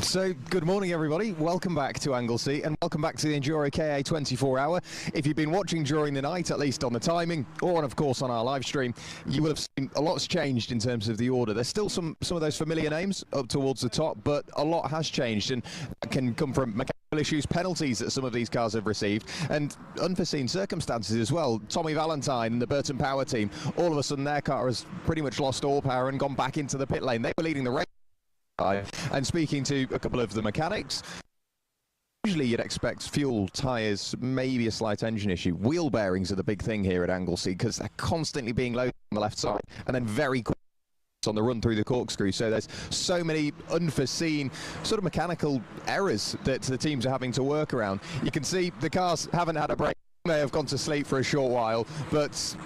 So, good morning everybody, welcome back to Anglesey and welcome back to the EnduroKA 24 hour. If you've been watching during the night, at least on the timing, or of course on our live stream, you will have seen a lot's changed in terms of the order. There's still some of those familiar names up towards the top, but a lot has changed, and that can come from mechanical issues, penalties that some of these cars have received, and unforeseen circumstances as well. Tommy Valentine and the Burton Power team, all of a sudden their car has pretty much lost all power and gone back into the pit lane. They were leading the race. And speaking to a couple of the mechanics, usually you'd expect fuel, tyres, maybe a slight engine issue. Wheel bearings are the big thing here at Anglesey because they're constantly being loaded on the left side and then very quick on the run through the corkscrew. So there's so many unforeseen sort of mechanical errors that the teams are having to work around. You can see the cars haven't had a break. They have gone to sleep for a short while, but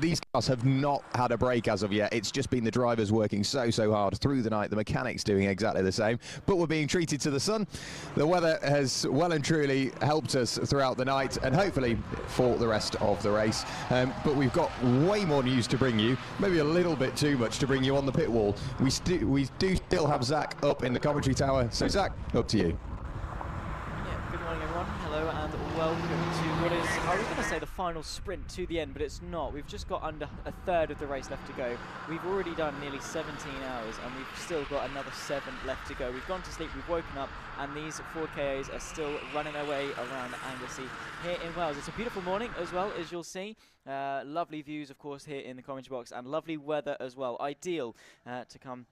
these cars have not had a break as of yet. It's just been the drivers working so hard through the night, the mechanics doing exactly the same, but we're being treated to the sun. The weather has well and truly helped us throughout the night and hopefully for the rest of the race, but we've got way more news to bring you, maybe a little bit too much to bring you on the pit wall. We do still have Zach up in the commentary tower, so Zach, up to you. Good morning everyone, hello and welcome to what is, I was going to say the final sprint to the end, but it's not. We've just got under a third of the race left to go. We've already done nearly 17 hours and we've still got another 7 left to go. We've gone to sleep, we've woken up, and these Ford KAs are still running their way around Anglesey here in Wales. It's a beautiful morning as well, as you'll see. Lovely views, of course, here in the commentary box, and lovely weather as well. Ideal to come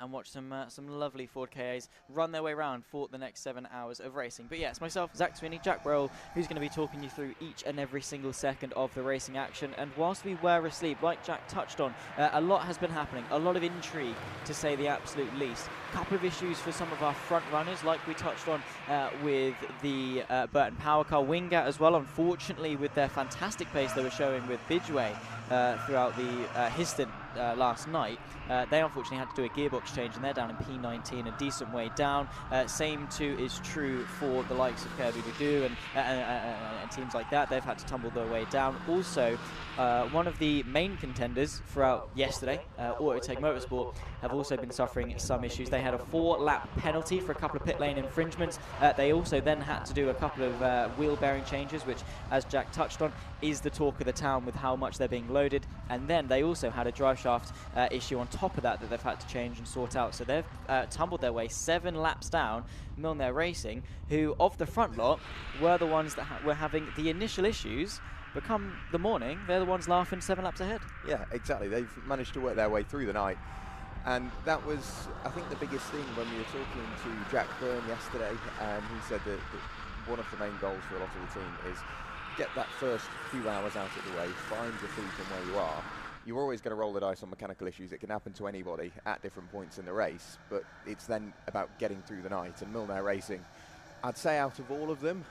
and watch some lovely Ford KAs run their way around for the next 7 hours of racing. But yeah, it's myself, Zach Sweeney, Jack Burrell, who's going to be talking you through each and every single second of the racing action. And whilst we were asleep, like Jack touched on, a lot has been happening, a lot of intrigue to say the absolute least. A couple of issues for some of our front runners, like we touched on with the Burton Power car, Wingat as well. Unfortunately, with their fantastic pace they were showing with Bidgeway throughout the his stint last night, they unfortunately had to do a gearbox change and they're down in P19, a decent way down. Same too is true for the likes of KW and teams like that. They've had to tumble their way down. Also, one of the main contenders throughout yesterday, Autotech Motorsport, have also been suffering some issues. They had a 4-lap penalty for a couple of pit lane infringements. They also then had to do a couple of wheel bearing changes, which, as Jack touched on, is the talk of the town with how much they're being loaded. And then they also had a drive shaft issue on top of that they've had to change and sort out. So they've tumbled their way 7 laps down. Milner Racing, who of the front lot were the ones that were having the initial issues, but come the morning, they're the ones laughing 7 laps ahead. Yeah, exactly. They've managed to work their way through the night. And that was, I think, the biggest thing when we were talking to Jack Byrne yesterday, and he said that one of the main goals for a lot of the team is get that first few hours out of the way, find your feet and where you are. You're always going to roll the dice on mechanical issues. It can happen to anybody at different points in the race, but it's then about getting through the night. And Milner Racing, I'd say out of all of them,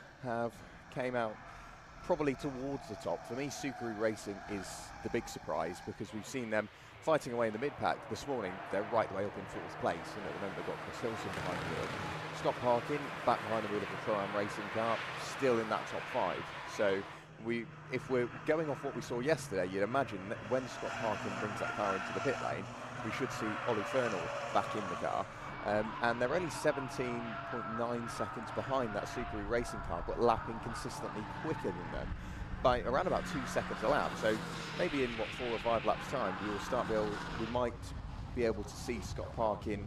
came out probably towards the top. For me, Subaru Racing is the big surprise because we've seen them fighting away in the mid-pack. This morning, they're right the way up in 4th place. And remember, got Chris Hilson behind the wheel. Scott Parkin, back behind the wheel of a Pro-Am racing car, still in that top 5. So if we're going off what we saw yesterday, you'd imagine that when Scott Parkin brings that car into the pit lane, we should see Ollie Fernall back in the car. And they're only 17.9 seconds behind that Subaru racing car, but lapping consistently quicker than them by around about 2 seconds a lap. So maybe in 4 or 5 laps time, we might be able to see Scott Parkin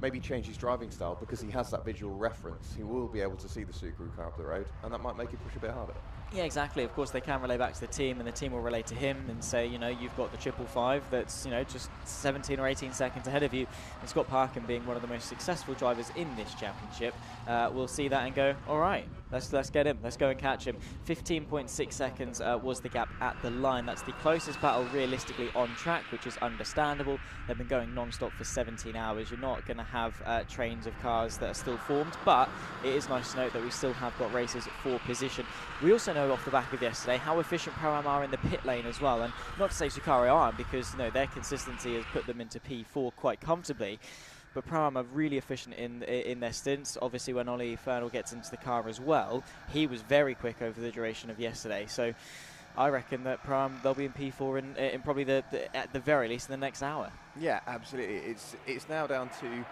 maybe change his driving style because he has that visual reference. He will be able to see the Subaru car up the road, and that might make it push a bit harder. Yeah, exactly. Of course, they can relay back to the team, and the team will relay to him and say, you know, you've got the 555 that's, you know, just 17 or 18 seconds ahead of you. And Scott Parkin, being one of the most successful drivers in this championship, will see that and go, all right, let's get him. Let's go and catch him. 15.6 seconds was the gap at the line. That's the closest battle realistically on track, which is understandable. They've been going non-stop for 17 hours. You're not going to have trains of cars that are still formed, but it is nice to note that we still have got races for position. We also know off the back of yesterday how efficient Pro-Am are in the pit lane as well, and not to say Subaru aren't, because you know their consistency has put them into P4 quite comfortably, but Pro-Am are really efficient in their stints. Obviously when Ollie Fernall gets into the car as well, he was very quick over the duration of yesterday, so I reckon that Pro-Am, they'll be in P4 in probably at the very least in the next hour. Yeah, absolutely. It's now down to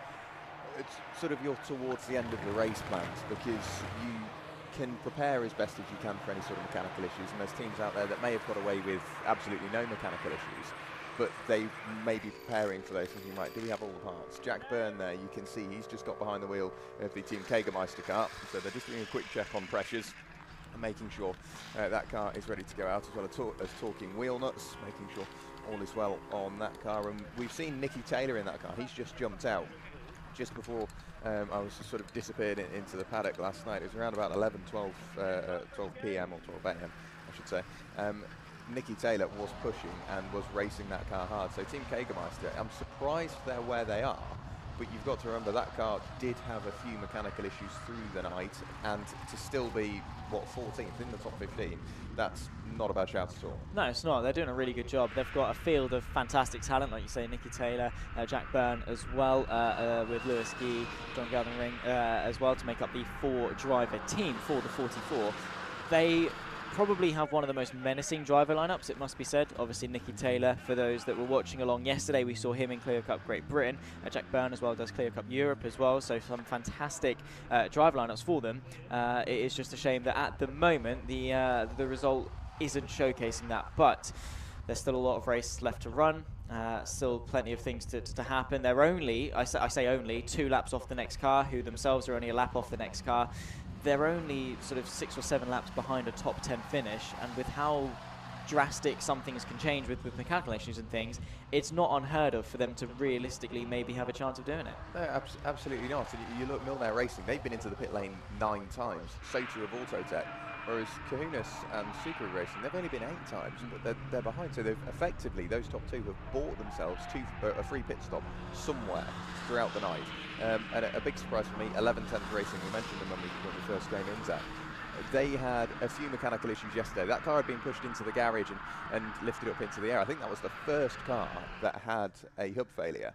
it's sort of you're towards the end of the race plans, because you can prepare as best as you can for any sort of mechanical issues, and there's teams out there that may have got away with absolutely no mechanical issues, but they may be preparing for those, thinking, right, do we have all the parts? Jack Byrne there, you can see he's just got behind the wheel of the Team Jägermeister car, so they're just doing a quick check on pressures and making sure that car is ready to go out, as well as talking wheel nuts, making sure all is well on that car. And we've seen Nicky Taylor in that car. He's just jumped out just before I was sort of disappeared into the paddock last night. It was around about 12 p.m. or 12 a.m. I should say. Nicky Taylor was pushing and was racing that car hard. So Team Jägermeister, I'm surprised they're where they are, but you've got to remember that car did have a few mechanical issues through the night, and to still be, what, 14th in the top 15, that's not a bad shout at all. No, it's not. They're doing a really good job. They've got a field of fantastic talent, like you say, Nicky Taylor, Jack Byrne as well, with Lewis Gee, John Gathering as well, to make up the 4-driver team for the 44. They probably have one of the most menacing driver lineups, it must be said. Obviously Nicky Taylor, for those that were watching along yesterday, we saw him in Clear Cup Great Britain. Jack Byrne as well does Clear Cup Europe as well, so some fantastic driver lineups for them. It is just a shame that at the moment the result isn't showcasing that, but there's still a lot of race left to run. Still plenty of things to happen. They're only, I say only, 2 laps off the next car, who themselves are only a lap off the next car. They're only sort of 6 or 7 laps behind a top 10 finish, and with how drastic some things can change with mechanical issues and things, it's not unheard of for them to realistically maybe have a chance of doing it. No, absolutely not. And you look, Milnair Racing, they've been into the pit lane 9 times, so too of Autotech, whereas Kahunas and Subaru Racing, they've only been 8 times, but they're behind. So they've effectively, those top 2 have bought themselves a free pit stop somewhere throughout the night. And a big surprise for me, 11/10 Racing, we mentioned them when we first came in, Zach. They had a few mechanical issues yesterday. That car had been pushed into the garage and lifted up into the air. I think that was the first car that had a hub failure.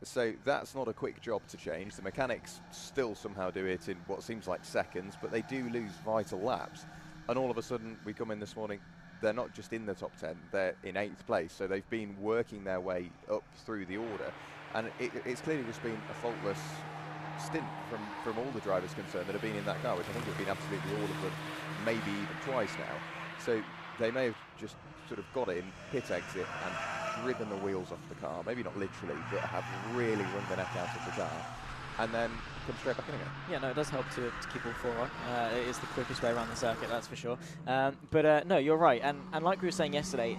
So that's not a quick job to change. The mechanics still somehow do it in what seems like seconds, but they do lose vital laps. And all of a sudden, we come in this morning, they're not just in the top 10, they're in 8th place. So they've been working their way up through the order. And it's clearly just been a faultless stint from all the drivers concerned that have been in that car, which I think have been absolutely all of them, maybe even twice now. So they may have just sort of got in, pit exit, and driven the wheels off the car, maybe not literally, but have really wrung the neck out of the car, and then come straight back in again. Yeah, no, it does help to keep all 4 on. It is the quickest way around the circuit, that's for sure. But no, you're right, and like we were saying yesterday,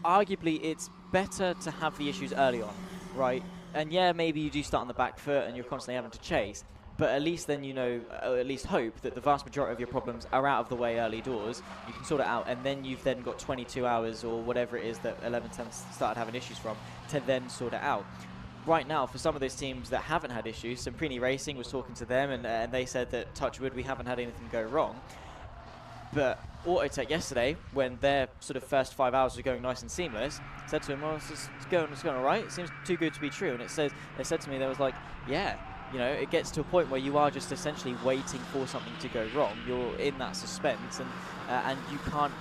arguably it's better to have the issues early on, right? And yeah, maybe you do start on the back foot and you're constantly having to chase, but at least then you know, or at least hope, that the vast majority of your problems are out of the way early doors. You can sort it out, and then you've then got 22 hours or whatever it is that 11/10 started having issues from, to then sort it out. Right now, for some of those teams that haven't had issues, Semprini Racing was talking to them, and they said that, touch wood, we haven't had anything go wrong. But Autotech yesterday, when their sort of first 5 hours were going nice and seamless, said to him, well, it's going all right. It seems too good to be true. And they said to me, they was like, yeah, you know, it gets to a point where you are just essentially waiting for something to go wrong. You're in that suspense, and you can't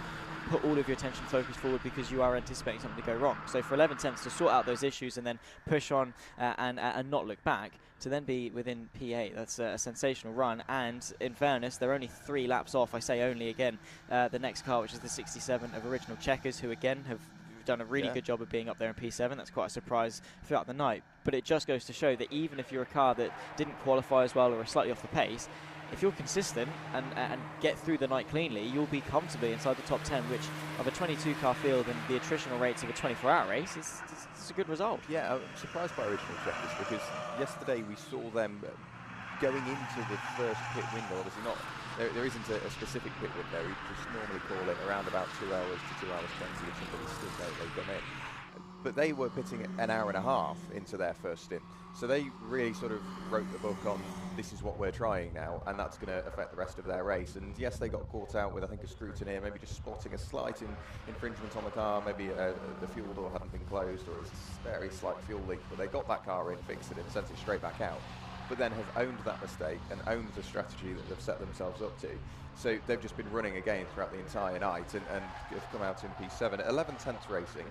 put all of your attention focused forward because you are anticipating something to go wrong. So for 11/10 to sort out those issues and then push on and not look back, to then be within P8, that's a sensational run. And in fairness, they're only 3 laps off, I say only again, the next car, which is the 67 of Original Checkers, who again have done a really good job of being up there in P7. That's quite a surprise throughout the night. But it just goes to show that even if you're a car that didn't qualify as well or are slightly off the pace, if you're consistent and get through the night cleanly, you'll be comfortably inside the top 10, which of a 22-car field and the attritional rates of a 24-hour race, it's a good result. Yeah, I'm surprised by Original Checkers, because yesterday we saw them going into the first pit window. Obviously not, there isn't a specific pit window. We just normally call it around about 2 hours to 2 hours 20 if somebody's still there, they come in. But they were pitting an hour and a half into their first stint. So they really sort of wrote the book on, this is what we're trying now, and that's going to affect the rest of their race. And yes, they got caught out with, I think, a scrutineer, maybe just spotting a slight infringement on the car, maybe the fuel door hadn't been closed, or it was a very slight fuel leak, but they got that car in, fixed it, and sent it straight back out. But then have owned that mistake and owned the strategy that they've set themselves up to. So they've just been running again throughout the entire night and have come out in P7. 11/10 Racing,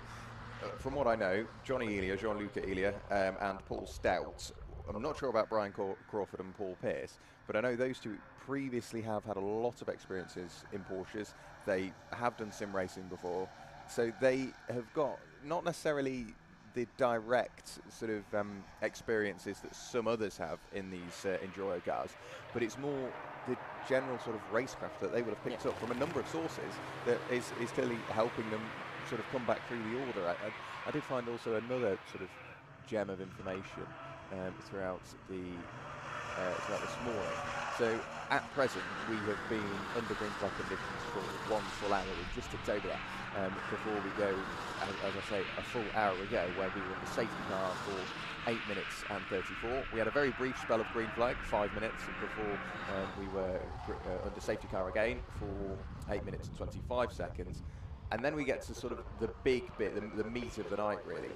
from what I know, Johnny Elia, Jean-Luc Elia, and Paul Stout I'm not sure about Brian Crawford and Paul Pierce, but I know those two previously have had a lot of experiences in Porsches. They have done sim racing before, so they have got not necessarily the direct sort of experiences that some others have in these Enduro cars, but it's more the general sort of racecraft that they would have picked up from a number of sources that is clearly helping them sort of come back through the order. I did find also another sort of gem of information throughout this morning. So at present we have been under green flag conditions for 1 full hour. We've just ticked over that before we go, as I say, a full hour ago, where we were in the safety car for 8 minutes and 34. We had a very brief spell of green flag, 5 minutes, before we were under safety car again for 8 minutes and 25 seconds. And then we get to sort of the big bit, the meat of the night really,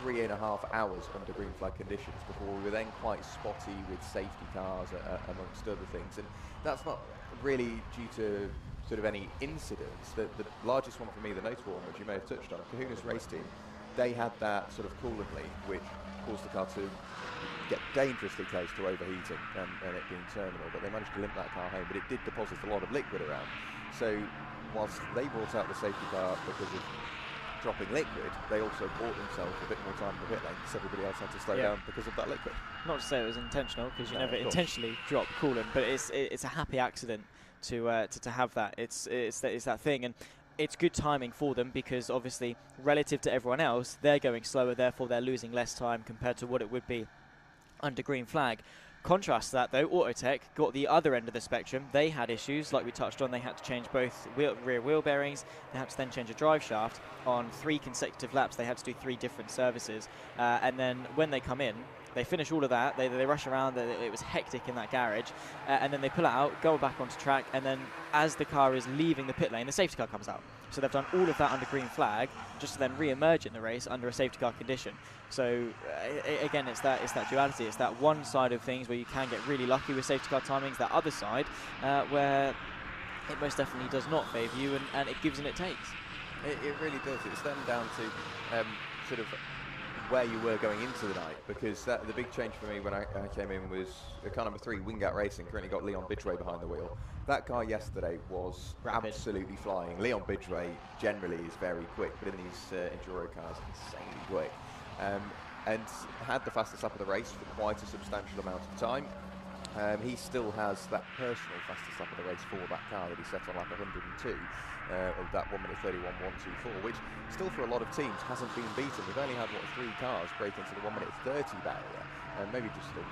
3.5 hours under green flag conditions before we were then quite spotty with safety cars amongst other things. And that's not really due to sort of any incidents. The largest one for me, the notable one, which you may have touched on, Kahuna's race team, they had that sort of coolant leak, which caused the car to get dangerously close to overheating and it being terminal, but they managed to limp that car home, but it did deposit a lot of liquid around. So whilst they brought out the safety car because of dropping liquid, they also bought themselves a bit more time in the pit lane, because everybody else had to slow down because of that liquid. Not to say it was intentional, because you never intentionally drop coolant, but it's a happy accident to have that. It's that thing, and it's good timing for them, because obviously relative to everyone else, they're going slower, therefore they're losing less time compared to what it would be under green flag. Contrast to that though, Autotech got the other end of the spectrum. They had issues, like we touched on. They had to change both rear wheel bearings. They had to then change a drive shaft on 3 consecutive laps. They had to do 3 different services, and then when they come in, they finish all of that. They rush around. It was hectic in that garage, and then they pull it out, go back onto track, and then as the car is leaving the pit lane, the safety car comes out. So they've done all of that under green flag, just to then re-emerge in the race under a safety car condition. So again, it's that duality. It's that one side of things where you can get really lucky with safety car timings. That other side where it most definitely does not favour you, and it gives and it takes. It really does. It's then down to sort of where you were going into the night, because the big change for me when I came in was car number 3, Wingat Racing, currently got Leon Bidgeway behind the wheel. That car yesterday was rapid, absolutely flying. Leon Bidgeway generally is very quick, but in these Enduro cars, insanely quick. And had the fastest lap of the race for quite a substantial amount of time. He still has that personal fastest lap of the race for that car that he set on lap 102 of that 1 minute 31.124, which still for a lot of teams hasn't been beaten. We've only had 3 cars break into the 1 minute 30 barrier, and maybe just 2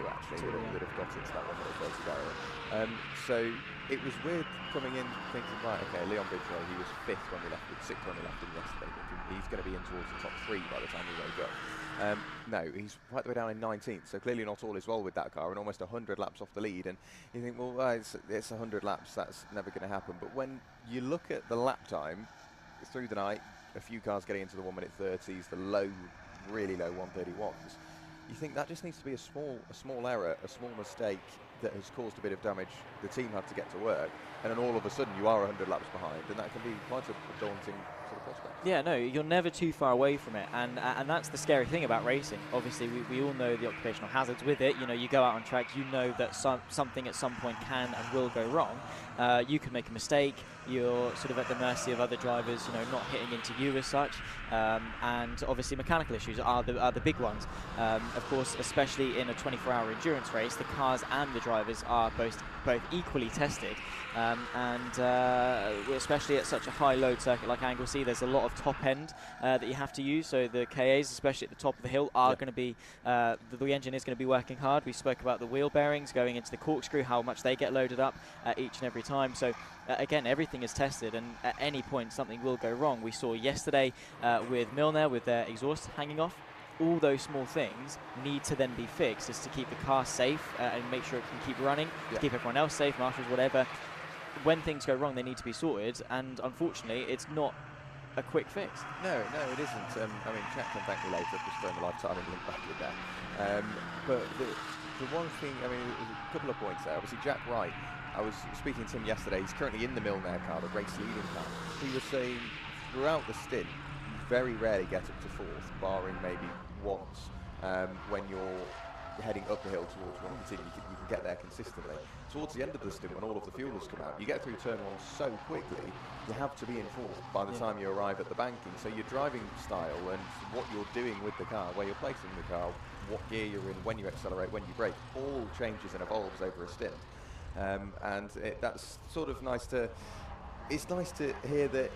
actually that have got into that 1 minute 30 barrier. So it was weird coming in thinking, right, okay, Leon Bidgeway, he was 5th when we left, 6th when we left him yesterday, thinking he's going to be in towards the top 3 by the time we wake up. No, he's right the way down in 19th, so clearly not all is well with that car, and almost 100 laps off the lead. And you think, well, it's 100 laps, that's never going to happen. But when you look at the lap time through the night, a few cars getting into the 1 minute 30s, the really low 131s, you think that just needs to be a small error, a small mistake that has caused a bit of damage. The team had to get to work, and then all of a sudden you are 100 laps behind, and that can be quite a daunting sort of prospect. Yeah, no, you're never too far away from it, and that's the scary thing about racing. Obviously, we all know the occupational hazards with it. You know, you go out on track, you know that something at some point can and will go wrong. You can make a mistake. You're sort of at the mercy of other drivers, you know, not hitting into you as such. And obviously, mechanical issues are the big ones. Of course, especially in a 24-hour endurance race, the cars and the drivers are both equally tested. And especially at such a high load circuit like Anglesey, there's a lot of top end that you have to use. So the KAs, especially at the top of the hill, are going to be the engine is going to be working hard. We spoke about the wheel bearings going into the corkscrew, how much they get loaded up each and every time. So again, everything is tested, and at any point something will go wrong. We saw yesterday with Milner with their exhaust hanging off. All those small things need to then be fixed, just to keep the car safe and make sure it can keep running, to keep everyone else safe, marshals, whatever. When things go wrong, they need to be sorted, and unfortunately, it's not a quick fix. No, it isn't. I mean, chat can thank me later. I've just thrown the live timing link back in there. But the one thing, I mean, there's a couple of points there. Obviously, Jack Wright, I was speaking to him yesterday. He's currently in the Milner car, the race leading car. He was saying throughout the stint, you very rarely get up to 4th, barring maybe once when you're heading up the hill towards Wellington, you can get there consistently. Towards the end of the stint, when all of the fuel has come out, you get through turn 1 so quickly, you have to be in fourth by the time you arrive at the banking. So your driving style and what you're doing with the car, where you're placing the car, what gear you're in, when you accelerate, when you brake, all changes and evolves over a stint. And that's sort of nice to, it's nice to hear that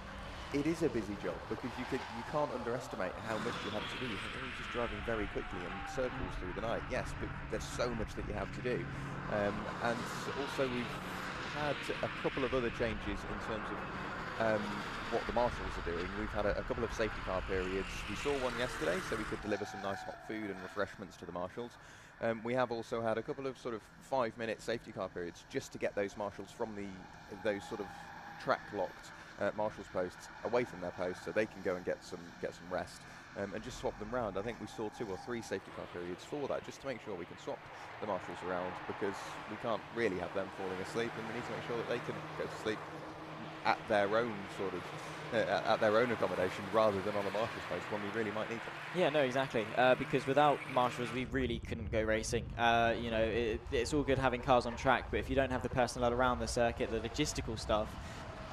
it is a busy job, because you can't underestimate how much you have to do. You think, oh, you're just driving very quickly in circles through the night. Yes, but there's so much that you have to do. And also we've had a couple of other changes in terms of what the marshals are doing. We've had a couple of safety car periods. We saw one yesterday, so we could deliver some nice hot food and refreshments to the marshals. We have also had a couple of sort of 5-minute safety car periods just to get those marshals from those sort of track locked marshals posts away from their posts, so they can go and get some rest, and just swap them around. I think we saw 2 or 3 safety car periods for that, just to make sure we can swap the marshals around, because we can't really have them falling asleep, and we need to make sure that they can go to sleep at their own sort of at their own accommodation, rather than on a marshal's post when we really might need them. Yeah, no, exactly. Because without marshals, we really couldn't go racing. You know, it's all good having cars on track, but if you don't have the personnel around the circuit, the logistical stuff,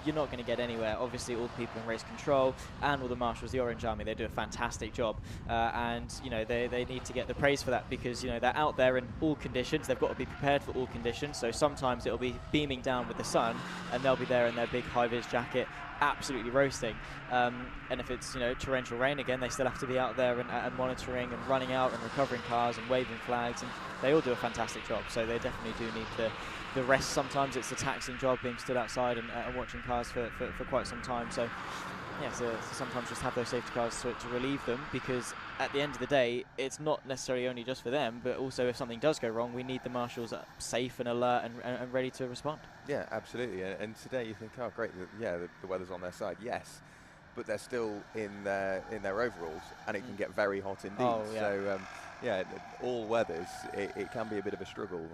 you're not going to get anywhere. Obviously, all the people in race control and all the marshals, the Orange Army, they do a fantastic job. And, you know, they need to get the praise for that, because, you know, they're out there in all conditions. They've got to be prepared for all conditions. So sometimes it'll be beaming down with the sun, and they'll be there in their big high-vis jacket, absolutely roasting. And if it's, you know, torrential rain again, they still have to be out there and monitoring and running out and recovering cars and waving flags. And they all do a fantastic job. So they definitely do need the rest. Sometimes it's a taxing job being stood outside and watching cars for quite some time. So yeah, so sometimes just have those safety cars to relieve them, because at the end of the day, it's not necessarily only just for them, but also if something does go wrong, we need the marshals safe and alert and ready to respond. Yeah, absolutely. And today you think, oh great, the weather's on their side. Yes, but they're still in their overalls, and it can get very hot indeed. Oh, yeah. So yeah, all weathers, it can be a bit of a struggle,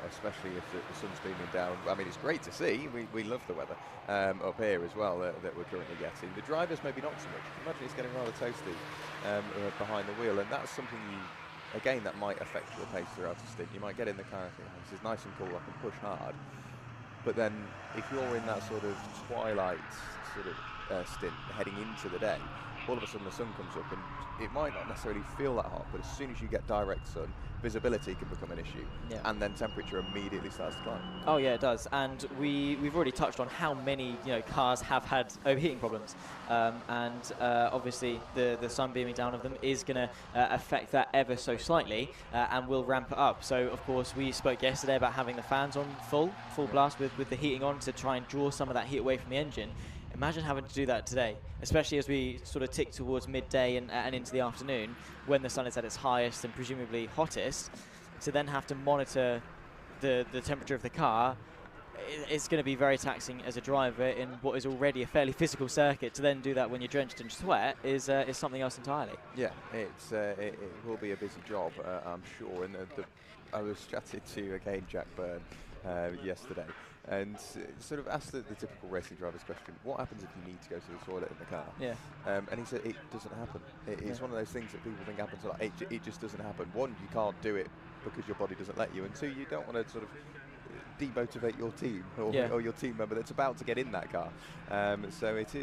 especially if the sun's beaming down. I mean, it's great to see. We love the weather up here as well that we're currently getting. The drivers maybe not so much. You can imagine it's getting rather toasty behind the wheel, and that's something again, that might affect your pace throughout the stint. You might get in the car and think, oh, this is nice and cool, I can push hard. But then if you're in that sort of twilight sort of stint heading into the day, all of a sudden the sun comes up, and it might not necessarily feel that hot, but as soon as you get direct sun, visibility can become an issue, and then temperature immediately starts to climb. Oh yeah, it does. And we've already touched on how many cars have had overheating problems, and obviously the sun beaming down of them is going to affect that ever so slightly, and will ramp it up. So of course we spoke yesterday about having the fans on full blast with the heating on to try and draw some of that heat away from the engine. Imagine having to do that today, especially as we sort of tick towards midday and into the afternoon, when the sun is at its highest and presumably hottest, to then have to monitor the temperature of the car. It's going to be very taxing as a driver in what is already a fairly physical circuit. To then do that when you're drenched in sweat is something else entirely. Yeah, it will be a busy job, I'm sure. And I was chatting to again Jack Byrne yesterday, and sort of asked the typical racing driver's question: what happens if you need to go to the toilet in the car? Yeah. And he said it doesn't happen. It's one of those things that people think happens a lot. It just doesn't happen. One, you can't do it because your body doesn't let you, and two, you don't want to sort of demotivate your team or your team member that's about to get in that car. So it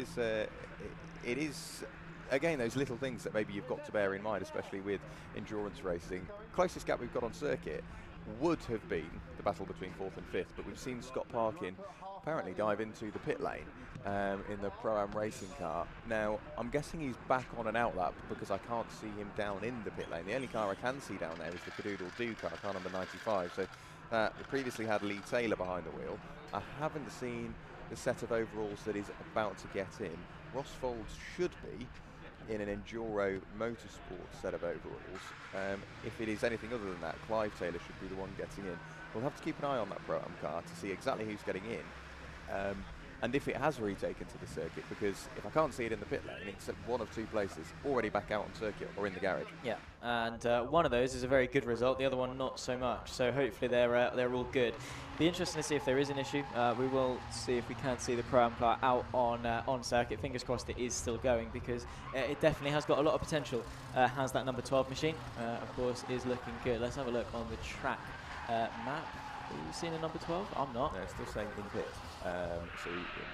is again those little things that maybe you've got to bear in mind, especially with endurance racing. Closest gap we've got on circuit would have been the battle between 4th and 5th, but we've seen Scott Parkin apparently dive into the pit lane in the Pro-Am racing car. Now, I'm guessing he's back on an outlap because I can't see him down in the pit lane. The only car I can see down there is the Cadoodle-Doo car number 95. So we previously had Lee Taylor behind the wheel. I haven't seen the set of overalls that he's about to get in. Ross Folds should be in an Enduro Motorsport set of overalls. If it is anything other than that, Clive Taylor should be the one getting in. We'll have to keep an eye on that Pro-Am car to see exactly who's getting in. and if it has retaken to the circuit, because if I can't see it in the pit lane, it's at one of two places, already back out on circuit or in the garage. Yeah, and one of those is a very good result, the other one not so much, so hopefully they're all good. Be interesting to see if there is an issue. We will see if we can see the Pro-Am car out on circuit. Fingers crossed it is still going, because it definitely has got a lot of potential. Has that number 12 machine, of course, is looking good. Let's have a look on the track map. Are you seeing a number 12? I'm not. No, it's still saying in pit. So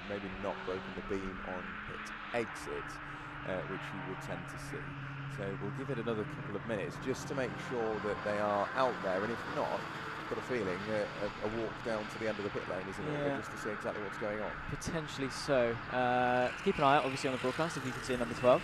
maybe not broken the beam on pit exit, which you would tend to see. So we'll give it another couple of minutes just to make sure that they are out there, and if not, I've got a feeling a walk down to the end of the pit lane, isn't it, just to see exactly what's going on. Potentially so. Keep an eye out, obviously, on the broadcast if you can see number 12.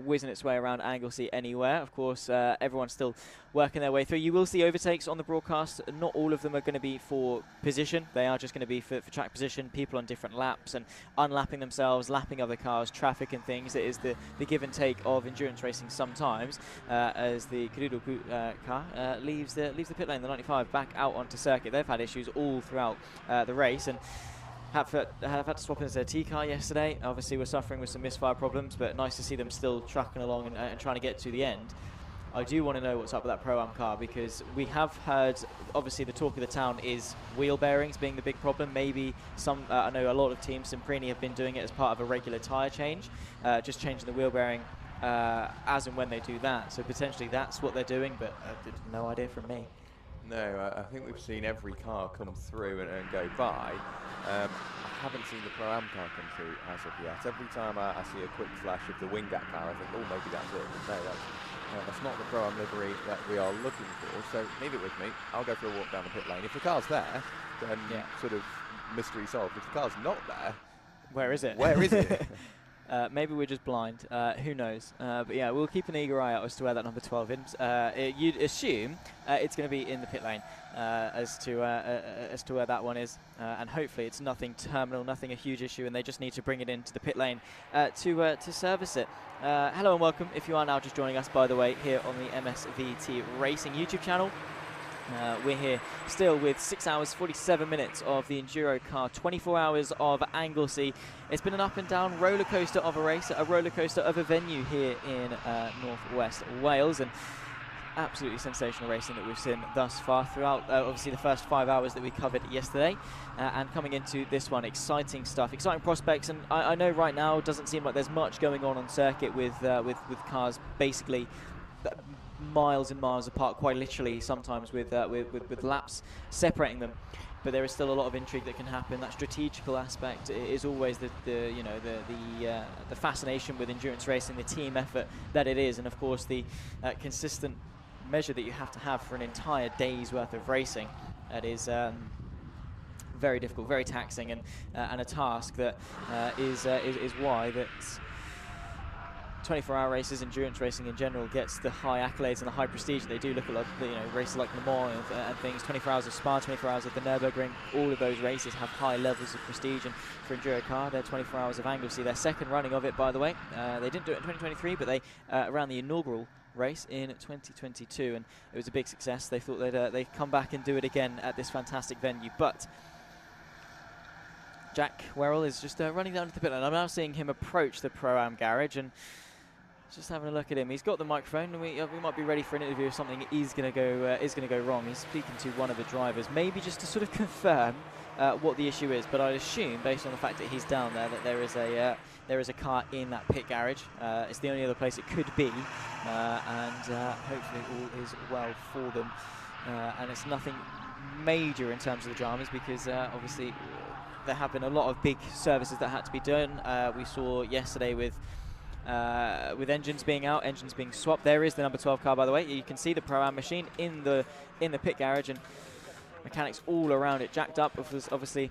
Whizzing its way around Anglesey anywhere. Of course, everyone's still working their way through. You will see overtakes on the broadcast. Not all of them are going to be for position. They are just going to be for track position, people on different laps and unlapping themselves, lapping other cars, traffic and things. It is the give and take of endurance racing sometimes, as the EnduroKA leaves the pit lane, the 95, back out onto circuit. They've had issues all throughout the race, and have had to swap into their T-car yesterday. Obviously, we're suffering with some misfire problems, but nice to see them still trucking along and trying to get to the end. I do want to know what's up with that Pro-Am car, because we have heard, obviously, the talk of the town is wheel bearings being the big problem. Maybe some, I know a lot of teams, Simprini, have been doing it as part of a regular tyre change, just changing the wheel bearing as and when they do that. So potentially that's what they're doing, but no idea from me. No, I think we've seen every car come through and go by. I haven't seen the Pro-Am car come through as of yet. Every time I see a quick flash of the Wingat car, I think, oh, maybe that's it. But no, that's not the Pro-Am livery that we are looking for. So leave it with me. I'll go for a walk down the pit lane. If the car's there, then sort of mystery solved. If the car's not there, where is it? Where is it? Maybe we're just blind. Who knows? But yeah, we'll keep an eager eye out as to where that number 12 is. You'd assume it's going to be in the pit lane as to where that one is, and hopefully it's nothing terminal, nothing a huge issue, and they just need to bring it into the pit lane to service it. Hello and welcome. If you are now just joining us, by the way, here on the MSVT Racing YouTube channel. We're here still with 6 hours 47 minutes of the EnduroKA 24 hours of Anglesey. It's been an up and down roller coaster of a race, a roller coaster of a venue here in northwest Wales, and absolutely sensational racing that we've seen thus far throughout obviously the first 5 hours that we covered yesterday, and coming into this one, exciting stuff, exciting prospects. And I know right now it doesn't seem like there's much going on circuit with cars basically miles and miles apart, quite literally sometimes, with laps separating them. But there is still a lot of intrigue that can happen. That strategical aspect is always the fascination with endurance racing, the team effort that it is, and of course the consistent measure that you have to have for an entire day's worth of racing. That is very difficult, very taxing, and a task that is why that 24-hour races, endurance racing in general, gets the high accolades and the high prestige that they do. Look at races like Le Mans and things. 24 hours of Spa, 24 hours of the Nürburgring. All of those races have high levels of prestige, and for EnduroKA, their 24 hours of Anglesey, their second running of it, by the way. They didn't do it in 2023, but they ran the inaugural race in 2022, and it was a big success. They thought they'd come back and do it again at this fantastic venue, but Jack Werrell is just running down to the pit lane. I'm now seeing him approach the Pro-Am garage, and just having a look at him. He's got the microphone, and we might be ready for an interview if something is going to go wrong. He's speaking to one of the drivers, maybe just to sort of confirm what the issue is. But I'd assume, based on the fact that he's down there, that there is a car in that pit garage. It's the only other place it could be, and hopefully all is well for them. And it's nothing major in terms of the dramas, because obviously there have been a lot of big services that had to be done. We saw yesterday with engines being out, engines being swapped. There is the number 12 car, by the way. You can see the Pro-Am machine in the pit garage, and mechanics all around it jacked up, obviously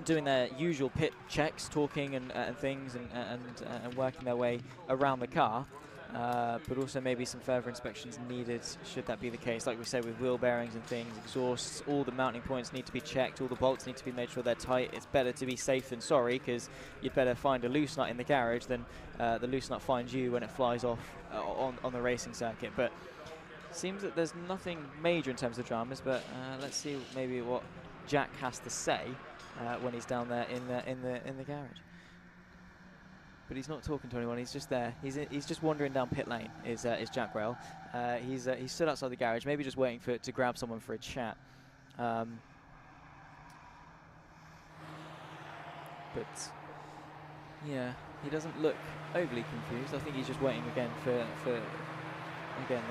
doing their usual pit checks, talking and things, and working their way around the car. But also maybe some further inspections needed, should that be the case. Like we said, with wheel bearings and things, exhausts, all the mounting points need to be checked, all the bolts need to be made sure they're tight. It's better to be safe than sorry, because you'd better find a loose nut in the garage than the loose nut finds you when it flies off on the racing circuit. But seems that there's nothing major in terms of dramas, but let's see maybe what Jack has to say when he's down there in the garage. But he's not talking to anyone. He's just there. He's just wandering down pit lane. Is Jack Rail? He's stood outside the garage, maybe just waiting to grab someone for a chat. But yeah, he doesn't look overly confused. I think he's just waiting again for again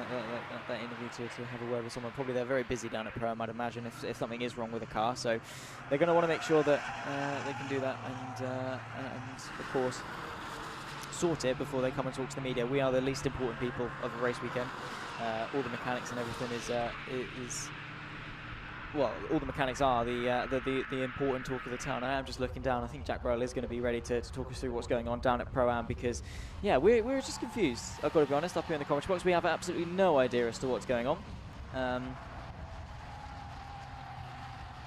that interview to have a word with someone. Probably they're very busy down at Pro-Am, I'd imagine, if something is wrong with the car. So they're going to want to make sure that they can do that and of course sort it before they come and talk to the media. We are the least important people of the race weekend. All the mechanics and everything is well, all the mechanics are the important talk of the town. I am just looking down. I think Jack Rail is going to be ready to talk us through what's going on down at Pro-Am, because yeah, we're just confused. I've got to be honest. Up here in the commentary box, we have absolutely no idea as to what's going on.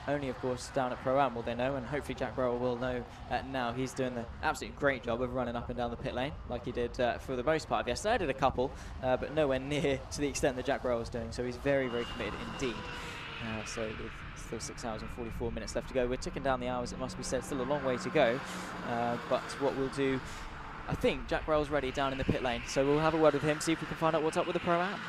Only, of course, down at Pro-Am will they know, and hopefully Jack Rail will know now. He's doing the absolutely great job of running up and down the pit lane, like he did for the most part of yesterday. I did a couple, but nowhere near to the extent that Jack Rail was doing, so he's very, very committed indeed. So with still 6 hours and 44 minutes left to go, we're ticking down the hours, it must be said, still a long way to go. But what we'll do, I think Jack Rail's ready down in the pit lane, so we'll have a word with him, see if we can find out what's up with the Pro-Am.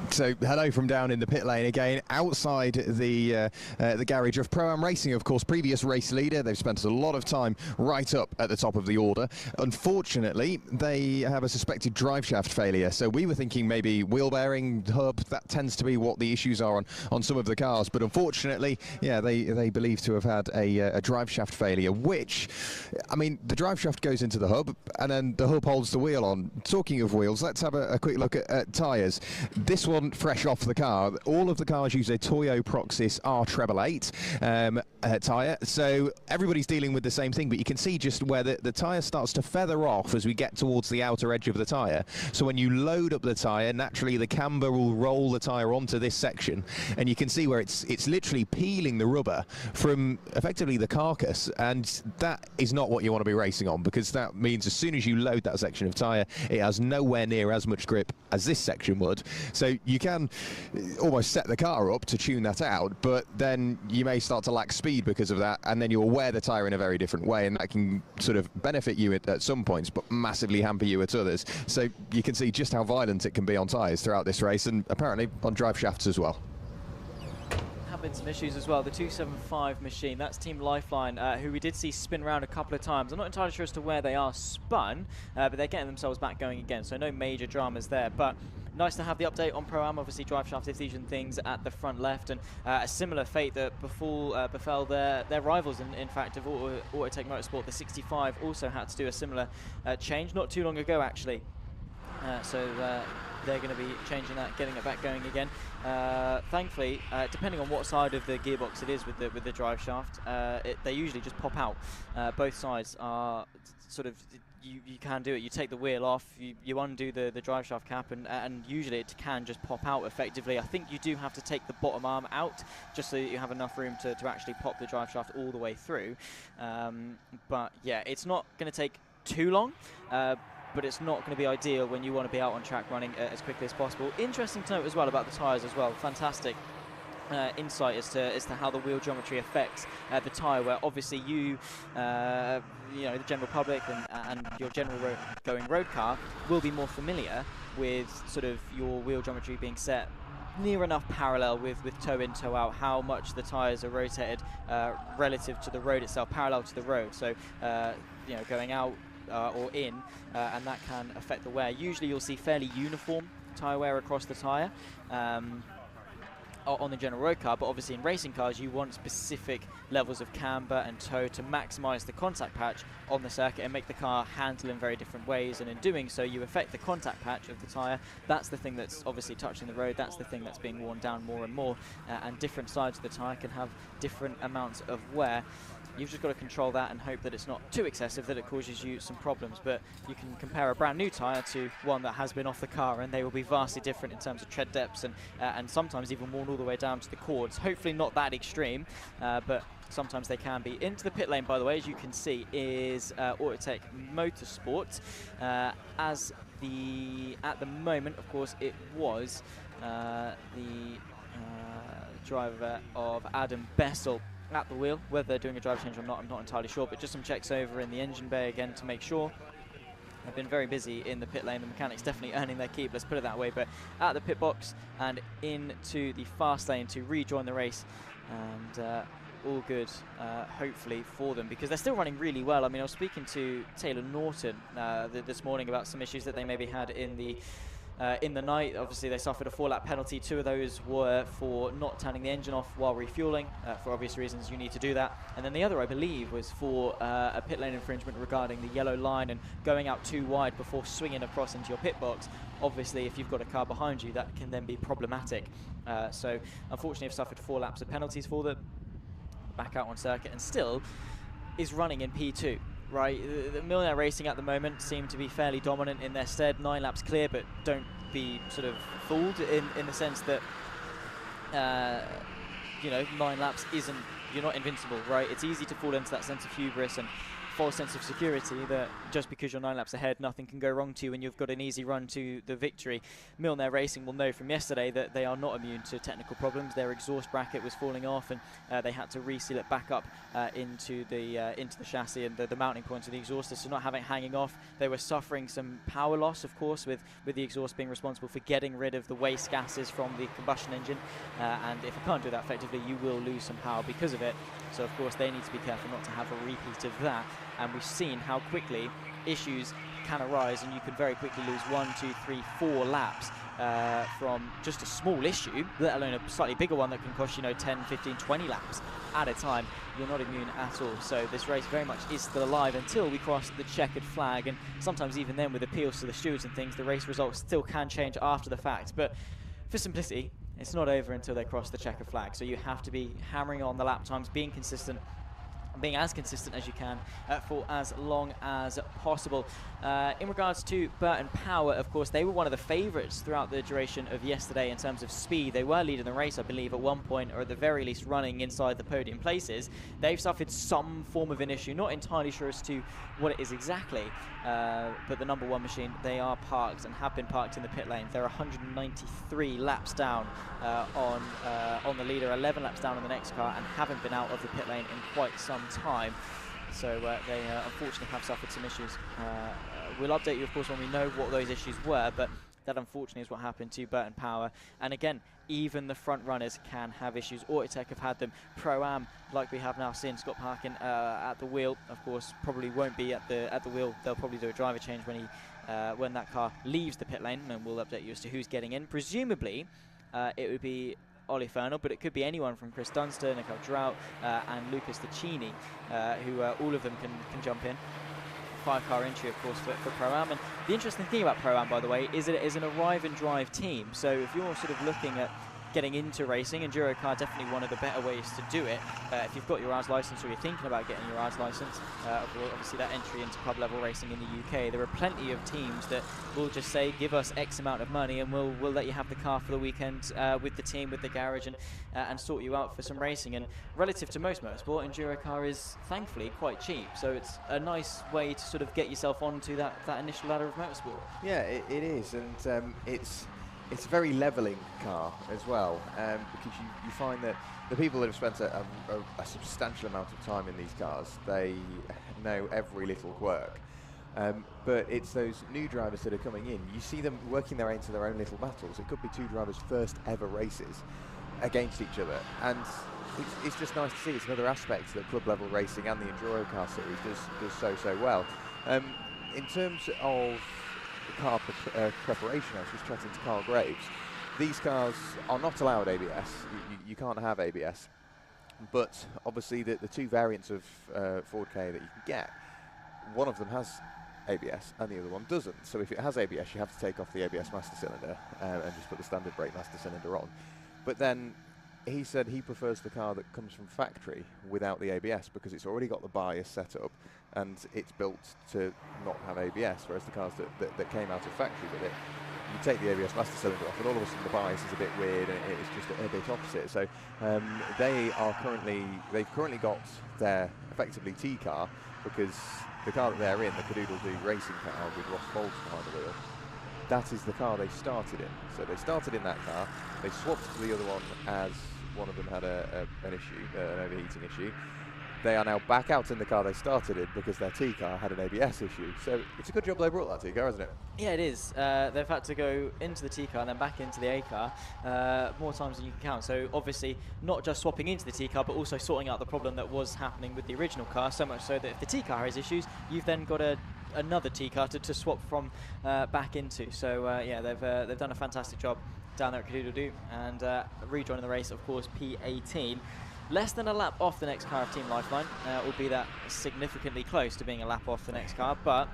So hello from down in the pit lane again, outside the garage of Pro-Am Racing, of course, previous race leader. They've spent a lot of time right up at the top of the order. Unfortunately, they have a suspected drive shaft failure. So we were thinking maybe wheel bearing, hub, that tends to be what the issues are on some of the cars. But unfortunately, yeah, they believe to have had a drive shaft failure, which, I mean, the drive shaft goes into the hub and then the hub holds the wheel on. Talking of wheels, let's have a quick look at tyres. This one fresh off the car. All of the cars use a Toyo Proxys R888 tyre, so everybody's dealing with the same thing, but you can see just where the tyre starts to feather off as we get towards the outer edge of the tyre. So when you load up the tyre, naturally the camber will roll the tyre onto this section, and you can see where it's literally peeling the rubber from effectively the carcass, and that is not what you want to be racing on, because that means as soon as you load that section of tyre, it has nowhere near as much grip as this section would. So you can almost set the car up to tune that out, but then you may start to lack speed because of that, and then you'll wear the tyre in a very different way, and that can sort of benefit you at some points, but massively hamper you at others. So you can see just how violent it can be on tyres throughout this race, and apparently on drive shafts as well. Been some issues as well. The 275 machine, that's Team Lifeline, who we did see spin around a couple of times. I'm not entirely sure as to where they are spun, but they're getting themselves back going again, so no major dramas there. But nice to have the update on Pro-Am, obviously drive shaft adhesion things at the front left, and a similar fate that befell their rivals, in fact, of Autotech Motorsport. The 65 also had to do a similar change not too long ago, actually. So they're going to be changing that, getting it back going again. Thankfully, depending on what side of the gearbox it is with the drive shaft, they usually just pop out. Both sides are sort of, you can do it. You take the wheel off, you undo the drive shaft cap, and usually it can just pop out effectively. I think you do have to take the bottom arm out just so that you have enough room to actually pop the drive shaft all the way through. But yeah, it's not going to take too long. But it's not going to be ideal when you want to be out on track running as quickly as possible. Interesting to note as well about the tyres as well. Fantastic insight as to how the wheel geometry affects the tyre, where obviously you know, the general public and your general going road car will be more familiar with sort of your wheel geometry being set near enough parallel with toe in, toe out, how much the tyres are rotated relative to the road itself, parallel to the road. So you know, going out or in, and that can affect the wear. Usually you'll see fairly uniform tyre wear across the tyre on the general road car, but obviously in racing cars you want specific levels of camber and toe to maximise the contact patch on the circuit and make the car handle in very different ways, and in doing so you affect the contact patch of the tyre. That's the thing that's obviously touching the road, that's the thing that's being worn down more and more, and different sides of the tyre can have different amounts of wear. You've just got to control that and hope that it's not too excessive, that it causes you some problems. But you can compare a brand new tyre to one that has been off the car, and they will be vastly different in terms of tread depths and sometimes even worn all the way down to the cords. Hopefully not that extreme, but sometimes they can be. Into the pit lane, by the way, as you can see, is Autotech Motorsport. At the moment, of course, it was the driver of Adam Bessel at the wheel. Whether they're doing a driver change or not, I'm not entirely sure, but just some checks over in the engine bay again to make sure. They've been very busy in the pit lane. The mechanics definitely earning their keep, let's put it that way, but at the pit box and into the fast lane to rejoin the race, and all good, hopefully, for them, because they're still running really well. I mean, I was speaking to Taylor Norton this morning about some issues that they maybe had in the night. Obviously, they suffered a 4-lap penalty. 2 of those were for not turning the engine off while refueling. For obvious reasons, you need to do that. And then the other, I believe, was for a pit lane infringement regarding the yellow line and going out too wide before swinging across into your pit box. Obviously, if you've got a car behind you, that can then be problematic. So, unfortunately, I've suffered 4 laps of penalties for them. Back out on circuit and still is running in P2. Right, the Milner Racing at the moment seem to be fairly dominant in their stead. 9 laps clear, but don't be sort of fooled in the sense that, you know, 9 laps isn't, you're not invincible, right? It's easy to fall into that sense of hubris and false sense of security that just because you're 9 laps ahead, nothing can go wrong to you and you've got an easy run to the victory. Milner Racing will know from yesterday that they are not immune to technical problems. Their exhaust bracket was falling off, and they had to reseal it back up into the chassis and the mounting points of the exhaust, so not having it hanging off. They were suffering some power loss, of course, with the exhaust being responsible for getting rid of the waste gases from the combustion engine, and if you can't do that effectively, you will lose some power because of it. So of course they need to be careful not to have a repeat of that, and we've seen how quickly issues can arise, and you can very quickly lose 1, 2, 3, 4 laps from just a small issue, let alone a slightly bigger one that can cost, you know, 10, 15, 20 laps at a time. You're not immune at all. So this race very much is still alive until we cross the checkered flag, and sometimes even then with appeals to the stewards and things, the race results still can change after the fact. But for simplicity, it's not over until they cross the checkered flag. So you have to be hammering on the lap times, being consistent, being as consistent as you can for as long as possible. In regards to Burton Power, of course, they were one of the favourites throughout the duration of yesterday in terms of speed. They were leading the race, I believe, at one point, or at the very least running inside the podium places. They've suffered some form of an issue, not entirely sure as to what it is exactly, but the number 1 machine, they are parked and have been parked in the pit lane. They're 193 laps down on the leader, 11 laps down on the next car, and haven't been out of the pit lane in quite some time. So they unfortunately have suffered some issues. We'll update you, of course, when we know what those issues were, but that unfortunately is what happened to Burton Power. And again, even the front runners can have issues. Autotech have had them. Pro-Am, like we have now seen, Scott Parkin at the wheel, of course, probably won't be at the wheel. They'll probably do a driver change when that car leaves the pit lane, and we'll update you as to who's getting in. Presumably, it would be Ollie Fernald, but it could be anyone from Chris Dunster, Nicole Drought, and Lucas Ticini, who all of them can jump in. 5-car entry, of course, for Pro-Am. And the interesting thing about Pro-Am, by the way, is that it is an arrive and drive team. So if you're sort of looking at getting into racing, EnduroKA definitely one of the better ways to do it. If you've got your ARS license, or you're thinking about getting your ARS license, obviously that entry into club level racing in the UK, there are plenty of teams that will just say, give us X amount of money and we'll let you have the car for the weekend with the team, with the garage, and sort you out for some racing. And relative to most motorsport, EnduroKA is thankfully quite cheap, so it's a nice way to sort of get yourself onto that initial ladder of motorsport. Yeah, it is, and it's a very levelling car as well, because you find that the people that have spent a substantial amount of time in these cars, they know every little quirk. But it's those new drivers that are coming in. You see them working their way into their own little battles. It could be 2 drivers' first ever races against each other, and it's just nice to see. It's another aspect that club level racing and the EnduroKA series does so well. In terms of car preparation, I was just chatting to Carl Graves. These cars are not allowed ABS. You can't have ABS, but obviously the 2 variants of Ford KA that you can get, one of them has ABS and the other one doesn't. So if it has ABS, you have to take off the ABS master cylinder and just put the standard brake master cylinder on. But then he said he prefers the car that comes from factory without the ABS, because it's already got the bias set up and it's built to not have ABS, whereas the cars that came out of factory with it, you take the ABS master cylinder off and all of a sudden the bias is a bit weird and it's just a bit opposite. So they've currently got their effectively T car, because the car that they're in, the Cadoodle-Doo racing car with Ross Bolton behind the wheel, that is the car they started in. So they started in that car, they swapped to the other one as one of them had an issue, an overheating issue. They are now back out in the car they started in because their T car had an ABS issue. So it's a good job they brought that T car, isn't it? Yeah, it is. They've had to go into the T car and then back into the A car more times than you can count. So obviously not just swapping into the T car, but also sorting out the problem that was happening with the original car, so much so that if the T car has issues, you've then got another T car to swap from back into. So yeah, they've done a fantastic job down there at Kadoodle-Doo, and rejoining the race, of course, P18. Less than a lap off the next car of Team Lifeline, albeit that significantly close to being a lap off the next car, but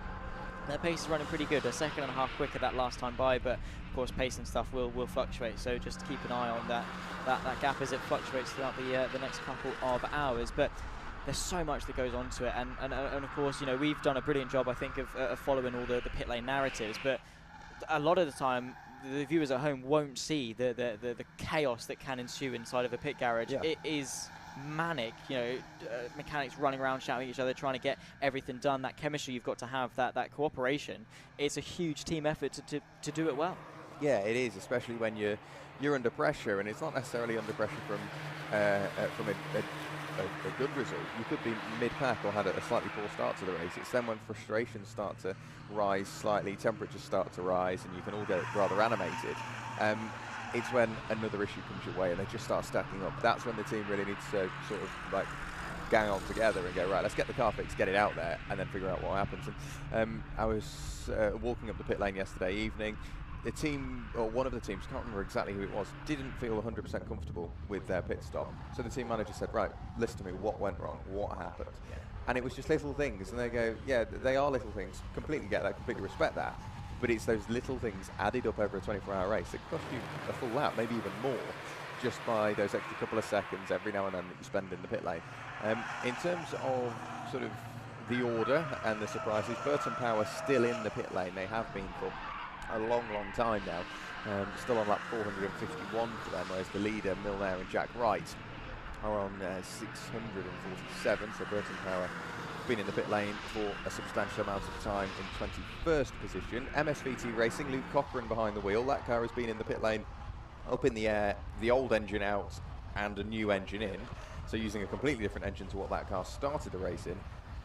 their pace is running pretty good. A second and a half quicker that last time by, but of course pace and stuff will fluctuate, so just keep an eye on that gap as it fluctuates throughout the next couple of hours. But there's so much that goes on to it, and of course, you know, we've done a brilliant job, I think, of following all the pit lane narratives, but a lot of the time the viewers at home won't see the chaos that can ensue inside of a pit garage. Yeah. It is manic, you know, mechanics running around shouting at each other, trying to get everything done. That chemistry you've got to have, that cooperation. It's a huge team effort to do it well. Yeah, it is, especially when you're under pressure, and it's not necessarily under pressure from a good result. You could be mid-pack or had a slightly poor start to the race. It's then when frustrations start to rise slightly, temperatures start to rise, and you can all get rather animated. It's when another issue comes your way and they just start stacking up. That's when the team really needs to sort of like gang on together and go, right, let's get the car fixed, get it out there, and then figure out what happens. And I was walking up the pit lane yesterday evening. The team, or one of the teams, can't remember exactly who it was, didn't feel 100% comfortable with their pit stop. So the team manager said, right, listen to me, what went wrong, what happened? Yeah. And it was just little things, and they go, yeah, they are little things, completely get that, completely respect that, but it's those little things added up over a 24-hour race that cost you a full lap, maybe even more, just by those extra couple of seconds every now and then that you spend in the pit lane. In terms of sort of the order and the surprises, Burton Power still in the pit lane. They have been for a long time now, still on lap 451 for them, whereas the leader, Milner and Jack Wright, are on 647, so Burton Power been in the pit lane for a substantial amount of time in 21st position. MSVT Racing, Luke Cochran behind the wheel. That car has been in the pit lane up in the air, the old engine out and a new engine in, so using a completely different engine to what that car started the race in.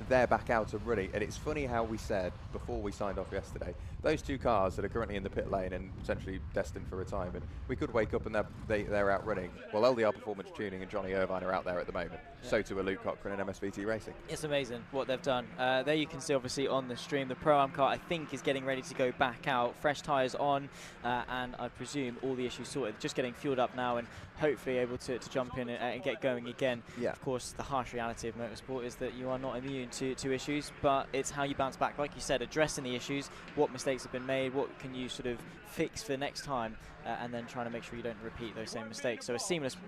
They're back out and running, and it's funny how we said before we signed off yesterday, those two cars that are currently in the pit lane and potentially destined for retirement, we could wake up and they're out running. Well, LDR Performance Tuning and Johnny Irvine are out there at the moment. Yeah. So too are Luke Cochran and MSVT Racing. It's amazing what they've done. There you can see obviously on the stream, the Pro-Am car I think is getting ready to go back out. Fresh tyres on, and I presume all the issues sorted. Just getting fueled up now and hopefully able to jump in and get going again. Yeah. Of course, the harsh reality of motorsport is that you are not immune to issues, but it's how you bounce back. Like you said, addressing the issues, what mistakes have been made, what can you sort of fix for the next time, and then trying to make sure you don't repeat those same mistakes. So a seamless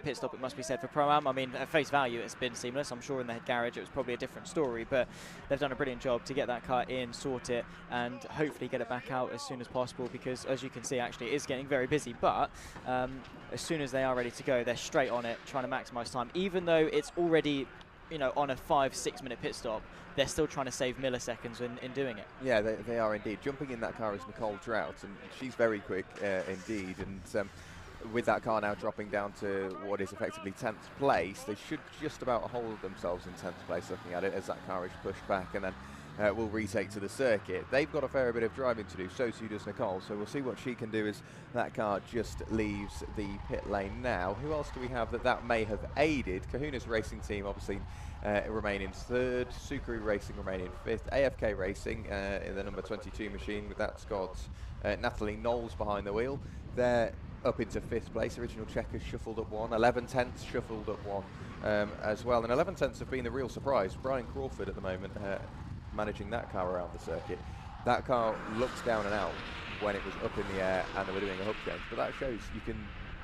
pit stop, it must be said, for Pro-Am. I mean, at face value, it's been seamless. I'm sure in the garage it was probably a different story, but they've done a brilliant job to get that car in, sort it, and hopefully get it back out as soon as possible, because as you can see, actually, it is getting very busy, but as soon as they are ready to go, they're straight on it, trying to maximise time. Even though it's already, you know, on a 5-6 minute pit stop, they're still trying to save milliseconds in doing it. Yeah, they are indeed. Jumping in that car is Nicole Trout, and she's very quick indeed. And with that car now dropping down to what is effectively 10th place, they should just about hold themselves in 10th place looking at it as that car is pushed back and then will retake to the circuit. They've got a fair bit of driving to do, so too does Nicole, so we'll see what she can do as that car just leaves the pit lane now. Who else do we have that may have aided? Kahuna's racing team obviously remain in 3rd, Sukari Racing remain in 5th, AFK Racing in the number 22 machine, with that's got Natalie Knowles behind the wheel. They're up into 5th place. Original Checkers shuffled up 1, 11 tenths shuffled up 1 as well, and 11 tenths have been the real surprise. Brian Crawford at the moment managing that car around the circuit. That car looked down and out when it was up in the air and they were doing a hub change, but that shows you can,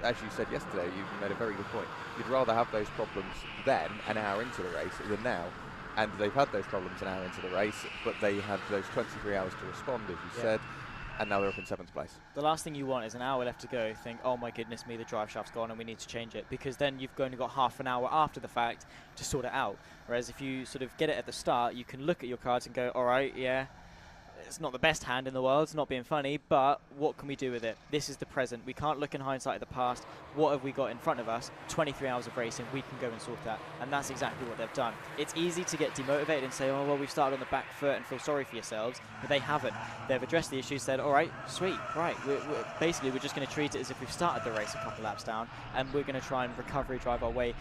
as you said yesterday, you made a very good point. You'd rather have those problems then, an hour into the race, than now. And they've had those problems an hour into the race, but they had those 23 hours to respond, as you said, and now they're up in 7th place. The last thing you want is an hour left to go, think, oh my goodness me, the drive shaft's gone and we need to change it, because then you've only got half an hour after the fact to sort it out. Whereas if you sort of get it at the start, you can look at your cards and go, all right, yeah, it's not the best hand in the world, it's not being funny, but what can we do with it? This is the present. We can't look in hindsight at the past. What have we got in front of us? 23 hours of racing, we can go and sort that. And that's exactly what they've done. It's easy to get demotivated and say, oh, well, we've started on the back foot and feel sorry for yourselves, but they haven't. They've addressed the issue, said, all right, sweet, right. Basically, we're just going to treat it as if we've started the race a couple laps down, and we're going to try and recovery drive our way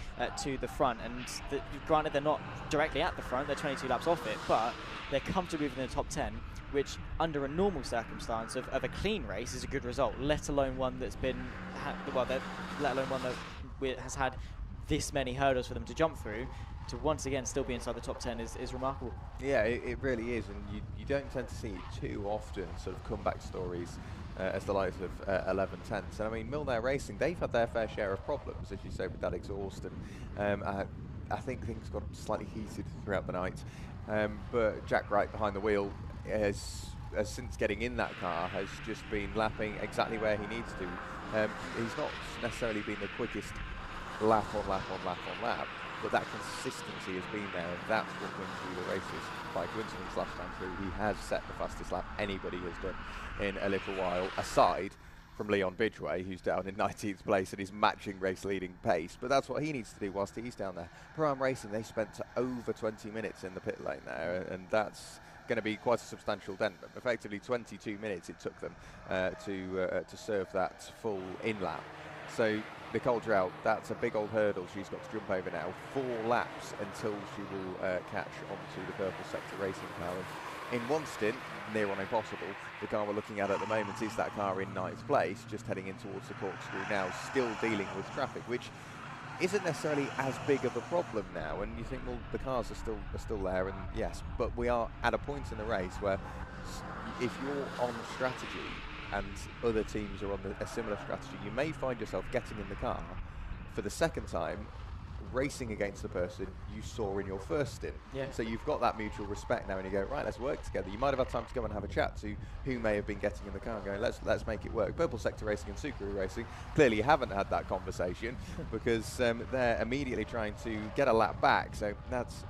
to the front. And granted, they're not directly at the front, they're 22 laps off it, but they're comfortably within the top 10, which under a normal circumstance of a clean race is a good result, let alone one that's been, let alone one that has had this many hurdles for them to jump through. To once again still be inside the top 10 is remarkable. Yeah, it really is, and you don't tend to see too often sort of comeback stories as the likes of 11 tenths. And I mean, Milner Racing, they've had their fair share of problems, as you say, with that exhaust, and I think things got slightly heated throughout the night. But Jack Wright behind the wheel has since getting in that car has just been lapping exactly where he needs to. He's not necessarily been the quickest lap on lap on lap on lap, but that consistency has been there, and that's what wins through the races. By coincidence, last time through, he has set the fastest lap anybody has done in a little while, aside from Leon Bidgeway, who's down in 19th place and is matching race-leading pace. But that's what he needs to do whilst he's down there. Pro-Am Racing, they spent over 20 minutes in the pit lane there, and that's going to be quite a substantial dent. But effectively, 22 minutes it took them to serve that full in-lap. So Nicole Drought, that's a big old hurdle she's got to jump over now. 4 laps until she will catch onto the purple sector racing car. And in one stint, near on impossible, the car we're looking at the moment is that car in 9th place, just heading in towards the corkscrew now, still dealing with traffic, which isn't necessarily as big of a problem now. And you think, well, the cars are still there, and yes, but we are at a point in the race where if you're on strategy and other teams are on a similar strategy, you may find yourself getting in the car for the second time, racing against the person you saw in your first stint. Yeah. So you've got that mutual respect now, and you go, right, let's work together. You might have had time to go and have a chat to who may have been getting in the car and going, let's make it work. Purple Sector Racing and Subaru Racing clearly haven't had that conversation because they're immediately trying to get a lap back. So that's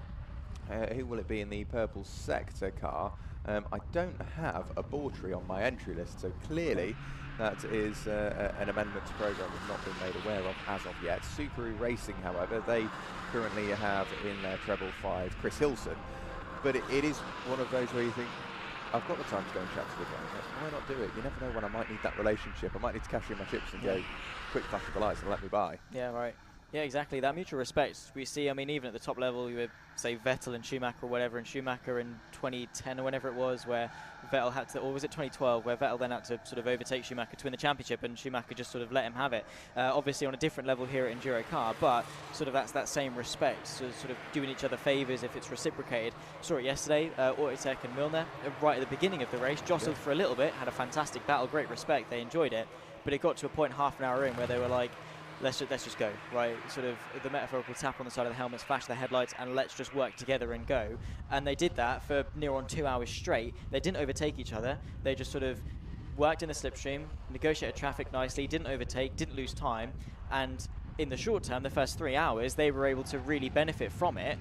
who will it be in the Purple Sector car? I don't have a Bortry on my entry list, so clearly that is an amendment to programme we've not been made aware of as of yet. Subaru Racing, however, they currently have in their treble 5 Chris Hilson, but it is one of those where you think, I've got the time to go and chat to the guy. Why not do it? You never know when I might need that relationship. I might need to cash in my chips and go, quick flash of the lights and let me by. Yeah, right. Yeah, exactly. That mutual respect we see. I mean, even at the top level, you would say Vettel and Schumacher or whatever, and Schumacher in 2010 or whenever it was, where Vettel had to, or was it 2012, where Vettel then had to sort of overtake Schumacher to win the championship, and Schumacher just sort of let him have it. Obviously on a different level here at EnduroKA, but sort of that's that same respect, so sort of doing each other favours if it's reciprocated. Saw it yesterday, Autotech and Milner, right at the beginning of the race, jostled for a little bit, had a fantastic battle, great respect, they enjoyed it, but it got to a point half an hour in where they were like, let's just go, right? Sort of the metaphorical tap on the side of the helmets, flash the headlights, and let's just work together and go. And they did that for near on 2 hours straight. They didn't overtake each other. They just sort of worked in the slipstream, negotiated traffic nicely, didn't overtake, didn't lose time. And in the short term, the first 3 hours, they were able to really benefit from it,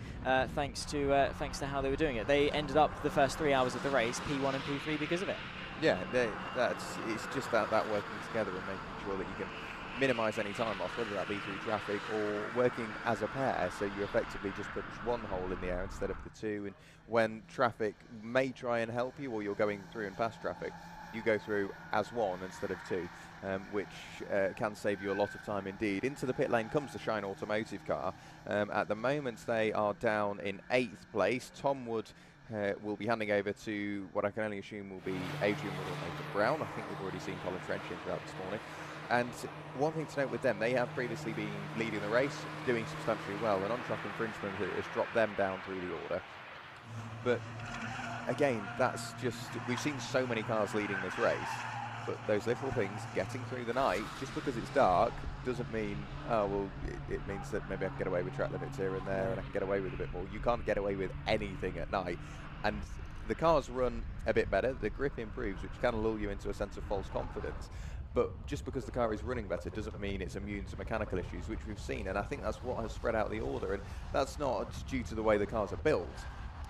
thanks to how they were doing it. They ended up the first 3 hours of the race, P1 and P3 because of it. Yeah, it's just that working together and making sure that you can minimise any time off, whether that be through traffic or working as a pair, so you effectively just put one hole in the air instead of the two, and when traffic may try and help you or you're going through and past traffic, you go through as one instead of two, which can save you a lot of time indeed. Into the pit lane comes the Shine Automotive car. At the moment they are down in 8th place. Tom Wood will be handing over to what I can only assume will be Adrian Wood or Nathan Brown. I think we've already seen Colin Trench in throughout this morning. And one thing to note with them, they have previously been leading the race, doing substantially well, and on-track infringement has dropped them down through the order. But again, that's just, we've seen so many cars leading this race, but those little things, getting through the night, just because it's dark, doesn't mean, oh, well, it means that maybe I can get away with track limits here and there, and I can get away with a bit more. You can't get away with anything at night. And the cars run a bit better, the grip improves, which can lull you into a sense of false confidence. But just because the car is running better doesn't mean it's immune to mechanical issues, which we've seen, and I think that's what has spread out the order, and that's not due to the way the cars are built.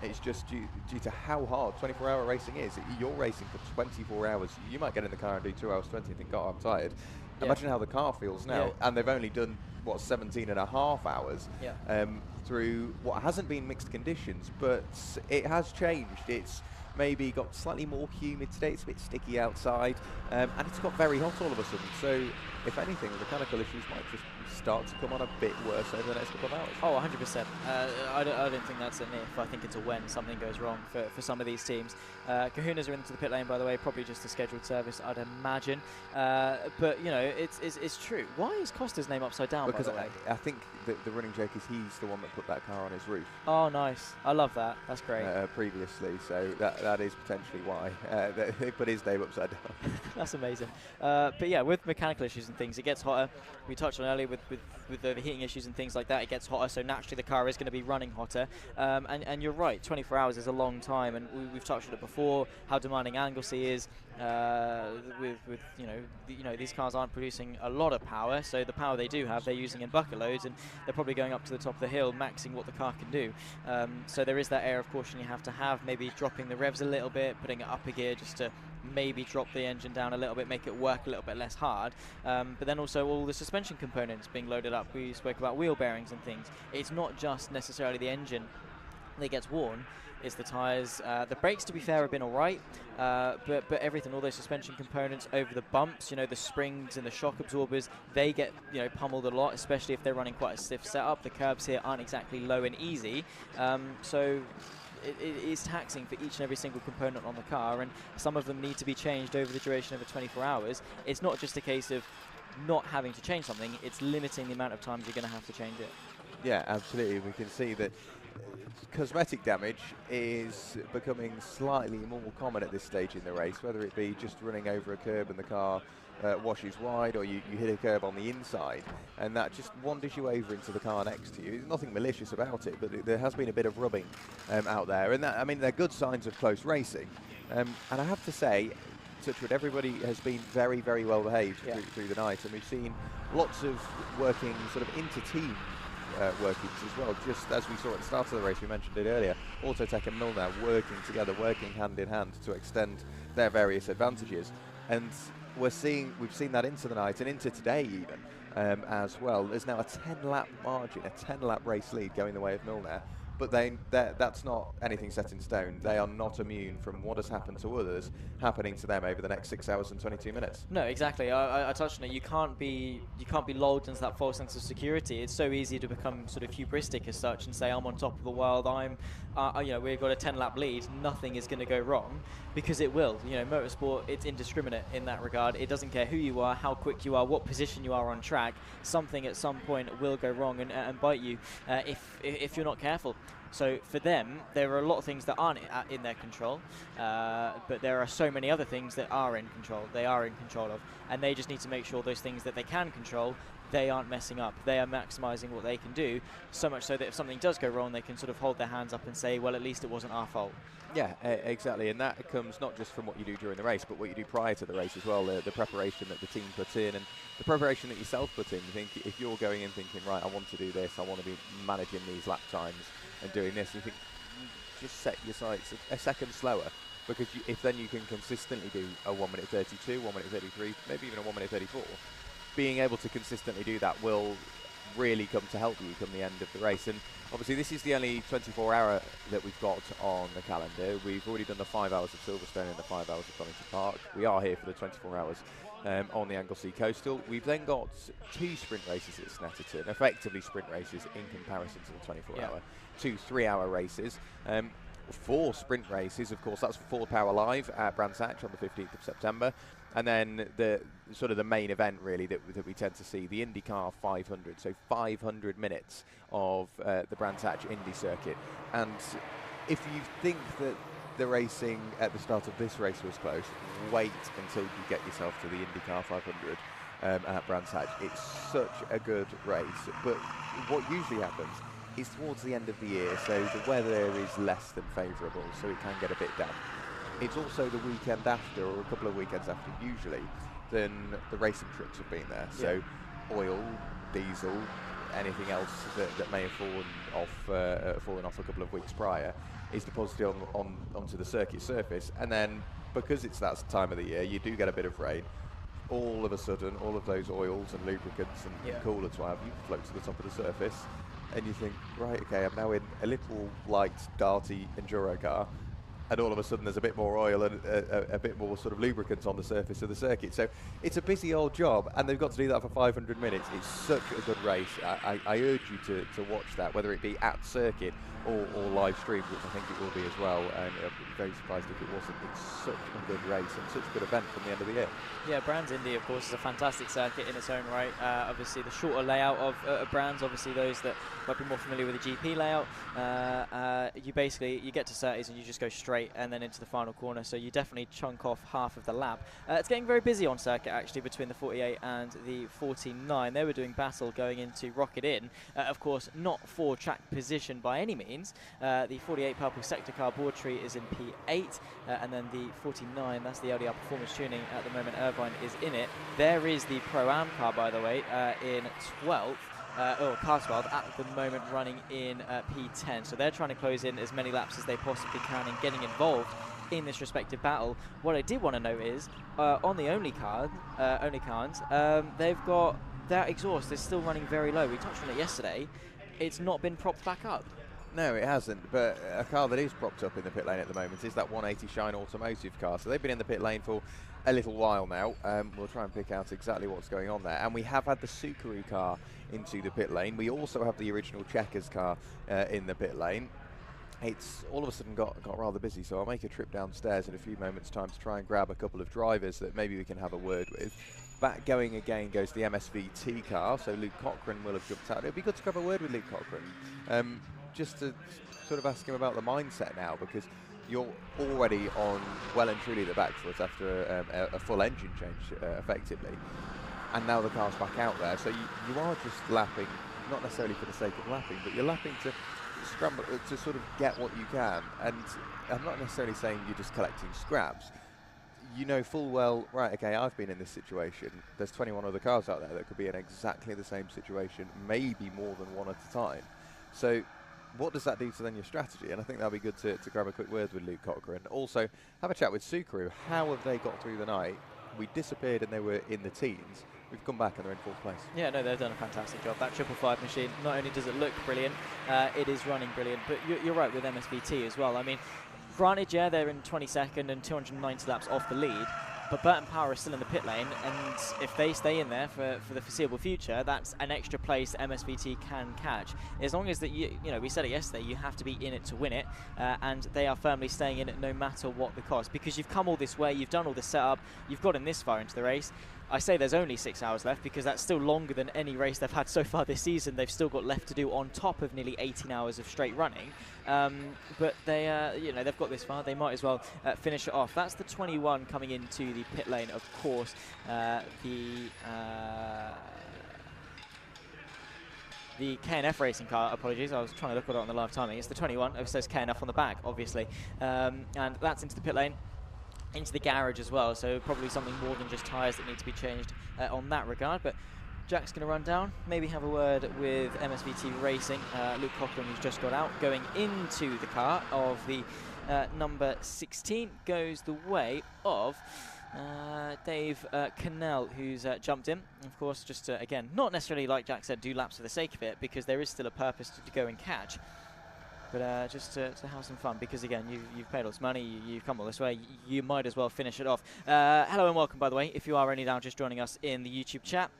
It's just due to how hard 24-hour racing is. You're racing for 24 hours. You might get in the car and do 2 hours 20 and think, God, I'm tired. Yeah. Imagine how the car feels now. Yeah. And they've only done, what, 17 and a half hours Yeah. through what hasn't been mixed conditions, but it has changed. It's maybe got slightly more humid today. It's a bit sticky outside, and it's got very hot all of a sudden. So, if anything, the mechanical issues might just start to come on a bit worse over the next couple of hours. Oh, 100%. I don't think that's an if. I think it's a when something goes wrong for some of these teams. Kahunas are into the pit lane, by the way, probably just a scheduled service, I'd imagine. But, you know, it's true. Why is Costa's name upside down, Because by the way? I think the running joke is he's the one that put that car on his roof. Oh, nice. I love that. That's great. Previously, so that is potentially why they put his name upside down. That's amazing. But yeah, with mechanical issues and things, it gets hotter. We touched on earlier with the heating issues and things like that, it gets hotter, so naturally the car is going to be running hotter. And you're right, 24 hours is a long time, and we've touched on it before, how demanding Anglesey is. With you know these cars aren't producing a lot of power, so the power they do have they're using in bucket loads, and they're probably going up to the top of the hill maxing what the car can do. So there is that air of caution you have to have, maybe dropping the revs a little bit, putting it up a gear just to maybe drop the engine down a little bit, make it work a little bit less hard. But then also all the suspension components being loaded up. We spoke about wheel bearings and things. It's not just necessarily the engine that gets worn, it's the tyres. The brakes, to be fair, have been all right, but everything, all those suspension components over the bumps, you know, the springs and the shock absorbers, they get, you know, pummeled a lot, especially if they're running quite a stiff setup. The curbs here aren't exactly low and easy, so it is taxing for each and every single component on the car, and some of them need to be changed over the duration of the 24 hours. It's not just a case of not having to change something, it's limiting the amount of times you're going to have to change it. Yeah, absolutely. We can see that cosmetic damage is becoming slightly more common at this stage in the race, whether it be just running over a curb and the car washes wide, or you hit a curb on the inside and that just wanders you over into the car next to you. There's nothing malicious about it, but there has been a bit of rubbing out there, and that, I mean, they're good signs of close racing. And I have to say, Touchwood, everybody has been very, very well behaved through the night, and we've seen lots of working sort of inter-team workings as well, just as we saw at the start of the race. We mentioned it earlier, Autotech and Milner working together, working hand in hand to extend their various advantages, and we've seen that into the night and into today even as well. There's now a 10-lap margin, a 10-lap race lead going the way of Milner. But that's not anything set in stone. They are not immune from what has happened to others happening to them over the next 6 hours and 22 minutes. No, exactly. I touched on it. You can't be lulled into that false sense of security. It's so easy to become sort of hubristic as such and say, I'm on top of the world. You know, we've got a 10-lap lead. Nothing is going to go wrong, because it will. You know, motorsport, it's indiscriminate in that regard. It doesn't care who you are, how quick you are, what position you are on track. Something at some point will go wrong and bite you if you're not careful. So for them, there are a lot of things that aren't in their control, but there are so many other things that are in control. They are in control of, and they just need to make sure those things that they can control, they aren't messing up. They are maximising what they can do, so much so that if something does go wrong, they can sort of hold their hands up and say, well, at least it wasn't our fault. Yeah, exactly, and that comes not just from what you do during the race, but what you do prior to the race as well, the preparation that the team puts in, and the preparation that yourself put in. You think, if you're going in thinking, right, I want to do this, I want to be managing these lap times and doing this, you think, just set your sights a second slower, because if then you can consistently do a 1 minute 32, 1 minute 33, maybe even a 1 minute 34, being able to consistently do that will really come to help you come the end of the race. And obviously this is the only 24-hour that we've got on the calendar. We've already done the 5 hours of Silverstone and the 5 hours of Donington Park. We are here for the 24 hours on the Anglesey Coastal. We've then got 2 sprint races at Snetterton, effectively sprint races in comparison to the 24-hour. 2 3-hour races. 4 sprint races, of course. That's for Full Power Live at Brands Hatch on the 15th of September. And then the sort of the main event really that we tend to see, the IndyCar 500, so 500 minutes of the Brands Hatch Indy Circuit. And if you think that the racing at the start of this race was close, wait until you get yourself to the IndyCar 500 at Brands Hatch. It's such a good race, but what usually happens is towards the end of the year, so the weather is less than favourable, so it can get a bit damp. It's also the weekend after, or a couple of weekends after usually, then the racing trucks have been there. So oil, diesel, anything else that may have fallen off a couple of weeks prior, is deposited onto the circuit surface. And then, because it's that time of the year, you do get a bit of rain. All of a sudden, all of those oils and lubricants and coolants, what have you, float to the top of the surface, and you think, right, okay, I'm now in a little light, darty EnduroKA, and all of a sudden there's a bit more oil and a bit more sort of lubricants on the surface of the circuit. So it's a busy old job, and they've got to do that for 500 minutes. It's such a good race. I urge you to watch that, whether it be at circuit or live streamed, which I think it will be as well, and I'd be very surprised if it wasn't. It's such a good race and such a good event from the end of the year. Yeah, Brands Indy, of course, is a fantastic circuit in its own right. Obviously, the shorter layout of Brands, obviously those that might be more familiar with the GP layout, you get to Surtees and you just go straight and then into the final corner, so you definitely chunk off half of the lap. It's getting very busy on circuit, actually, between the 48 and the 49. They were doing battle going into Rocket Inn, of course, not for track position by any means. The 48 purple sector car board tree is in P8, and then the 49, that's the LDR performance tuning at the moment, Irvine is in it. There is the Pro-Am car, by the way, in 12th. Car 12 at the moment running in P10. So they're trying to close in as many laps as they possibly can and getting involved in this respective battle. What I did want to know is, on the only cars, they've got that exhaust is still running very low. We touched on it yesterday. It's not been propped back up. No, it hasn't, but a car that is propped up in the pit lane at the moment is that 180 Shine Automotive car. So they've been in the pit lane for a little while now. We'll try and pick out exactly what's going on there. And we have had the Subaru car into the pit lane. We also have the original Checkers car in the pit lane. It's all of a sudden got rather busy, so I'll make a trip downstairs in a few moments' time to try and grab a couple of drivers that maybe we can have a word with. Back going again goes the MSVT car, so Luke Cochran will have jumped out. It'd be good to grab a word with Luke Cochran, just to sort of ask him about the mindset now, because you're already on well and truly the back foot after a full engine change, effectively. And now the car's back out there, so you are just lapping, not necessarily for the sake of lapping, but you're lapping to scramble, to sort of get what you can. And I'm not necessarily saying you're just collecting scraps. You know full well, right, okay, I've been in this situation. There's 21 other cars out there that could be in exactly the same situation, maybe more than one at a time. So what does that do to then your strategy? And I think that'll be good to grab a quick word with Luke Cochran. Also, have a chat with Subaru. How have they got through the night? We disappeared and they were in the teens. We've come back and they're in fourth place. Yeah, no, they've done a fantastic job. That 555 machine, not only does it look brilliant, it is running brilliant. But you're right with MSVT as well. I mean, granted, yeah, they're in 22nd and 290 laps off the lead, but Burton Power is still in the pit lane, and if they stay in there for the foreseeable future, that's an extra place MSVT can catch. As long as that, you know, we said it yesterday, you have to be in it to win it, and they are firmly staying in it no matter what the cost, because you've come all this way, you've done all the setup, you've gotten this far into the race. I say there's only 6 hours left because that's still longer than any race they've had so far this season. They've still got left to do on top of nearly 18 hours of straight running. But they, you know, they've got this far. They might as well finish it off. That's the 21 coming into the pit lane, of course. The KNF racing car, apologies, I was trying to look at it on the live timing. It's the 21, it says KNF on the back, obviously. And that's into the pit lane. Into the garage as well, so probably something more than just tyres that need to be changed on that regard. But Jack's going to run down, maybe have a word with MSVT Racing. Luke Cochran, who's just got out, going into the car of the number 16, goes the way of Dave Cannell, who's jumped in. Of course, just to, again, not necessarily, like Jack said, do laps for the sake of it, because there is still a purpose to go and catch. But just to have some fun, because again, you've paid all this money, you've come all this way, you might as well finish it off. Hello and welcome, by the way, if you are only now just joining us in the YouTube chat.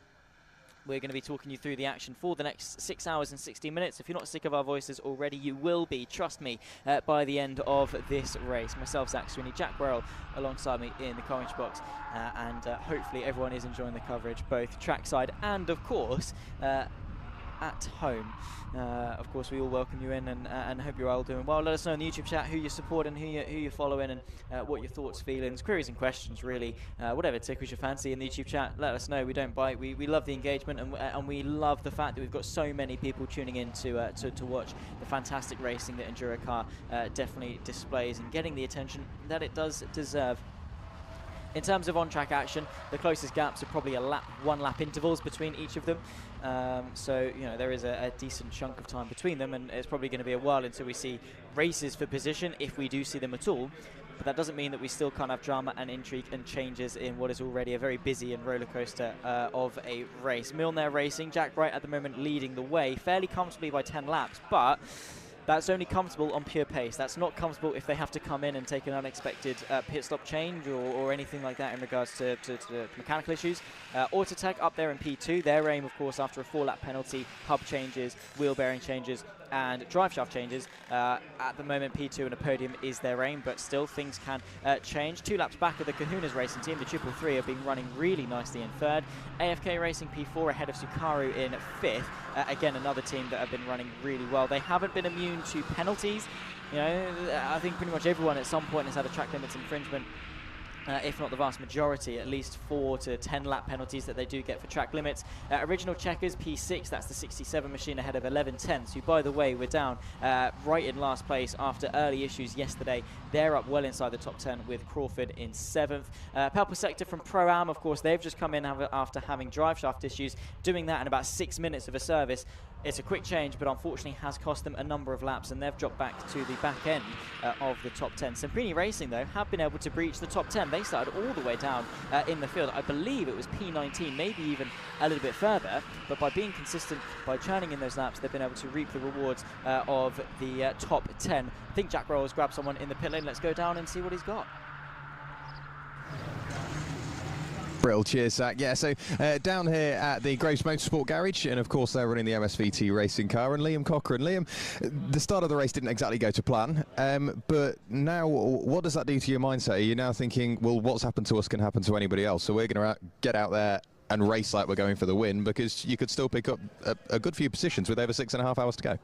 We're going to be talking you through the action for the next 6 hours and 16 minutes. If you're not sick of our voices already, you will be, trust me, by the end of this race. Myself, Zach Sweeney, Jack Worrell alongside me in the commentary box, and hopefully everyone is enjoying the coverage, both trackside and, of course, at home. Of course, we all welcome you in and hope you're all doing well. Let us know in the YouTube chat who you're supporting, who you're following, and what your thoughts, feelings, queries and questions, really. Whatever tickles your fancy in the YouTube chat, let us know. We don't bite. We love the engagement, and we love the fact that we've got so many people tuning in to watch the fantastic racing that EnduroKA definitely displays and getting the attention that it does deserve. In terms of on-track action, the closest gaps are probably one lap intervals between each of them. So, you know, there is a decent chunk of time between them, and it's probably going to be a while until we see races for position, if we do see them at all. But that doesn't mean that we still can't have drama and intrigue and changes in what is already a very busy and roller coaster of a race. Milner Racing, Jack Wright at the moment leading the way, fairly comfortably by 10 laps, but that's only comfortable on pure pace. That's not comfortable if they have to come in and take an unexpected pit stop change or anything like that in regards to mechanical issues. Autotech up there in P2, their aim, of course, after a 4-lap penalty, hub changes, wheel bearing changes, and drive shaft changes. At the moment, P2 and a podium is their aim, but still things can change. 2 laps back of the Kahuna's racing team, the 333 have been running really nicely in 3rd. AFK Racing P4 ahead of Sukaru in 5th. Again, another team that have been running really well. They haven't been immune to penalties. You know, I think pretty much everyone at some point has had a track limits infringement. If not the vast majority, at least 4 to 10 lap penalties that they do get for track limits. Original Checkers, P6, that's the 67 machine ahead of 11/10, who, by the way, were down right in last place after early issues yesterday. They're up well inside the top 10 with Crawford in 7th. Purple Sector from Pro-Am, of course, they've just come in after having drive shaft issues, doing that in about 6 minutes of a service. It's a quick change, but unfortunately has cost them a number of laps, and they've dropped back to the back end of the top 10. Semprini Racing, though, have been able to breach the top 10. They started all the way down in the field. I believe it was P19, maybe even a little bit further, but by being consistent, by churning in those laps, they've been able to reap the rewards of the top 10. I think Jack Rowe has grabbed someone in the pit lane. Let's go down and see what he's got. Brill, cheers, Zach. Yeah, so down here at the Graves Motorsport Garage, and of course they're running the MSVT racing car, and Liam Cochrane. Liam, the start of the race didn't exactly go to plan, but now what does that do to your mindset? You're now thinking, well, what's happened to us can happen to anybody else, so we're going to get out there and race like we're going for the win, because you could still pick up a good few positions with over 6.5 hours to go.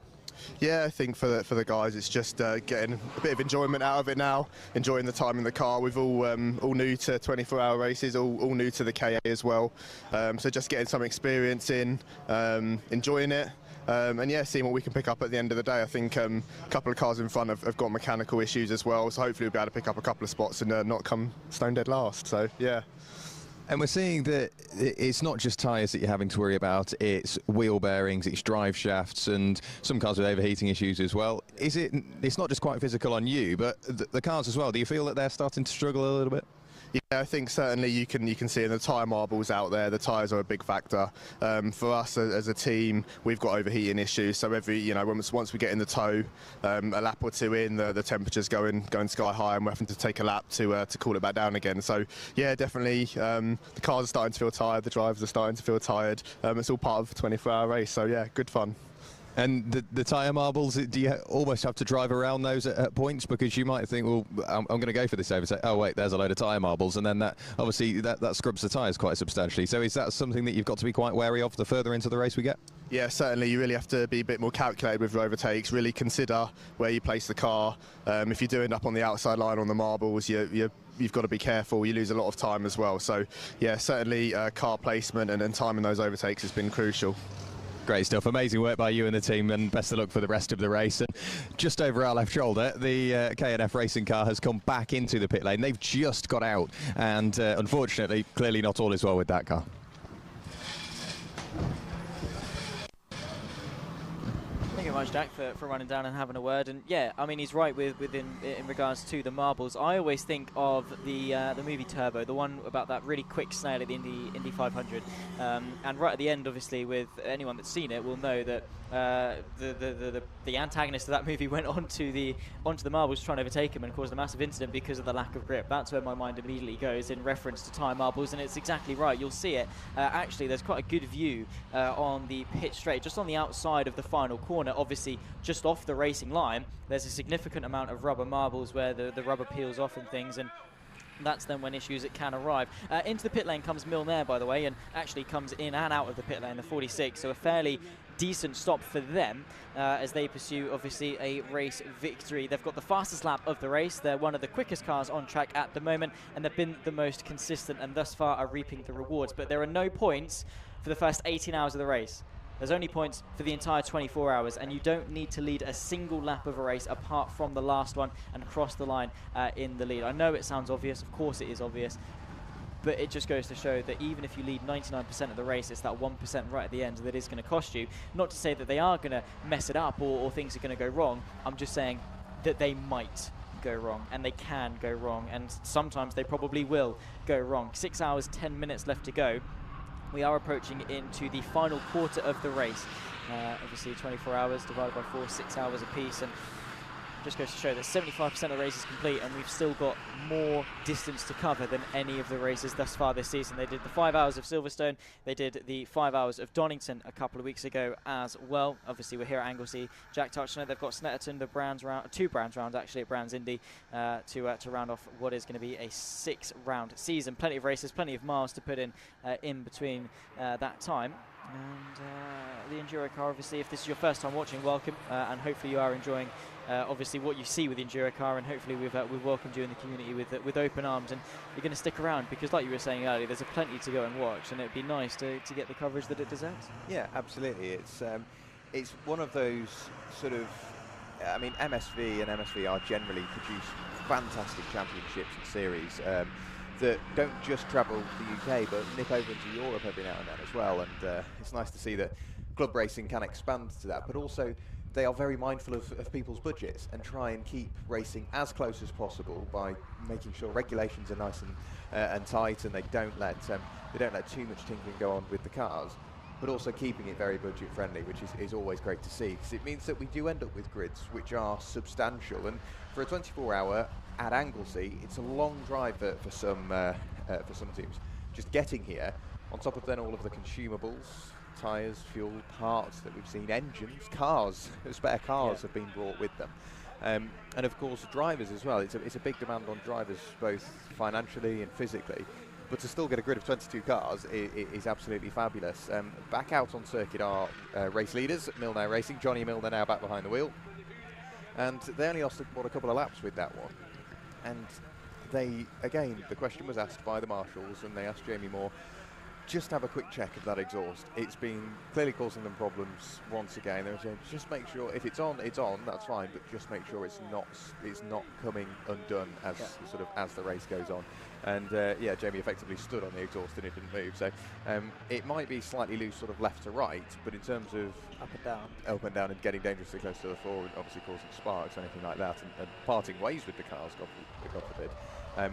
Yeah, I think for the guys, it's just getting a bit of enjoyment out of it now, enjoying the time in the car. We've all new to 24-hour races, all new to the KA as well. So just getting some experience in, enjoying it. And yeah, seeing what we can pick up at the end of the day. I think a couple of cars in front have got mechanical issues as well, so hopefully we'll be able to pick up a couple of spots and not come stone dead last. So yeah. And we're seeing that it's not just tyres that you're having to worry about, it's wheel bearings, it's drive shafts, and some cars with overheating issues as well. It's not just quite physical on you, but the cars as well. Do you feel that they're starting to struggle a little bit? Yeah, I think certainly you can see in the tyre marbles out there, the tyres are a big factor. For us as a team, we've got overheating issues. So once we get in the tow, a lap or two in, the temperature's going sky high, and we're having to take a lap to cool it back down again. So yeah, definitely, the cars are starting to feel tired, the drivers are starting to feel tired. It's all part of a 24-hour race. So yeah, good fun. And the tyre marbles, do you almost have to drive around those at points? Because you might think, well, I'm going to go for this oversight. Oh, wait, there's a load of tyre marbles. And then that scrubs the tyres quite substantially. So is that something that you've got to be quite wary of the further into the race we get? Yeah, certainly. You really have to be a bit more calculated with your overtakes, really consider where you place the car. If you do end up on the outside line on the marbles, you've got to be careful. You lose a lot of time as well. So, yeah, certainly car placement and timing those overtakes has been crucial. Great stuff. Amazing work by you and the team, and best of luck for the rest of the race. And just over our left shoulder, the K&F racing car has come back into the pit lane. They've just got out, and unfortunately, clearly not all is well with that car. Thank you very much, Jack, for running down and having a word. And yeah, I mean, he's right in regards to the marbles. I always think of the movie Turbo, the one about that really quick snail at the Indy 500. And right at the end, obviously, with anyone that's seen it will know that the antagonist of that movie went onto the marbles trying to overtake him and caused a massive incident because of the lack of grip. That's where my mind immediately goes in reference to tyre marbles, and it's exactly right. You'll see it. Actually, there's quite a good view on the pit straight, just on the outside of the final corner, obviously just off the racing line. There's a significant amount of rubber marbles where the rubber peels off and things, and that's then when issues can arrive. Into the pit lane comes Milner, by the way, and actually comes in and out of the pit lane, the 46, so a fairly decent stop for them as they pursue, obviously, a race victory. They've got the fastest lap of the race. They're one of the quickest cars on track at the moment, and they've been the most consistent and thus far are reaping the rewards. But there are no points for the first 18 hours of the race. There's only points for the entire 24 hours, and you don't need to lead a single lap of a race apart from the last one and cross the line in the lead. I know it sounds obvious, of course it is obvious, but it just goes to show that even if you lead 99% of the race, it's that 1% right at the end that is going to cost you. Not to say that they are going to mess it up or things are going to go wrong. I'm just saying that they might go wrong, and they can go wrong, and sometimes they probably will go wrong. 6 hours, 10 minutes left to go. We are approaching into the final quarter of the race. Obviously 24 hours divided by 4, 6 hours apiece, and just goes to show that 75% of the race is complete, and we've still got more distance to cover than any of the races thus far this season. They did the 5 hours of Silverstone, they did the 5 hours of Donington a couple of weeks ago as well. Obviously we're here at Anglesey. Jack touched on it, they've got Snetterton, the Brands round, 2 Brands rounds actually at Brands Indy to round off what is going to be a 6-round season. Plenty of races, plenty of miles to put in between that time. And the EnduroKA, obviously, if this is your first time watching, welcome, and hopefully you are enjoying obviously what you see with EnduroKA, and hopefully we've welcomed you in the community with open arms, and you're going to stick around because, like you were saying earlier, there's plenty to go and watch, and it'd be nice to get the coverage that it deserves. Yeah, absolutely. It's one of those sort of, I mean, MSV and MSVR generally produce fantastic championships and series that don't just travel the UK but nip over into Europe every now and then as well, and it's nice to see that club racing can expand to that, but also they are very mindful of people's budgets and try and keep racing as close as possible by making sure regulations are nice and tight, and they don't let too much tinkering go on with the cars, but also keeping it very budget friendly, which is always great to see, because it means that we do end up with grids which are substantial, and for a 24-hour at Anglesey, it's a long drive for some teams. Just getting here, on top of then all of the consumables, tyres, fuel, parts that we've seen, engines, cars, spare cars have been brought with them. And of course drivers as well. It's a big demand on drivers, both financially and physically. But to still get a grid of 22 cars is absolutely fabulous. Back out on circuit are race leaders, Milner Racing. Johnny Milner now back behind the wheel. And they only lost a couple of laps with that one. And they, again, the question was asked by the marshals, and they asked Jamie Moore, just have a quick check of that exhaust. It's been clearly causing them problems once again. They were saying, just make sure if it's on, that's fine, but just make sure it's not coming undone as the race goes on. And yeah, Jamie effectively stood on the exhaust and it didn't move. So it might be slightly loose, sort of left to right, but in terms of up and down and getting dangerously close to the floor, and obviously causing sparks or anything like that, and parting ways with the cars, God forbid.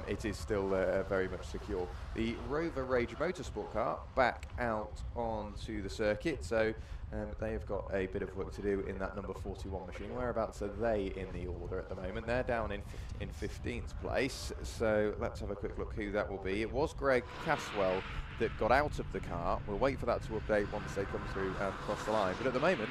It is still very much secure. The Rover Rage Motorsport car back out onto the circuit, so they have got a bit of work to do in that number 41 machine. Whereabouts are they in the order at the moment? They're down in 15th place, so let's have a quick look who that will be. It was Greg Caswell that got out of the car. We'll wait for that to update once they come through and cross the line, but at the moment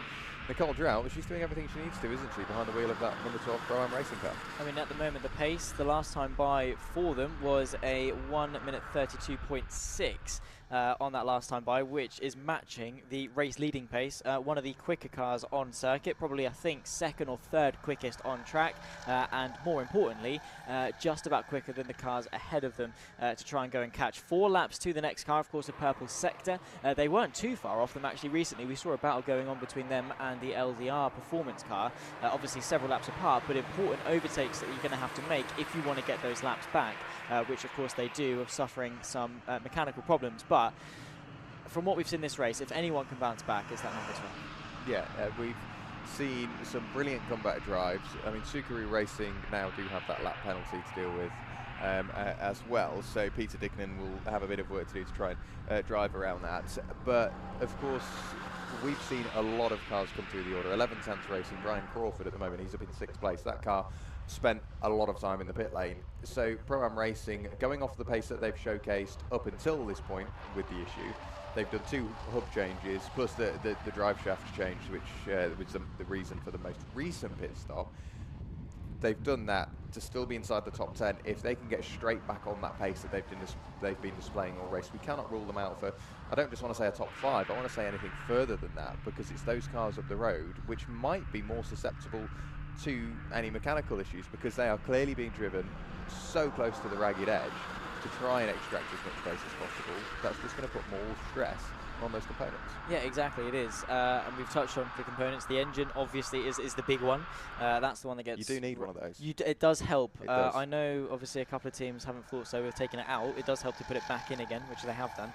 Nicole Drought, she's doing everything she needs to, isn't she, behind the wheel of that number 12 Pro-Am racing car? I mean, at the moment, the pace, the last time by for them was a 1:32.6 on that last time by, which is matching the race leading pace. One of the quicker cars on circuit, probably, I think, second or third quickest on track, and more importantly, just about quicker than the cars ahead of them to try and go and catch. 4 laps to the next car, of course, a purple sector. They weren't too far off them, actually. Recently, we saw a battle going on between them and the LDR performance car, obviously several laps apart, but important overtakes that you're going to have to make if you want to get those laps back, which of course they do, of suffering some mechanical problems. But from what we've seen this race, if anyone can bounce back, it's that number 12. Yeah, we've seen some brilliant comeback drives. I mean, Subaru Racing now do have that lap penalty to deal with as well, so Peter Dickman will have a bit of work to do to try and drive around that. But of course, we've seen a lot of cars come through the order. 11/10 Racing, Brian Crawford at the moment, he's up in 6th place. That car spent a lot of time in the pit lane. So Pro-Am Racing, going off the pace that they've showcased up until this point with the issue, they've done 2 hub changes, plus the drive shaft change, which was the reason for the most recent pit stop. They've done that to still be inside the top 10. If they can get straight back on that pace that they've been displaying all race, we cannot rule them out for, I don't just want to say a top 5, I want to say anything further than that, because it's those cars up the road which might be more susceptible to any mechanical issues, because they are clearly being driven so close to the ragged edge to try and extract as much space as possible, that's just going to put more stress on those components. Yeah, exactly, it is. And we've touched on the components. The engine, obviously, is the big one. That's the one that gets... You do need one of those. It does help. It does. I know, obviously, a couple of teams haven't thought so with taking it out. It does help to put it back in again, which they have done.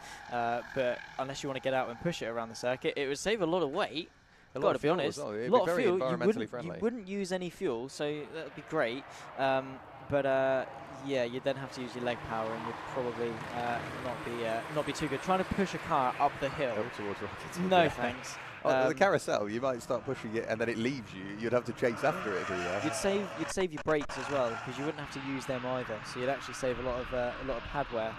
But unless you want to get out and push it around the circuit, it would save a lot of weight. I've got to be honest. Well. A lot of fuel. Environmentally friendly. You wouldn't use any fuel, so that would be great. Yeah, you'd then have to use your leg power, and you'd probably not be too good. Trying to push a car up the hill. Up towards rockets. No, yeah. thanks. The carousel, you might start pushing it, and then it leaves you. You'd have to chase after it. You'd save your brakes as well, because you wouldn't have to use them either. So you'd actually save a lot of pad wear.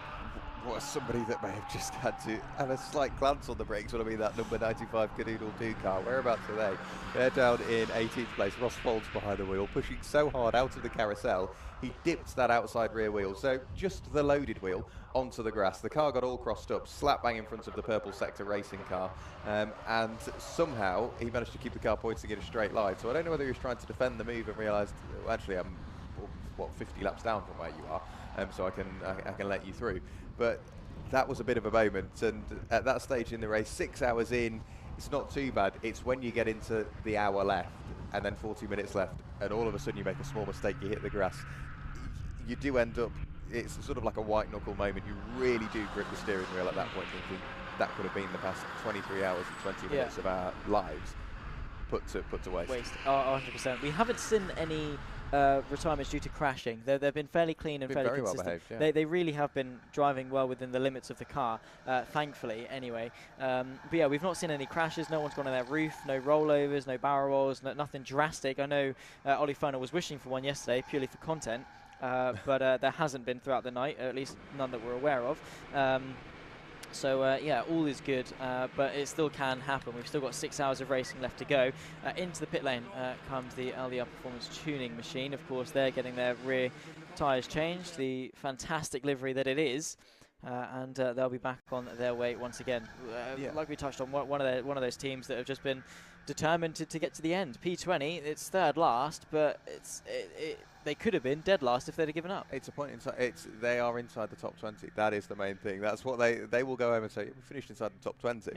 What, somebody that may have just had to have a slight glance on the brakes would have been that number 95 Canoodle 2 car. Whereabouts are they? They're down in 18th place. Ross Folds behind the wheel, pushing so hard out of the carousel, he dipped that outside rear wheel, so just the loaded wheel onto the grass. The car got all crossed up, slap bang in front of the purple sector racing car, and somehow he managed to keep the car pointing in a straight line. So I don't know whether he was trying to defend the move and realised, well, actually I'm 50 laps down from where you are, so I can let you through. But that was a bit of a moment, and at that stage in the race, 6 hours in, it's not too bad. It's when you get into the hour left and then 40 minutes left, and all of a sudden you make a small mistake, you hit the grass, you do end up, it's sort of like a white knuckle moment. You really do grip the steering wheel at that point, thinking that could have been the past 23 hours and 20 minutes of our lives put to waste. 100%. We haven't seen any retirements due to crashing. They've been fairly clean and fairly consistent. Well behaved, yeah. They really have been driving well within the limits of the car, thankfully, anyway. But yeah, we've not seen any crashes. No one's gone on their roof, no rollovers, no barrel rolls, nothing drastic. I know Ollie Foner was wishing for one yesterday, purely for content, but there hasn't been throughout the night, at least none that we're aware of. So yeah, all is good, but it still can happen. We've still got 6 hours of racing left to go. Into the pit lane comes the LDR Performance Tuning machine. Of course, they're getting their rear tyres changed, the fantastic livery that it is, and they'll be back on their way once again. Like we touched on, one of those teams that have just been determined to get to the end. P20, it's third last, but they could have been dead last if they'd have given up. It's a point inside. They are inside the top 20. That is the main thing. That's what they will go home and say. We finished inside the top 20,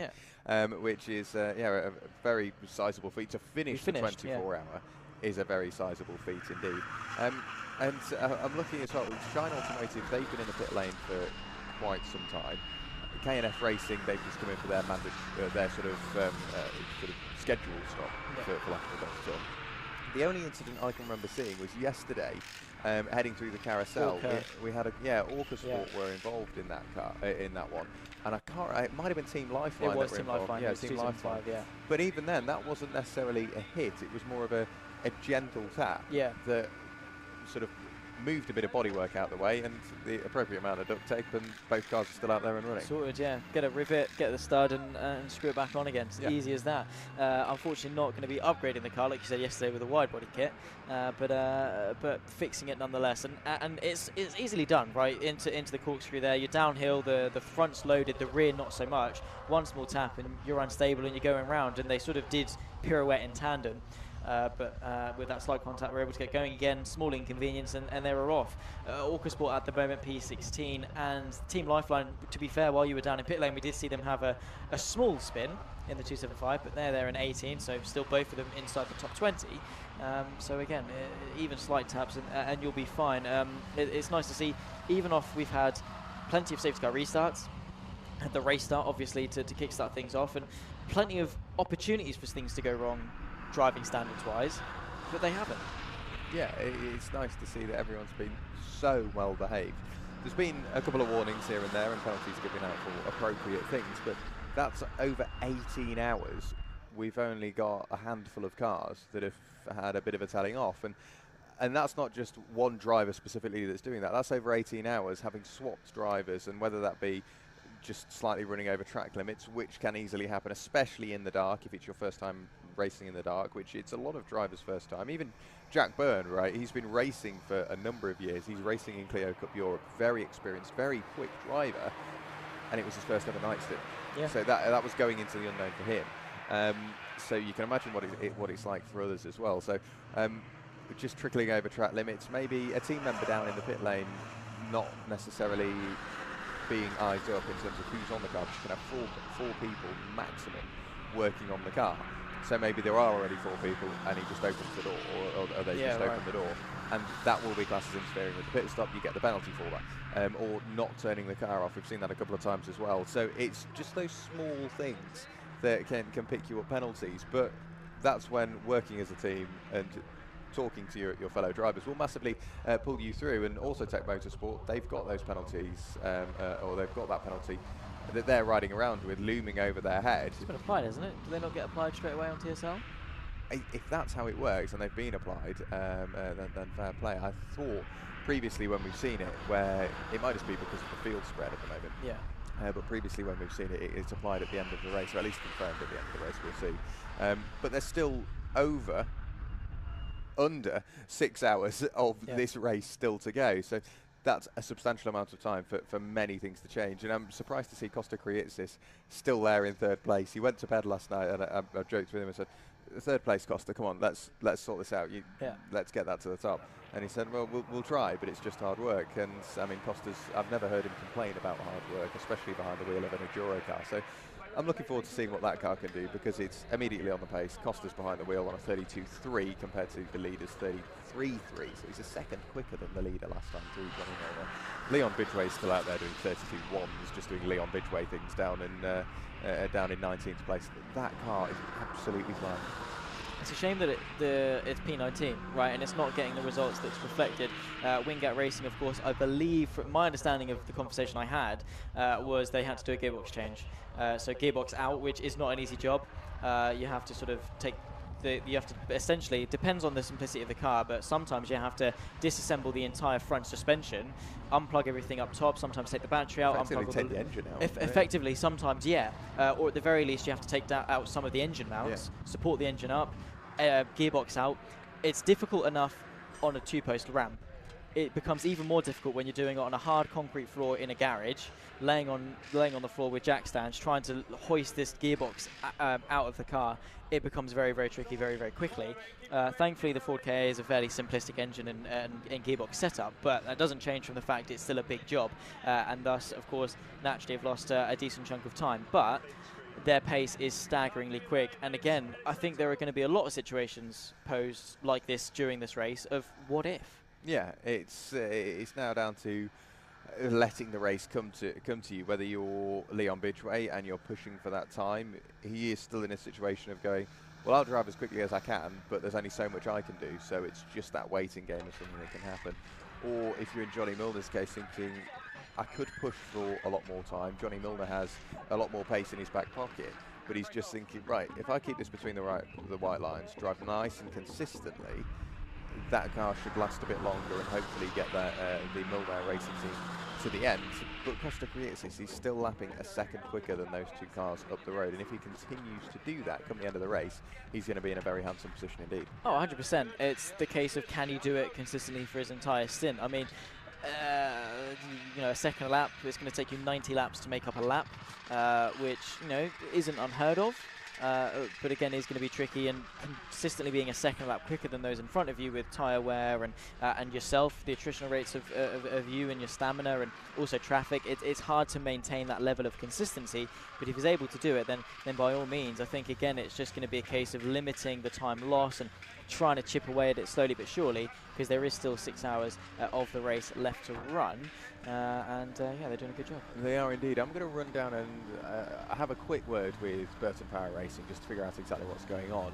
which is a very sizable feat. To finish the 24-hour is a very sizable feat indeed. I'm looking as well. Shine Automotive, they've been in the pit lane for quite some time. K&F Racing, they've just come in for their sort of scheduled stop, for lack of a better term. The only incident I can remember seeing was yesterday, heading through the carousel. We had Orca Sport were involved in that car, in that one, and it might have been Team Lifeline. It was Team Lifeline. Yeah, Team Lifeline. But even then, that wasn't necessarily a hit. It was more of a gentle tap. That sort of moved a bit of bodywork out the way and the appropriate amount of duct tape, and both cars are still out there and running. Sorted, yeah. Get a rivet, get the stud, and screw it back on again. It's easy as that. Unfortunately, not going to be upgrading the car like you said yesterday with a wide body kit, but fixing it nonetheless. And it's easily done, right? Into the corkscrew there. You're downhill. The front's loaded, the rear not so much. One small tap and you're unstable and you're going round. And they sort of did pirouette in tandem. But with that slight contact, we're able to get going again. Small inconvenience, and they were off. Orca Sport at the moment P16, and Team Lifeline, to be fair, while you were down in pit lane, we did see them have a small spin in the 275, but they're there in 18, so still both of them inside the top 20. So again, even slight taps, and you'll be fine. It's nice to see, even off we've had plenty of safety car restarts, had the race start, obviously, to kickstart things off, and plenty of opportunities for things to go wrong driving standards wise, but they haven't. Yeah, it's nice to see that everyone's been so well behaved. There's been a couple of warnings here and there and penalties given out for appropriate things, but that's over 18 hours. We've only got a handful of cars that have had a bit of a telling off, and that's not just one driver specifically that's doing that. That's over 18 hours having swapped drivers, and whether that be just slightly running over track limits, which can easily happen, especially in the dark if it's your first time racing in the dark, which it's a lot of drivers' first time. Even Jack Byrne, right, he's been racing for a number of years. He's racing in Clio Cup Europe, very experienced, very quick driver, and it was his first ever night stint. So that was going into the unknown for him. So you can imagine what it's like for others as well. So just trickling over track limits, maybe a team member down in the pit lane not necessarily being eyed up in terms of who's on the car. You can have four people maximum working on the car. So maybe there are already 4 people and he just opens the door, or they just open the door, and that will be classed as interfering with the pit stop. You get the penalty for that, or not turning the car off. We've seen that a couple of times as well. So it's just those small things that can pick you up penalties, but that's when working as a team and talking to your fellow drivers will massively pull you through. And also Tech Motorsport, they've got those penalties, or they've got that penalty that they're riding around with looming over their head. It's been applied, hasn't it? Do they not get applied straight away on TSL? If that's how it works and they've been applied, then fair play. I thought previously when we've seen it, where it might just be because of the field spread at the moment. Yeah. But previously when we've seen it, it's applied at the end of the race, or at least confirmed at the end of the race, we'll see. But there's still under 6 hours of this race still to go. So that's a substantial amount of time for many things to change. And I'm surprised to see Costa Kriitsis still there in 3rd place. He went to bed last night, and I joked with him and said, 3rd place, Costa, come on, let's sort this out. Let's get that to the top. And he said, well, we'll try, but it's just hard work. And I mean, I've never heard him complain about hard work, especially behind the wheel of an EnduroKA. So I'm looking forward to seeing what that car can do, because it's immediately on the pace. Costa's behind the wheel on a 32.3 compared to the leader's 33.3, so he's a second quicker than the leader last time through, Johnny Miller. Leon Bidway's still out there doing 32.1s, just doing Leon Bidway things down in 19th place. That car is absolutely flying. It's a shame that it's P19, right, and it's not getting the results that's reflected. Wingat Racing, of course, I believe, from my understanding of the conversation I had, was they had to do a gearbox change. So gearbox out, which is not an easy job. You have to sort of essentially, it depends on the simplicity of the car, but sometimes you have to disassemble the entire front suspension, unplug everything up top, sometimes take the battery out, unplug the engine out. Effectively, sometimes, or at the very least, you have to take out some of the engine mounts, support the engine up, gearbox out. It's difficult enough on a 2-post ramp. It becomes even more difficult when you're doing it on a hard concrete floor in a garage, laying on the floor with jack stands, trying to hoist this gearbox out of the car. It becomes very, very tricky very, very quickly. Thankfully, the Ford KA is a fairly simplistic engine and gearbox setup, but that doesn't change from the fact it's still a big job, and thus, of course, naturally have lost a decent chunk of time. But their pace is staggeringly quick, and again, I think there are going to be a lot of situations posed like this during this race of what if. Yeah, it's now down to letting the race come to you. Whether you're Leon Bidway and you're pushing for that time, he is still in a situation of going, well, I'll drive as quickly as I can, but there's only so much I can do. So it's just that waiting game of something that can happen. Or if you're in Johnny Milner's case, thinking, I could push for a lot more time. Johnny Milner has a lot more pace in his back pocket, but he's just thinking, right, if I keep this between the white lines, drive nice and consistently, that car should last a bit longer and hopefully get the Milner racing team to the end. But Costa Kriitsis, he's still lapping a second quicker than those 2 cars up the road, and if he continues to do that come the end of the race, he's going to be in a very handsome position indeed. Oh, 100%. It's the case of, can you do it consistently for his entire stint? I mean, a second lap, it's going to take you 90 laps to make up a lap, which, isn't unheard of. But again, is going to be tricky, and consistently being a second lap quicker than those in front of you with tyre wear and yourself, the attritional rates of you and your stamina, and also traffic, it's hard to maintain that level of consistency. But if he's able to do it, then by all means, I think again it's just going to be a case of limiting the time loss and trying to chip away at it slowly but surely, because there is still 6 hours of the race left to run. They're doing a good job. They are indeed. I'm going to run down and have a quick word with Burton Power Racing just to figure out exactly what's going on.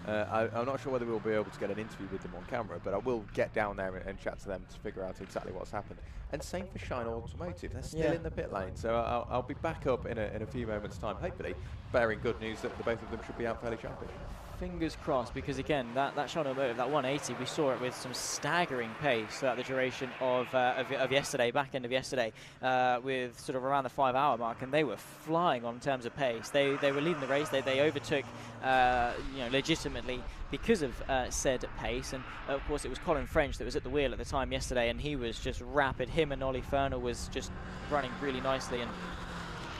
I'm not sure whether we'll be able to get an interview with them on camera, but I will get down there and chat to them to figure out exactly what's happened. And same for Shine Automotive. They're still in the pit lane, so I'll be back up in a few moments' time, hopefully bearing good news that the both of them should be out fairly sharpish. Fingers crossed, because again, that Shine Automotive, that 180, we saw it with some staggering pace throughout the duration of yesterday, back end of yesterday, with sort of around the 5-hour mark, and they were flying on terms of pace. They were leading the race. They overtook, legitimately because of said pace, and of course it was Colin French that was at the wheel at the time yesterday, and he was just rapid. Him and Ollie Fernell was just running really nicely and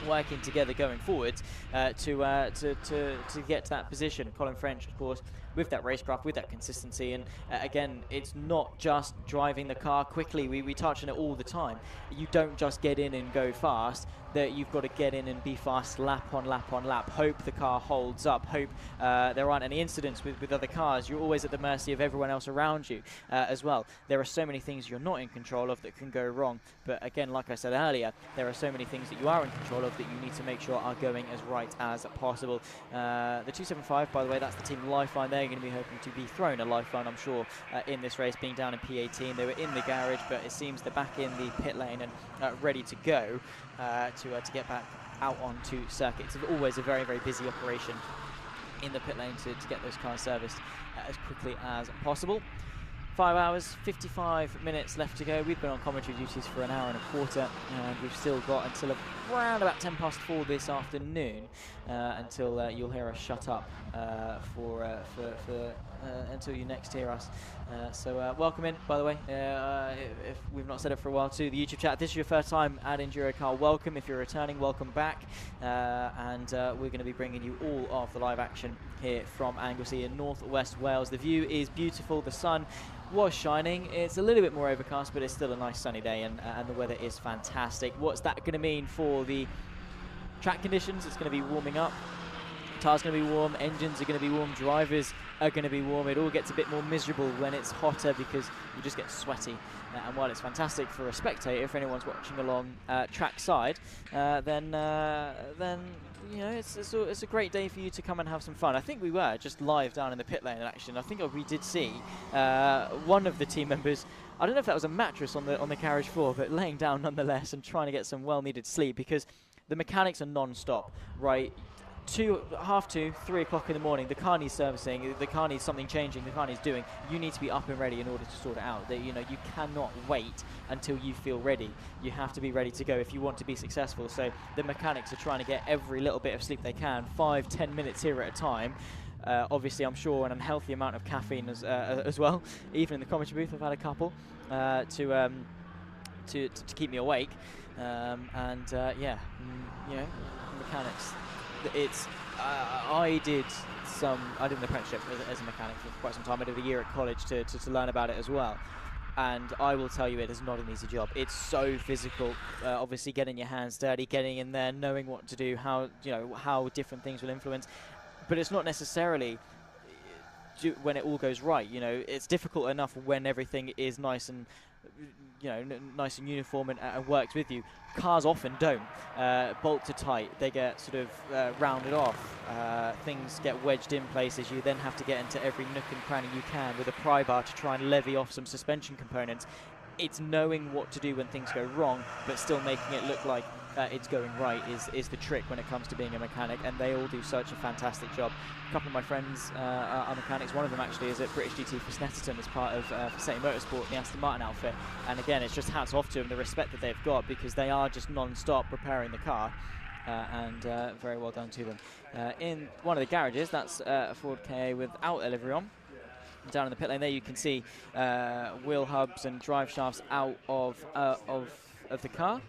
working together going forward to get to that position. Colin French, of course, with that racecraft, with that consistency. And again, it's not just driving the car quickly. We touch on it all the time. You don't just get in and go fast. That you've got to get in and be fast lap on lap on lap. Hope the car holds up. Hope there aren't any incidents with other cars. You're always at the mercy of everyone else around you as well. There are so many things you're not in control of that can go wrong. But again, like I said earlier, there are so many things that you are in control of that you need to make sure are going as right as possible. The 275, by the way, that's the team lifeline. They're going to be hoping to be thrown a lifeline, I'm sure, in this race, being down in P18. They were in the garage, but it seems they're back in the pit lane and ready to go to get back out onto circuit. It's always a very, very busy operation in the pit lane to get those cars serviced as quickly as possible. 5 hours, 55 minutes left to go. We've been on commentary duties for an hour and a quarter, and we've still got until around about 4 this afternoon until you'll hear us shut up until you next hear us. So welcome in, by the way, if we've not said it for a while, to the YouTube chat. If this is your first time at EnduroKA, welcome. If you're returning, welcome back. And we're going to be bringing you all of the live action here from Anglesey in northwest Wales. The view is beautiful. The sun was shining. It's a little bit more overcast, but it's still a nice sunny day, and the weather is fantastic. What's that going to mean for the track conditions? It's going to be warming up. Tires going to be warm, engines are going to be warm, drivers are going to be warm. It all gets a bit more miserable when it's hotter because you just get sweaty. And while it's fantastic for a spectator, if anyone's watching along track side, then you know it's a great day for you to come and have some fun. I think we were just live down in the pit lane in action. I think we did see one of the team members. I don't know if that was a mattress on the carriage floor, but laying down nonetheless and trying to get some well-needed sleep, because the mechanics are non-stop, right? half 2, 3 o'clock in the morning, the car needs servicing, the car needs something changing, the car needs doing. You need to be up and ready in order to sort it out. You know, you cannot wait until you feel ready. You have to be ready to go if you want to be successful. So the mechanics are trying to get every little bit of sleep they can, 5-10 minutes here at a time. Obviously, I'm sure an unhealthy amount of caffeine as well. Even in the commentary booth, I've had a couple to keep me awake. Yeah, you know, mechanics. I did an apprenticeship as a mechanic for quite some time. I did a year at college to learn about it as well. And I will tell you, it is not an easy job. It's so physical. Obviously, getting your hands dirty, getting in there, knowing what to do, how different things will influence. But it's not necessarily when it all goes right. You know, it's difficult enough when everything is nice and nice and uniform and works with you. Cars often don't. Bolts are tight. They get sort of rounded off. Things get wedged in places. You then have to get into every nook and cranny you can with a pry bar to try and levy off some suspension components. It's knowing what to do when things go wrong, but still making it look like it's going right is the trick when it comes to being a mechanic, and they all do such a fantastic job. A couple of my friends are mechanics. One of them actually is at British GT for Snetterton as part of scenic motorsport, the Aston Martin outfit. And again, it's just hats off to them, the respect that they've got, because they are just non-stop repairing the car. And very well done to them. In one of the garages, that's a Ford KA without a livery on. Down in the pit lane there, you can see wheel hubs and drive shafts out of the car.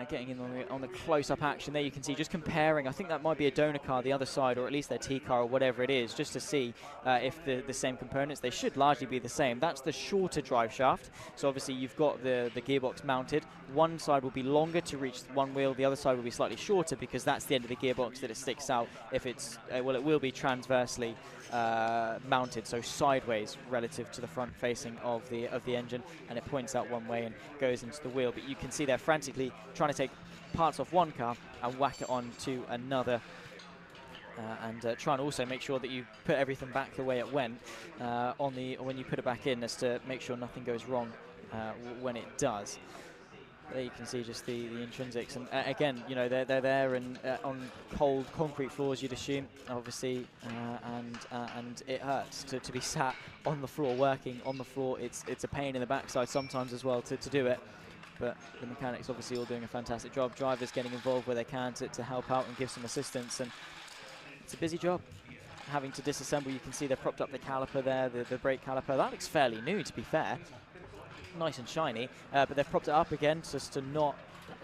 Getting in on the close-up action there, you can see just comparing. I think that might be a donor car the other side, or at least their T car or whatever it is, just to see if the same components. They should largely be the same. That's the shorter drive shaft. So obviously you've got the gearbox mounted. One side will be longer to reach one wheel. The other side will be slightly shorter because that's the end of the gearbox that it sticks out. If it's it will be transversely mounted, so sideways relative to the front facing of the engine, and it points out one way and goes into the wheel. But you can see they're frantically trying to take parts off one car and whack it onto another, and try and also make sure that you put everything back the way it went when you put it back in, as to make sure nothing goes wrong when it does. There you can see just the intrinsics, and again, you know, they're there and on cold concrete floors, you'd assume, obviously, and it hurts to be sat on the floor, working on the floor. It's a pain in the backside sometimes as well to do it. But the mechanics obviously all doing a fantastic job. Drivers getting involved where they can to help out and give some assistance, and it's a busy job. Having to disassemble, you can see they've propped up the caliper there, the brake caliper. That looks fairly new, to be fair. Nice and shiny, but they've propped it up again just to not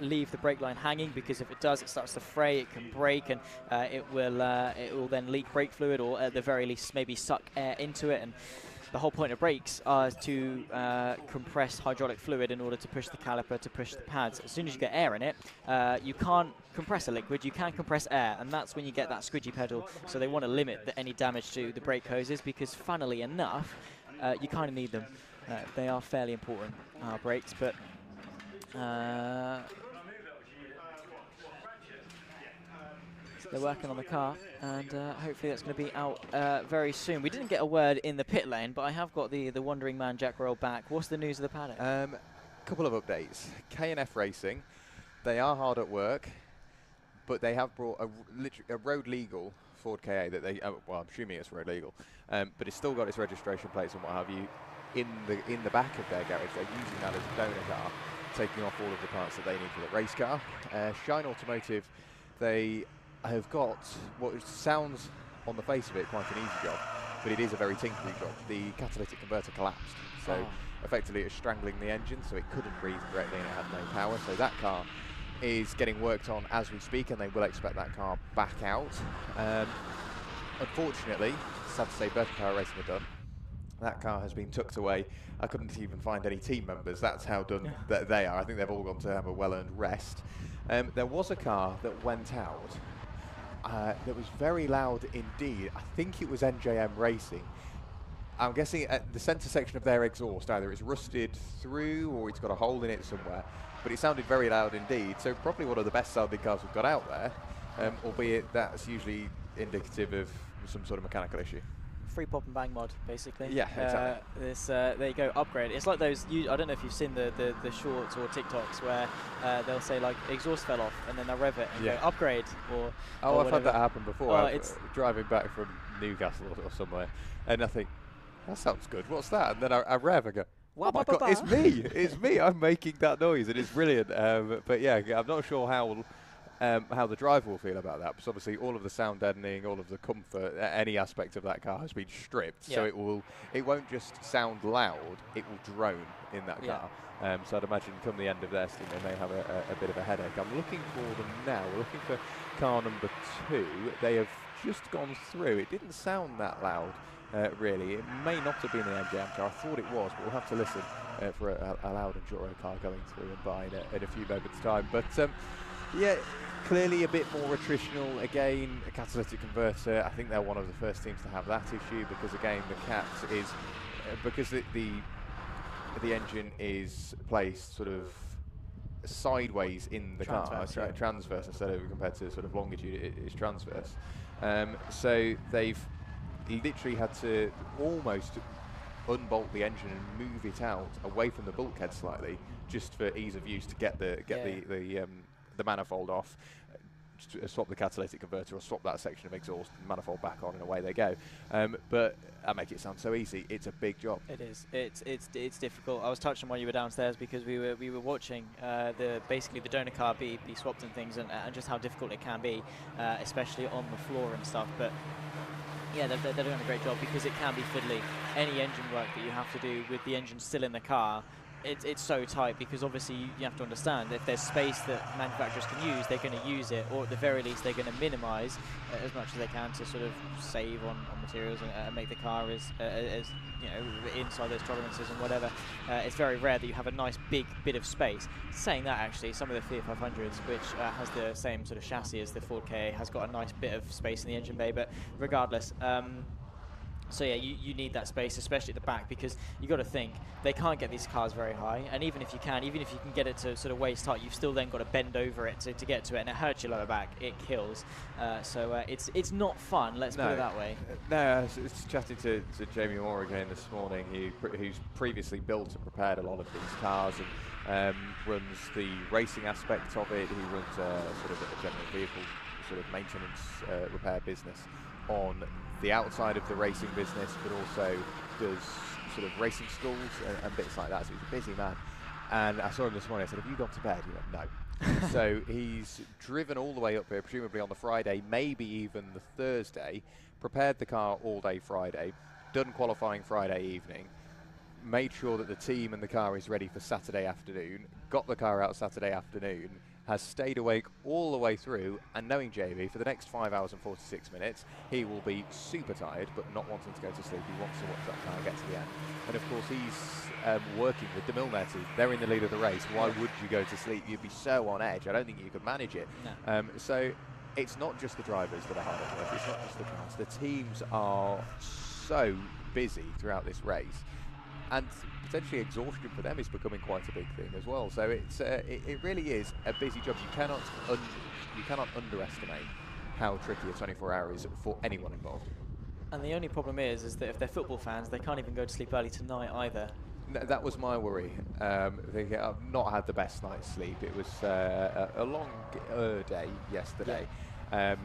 leave the brake line hanging, because if it does, it starts to fray, it can break, and it will then leak brake fluid, or at the very least maybe suck air into it. And the whole point of brakes is to compress hydraulic fluid in order to push the caliper, to push the pads. As soon as you get air in it, you can't compress a liquid, you can compress air, and that's when you get that squidgy pedal. So they want to limit any damage to the brake hoses, because funnily enough, you kind of need them. They are fairly important, brakes, but they're working on the car, and hopefully that's going to be out very soon. We didn't get a word in the pit lane, but I have got the wandering man Jack Roll back. What's the news of the paddock? Couple of updates. K&F Racing, they are hard at work, but they have brought a road legal Ford KA that they, well, I'm assuming it's road legal, but it's still got its registration plates and what have you in the back of their garage. They're using that as a donor car, taking off all of the parts that they need for the race car. Shine Automotive, they have got what sounds on the face of it quite an easy job, but it is a very tinkery job. The catalytic converter collapsed, so effectively it was strangling the engine, so it couldn't breathe correctly and it had no power. So that car is getting worked on as we speak, and they will expect that car back out. Unfortunately, sad to say, Bertha Power Racing are done. That car has been tucked away. I couldn't even find any team members. That's how done they are. I think they've all gone to have a well-earned rest. There was a car that went out that was very loud indeed. I think it was NJM Racing. I'm guessing at the centre section of their exhaust, either it's rusted through or it's got a hole in it somewhere, but it sounded very loud indeed. So probably one of the best sounding cars we've got out there, albeit that's usually indicative of some sort of mechanical issue. Free pop and bang mod, basically. Yeah, exactly. There you go, upgrade. It's like those, I don't know if you've seen the shorts or TikToks where they'll say like exhaust fell off and then they'll rev it and go upgrade, or I've whatever. had that happen before. It's driving back from Newcastle or somewhere, and I think, that sounds good, what's that? And then I rev and go, oh my God, it's me, it's me, I'm making that noise, and it's brilliant. But yeah, I'm not sure how the driver will feel about that, because obviously all of the sound deadening, all of the comfort, any aspect of that car has been stripped, so it won't just sound loud, it will drone in that car. So I'd imagine come the end of their steam they may have a bit of a headache. I'm looking for them now. We're looking for car number 2. They have just gone through. It didn't sound that loud, really. It may not have been the NJM car. I thought it was, but we'll have to listen for a loud EnduroKA going through and by in a few moments' time. But yeah, clearly a bit more attritional. Again, a catalytic converter. I think they're one of the first teams to have that issue, because again, the cat is because the engine is placed sort of sideways in the Transverse, car, transverse instead of compared to sort of longitude, it's transverse. So they've literally had to almost unbolt the engine and move it out away from the bulkhead slightly, just for ease of use, to get the manifold off, swap the catalytic converter or swap that section of exhaust and manifold back on, and away they go. But I make it sound so easy. It's a big job. It is. It's difficult. I was touching while you were downstairs, because we were watching basically the donor car be swapped and things, and just how difficult it can be, especially on the floor and stuff. But yeah, they're doing a great job, because it can be fiddly. Any engine work that you have to do with the engine still in the car, it's so tight, because obviously you have to understand, if there's space that manufacturers can use, they're going to use it, or at the very least they're going to minimise as much as they can to sort of save on materials and make the car as you know, inside those tolerances and whatever. It's very rare that you have a nice big bit of space. Saying that, actually, some of the Fiat 500s, which has the same sort of chassis as the Ford KA, has got a nice bit of space in the engine bay, but regardless, so yeah, you need that space, especially at the back, because you got to think they can't get these cars very high, and even if you can get it to sort of waist height, you've still then got to bend over it to get to it, and it hurts your lower back. It kills. So it's not fun. Let's put it that way. No, I was chatting to Jamie Moore again this morning, who's previously built and prepared a lot of these cars, and runs the racing aspect of it. He runs sort of a general vehicle sort of maintenance repair business on the outside of the racing business, but also does sort of racing schools and bits like that. So he's a busy man. And I saw him this morning. I said, "Have you gone to bed?" He went, "No." So he's driven all the way up here, presumably on the Friday, maybe even the Thursday, prepared the car all day Friday, done qualifying Friday evening, made sure that the team and the car is ready for Saturday afternoon, got the car out Saturday afternoon, has stayed awake all the way through, and knowing JB, for the next 5 hours and 46 minutes, he will be super tired, but not wanting to go to sleep. He wants to watch that car get to the end. And of course, he's working with the Milner team. They're in the lead of the race. Why would you go to sleep? You'd be so on edge. I don't think you could manage it. No. So it's not just the drivers that are hard at work. It's not just the cars. The teams are so busy throughout this race, and potentially exhaustion for them is becoming quite a big thing as well. So it's it really is a busy job. You cannot underestimate how tricky a 24-hour is for anyone involved. And the only problem is that if they're football fans, they can't even go to sleep early tonight either. That was my worry. I've not had the best night's sleep. It was a long day yesterday, and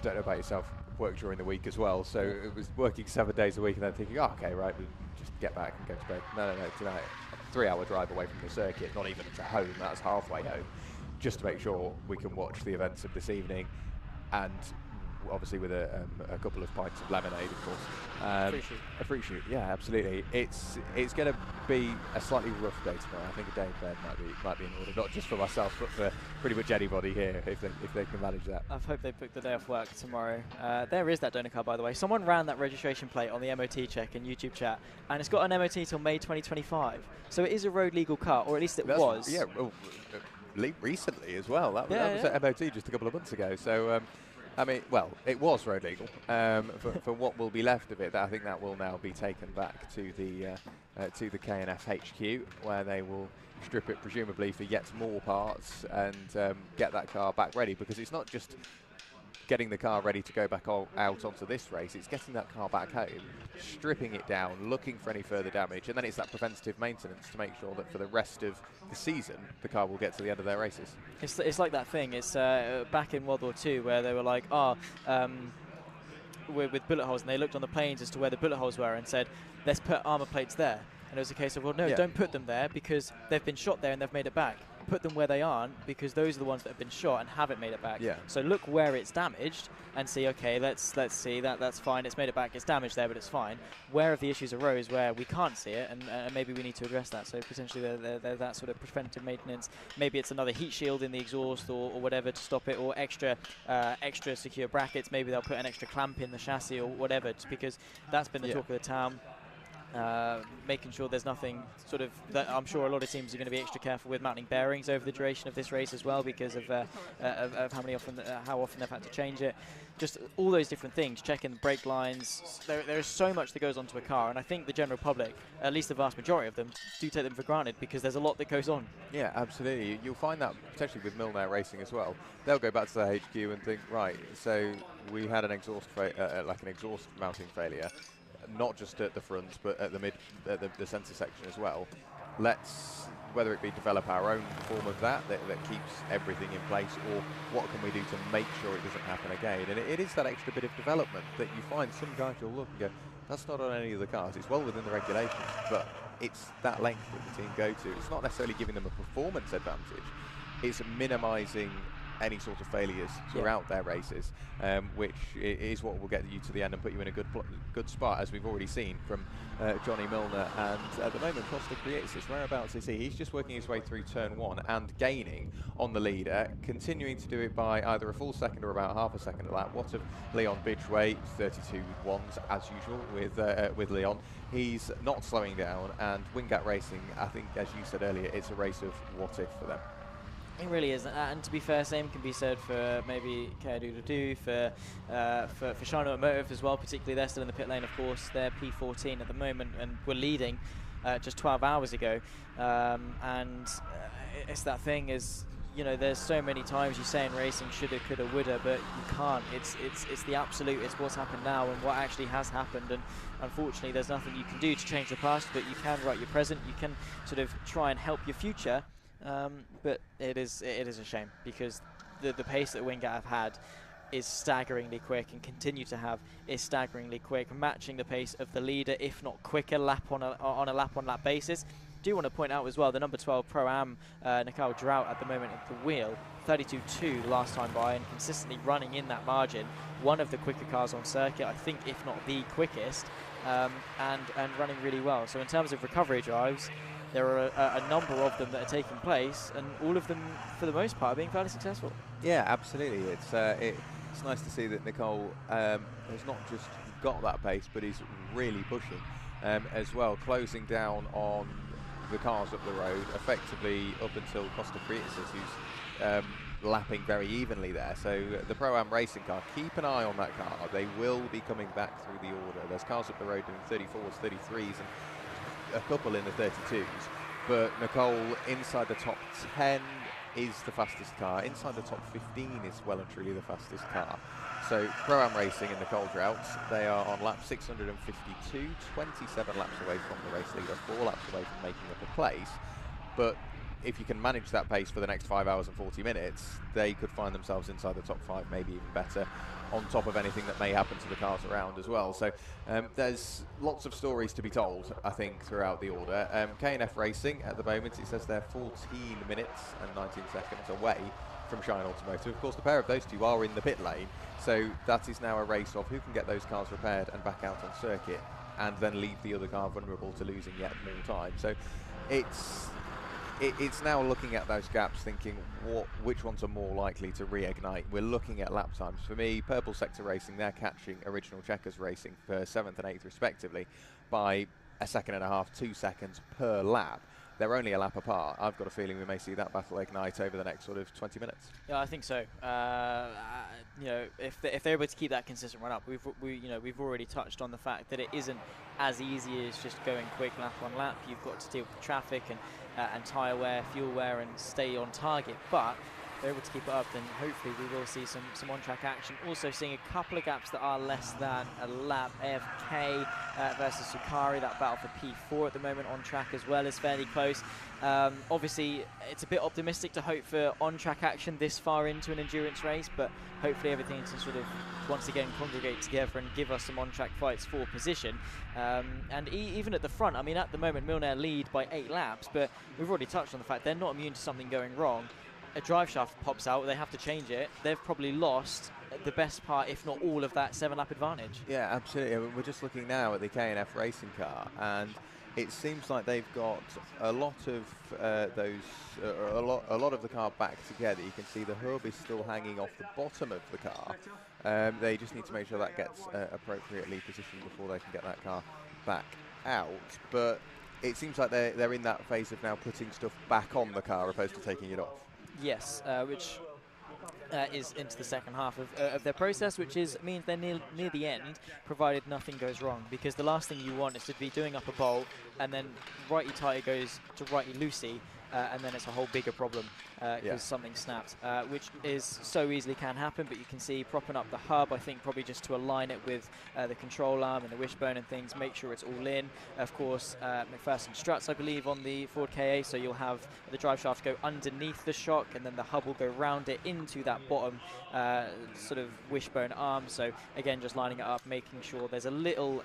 don't know about yourself, work during the week as well, so it was working 7 days a week and then thinking, oh, okay, right, we'll just get back and go to bed. No, tonight, 3-hour drive away from the circuit, not even to home, that's halfway home, just to make sure we can watch the events of this evening, and obviously with a couple of pints of lemonade, of course. A free shoot, yeah, absolutely. It's going to be a slightly rough day tomorrow. I think a day in bed might be in order, not just for myself, but for pretty much anybody here, if they can manage that. I hope they book the day off work tomorrow. There is that donor car, by the way. Someone ran that registration plate on the MOT check in YouTube chat, and it's got an MOT till May 2025. So it is a road legal car, or at least it was. Yeah, well, recently as well. That was at MOT just a couple of months ago. So. I mean, well, it was road legal. For what will be left of it, I think that will now be taken back to the K&F HQ, where they will strip it presumably for yet more parts and get that car back ready, because it's not just getting the car ready to go back out onto this race, it's getting that car back home, stripping it down, looking for any further damage, and then it's that preventative maintenance to make sure that for the rest of the season the car will get to the end of their races. It's like that thing, it's back in World War II where they were like, with bullet holes, and they looked on the planes as to where the bullet holes were and said, let's put armor plates there. And it was a case of, well, no, don't put them there because they've been shot there and they've made it back. Put them where they aren't, because those are the ones that have been shot and haven't made it back. Yeah. So look where it's damaged and see, okay, let's see that's fine. It's made it back. It's damaged there, but it's fine. Where have the issues arose where we can't see it, and maybe we need to address that. So potentially they're that sort of preventive maintenance. Maybe it's another heat shield in the exhaust or whatever to stop it, or extra secure brackets. Maybe they'll put an extra clamp in the chassis or whatever, just because that's been the talk of the town. Making sure there's nothing sort of that I'm sure a lot of teams are going to be extra careful with mounting bearings over the duration of this race as well, because of how often they've had to change it. Just all those different things, checking the brake lines. There is so much that goes onto a car, and I think the general public, at least the vast majority of them, do take them for granted because there's a lot that goes on. Yeah, absolutely. You'll find that potentially with Milner Racing as well. They'll go back to their HQ and think, right, so we had an exhaust mounting failure. Not just at the front, but at the centre section as well. Let's, whether it be develop our own form of that keeps everything in place, or what can we do to make sure it doesn't happen again. And it is that extra bit of development that you find some guys will look and go, that's not on any of the cars. It's well within the regulations, but it's that length that the team go to. It's not necessarily giving them a performance advantage. It's minimising any sort of failures throughout their races, which is what will get you to the end and put you in a good spot, as we've already seen from Johnny Milner. And at the moment, Costa Creates, whereabouts is he? He's just working his way through turn 1 and gaining on the leader, continuing to do it by either a full second or about half a second a lap. What of Leon Bidgeway, 32 ones as usual with Leon. He's not slowing down, and Wingat Racing, I think, as you said earlier, it's a race of what if for them. It really is, and to be fair, same can be said for maybe KA for Shine Automotive as well. Particularly, they're still in the pit lane, of course. They're P14 at the moment, and were leading just 12 hours ago. It's that thing is, you know, there's so many times you say in racing, shoulda, coulda, woulda, but you can't. It's the absolute. It's what's happened now and what actually has happened. And unfortunately, there's nothing you can do to change the past, but you can write your present. You can sort of try and help your future. But it is a shame, because the pace that Wingat have had is staggeringly quick, and continue to have is staggeringly quick, matching the pace of the leader, if not quicker, on a lap-on-lap basis. Do want to point out as well the number 12 Pro-Am Nicole Drought at the moment at the wheel, 32.2 last time by, and consistently running in that margin. One of the quicker cars on circuit, I think, if not the quickest, and running really well. So in terms of recovery drives, there are a number of them that are taking place, and all of them, for the most part, are being fairly successful. Yeah, absolutely. It's nice to see that Nicole has not just got that pace, but is really pushing as well, closing down on the cars up the road, effectively up until Costa Fritz's, who's lapping very evenly there. So the Pro-Am racing car, keep an eye on that car. They will be coming back through the order. There's cars up the road doing 34s, 33s, and a couple in the 32s. But Nicole, inside the top 10, is the fastest car. Inside the top 15 is well and truly the fastest car. So Pro-Am Racing in Nicole Droughts, they are on lap 652, 27 laps away from the race leader, 4 laps away from making up a place. But if you can manage that pace for the next 5 hours and 40 minutes, they could find themselves inside the top 5, maybe even better, on top of anything that may happen to the cars around as well. So there's lots of stories to be told, I think, throughout the order. K&F Racing, at the moment, it says they're 14 minutes and 19 seconds away from Shine Automotive. Of course, the pair of those two are in the pit lane, so that is now a race of who can get those cars repaired and back out on circuit, and then leave the other car vulnerable to losing yet more time. So it's now looking at those gaps, thinking which ones are more likely to reignite. We're looking at lap times. For me, Purple Sector Racing, they're catching Original Checkers Racing for 7th and 8th respectively by 1.5 seconds, 2 seconds per lap. They're only a lap apart. I've got a feeling we may see that battle ignite over the next sort of 20 minutes. Yeah, I think so. You know, if they're able to keep that consistent run up, we've already touched on the fact that it isn't as easy as just going quick lap on lap. You've got to deal with traffic and tyre wear, fuel wear, and stay on target. But if they're able to keep it up, then hopefully we will see some on-track action. Also seeing a couple of gaps that are less than a lap. AFK versus Sukari, that battle for P4 at the moment on track as well is fairly close. Obviously, it's a bit optimistic to hope for on-track action this far into an endurance race, but hopefully everything can sort of once again congregate together and give us some on-track fights for position. And even at the front, I mean, at the moment Milner lead by 8 laps, but we've already touched on the fact they're not immune to something going wrong. A drive shaft pops out, they have to change it. They've probably lost the best part, if not all, of that 7-lap advantage. Yeah, absolutely. We're just looking now at the K&F racing car, and it seems like they've got a lot of a lot of the car back together. You can see the hub is still hanging off the bottom of the car. They just need to make sure that gets appropriately positioned before they can get that car back out. But it seems like they're in that phase of now putting stuff back on the car opposed to taking it off. Yes, which is into the second half of their process, which means they're near the end, provided nothing goes wrong. Because the last thing you want is to be doing up a bowl and then righty tighty goes to righty loosey, and then it's a whole bigger problem because something snapped, which is so easily can happen. But you can see propping up the hub, I think probably just to align it with the control arm and the wishbone and things, make sure it's all in. Of course, McPherson struts, I believe, on the Ford KA, so you'll have the drive shaft go underneath the shock, and then the hub will go round it into that bottom sort of wishbone arm. So again, just lining it up, making sure there's a little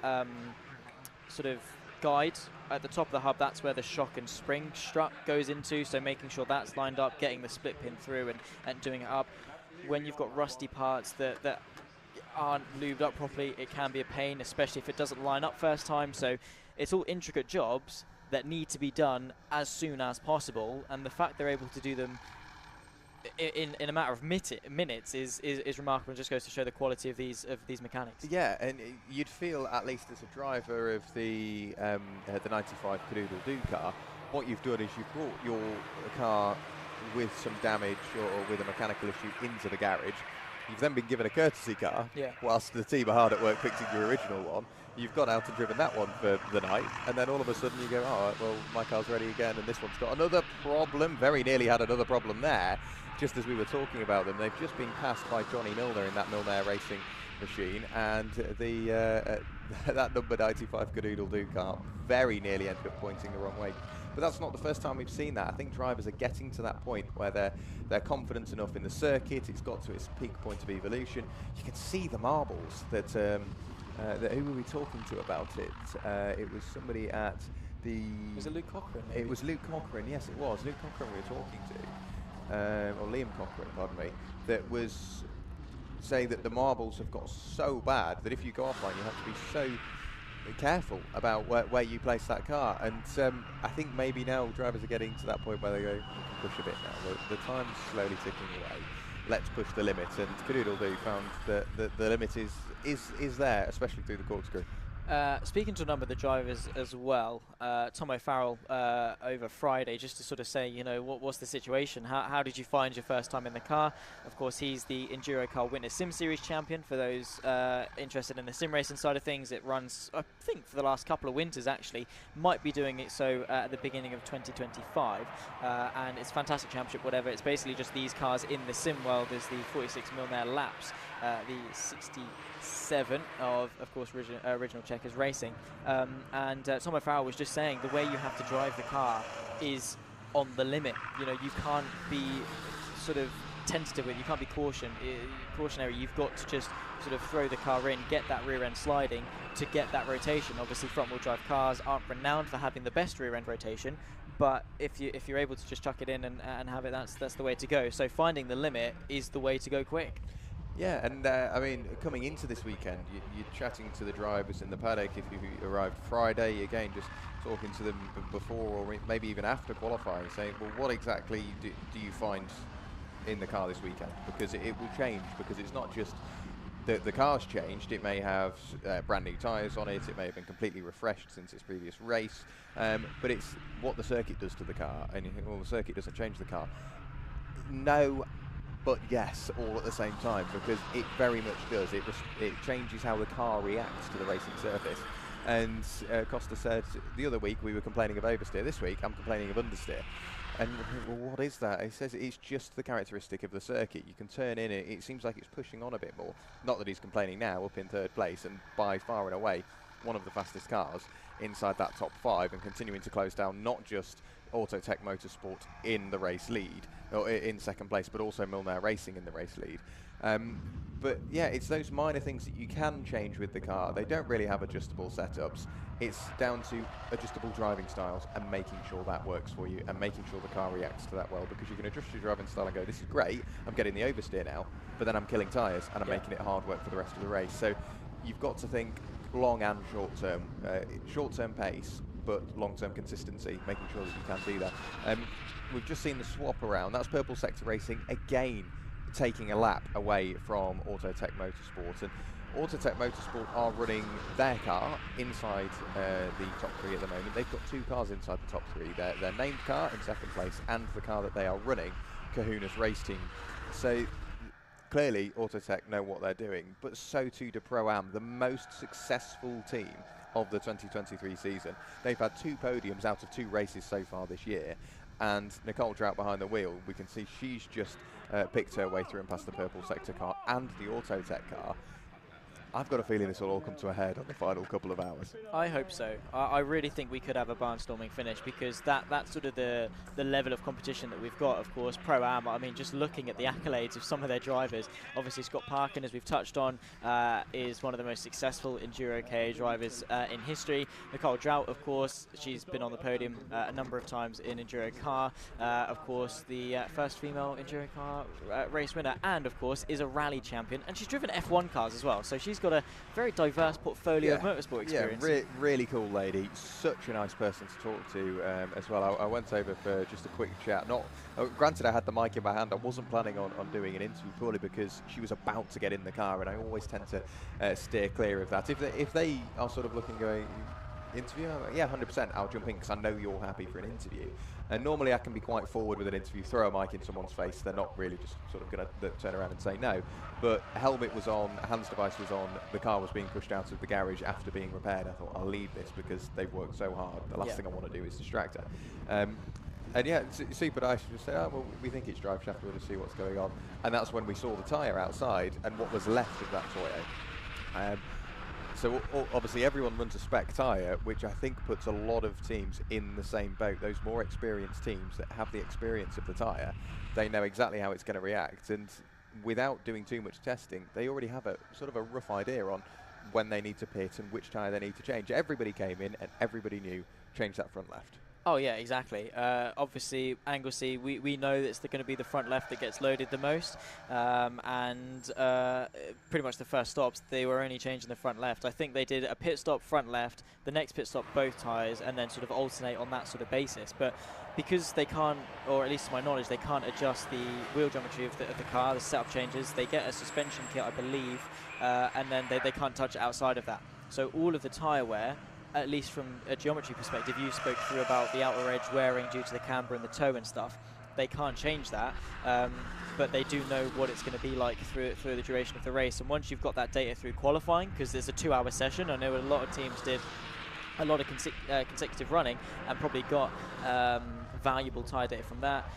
sort of guide at the top of the hub. That's where the shock and spring strut goes into, so making sure that's lined up, getting the split pin through and doing it up. When you've got rusty parts that aren't lubed up properly, it can be a pain, especially if it doesn't line up first time. So it's all intricate jobs that need to be done as soon as possible, and the fact they're able to do them in a matter of minutes is remarkable, and just goes to show the quality of these mechanics. Yeah, and you'd feel, at least as a driver of the 95 Cadoodle-Doo car, what you've done is you've brought your car with some damage or with a mechanical issue into the garage. You've then been given a courtesy car, whilst the team are hard at work fixing your original one. You've gone out and driven that one for the night, and then all of a sudden you go, oh, well, my car's ready again, and this one's got another problem. Very nearly had another problem there. Just as we were talking about them, they've just been passed by Johnny Milner in that Milner racing machine, and that number 95 Cadoodle-Doo car very nearly ended up pointing the wrong way. But that's not the first time we've seen that. I think drivers are getting to that point where they're confident enough in the circuit. It's got to its peak point of evolution. You can see the marbles that who were we talking to about it? It was somebody at the... Was it Luke Cochran? Maybe? It was Luke Cochran, yes it was. Luke Cochran we were talking to. Or Liam Cochran, pardon me, that was saying that the marbles have got so bad that if you go offline, you have to be so careful about where you place that car. And I think maybe now drivers are getting to that point where they go, we can push a bit now. The time's slowly ticking away. Let's push the limit. And Cadoodle-Doo found that the limit is there, especially through the corkscrew. Speaking to a number of the drivers as well, Tom O'Farrell over Friday, just to sort of say, you know, what's the situation? How did you find your first time in the car? Of course, he's the EnduroKA Witness Sim Series champion. For those interested in the sim racing side of things, it runs, I think, for the last couple of winters actually. Might be doing it so at the beginning of 2025, and it's a fantastic championship. Whatever, it's basically just these cars in the sim world. There's the 46 mil/hour laps, the 67 of course original Checkers Racing, and Tom O'Farrell was just saying the way you have to drive the car is on the limit. You know, you can't be sort of tentative with it, you can't be cautionary. You've got to just sort of throw the car in, get that rear end sliding to get that rotation. Obviously front wheel drive cars aren't renowned for having the best rear end rotation, but if you're able to just chuck it in and have it, that's the way to go. So finding the limit is the way to go quick. Yeah, and I mean, coming into this weekend, you're chatting to the drivers in the paddock. If you arrived Friday, again, just talking to them before or maybe even after qualifying, saying, well, what exactly do you find in the car this weekend? Because it will change, because it's not just the car's changed. It may have brand new tyres on it. It may have been completely refreshed since its previous race. But it's what the circuit does to the car. And you think, well, the circuit doesn't change the car. No, but yes, all at the same time, because it very much does. It changes how the car reacts to the racing surface. And Costa said the other week we were complaining of oversteer. This week I'm complaining of understeer. And well, what is that? He says it's just the characteristic of the circuit. You can turn in it. It seems like it's pushing on a bit more. Not that he's complaining now, up in third place and by far and away one of the fastest cars inside that top 5, and continuing to close down not just Autotech Motorsport in the race lead, or in second place, but also Milner Racing in the race lead. But yeah, it's those minor things that you can change with the car. They don't really have adjustable setups. It's down to adjustable driving styles and making sure that works for you and making sure the car reacts to that well, because you can adjust your driving style and go, this is great, I'm getting the oversteer now, but then I'm killing tyres and I'm making it hard work for the rest of the race. So you've got to think long and short term pace, but long-term consistency, making sure that you can do that. We've just seen the swap around. That's Purple Sector Racing again taking a lap away from Autotech Motorsport, and Autotech Motorsport are running their car inside the top 3 at the moment. They've got 2 cars inside the top 3. Their named car in second place and the car that they are running, Kahuna's race team. So clearly Autotech know what they're doing, but so too do Pro-Am, the most successful team of the 2023 season. They've had 2 podiums out of 2 races so far this year, and Nicole Trout behind the wheel, we can see she's just picked her way through and past the Purple Sector car and the Autotech car. I've got a feeling this will all come to a head on the final couple of hours. I hope so. I really think we could have a barnstorming finish, because that's sort of the level of competition that we've got. Of course, Pro-Am, I mean, just looking at the accolades of some of their drivers, obviously Scott Parkin, as we've touched on, is one of the most successful EnduroKA drivers in history. Nicole Trout, of course, she's been on the podium a number of times in EnduroKA. Of course, the first female EnduroKA race winner, and of course is a rally champion, and she's driven F1 cars as well, so she's got a very diverse portfolio of motorsport experience. Yeah, really cool lady. Such a nice person to talk to as well. I went over for just a quick chat. Granted, I had the mic in my hand. I wasn't planning on doing an interview, purely because she was about to get in the car, and I always tend to steer clear of that. If they are sort of looking going, interview? Yeah, 100%. I'll jump in because I know you're happy for an interview. And normally I can be quite forward with an interview, throw a mic in someone's face. They're not really just sort of going to turn around and say no. But helmet was on, hands device was on, the car was being pushed out of the garage after being repaired. I thought, I'll leave this because they've worked so hard. The last thing I want to do is distract her. And yeah, it's super nice to just say, oh, well, we think it's drive shaft, we'll just see what's going on. And that's when we saw the tyre outside and what was left of that Toyo. So obviously everyone runs a spec tyre, which I think puts a lot of teams in the same boat. Those more experienced teams that have the experience of the tyre, they know exactly how it's going to react. And without doing too much testing, they already have a sort of a rough idea on when they need to pit and which tyre they need to change. Everybody came in and everybody knew, change that front left. Oh yeah, exactly. Obviously, Anglesey, we know that it's going to be the front left that gets loaded the most, and pretty much the first stops, they were only changing the front left. I think they did a pit stop front left, the next pit stop both tyres, and then sort of alternate on that sort of basis. But because they can't, or at least to my knowledge, they can't adjust the wheel geometry of the car, the setup changes, they get a suspension kit, I believe, and then they can't touch it outside of that. So all of the tyre wear, at least from a geometry perspective, you spoke through about the outer edge wearing due to the camber and the toe and stuff. They can't change that, but they do know what it's going to be like through the duration of the race. And once you've got that data through qualifying, because there's a 2-hour session, I know a lot of teams did a lot of consecutive running and probably got valuable tyre data from that.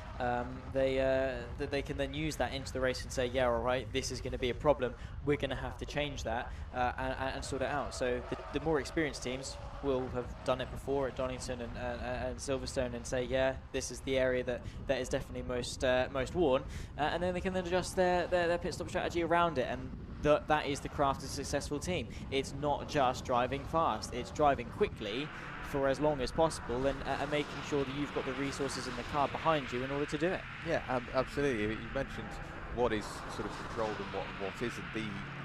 They can then use that into the race and say, yeah, all right, this is going to be a problem. We're going to have to change that and sort it out. So the more experienced teams will have done it before at Donington and Silverstone and say, yeah, this is the area that is definitely most worn, and then they can then adjust their pit stop strategy around it. And that is the craft of a successful team. It's not just driving fast, it's driving quickly for as long as possible and making sure that you've got the resources in the car behind you in order to do it. Yeah, absolutely. You mentioned what is sort of controlled and what isn't.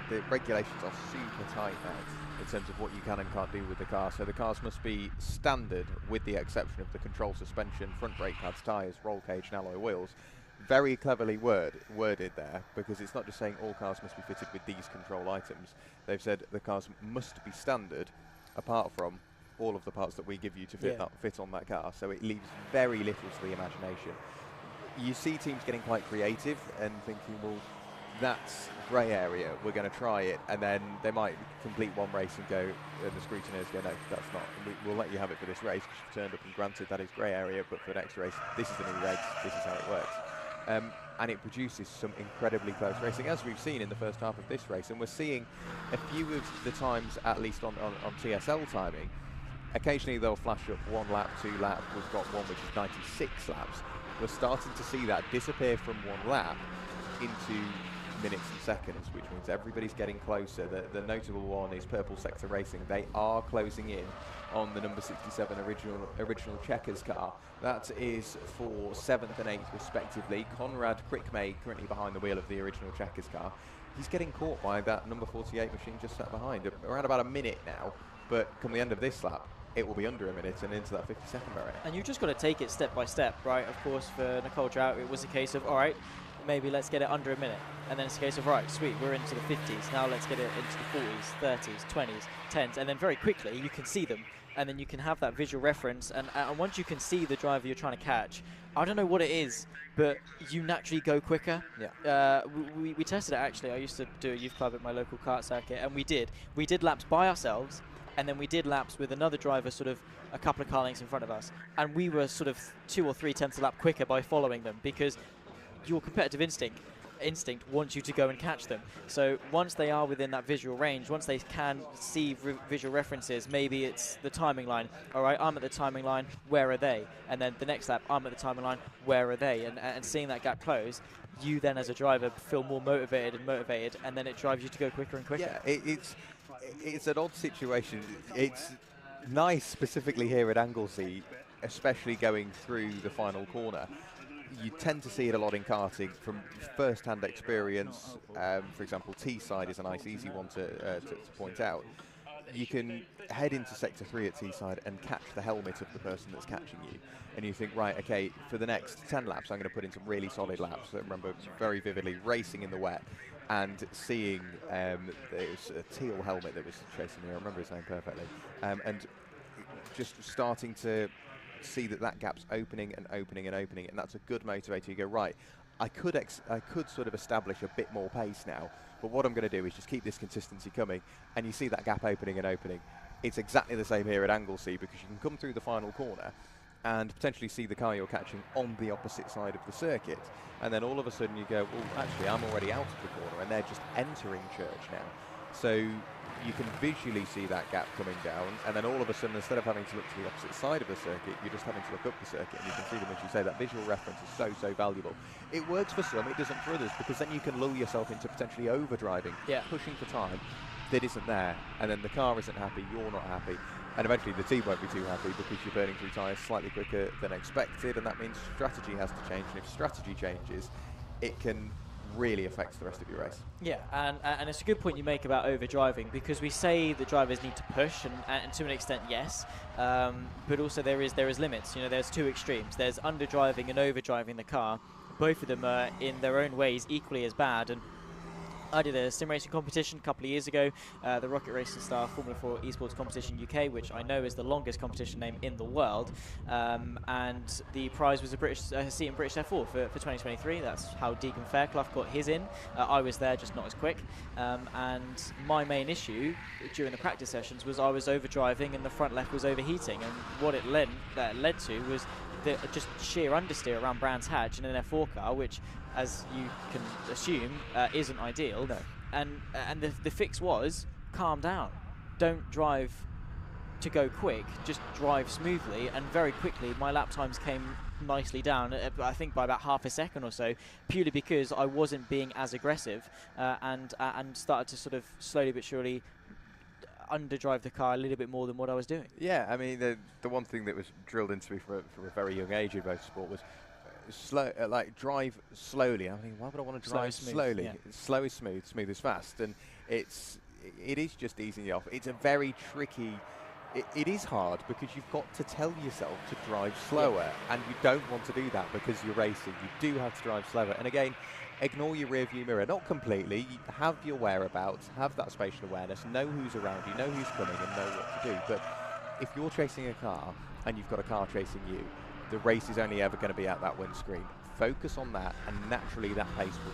The regulations are super tight now in terms of what you can and can't do with the car. So the cars must be standard with the exception of the control suspension, front brake pads, tyres, roll cage and alloy wheels. Very cleverly worded there, because it's not just saying all cars must be fitted with these control items. They've said the cars must be standard apart from all of the parts that we give you to fit on that car. So it leaves very little to the imagination. You see teams getting quite creative and thinking, well, that's grey area, we're going to try it, and then they might complete one race and go, and the scrutineers go, no, that's not, we'll let you have it for this race because you've turned up and granted that is grey area, but for the next race, this is the new regs, this is how it works. And it produces some incredibly close racing, as we've seen in the first half of this race, and we're seeing a few of the times, at least on TSL timing, occasionally they'll flash up 1 lap, 2 laps, we've got one which is 96 laps. We're starting to see that disappear from 1 lap into minutes and seconds, which means everybody's getting closer. The notable one is Purple Sector Racing. They are closing in on the number 67 original Checkers car. That is for 7th and 8th respectively. Conrad Crickmay currently behind the wheel of the original Checkers car. He's getting caught by that number 48 machine just sat behind. Around about a minute now, but come the end of this lap, it will be under a minute and into that 50-second barrier. And you've just got to take it step by step, right? Of course, for Nicole Trout, it was a case of, all right, maybe let's get it under a minute. And then it's a case of, right, sweet, we're into the 50s. Now let's get it into the 40s, 30s, 20s, 10s. And then very quickly, you can see them. And then you can have that visual reference. And once you can see the driver you're trying to catch, I don't know what it is, but you naturally go quicker. Yeah. We tested it, actually. I used to do a youth club at my local kart circuit, and we did laps by ourselves, and then we did laps with another driver sort of a couple of car lengths in front of us. And we were sort of 2 or 3 tenths a lap quicker by following them, because your competitive instinct wants you to go and catch them. So once they are within that visual range, once they can see visual references, maybe it's the timing line. All right, I'm at the timing line, where are they? And then the next lap, I'm at the timing line, where are they? And seeing that gap close, you then as a driver feel more motivated, and then it drives you to go quicker and quicker. Yeah, it's an odd situation. It's nice specifically here at Anglesey, especially going through the final corner. You tend to see it a lot in karting from first-hand experience. For example, Teesside is a nice, easy one to point out. You can head into Sector 3 at Teesside and catch the helmet of the person that's catching you. And you think, right, okay, for the next 10 laps, I'm going to put in some really solid laps. I remember very vividly racing in the wet and seeing there was a teal helmet that was chasing me. I remember his name perfectly. And just starting to see that gap's opening and opening and opening, and that's a good motivator. You go, right, I could sort of establish a bit more pace now, but what I'm going to do is just keep this consistency coming, and you see that gap opening and opening. It's exactly the same here at Anglesey, because you can come through the final corner and potentially see the car you're catching on the opposite side of the circuit, and then all of a sudden you go, well, actually I'm already out of the corner, and they're just entering church now. So you can visually see that gap coming down, and then all of a sudden, instead of having to look to the opposite side of the circuit, you're just having to look up the circuit, and you can see them, as you say. That visual reference is so valuable. It works for some, it doesn't for others, because then you can lull yourself into potentially overdriving, pushing for time that isn't there, and then the car isn't happy, you're not happy. And eventually the team won't be too happy because you're burning through tyres slightly quicker than expected, and that means strategy has to change. And if strategy changes, it can really affect the rest of your race. Yeah, and it's a good point you make about overdriving, because we say the drivers need to push, and to an extent, yes, but also there is limits. You know, there's two extremes. There's underdriving and overdriving the car. Both of them are in their own ways equally as bad. And I did a sim racing competition a couple of years ago, the Rocket Racing Star Formula 4 Esports Competition UK, which I know is the longest competition name in the world, and the prize was a British seat in British F4 for 2023. That's how Deacon Fairclough got his in. I was there, just not as quick, and my main issue during the practice sessions was I was overdriving and the front left was overheating, and what it led to was just sheer understeer around Brands Hatch in an F4 car, which, as you can assume, isn't ideal. No. And the fix was, calm down. Don't drive to go quick, just drive smoothly. And very quickly, my lap times came nicely down, I think by about half a second or so, purely because I wasn't being as aggressive, and started to sort of slowly but surely underdrive the car a little bit more than what I was doing. Yeah, I mean, the one thing that was drilled into me from a very young age in motorsport was drive slowly. I mean, why would I want to drive slowly? Yeah. Slow is smooth, smooth is fast, and it is just easing you off. It's a very tricky. It is hard because you've got to tell yourself to drive slower, and you don't want to do that because you're racing. You do have to drive slower, and again, ignore your rear view mirror, not completely. Have your whereabouts, have that spatial awareness, know who's around you, know who's coming, and know what to do. But if you're chasing a car and you've got a car chasing you, the race is only ever going to be at that windscreen. Focus on that, and naturally that pace will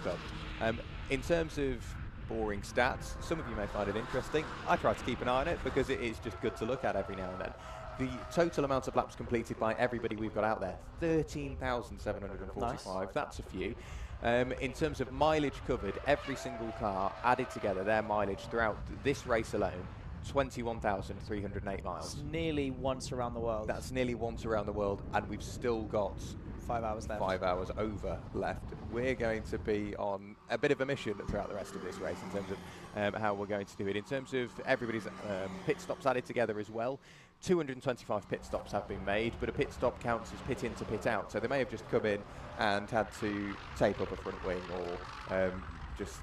come. In terms of boring stats, some of you may find it interesting. I try to keep an eye on it because it is just good to look at every now and then. The total amount of laps completed by everybody we've got out there, 13,745. Nice. That's a few. In terms of mileage covered, every single car added together, their mileage throughout this race alone, 21,308 miles. It's nearly once around the world. That's nearly once around the world, and we've still got 5 hours left. 5 hours over left. We're going to be on a bit of a mission throughout the rest of this race in terms of how we're going to do it. In terms of everybody's pit stops added together as well, 225 pit stops have been made, but a pit stop counts as pit in to pit out. So they may have just come in and had to tape up a front wing, or just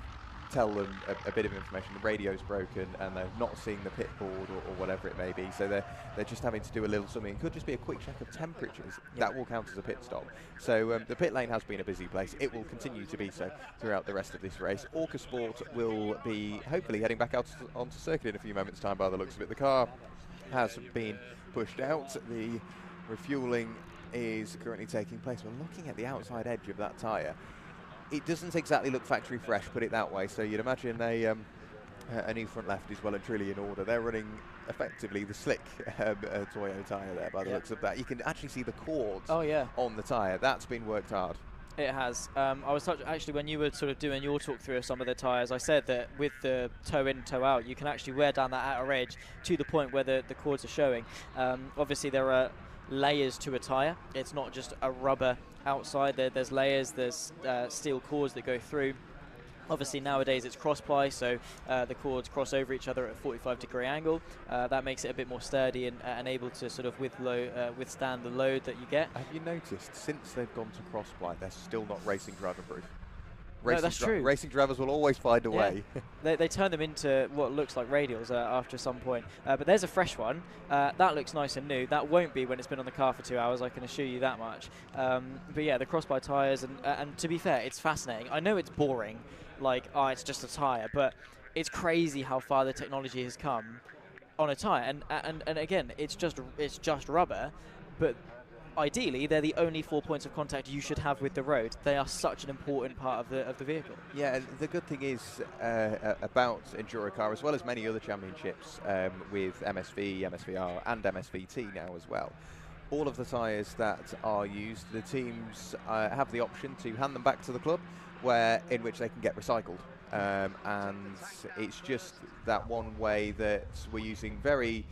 tell them a bit of information. The radio's broken and they're not seeing the pit board, or whatever it may be. So they're just having to do a little something. It could just be a quick check of temperatures. Yep. That will count as a pit stop. So the pit lane has been a busy place. It will continue to be so throughout the rest of this race. Orca Sport will be hopefully heading back out onto circuit in a few moments' time by the looks of it. The car has been pushed out. The refueling is currently taking place. We're looking at the outside edge of that tyre. It doesn't exactly look factory fresh, put it that way. So you'd imagine a new front left is well and truly in order. They're running effectively the slick Toyo tyre there by the looks of that. You can actually see the cords on the tyre. That's been worked hard. It has. I was actually, when you were sort of doing your talk through of some of the tyres, I said that with the toe in, toe out, you can actually wear down that outer edge to the point where the cords are showing. Obviously, there are layers to a tyre. It's not just a rubber outside. There's layers, there's steel cords that go through. Obviously nowadays it's cross-ply, so the cords cross over each other at a 45-degree angle. That makes it a bit more sturdy and able to sort of withstand the load that you get. Have you noticed, since they've gone to cross-ply, they're still not racing driver-proof? No, that's true. Racing drivers will always find a way. They turn them into what looks like radials after some point. But there's a fresh one. That looks nice and new. That won't be when it's been on the car for 2 hours, I can assure you that much. But yeah, the cross-ply tyres, and to be fair, it's fascinating. I know it's boring, like, oh, it's just a tyre, but it's crazy how far the technology has come on a tyre. And again, it's just rubber, but ideally, they're the only 4 points of contact you should have with the road. They are such an important part of the vehicle. Yeah, and the good thing is about EnduroKA, as well as many other championships with MSV, MSVR, and MSVT now as well. All of the tyres that are used, the teams have the option to hand them back to the club, in which they can get recycled. And it's just that one way that we're using very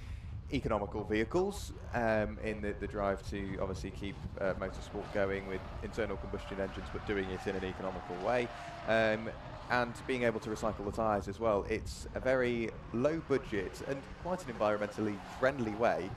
economical vehicles in the drive to obviously keep motorsport going with internal combustion engines, but doing it in an economical way. and being able to recycle the tyres as well. It's a very low budget and quite an environmentally friendly way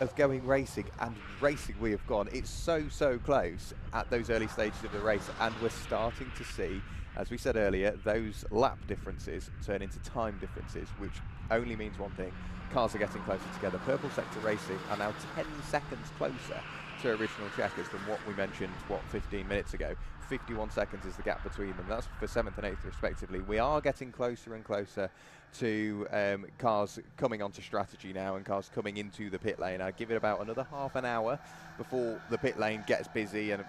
of going racing, and racing we have gone. It's so close at those early stages of the race, and we're starting to see, as we said earlier, those lap differences turn into time differences, which only means one thing: cars are getting closer together. Purple Sector Racing are now 10 seconds closer to original checkers than what we mentioned, 15 minutes ago. 51 seconds is the gap between them. That's for 7th and 8th respectively. We are getting closer and closer to cars coming onto strategy now, and cars coming into the pit lane. I give it about another half an hour before the pit lane gets busy and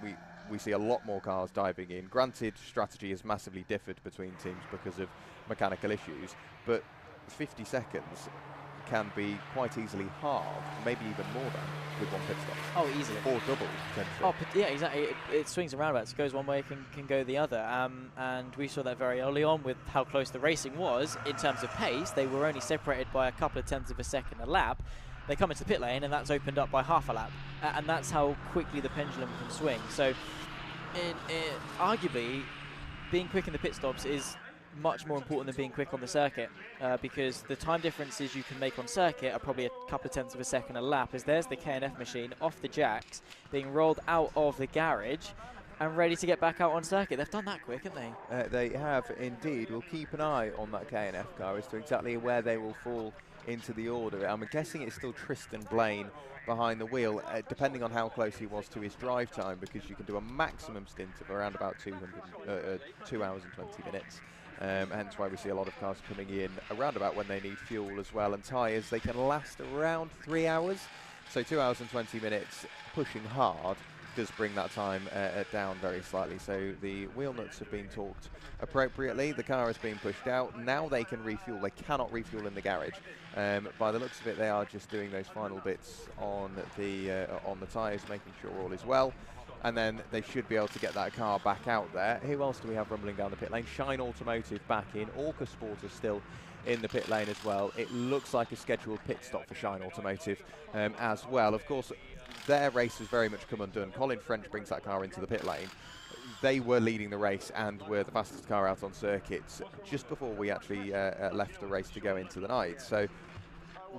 we see a lot more cars diving in. Granted, strategy has massively differed between teams because of mechanical issues, but 50 seconds can be quite easily halved, maybe even more than, with one pit stop. Oh, easily. Or double, potentially. Oh, yeah, exactly. It swings and roundabouts. It goes one way, can go the other. And we saw that very early on with how close the racing was in terms of pace. They were only separated by a couple of tenths of a second a lap. They come into the pit lane, and that's opened up by half a lap. And that's how quickly the pendulum can swing. So, arguably, being quick in the pit stops is much more important than being quick on the circuit, because the time differences you can make on circuit are probably a couple of tenths of a second a lap, as there's the K&F machine off the jacks being rolled out of the garage and ready to get back out on circuit. They've done that quick, haven't they? They have indeed. We'll keep an eye on that K&F car as to exactly where they will fall into the order. I'm guessing it's still Tristan Blaine behind the wheel, depending on how close he was to his drive time, because you can do a maximum stint of around about 2 hours and 20 minutes. Hence why we see a lot of cars coming in around about when they need fuel as well, and tyres, they can last around 3 hours, so 2 hours and 20 minutes pushing hard does bring that time down very slightly. So the wheel nuts have been torqued appropriately, the car is being pushed out, now they can refuel. They cannot refuel in the garage. By the looks of it, they are just doing those final bits on the tyres, making sure all is well. And then they should be able to get that car back out there. Who else do we have rumbling down the pit lane? Shine Automotive back in. Orca Sport is still in the pit lane as well. It looks like a scheduled pit stop for Shine Automotive as well. Of course, their race has very much come undone. Colin French brings that car into the pit lane. They were leading the race and were the fastest car out on circuits just before we actually left the race to go into the night. So,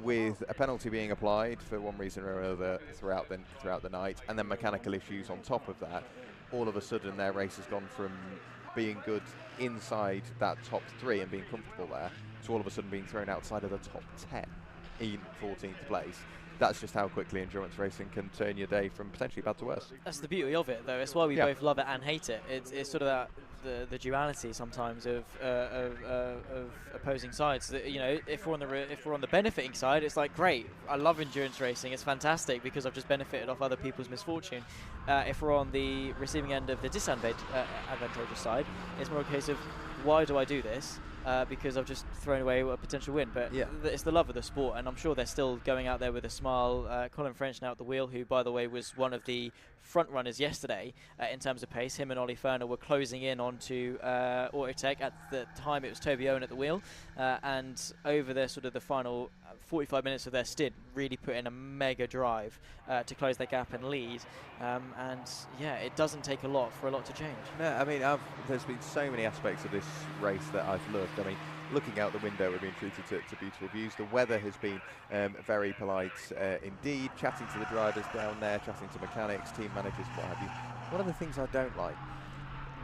with a penalty being applied for one reason or another throughout the night, and then mechanical issues on top of that, all of a sudden their race has gone from being good inside that top 3 and being comfortable there to all of a sudden being thrown outside of the top 10 in 14th place. That's just how quickly endurance racing can turn your day from potentially bad to worse. That's the beauty of it, though. It's why we both love it and hate it. It's sort of that the duality sometimes of opposing sides. That, you know, if we're on the benefiting side, it's like, great, I love endurance racing. It's fantastic because I've just benefited off other people's misfortune. If we're on the receiving end of the advantageous side, it's more a case of, why do I do this? Because I've just thrown away a potential win. But it's the love of the sport, and I'm sure they're still going out there with a smile. Colin French now at the wheel, who, by the way, was one of the front runners yesterday in terms of pace. Him and Ollie Ferner were closing in onto Autotech. At the time, it was Toby Owen at the wheel, and over the final 45 minutes of their stint, really put in a mega drive to close their gap and lead. And yeah, it doesn't take a lot for a lot to change. No, I mean, there's been so many aspects of this race that I've loved. I mean, looking out the window, we've been treated to beautiful views. The weather has been very polite indeed. Chatting to the drivers down there, chatting to mechanics, team managers, what have you. One of the things I don't like,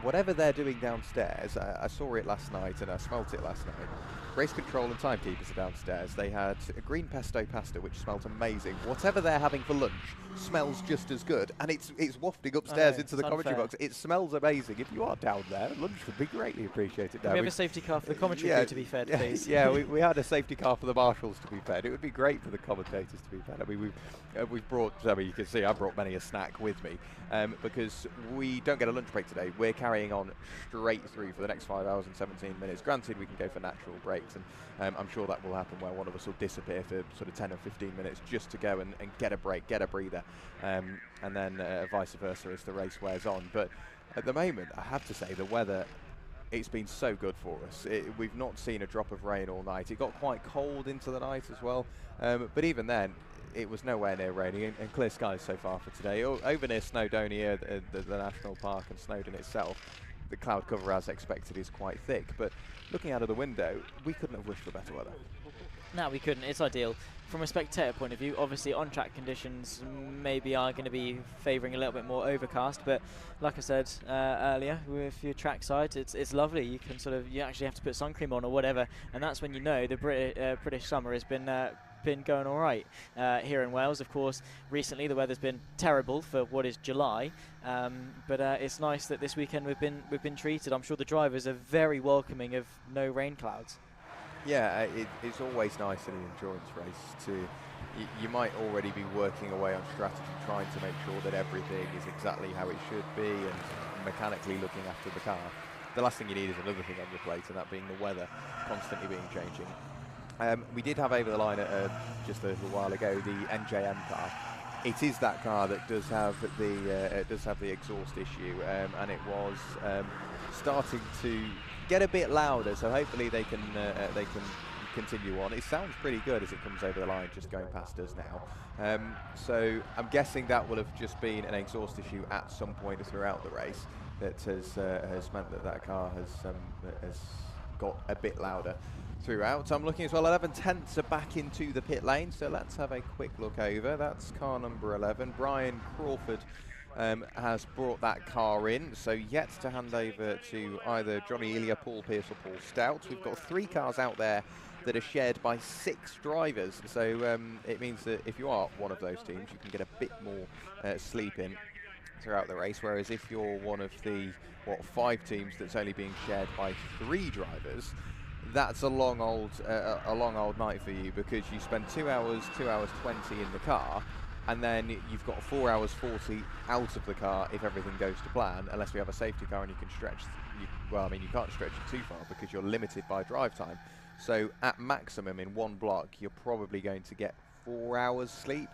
whatever they're doing downstairs, I saw it last night and I smelt it last night. Race control and timekeepers are downstairs. They had a green pesto pasta, which smelt amazing. Whatever they're having for lunch smells just as good, and it's wafting upstairs into the commentary box. It smells amazing. If you are down there, lunch would be greatly appreciated. Can we have a safety car for the commentary crew to be fed, please? Yeah, we had a safety car for the marshals to be fed. It would be great for the commentators to be fed. I mean, we've brought, I mean, you can see I brought many a snack with me because we don't get a lunch break today. We're carrying on straight through for the next 5 hours and 17 minutes. Granted, we can go for natural breaks, and I'm sure that will happen where one of us will disappear for sort of 10 or 15 minutes just to go and get a break, get a breather, and then vice versa as the race wears on. But at the moment, I have to say, the weather, it's been so good for us. We've not seen a drop of rain all night. It got quite cold into the night as well, but even then, it was nowhere near raining, and clear skies so far for today. Over near Snowdonia, the national park, and Snowdon itself, the cloud cover, as expected, is quite thick. But looking out of the window, we couldn't have wished for better weather. No, we couldn't. It's ideal. From a spectator point of view, obviously on-track conditions maybe are going to be favouring a little bit more overcast, but like I said earlier, with your track side, it's lovely. You can you actually have to put sun cream on or whatever, and that's when you know the British summer has been going all right here in Wales. Of course, recently the weather's been terrible for what is July, but it's nice that this weekend we've been treated. I'm sure the drivers are very welcoming of no rain clouds. Yeah, it's always nice in an endurance race to, you might already be working away on strategy, trying to make sure that everything is exactly how it should be and mechanically looking after the car. The last thing you need is another thing on your plate, and that being the weather constantly being changing. We did have over the line just a little while ago the NJM car. It is that car that does have the exhaust issue, and it was starting to get a bit louder. So hopefully they can continue on. It sounds pretty good as it comes over the line, just going past us now. So I'm guessing that will have just been an exhaust issue at some point throughout the race that has meant that car has got a bit louder throughout. I'm looking as well, 11 tenths are back into the pit lane, so let's have a quick look over. That's car number 11. Brian Crawford has brought that car in, so yet to hand over to either Johnny Ilya, Paul Pierce or Paul Stout. We've got 3 cars out there that are shared by 6 drivers, so it means that if you are one of those teams, you can get a bit more sleep in throughout the race, whereas if you're one of the 5 teams that's only being shared by 3 drivers, that's a long old night for you, because you spend 2 hours 20 in the car, and then you've got 4 hours 40 out of the car if everything goes to plan, unless we have a safety car and you can stretch. Well, I mean, you can't stretch it too far because you're limited by drive time. So at maximum in one block, you're probably going to get 4 hours sleep.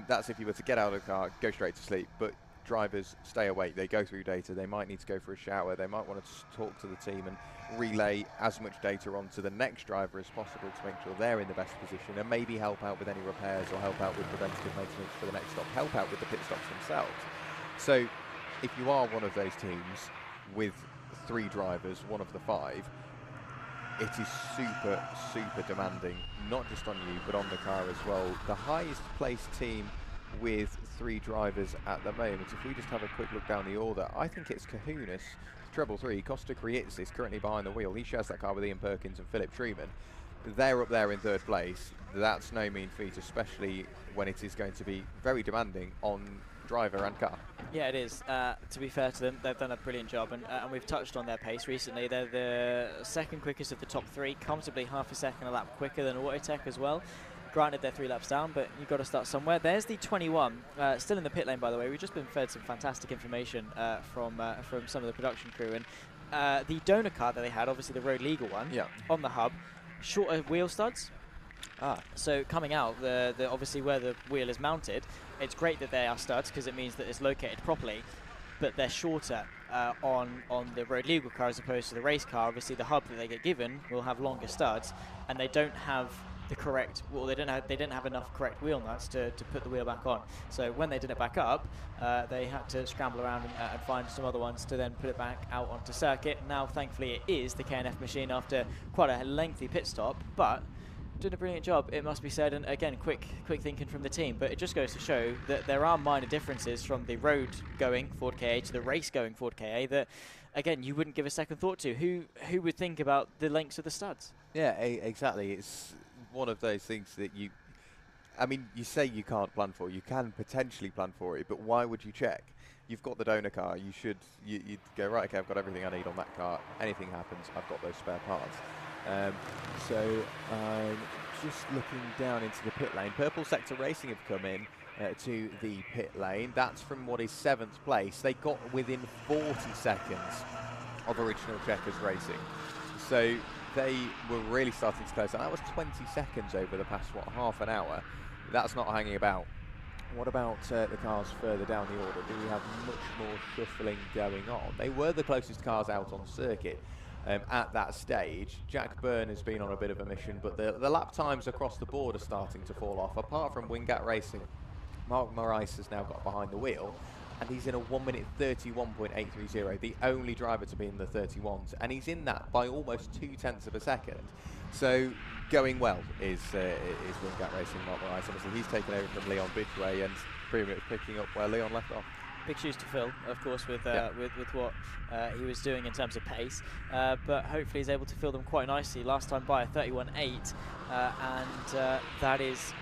That's if you were to get out of the car, go straight to sleep. But drivers stay awake. They go through data. They might need to go for a shower. They might want to talk to the team and relay as much data onto the next driver as possible to make sure they're in the best position, and maybe help out with any repairs or help out with preventative maintenance for the next stop, help out with the pit stops themselves. So if you are one of those teams with 3 drivers, one of the 5, it is super demanding, not just on you but on the car as well. The highest placed team with 3 drivers at the moment, if we just have a quick look down the order, I think it's Kahunas, treble 3. Costa Kriitz is currently behind the wheel. He shares that car with Ian Perkins and Philip Truman. They're up there in 3rd place. That's no mean feat, especially when it is going to be very demanding on driver and car. Yeah, it is. To be fair to them, they've done a brilliant job, and we've touched on their pace recently. They're the 2nd quickest of the top 3, comfortably half a second a lap quicker than Autotech as well. Granted, they're 3 laps down, but you've got to start somewhere. There's the 21, still in the pit lane, by the way. We've just been fed some fantastic information from some of the production crew. And the donor car that they had, obviously the road legal one, on the hub, shorter wheel studs. So coming out, the obviously where the wheel is mounted, it's great that they are studs because it means that it's located properly, but they're shorter on the road legal car as opposed to the race car. Obviously, the hub that they get given will have longer studs, and they don't have the correct, well, they didn't have enough correct wheel nuts to put the wheel back on. So when they did it back up, they had to scramble around and find some other ones to then put it back out onto circuit. Now, thankfully, it is the KNF machine after quite a lengthy pit stop, but doing a brilliant job, it must be said. And again, quick thinking from the team, but it just goes to show that there are minor differences from the road going Ford KA to the race going Ford KA that, again, you wouldn't give a second thought to. Who would think about the lengths of the studs? Yeah, exactly. It's one of those things that you say you can't plan for. You can potentially plan for it, but why would you check? You've got the donor car. You'd go, right, okay, I've got everything I need on that car. Anything happens, I've got those spare parts. So I'm just looking down into the pit lane. Purple Sector Racing have come in to the pit lane. That's from what is 7th place. They got within 40 seconds of original Checkers Racing. So they were really starting to close. And that was 20 seconds over the past, half an hour. That's not hanging about. What about the cars further down the order? Do we have much more shuffling going on? They were the closest cars out on circuit at that stage. Jack Byrne has been on a bit of a mission, but the lap times across the board are starting to fall off. Apart from Wingat Racing, Mark Morais has now got behind the wheel. and he's in a 1 minute 31.830, the only driver to be in the 31s, and he's in that by almost 0.2 of a second. So going well is Wingate Racing, not right. Obviously he's taken over from Leon Bidway and pretty much picking up where Leon left off. Big shoes to fill, of course, with what he was doing in terms of pace, but hopefully he's able to fill them quite nicely. Last time by a 31.8, and that is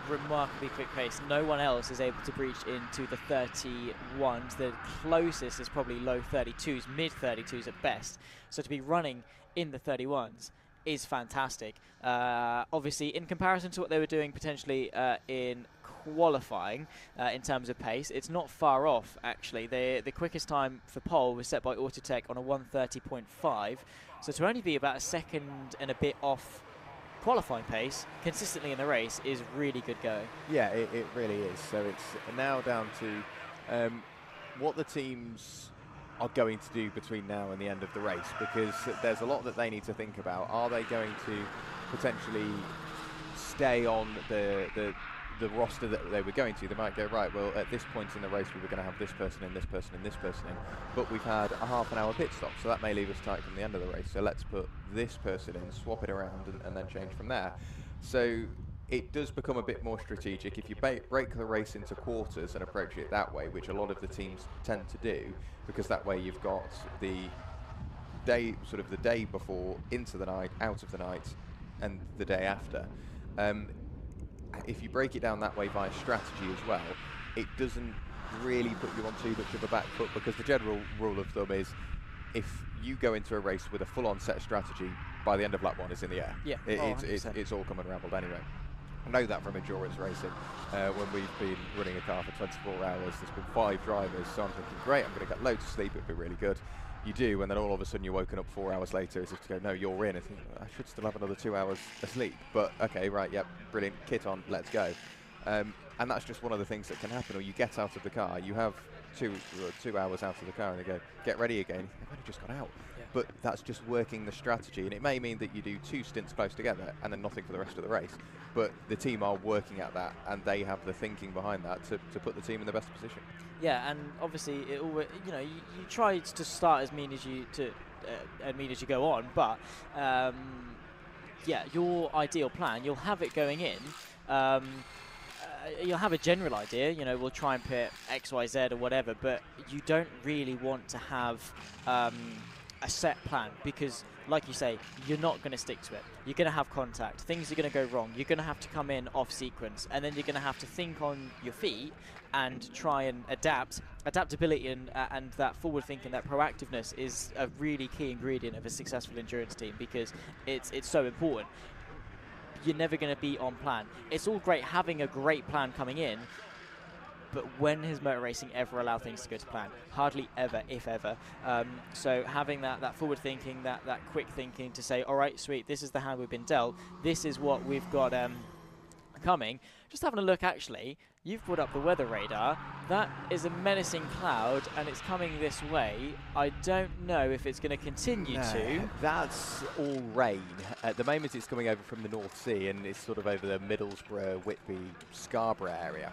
remarkably quick pace. No one else is able to breach into the 31s. The closest is probably low 32s, mid 32s at best. So to be running in the 31s is fantastic. Obviously, in comparison to what they were doing potentially in qualifying in terms of pace, it's not far off actually. The quickest time for pole was set by Autotech on a 1:30.5, so to only be about a second and a bit off qualifying pace consistently in the race is really good going. Yeah, it really is. So it's now down to what the teams are going to do between now and the end of the race, because there's a lot that they need to think about. Are they going to potentially stay on the roster that they were going to? They might go, right, well, at this point in the race we were going to have this person in, this person in, this person in, but we've had a half-an-hour pit stop, so that may leave us tight from the end of the race, so let's put this person in, swap it around, and then change from there. So it does become a bit more strategic. If you break the race into quarters and approach it that way, which a lot of the teams tend to do, because that way you've got the day, sort of the day before into the night, out of the night, and the day after. If you break it down that way via strategy as well, it doesn't really put you on too much of a back foot, because the general rule of thumb is if you go into a race with a full-on set strategy, by the end of lap one it's in the air. Yeah, it's all come unravelled anyway. I know that from endurance racing. When we've been running a car for 24 hours, there's been 5 drivers, so I'm thinking, great, I'm going to get loads of sleep, it'll be really good. You do, and then all of a sudden you're woken up 4 hours later as if to go, no, you're in. I think, I should still have another 2 hours asleep. But okay, right, yep, brilliant, kit on, let's go. And that's just one of the things that can happen. Or you get out of the car, you have 2 hours out of the car, and they go, get ready again. They've only just got out. Yeah. But that's just working the strategy, and it may mean that you do 2 stints close together and then nothing for the rest of the race. But the team are working at that, and they have the thinking behind that to put the team in the best position. Yeah, and obviously it always, you try to start as mean as you go on, but yeah, your ideal plan, you'll have it going in. You'll have a general idea, we'll try and pit X, Y, Z or whatever, but you don't really want to have a set plan, because like you say, you're not going to stick to it. You're going to have contact. Things are going to go wrong. You're going to have to come in off sequence, and then you're going to have to think on your feet and try and adapt. Adaptability and that forward thinking, that proactiveness is a really key ingredient of a successful endurance team, because it's so important. You're never going to be on plan. It's all great having a great plan coming in, but when has motor racing ever allowed things to go to plan? Hardly ever, if ever. So having that forward thinking, that quick thinking to say, all right, sweet, this is the hand we've been dealt. This is what we've got coming. Just having a look, actually, you've brought up the weather radar. That is a menacing cloud, and it's coming this way. I don't know if it's going to continue to. That's all rain. At the moment, it's coming over from the North Sea, and it's sort of over the Middlesbrough, Whitby, Scarborough area.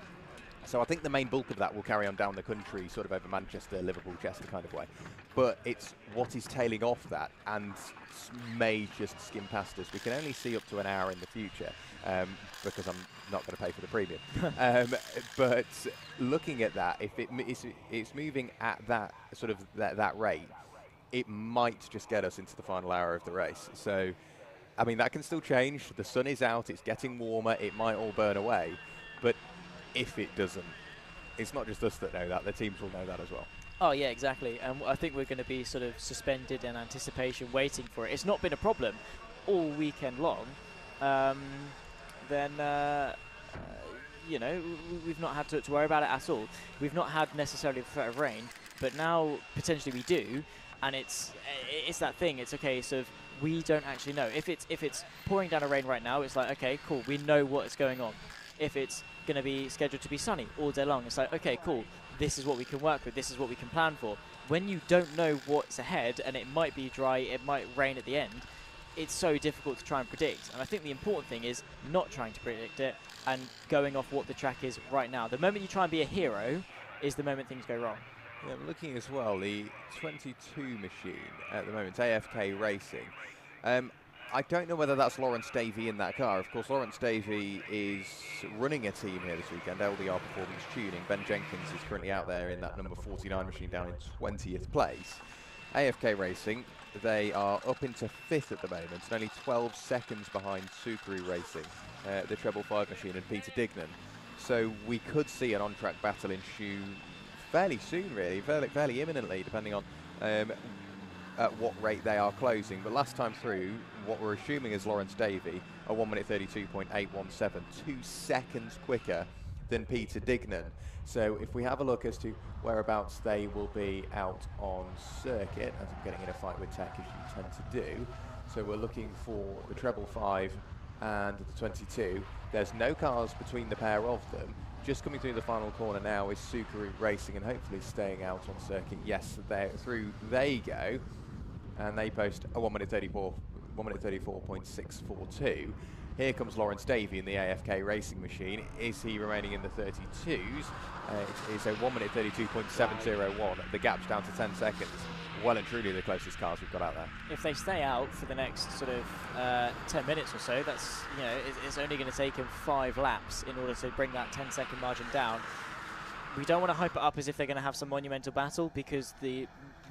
So I think the main bulk of that will carry on down the country, sort of over Manchester, Liverpool, Chester kind of way. But it's what is tailing off that and may just skim past us. We can only see up to an hour in the future because I'm not going to pay for the premium. But looking at that, if it's moving at that sort of that rate, it might just get us into the final hour of the race. So, I mean, that can still change. The sun is out. It's getting warmer. It might all burn away. But if it doesn't, it's not just us that know that, the teams will know that as well. Oh yeah, exactly, and I think we're going to be sort of suspended in anticipation, waiting for it. It's not been a problem all weekend long. Then we've not had to worry about it at all. We've not had necessarily the threat of rain, but now potentially we do, and it's that thing. It's a case of we don't actually know. If it's pouring down a rain right now, it's like, okay, cool, we know what's going on. If it's going to be scheduled to be sunny all day long, it's like, okay, cool, this is what we can work with, this is what we can plan for. When you don't know what's ahead, and it might be dry, it might rain at the end, it's so difficult to try and predict. And I think the important thing is not trying to predict it and going off what the track is right now. The moment you try and be a hero, is the moment things go wrong. Yeah, I'm looking as well, the 22 machine at the moment, AFK Racing. I don't know whether that's Lawrence Davey in that car. Of course, Lawrence Davey is running a team here this weekend, LDR Performance Tuning. Ben Jenkins is currently out there in that number 49 machine down in 20th place. AFK Racing, they are up into 5th at the moment, and only 12 seconds behind Subaru Racing, the Treble 5 machine, and Peter Dignan. So we could see an on-track battle ensue fairly soon, really, fairly imminently, depending on at what rate they are closing. But last time through, what we're assuming is Lawrence Davey, a 1 minute 32.817, 2 seconds quicker than Peter Dignan. So if we have a look as to whereabouts they will be out on circuit, as I'm getting in a fight with tech, as you tend to do. So we're looking for the Treble 5 and the 22. There's no cars between the pair of them. Just coming through the final corner now is Subaru Racing, and hopefully staying out on circuit. Yes, through they go, and they post a 1 minute 34.642. Here comes Lawrence Davey in the AFK Racing machine. Is he remaining in the 32s? It is a 1 minute 32.701. The gap's down to 10 seconds. Well and truly the closest cars we've got out there. If they stay out for the next sort of 10 minutes or so, that's, you know, it's only going to take them 5 laps in order to bring that 10-second margin down. We don't want to hype it up as if they're going to have some monumental battle, because the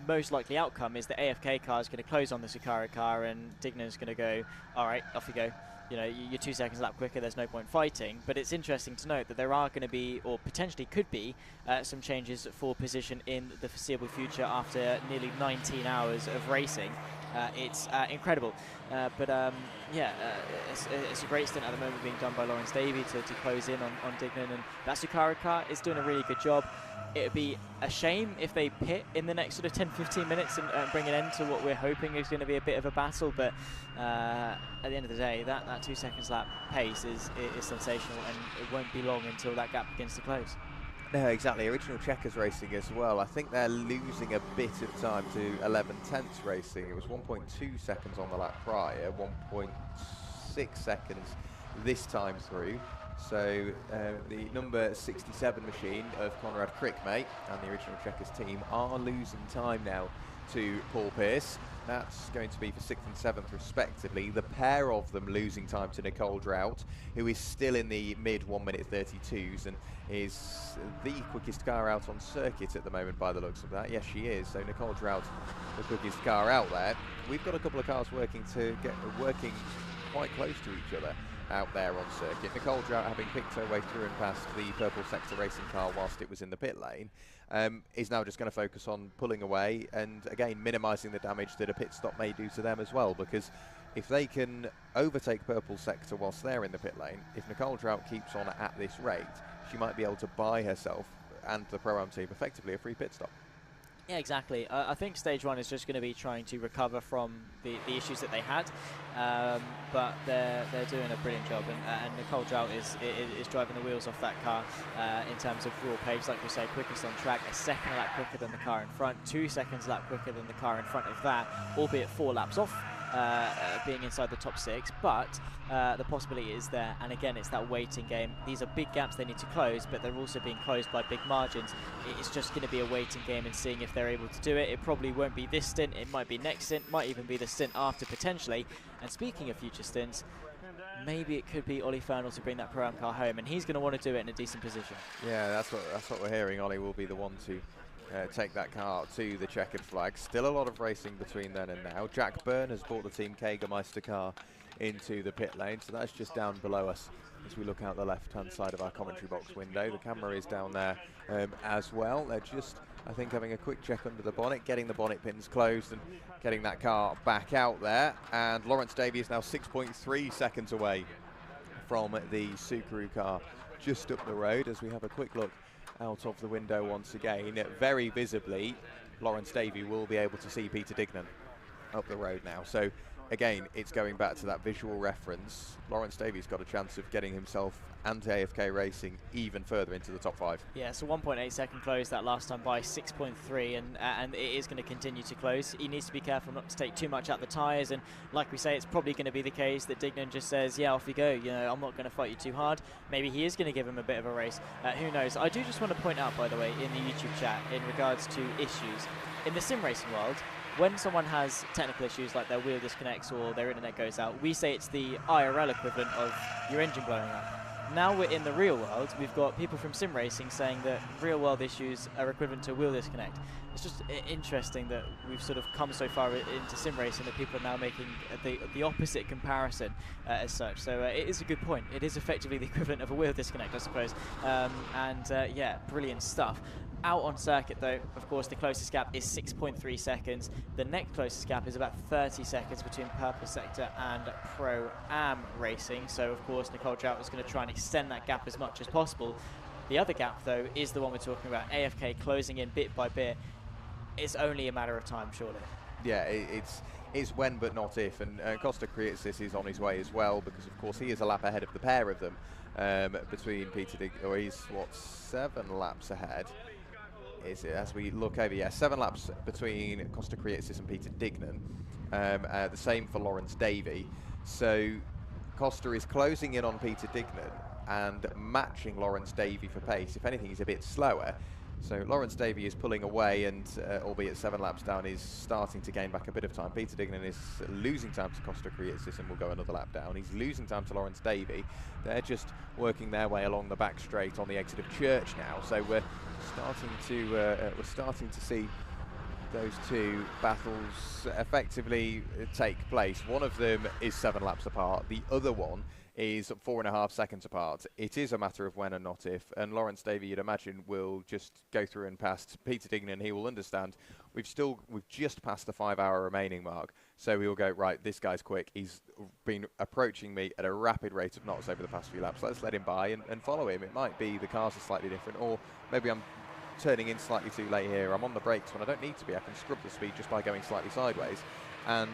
most likely outcome is the AFK car is going to close on the Sakara car, and Dignan's going to go, all right, off you go. You know, you're 2 seconds a lap quicker, there's no point fighting. But it's interesting to note that there are going to be, or potentially could be, some changes for position in the foreseeable future after nearly 19 hours of racing. It's incredible. It's a great stint at the moment being done by Lawrence Davey to close in on Dignan, and that Sakara car is doing a really good job. It would be a shame if they pit in the next sort of 10-15 minutes and bring an end to what we're hoping is going to be a bit of a battle, but at the end of the day, that 2 seconds lap pace is sensational, and it won't be long until that gap begins to close. No, exactly. Original Checkers Racing as well. I think they're losing a bit of time to 11/10 Racing. It was 1.2 seconds on the lap prior, 1.6 seconds this time through. So the number 67 machine of Conrad Crickmate and the Original Checkers team are losing time now to Paul Pierce. That's going to be for 6th and 7th respectively. The pair of them losing time to Nicole Drought, who is still in the mid 1 minute 32s and is the quickest car out on circuit at the moment by the looks of that. Yes, she is. So Nicole Drought, the quickest car out there. We've got a couple of cars working quite close to each other out there on circuit. Nicole Drought, having picked her way through and past the purple sector racing car whilst it was in the pit lane, is now just going to focus on pulling away and again minimising the damage that a pit stop may do to them as well, because if they can overtake purple sector whilst they're in the pit lane, if Nicole Drought keeps on at this rate, she might be able to buy herself and the Pro-Am team effectively a free pit stop. Yeah, exactly. I think stage 1 is just going to be trying to recover from the issues that they had, but they're doing a brilliant job, and Nicole Drought is driving the wheels off that car in terms of raw pace, like we say, quickest on track, a second lap quicker than the car in front, 2 seconds lap quicker than the car in front of that, albeit 4 laps off. Being inside the top 6, but the possibility is there, and again it's that waiting game. These are big gaps they need to close, but they're also being closed by big margins. It's just going to be a waiting game and seeing if they're able to do it. It probably won't be this stint, it might be next stint, might even be the stint after potentially. And speaking of future stints, maybe it could be Ollie Fernell to bring that Pro-Am car home, and he's going to want to do it in a decent position. Yeah, that's what we're hearing. Ollie will be the one to take that car to the checkered flag. Still a lot of racing between then and now. Jack Byrne has brought the Team Kagermeister car into the pit lane, so that's just down below us as we look out the left-hand side of our commentary box window. The camera is down there as well. They're just, I think, having a quick check under the bonnet, getting the bonnet pins closed and getting that car back out there. And Lawrence Davey is now 6.3 seconds away from the Subaru car just up the road. As we have a quick look out of the window once again, very visibly Lawrence Davey will be able to see Peter Dignan up the road now. So again, it's going back to that visual reference. Lawrence Davies got a chance of getting himself and AFK Racing even further into the top 5. Yeah, so 1.8 second close that last time by 6.3, and it is going to continue to close. He needs to be careful not to take too much out the tyres, and like we say, it's probably going to be the case that Dignan just says, yeah, off you go, you know, I'm not going to fight you too hard. Maybe he is going to give him a bit of a race. Who knows? I do just want to point out, by the way, in the YouTube chat, in regards to issues, in the sim racing world, when someone has technical issues like their wheel disconnects or their internet goes out, we say it's the IRL equivalent of your engine blowing up. Now we're in the real world, we've got people from sim racing saying that real world issues are equivalent to a wheel disconnect. It's just interesting that we've sort of come so far into sim racing that people are now making the opposite comparison as such. So it is a good point. It is effectively the equivalent of a wheel disconnect, I suppose. Yeah, brilliant stuff. Out on circuit though, of course, the closest gap is 6.3 seconds. The next closest gap is about 30 seconds between Purple Sector and Pro-Am Racing. So of course, Nicole Trout is going to try and extend that gap as much as possible. The other gap though is the one we're talking about, AFK closing in bit by bit. It's only a matter of time, surely. Yeah, it's when but not if, and Costa Creatis is on his way as well, because of course he is a lap ahead of the pair of them between Peter Dignan, or he's what, 7 laps ahead. Is it, as we look over, yeah, 7 laps between Costa Creatis and Peter Dignan. The same for Lawrence Davey. So Costa is closing in on Peter Dignan and matching Lawrence Davey for pace. If anything, he's a bit slower. So Lawrence Davey is pulling away and, albeit 7 laps down, is starting to gain back a bit of time. Peter Dignan is losing time to Costa Creatis and will go another lap down. He's losing time to Lawrence Davey. They're just working their way along the back straight on the exit of Church now. So we're starting to see those two battles effectively take place. One of them is 7 laps apart. The other one is 4.5 seconds apart. It is a matter of when and not if, and Lawrence Davey, you'd imagine, will just go through and past Peter Dignan. He will understand we've just passed the 5-hour remaining mark, so he will go, right, this guy's quick. He's been approaching me at a rapid rate of knots over the past few laps. Let's let him by and follow him. It might be the cars are slightly different, or maybe I'm turning in slightly too late here. I'm on the brakes when I don't need to be. I can scrub the speed just by going slightly sideways, and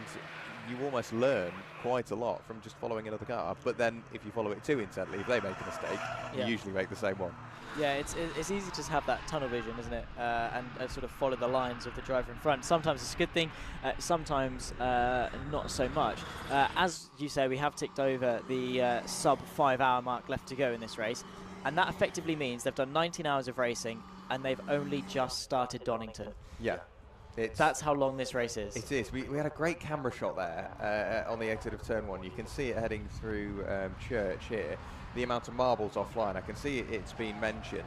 you almost learn quite a lot from just following another car. But then if you follow it too intently, if they make a mistake, you usually make the same one. Yeah, it's easy to just have that tunnel vision, isn't it? And sort of follow the lines of the driver in front. Sometimes it's a good thing, sometimes not so much. As you say, we have ticked over the sub 5-hour mark left to go in this race, and that effectively means they've done 19 hours of racing and they've only just started Donington. Yeah. That's how long this race is. It is. We had a great camera shot there on the exit of turn 1. You can see it heading through Church here. The amount of marbles offline. I can see it's been mentioned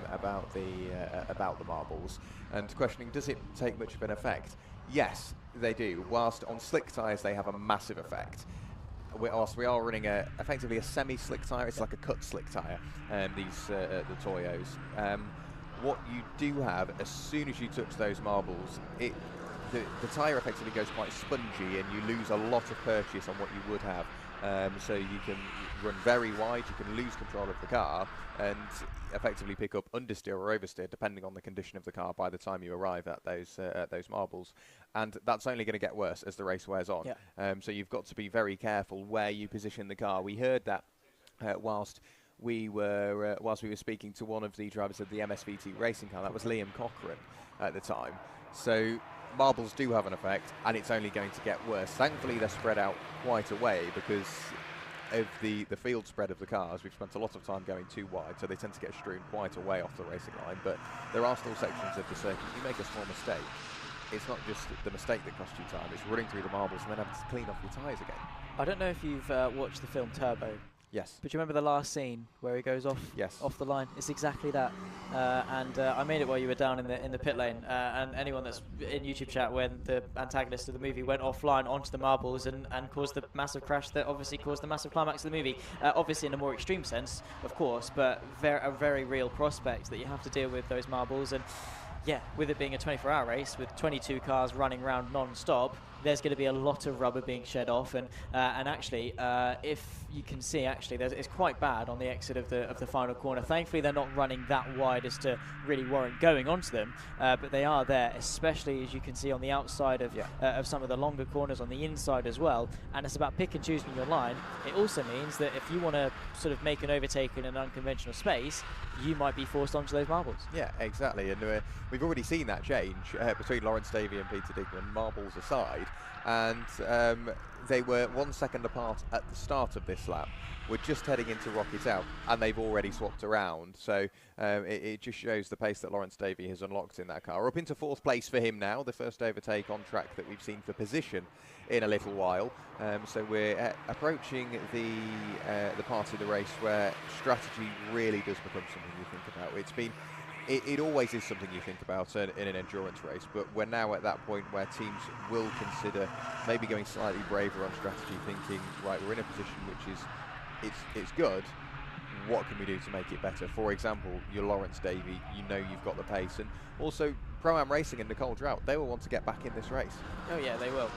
about the marbles, and questioning, does it take much of an effect? Yes, they do. Whilst on slick tyres they have a massive effect. Whilst we are running effectively a semi-slick tyre, it's like a cut slick tyre. The Toyos. What you do have, as soon as you touch those marbles, the tyre effectively goes quite spongy and you lose a lot of purchase on what you would have. So you can run very wide, you can lose control of the car and effectively pick up understeer or oversteer depending on the condition of the car by the time you arrive at those marbles. And that's only going to get worse as the race wears on. Yeah. So you've got to be very careful where you position the car. We heard that whilst we were speaking to one of the drivers of the MSVT racing car. That was Liam Cochrane at the time. So marbles do have an effect, and it's only going to get worse. Thankfully, they're spread out quite away because of the field spread of the cars. We've spent a lot of time going too wide, so they tend to get strewn quite away off the racing line. But there are still sections of the circuit. You make a small mistake, it's not just the mistake that costs you time, it's running through the marbles and then having to clean off your tyres again. I don't know if you've watched the film Turbo. Yes. But you remember the last scene where he goes off off the line? It's exactly that. And I made it while you were down in the pit lane. And anyone that's in YouTube chat, when the antagonist of the movie went offline onto the marbles and caused the massive crash that obviously caused the massive climax of the movie. Obviously in a more extreme sense, of course, but a very real prospect that you have to deal with those marbles. And yeah, with it being a 24-hour race with 22 cars running around non-stop, there's going to be a lot of rubber being shed off, and actually, if you can see, actually, it's quite bad on the exit of the final corner. Thankfully, they're not running that wide as to really warrant going onto them, but they are there, especially as you can see on the outside of some of the longer corners, on the inside as well. And it's about pick and choosing your line. It also means that if you want to sort of make an overtake in an unconventional space, you might be forced onto those marbles. Yeah, exactly, and we've already seen that change between Lawrence Davey and Peter Digman, marbles aside, and they were 1 second apart at the start of this lap. We're just heading into Rocket Out, and they've already swapped around, so it just shows the pace that Lawrence Davey has unlocked in that car. Up into 4th place for him now, the first overtake on track that we've seen for position in a little while. So we're approaching the part of the race where strategy really does become something you think about. It always is something you think about in an endurance race, but we're now at that point where teams will consider maybe going slightly braver on strategy, thinking, right, we're in a position which is it's good. What can we do to make it better? For example, you're Lawrence Davey, you know you've got the pace, and also Pro-Am Racing and Nicole Drought, they will want to get back in this race. Oh yeah, they will.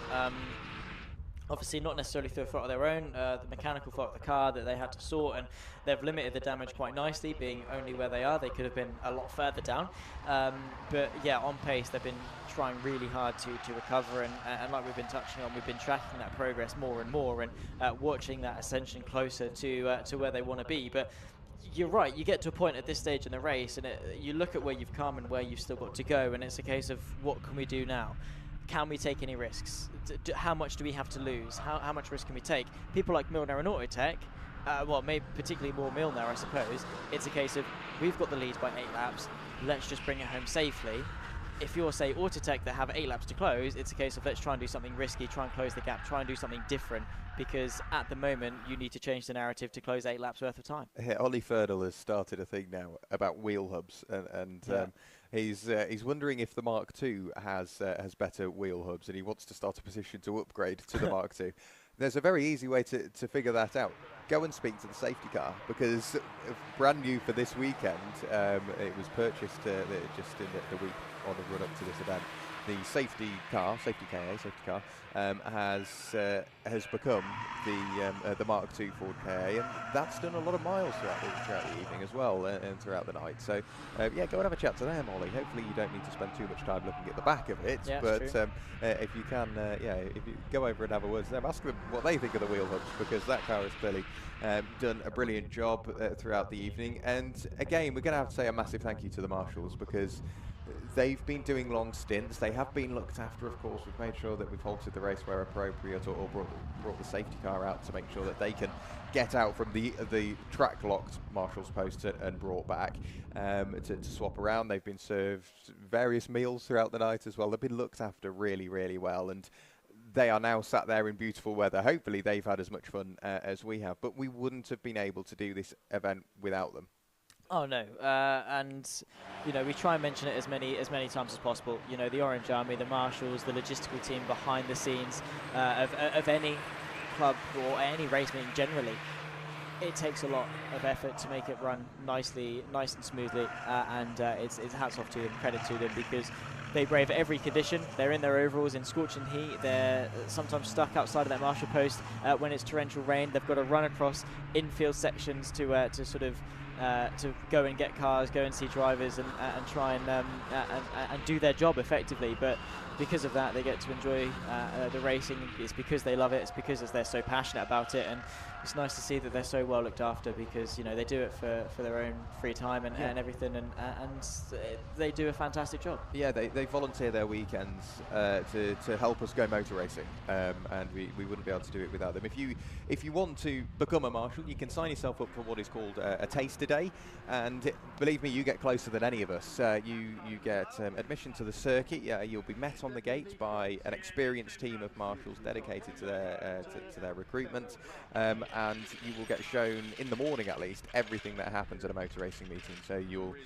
Obviously not necessarily through a fault of their own, the mechanical fault of the car that they had to sort, and they've limited the damage quite nicely, being only where they are. They could have been a lot further down. But yeah, on pace, they've been trying really hard to recover, and like we've been touching on, we've been tracking that progress more and more, and watching that ascension closer to where they want to be. But you're right, you get to a point at this stage in the race, and you look at where you've come and where you've still got to go, and it's a case of what can we do now? Can we take any risks? How much do we have to lose? How much risk can we take? People like Milner and Autotech, well, maybe particularly more Milner, I suppose, it's a case of, we've got the lead by 8 laps, let's just bring it home safely. If you're, say, Autotech that have 8 laps to close, it's a case of let's try and do something risky, try and close the gap, try and do something different, because at the moment you need to change the narrative to close 8 laps worth of time. Yeah, Ollie Ferdel has started a thing now about wheel hubs, and he's wondering if the Mark II has better wheel hubs, and he wants to start a position to upgrade to the Mark II. There's a very easy way to figure that out. Go and speak to the safety car, because brand new for this weekend, it was purchased just in the week on the run up to this event. The safety KA has become the Mark II Ford KA, and that's done a lot of miles throughout the evening as well, and throughout the night. So yeah, go and have a chat to them, Ollie. Hopefully you don't need to spend too much time looking at the back of it, yeah, but if you can, if you go over and have a word to them, ask them what they think of the wheel hubs, because that car has clearly done a brilliant job throughout the evening. And again, we're going to have to say a massive thank you to the marshals, because they've been doing long stints. They have been looked after, of course. We've made sure that we've halted the race where appropriate, or brought the safety car out to make sure that they can get out from the track-locked marshals post and brought back to swap around. They've been served various meals throughout the night as well. They've been looked after really, really well, and they are now sat there in beautiful weather. Hopefully they've had as much fun as we have, but we wouldn't have been able to do this event without them. Oh no, and you know, we try and mention it as many times as possible. You know, the Orange Army, the marshals, the logistical team behind the scenes of any club or any race meeting generally. It takes a lot of effort to make it run nice and smoothly, and it's hats off to them, credit to them, because they brave every condition. They're in their overalls in scorching heat. They're sometimes stuck outside of that marshal post when it's torrential rain. They've got to run across infield sections to sort of to go and get cars, go and see drivers, and try and do their job effectively. But because of that, they get to enjoy the racing. It's because they love it. It's because they're so passionate about it, and it's nice to see that they're so well looked after, because you know they do it for their own free time and everything, and they do a fantastic job. Yeah, they volunteer their weekends to help us go motor racing, and we wouldn't be able to do it without them. If you want to become a marshal, you can sign yourself up for what is called a taster day, and believe me, you get closer than any of us. You get admission to the circuit. You'll be met on the gate by an experienced team of marshals dedicated to their recruitment, and you will get shown, in the morning at least, everything that happens at a motor racing meeting. So you'll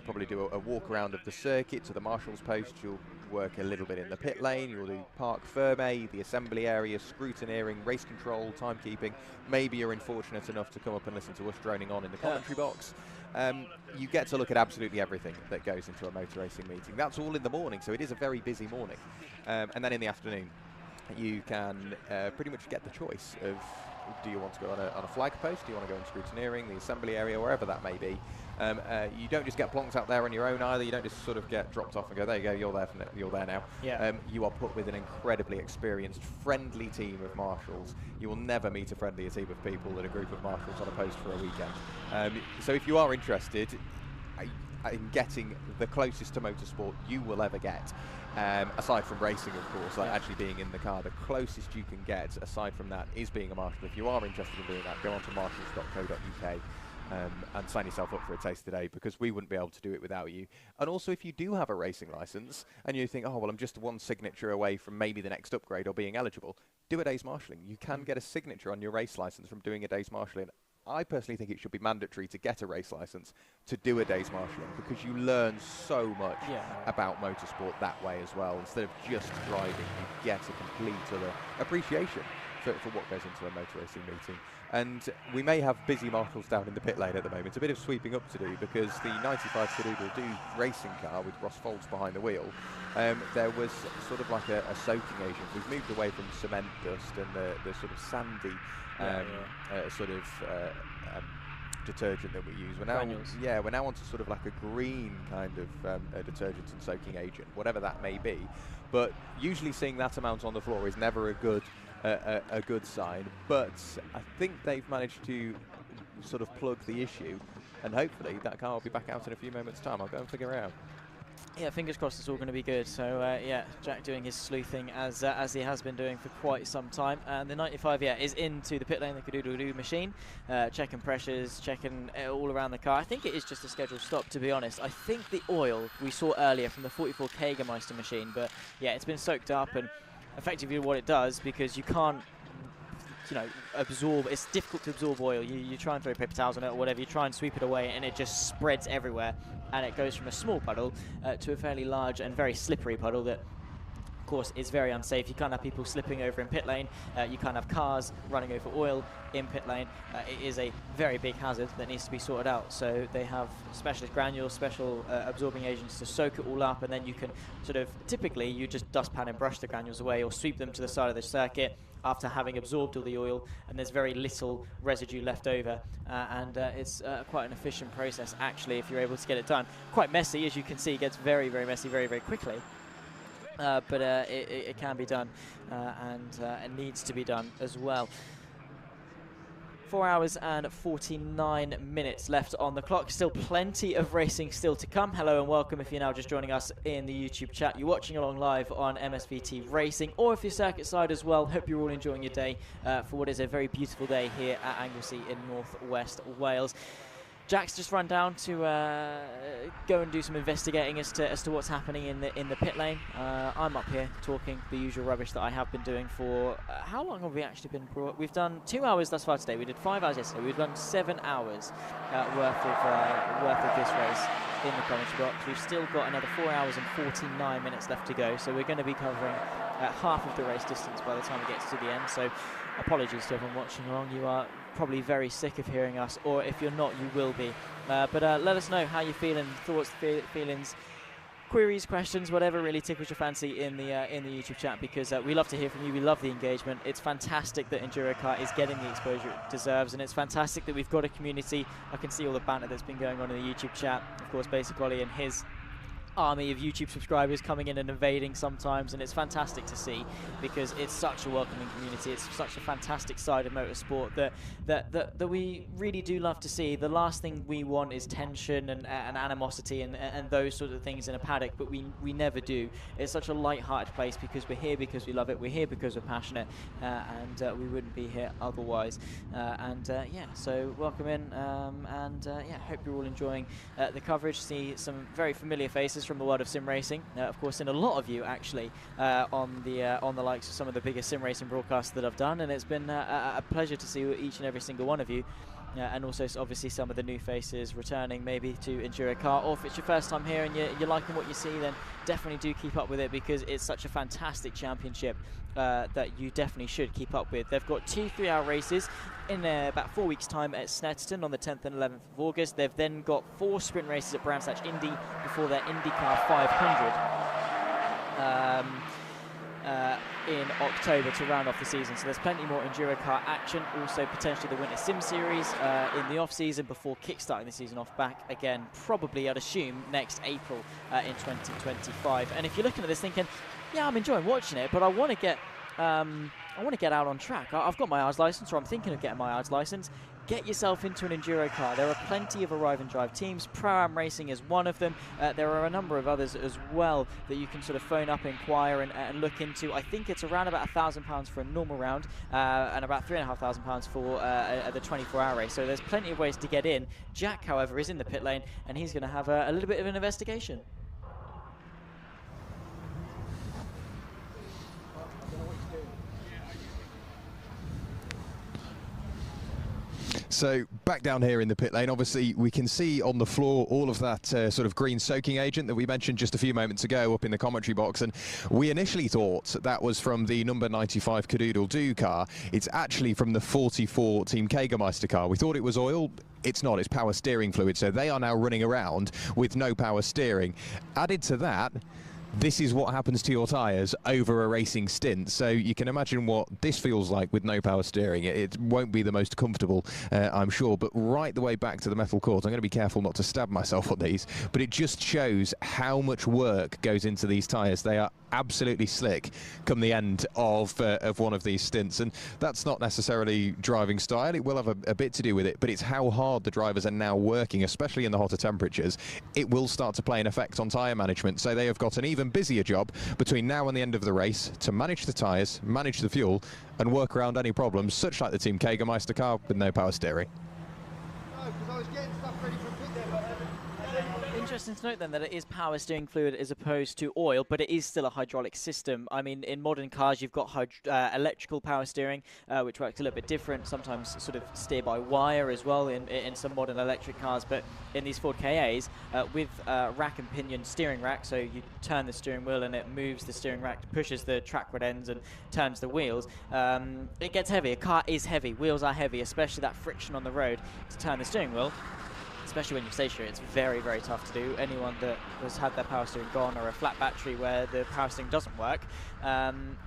probably do a walk around of the circuit to the marshal's post. You'll work a little bit in the pit lane. You'll do parc ferme, the assembly area, scrutineering, race control, timekeeping. Maybe you're unfortunate enough to come up and listen to us droning on in the commentary box. You get to look at absolutely everything that goes into a motor racing meeting. That's all in the morning, so it is a very busy morning. And then in the afternoon, you can pretty much get the choice of, do you want to go on a flag post, do you want to go on scrutineering, the assembly area, wherever that may be. You don't just get plonked out there on your own either. You don't just sort of get dropped off and go, there you go, you're there now. Yeah. You are put with an incredibly experienced, friendly team of marshals. You will never meet a friendlier team of people than a group of marshals on a post for a weekend. So if you are interested in getting the closest to motorsport you will ever get, aside from racing, of course, like actually being in the car, the closest you can get aside from that is being a marshal. If you are interested in doing that, go on to marshals.co.uk and sign yourself up for a taste today, because we wouldn't be able to do it without you. And also, if you do have a racing license and you think, oh well, I'm just one signature away from maybe the next upgrade or being eligible, do a day's marshalling. You can get a signature on your race license from doing a day's marshalling. I personally think it should be mandatory to get a race license to do a day's marshalling, because you learn so much about motorsport that way as well. Instead of just driving, you get a complete other appreciation for what goes into a motor racing meeting. And we may have busy marshals down in the pit lane at the moment. A bit of sweeping up to do, because the 95 Cadoodle Do racing car with Ross Folds behind the wheel, there was sort of like a soaking agent. We've moved away from cement dust and the sort of sandy detergent that we use. We're now onto sort of like a green kind of a detergent and soaking agent, whatever that may be. But usually seeing that amount on the floor is never a good sign. But I think they've managed to sort of plug the issue, and hopefully that car will be back out in a few moments' time. I'll go and figure it out. Yeah, fingers crossed it's all going to be good. So yeah, Jack doing his sleuthing as he has been doing for quite some time. And the 95, is into the pit lane, the Cadoodle-Doo machine, checking pressures, checking all around the car. I think it is just a scheduled stop, to be honest. I think the oil we saw earlier from the 44 Jägermeister machine, but yeah, it's been soaked up, and effectively what it does, because you can't, absorb, it's difficult to absorb oil. You try and throw paper towels on it or whatever, you try and sweep it away, and it just spreads everywhere, and it goes from a small puddle to a fairly large and very slippery puddle that, of course, is very unsafe. You can't have people slipping over in pit lane. You can't have cars running over oil in pit lane. It is a very big hazard that needs to be sorted out. So they have specialist granules, special absorbing agents to soak it all up, and then you can sort of, typically you just dustpan and brush the granules away, or sweep them to the side of the circuit after having absorbed all the oil, and there's very little residue left over, and it's quite an efficient process actually if you're able to get it done. Quite messy, as you can see. It gets very, very messy very, very quickly. But it can be done, and it needs to be done as well. 4 hours and 49 minutes left on the clock. Still plenty of racing still to come. Hello and welcome if you're now just joining us in the YouTube chat. You're watching along live on MSVT Racing, or if you're circuit side as well. Hope you're all enjoying your day for what is a very beautiful day here at Anglesey in northwest Wales. Jack's just run down to go and do some investigating as to what's happening in the pit lane. I'm up here talking the usual rubbish that I have been doing for how long have we actually been? We've done 2 hours thus far today. We did 5 hours yesterday. We've done 7 hours worth of this race in the commentary box. We've still got another 4 hours and 49 minutes left to go. So we're going to be covering half of the race distance by the time it gets to the end. So apologies to everyone watching along. You are probably very sick of hearing us, or if you're not, you will be. But let us know how you're feeling, thoughts, feelings, queries, questions, whatever really tickles your fancy in the YouTube chat, because we love to hear from you. We love the engagement. It's fantastic that EnduroKA is getting the exposure it deserves, and it's fantastic that we've got a community. I can see all the banter that's been going on in the YouTube chat. Of course, Basic Ollie and his army of YouTube subscribers coming in and invading sometimes, and it's fantastic to see, because it's such a welcoming community. It's such a fantastic side of motorsport that we really do love to see. The last thing we want is tension and animosity and those sort of things in a paddock, but we never do. It's such a light-hearted place, because we're here because we love it, we're here because we're passionate, and we wouldn't be here otherwise. Yeah, so welcome in, yeah, hope you're all enjoying the coverage. See some very familiar faces from the world of sim racing, of course, and a lot of you actually on the likes of some of the biggest sim racing broadcasts that I've done, and it's been a pleasure to see each and every single one of you, and also obviously some of the new faces returning maybe to EnduroKA, or if it's your first time here and you're liking what you see, then definitely do keep up with it, because it's such a fantastic championship that you definitely should keep up with. They've got 2 3-hour races in about 4 weeks' time at Snetterton on the 10th and 11th of August. They've then got 4 sprint races at Brands Hatch Indy before their IndyCar 500. in October to round off the season. So there's plenty more EnduroKA action, also potentially the Winter Sim Series in the off-season before kickstarting the season off back again, probably I'd assume next April in 2025. And if you're looking at this thinking, yeah, I'm enjoying watching it, but I want to get out on track. I've got my Ynys license, or I'm thinking of getting my Ynys license. Get yourself into an EnduroKA. There are plenty of arrive and drive teams. Pro-Am Racing is one of them. There are a number of others as well that you can sort of phone up, inquire and look into. I think it's around about £1,000 for a normal round and about £3,500 for the 24-hour race. So there's plenty of ways to get in. Jack, however, is in the pit lane and he's going to have a little bit of an investigation. So back down here in the pit lane, obviously we can see on the floor all of that sort of green soaking agent that we mentioned just a few moments ago up in the commentary box, and we initially thought that was from the number 95 Cadoodle-Doo car. It's actually from the 44 Team Jägermeister car. We thought it was oil. It's not, it's power steering fluid, so they are now running around with no power steering. Added to that, this is what happens to your tyres over a racing stint. So you can imagine what this feels like with no power steering. It won't be the most comfortable, I'm sure. But right the way back to the metal court, I'm going to be careful not to stab myself on these, but it just shows how much work goes into these tyres. They are absolutely slick come the end of one of these stints, and that's not necessarily driving style. It will have a bit to do with it, but it's how hard the drivers are now working, especially in the hotter temperatures. It will start to play an effect on tyre management, so they have got an even busier job between now and the end of the race to manage the tyres, manage the fuel, and work around any problems, such like the Team Jägermeister car with no power steering. No, because I was getting stuff ready for pit there, but Interesting to note then that it is power steering fluid as opposed to oil, but it is still a hydraulic system. I mean, in modern cars you've got electrical power steering, which works a little bit different, sometimes sort of steer by wire as well in some modern electric cars, but in these Ford KAs with rack and pinion steering rack, so you turn the steering wheel and it moves the steering rack, pushes the track rod ends and turns the wheels. It gets heavy. A car is heavy. Wheels are heavy, especially that friction on the road to turn the steering wheel. Especially when you're stationary, it's very, very tough to do. Anyone that has had their power steering gone or a flat battery where the power steering doesn't work,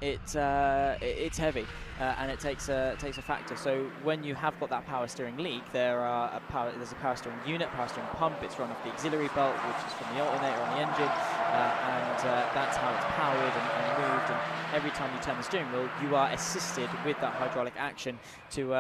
it's heavy and it takes a factor. So when you have got that power steering leak, there's a power steering unit, power steering pump. It's run off the auxiliary belt, which is from the alternator on the engine, and that's how it's powered and moved. And every time you turn the steering wheel, you are assisted with that hydraulic action to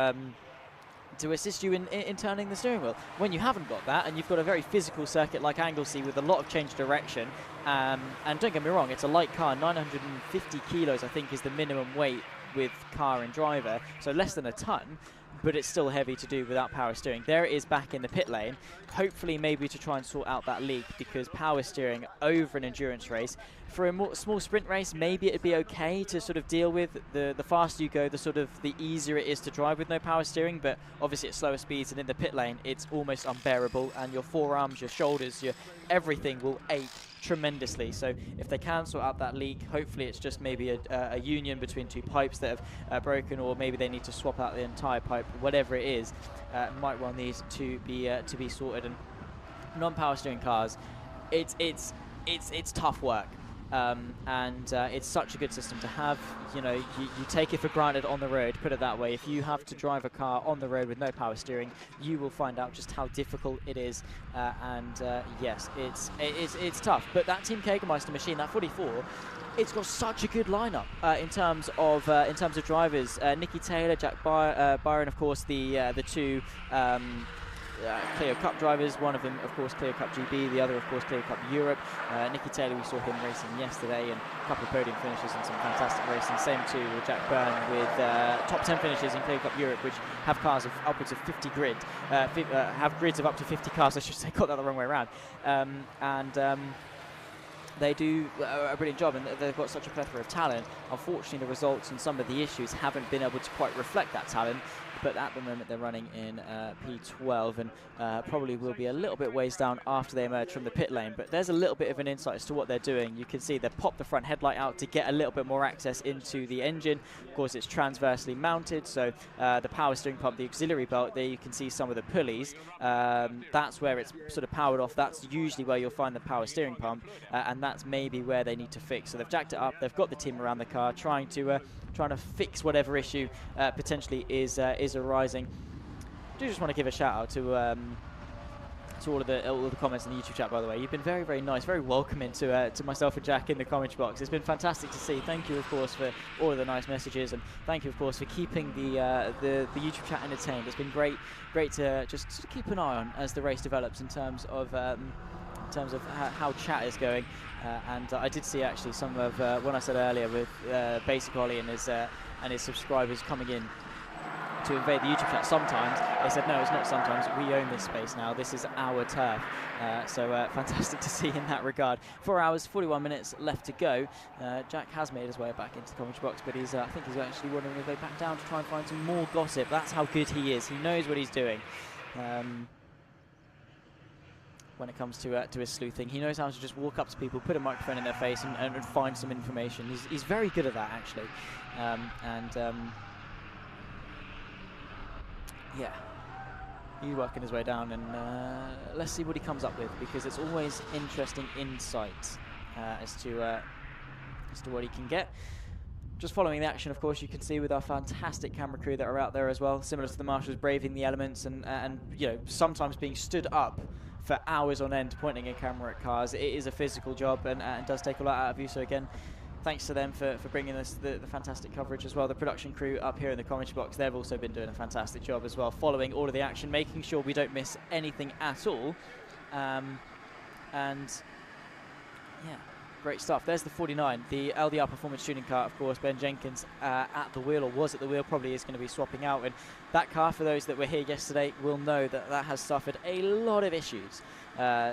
assist you in turning the steering wheel. When you haven't got that and you've got a very physical circuit like Anglesey with a lot of change direction, and don't get me wrong, it's a light car, 950 kilos I think is the minimum weight with car and driver, so less than a ton, but it's still heavy to do without power steering. There it is back in the pit lane, hopefully maybe to try and sort out that leak, because power steering over an endurance race, for a small sprint race, maybe it'd be okay to sort of deal with. The faster you go, the easier it is to drive with no power steering, but obviously at slower speeds and in the pit lane, it's almost unbearable, and your forearms, your shoulders, everything will ache tremendously. So if they can sort out that leak, hopefully it's just maybe a union between two pipes that have broken, or maybe they need to swap out the entire pipe. Whatever it is, might well need to be sorted. And non-power steering cars, it's tough work. It's such a good system to have. You take it for granted on the road, put it that way. If you have to drive a car on the road with no power steering, you will find out just how difficult it is. Yes, it's tough. But that Team Jägermeister machine, that 44, it's got such a good lineup in terms of drivers. Nicky Taylor, Jack Byron, of course, the two Clio Cup drivers, one of them of course Clio Cup GB, the other of course Clio Cup Europe. Nicky Taylor, we saw him racing yesterday, and a couple of podium finishes and some fantastic racing. Same too with Jack Byrne, with top 10 finishes in Clio Cup Europe, which have cars of upwards of 50 grid, have grids of up to 50 cars, I should say, got that the wrong way around. They do a brilliant job, and they've got such a plethora of talent. Unfortunately, the results and some of the issues haven't been able to quite reflect that talent. But at the moment they're running in P12, and probably will be a little bit ways down after they emerge from the pit lane. But there's a little bit of an insight as to what they're doing. You can see they've popped the front headlight out to get a little bit more access into the engine. Of course, it's transversely mounted, so the power steering pump, the auxiliary belt, there you can see some of the pulleys. That's where it's sort of powered off. That's usually where you'll find the power steering pump, and that's maybe where they need to fix. So they've jacked it up, they've got the team around the car trying to fix whatever issue potentially is arising. I do just want to give a shout out to all of the comments in the YouTube chat, by the way. You've been very, very nice, very welcoming to myself and Jack in the comment box. It's been fantastic to see. Thank you, of course, for all of the nice messages, and thank you, of course, for keeping the YouTube chat entertained. It's been great to just keep an eye on as the race develops in terms of how chat is going. And I did see actually some of when I said earlier with Basic Ollie and his subscribers coming in to invade the YouTube chat sometimes. They said, no, it's not sometimes. We own this space now. This is our turf. So fantastic to see in that regard. 4 hours, 41 minutes left to go. Jack has made his way back into the commentary box, but I think he's actually wondering if they back down to try and find some more gossip. That's how good he is. He knows what he's doing. When it comes to his sleuthing, he knows how to just walk up to people, put a microphone in their face, and find some information. He's very good at that, actually. Yeah, he's working his way down, and let's see what he comes up with, because it's always interesting insight as to what he can get. Just following the action, of course, you can see with our fantastic camera crew that are out there as well, similar to the marshals, braving the elements and you know, sometimes being stood up for hours on end pointing a camera at cars. It is a physical job and does take a lot out of you. So again, thanks to them for bringing us the fantastic coverage as well. The production crew up here in the commentary box, they've also been doing a fantastic job as well, following all of the action, making sure we don't miss anything at all. And yeah, great stuff. There's the 49, the LDR performance tuning car, of course. Ben Jenkins at the wheel, or was at the wheel, probably is going to be swapping out. And that car, for those that were here yesterday, will know that that has suffered a lot of issues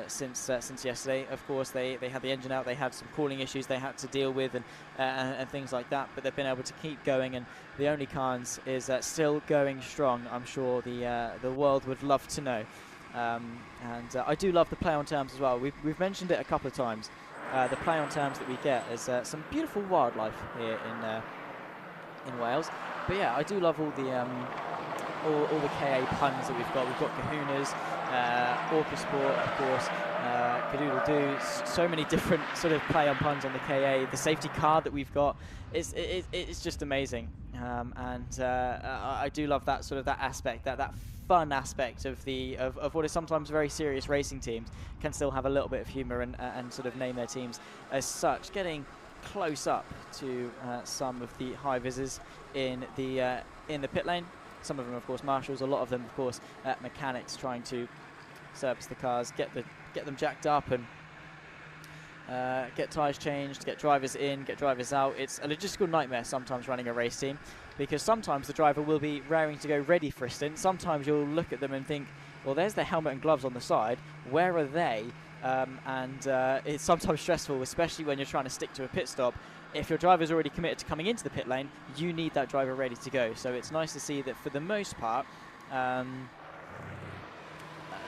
since yesterday. Of course, they had the engine out, they had some cooling issues they had to deal with, and things like that, but they've been able to keep going, and the Only Cars is still going strong. I'm sure the world would love to know. I do love the play on terms as well. We've mentioned it a couple of times. The play on terms that we get is some beautiful wildlife here in Wales. But yeah, I do love all the KA puns that we've got. We've got kahunas, Orca Sport, of course, Cadoodle Doo. So many different sort of play on puns on the KA. The safety car that we've got, it's just amazing. I do love that sort of that aspect, that fun aspect of what is sometimes very serious racing teams can still have a little bit of humour and sort of name their teams as such. Getting close up to some of the high visors in the pit lane. Some of them, of course, marshals. A lot of them, of course, mechanics trying to service the cars, get them jacked up, and get tyres changed, get drivers in, get drivers out. It's a logistical nightmare sometimes running a race team, because sometimes the driver will be raring to go ready for a stint. Sometimes you'll look at them and think, well, there's their helmet and gloves on the side. Where are they? It's sometimes stressful, especially when you're trying to stick to a pit stop. If your driver's already committed to coming into the pit lane, you need that driver ready to go. So it's nice to see that for the most part,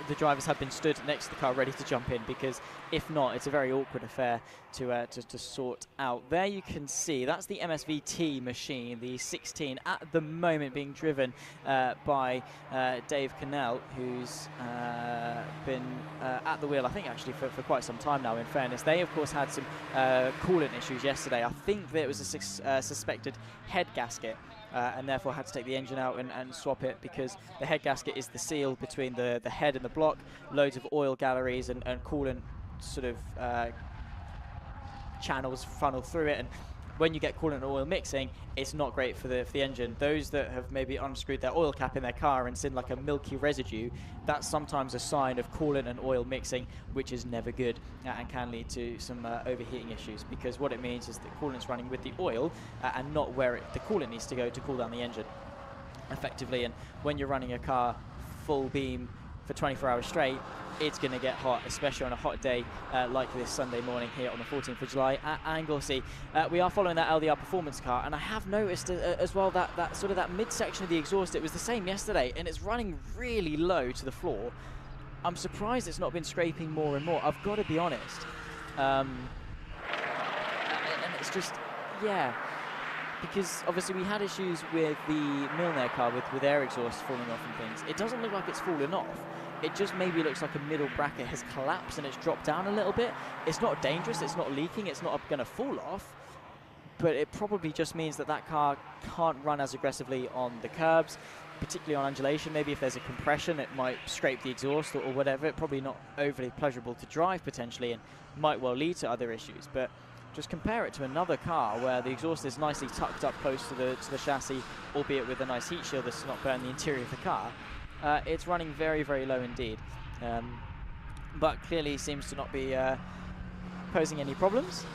the drivers have been stood next to the car ready to jump in, because if not, it's a very awkward affair to sort out. There you can see that's the MSVT machine, the 16 at the moment being driven by Dave Cannell, who's been at the wheel, I think, actually for quite some time now, in fairness. They, of course, had some coolant issues yesterday. I think there was a suspected head gasket, and therefore had to take the engine out and swap it, because the head gasket is the seal between the head and the block. Loads of oil galleries and coolant sort of channels funnel through it, and when you get coolant and oil mixing, it's not great for the engine. Those that have maybe unscrewed their oil cap in their car and seen like a milky residue, that's sometimes a sign of coolant and oil mixing, which is never good and can lead to some overheating issues, because what it means is that coolant's running with the oil and not where the coolant needs to go to cool down the engine effectively. And when you're running a car full beam for 24 hours straight, it's going to get hot, especially on a hot day like this Sunday morning here on the 14th of July at Anglesey. We are following that LDR performance car, and I have noticed as well that sort of that midsection of the exhaust, it was the same yesterday, and it's running really low to the floor. I'm surprised it's not been scraping more and more, I've got to be honest. And it's just, yeah, because obviously we had issues with the Milner car with air exhaust falling off and things. It doesn't look like it's fallen off. It just maybe looks like a middle bracket has collapsed and it's dropped down a little bit. It's not dangerous, it's not leaking, it's not going to fall off, but it probably just means that that car can't run as aggressively on the curbs, particularly on undulation. Maybe if there's a compression, it might scrape the exhaust or whatever. It's probably not overly pleasurable to drive potentially and might well lead to other issues. But just compare it to another car where the exhaust is nicely tucked up close to the chassis, albeit with a nice heat shield that's not burning the interior of the car. It's running very, very low indeed, but clearly seems to not be posing any problems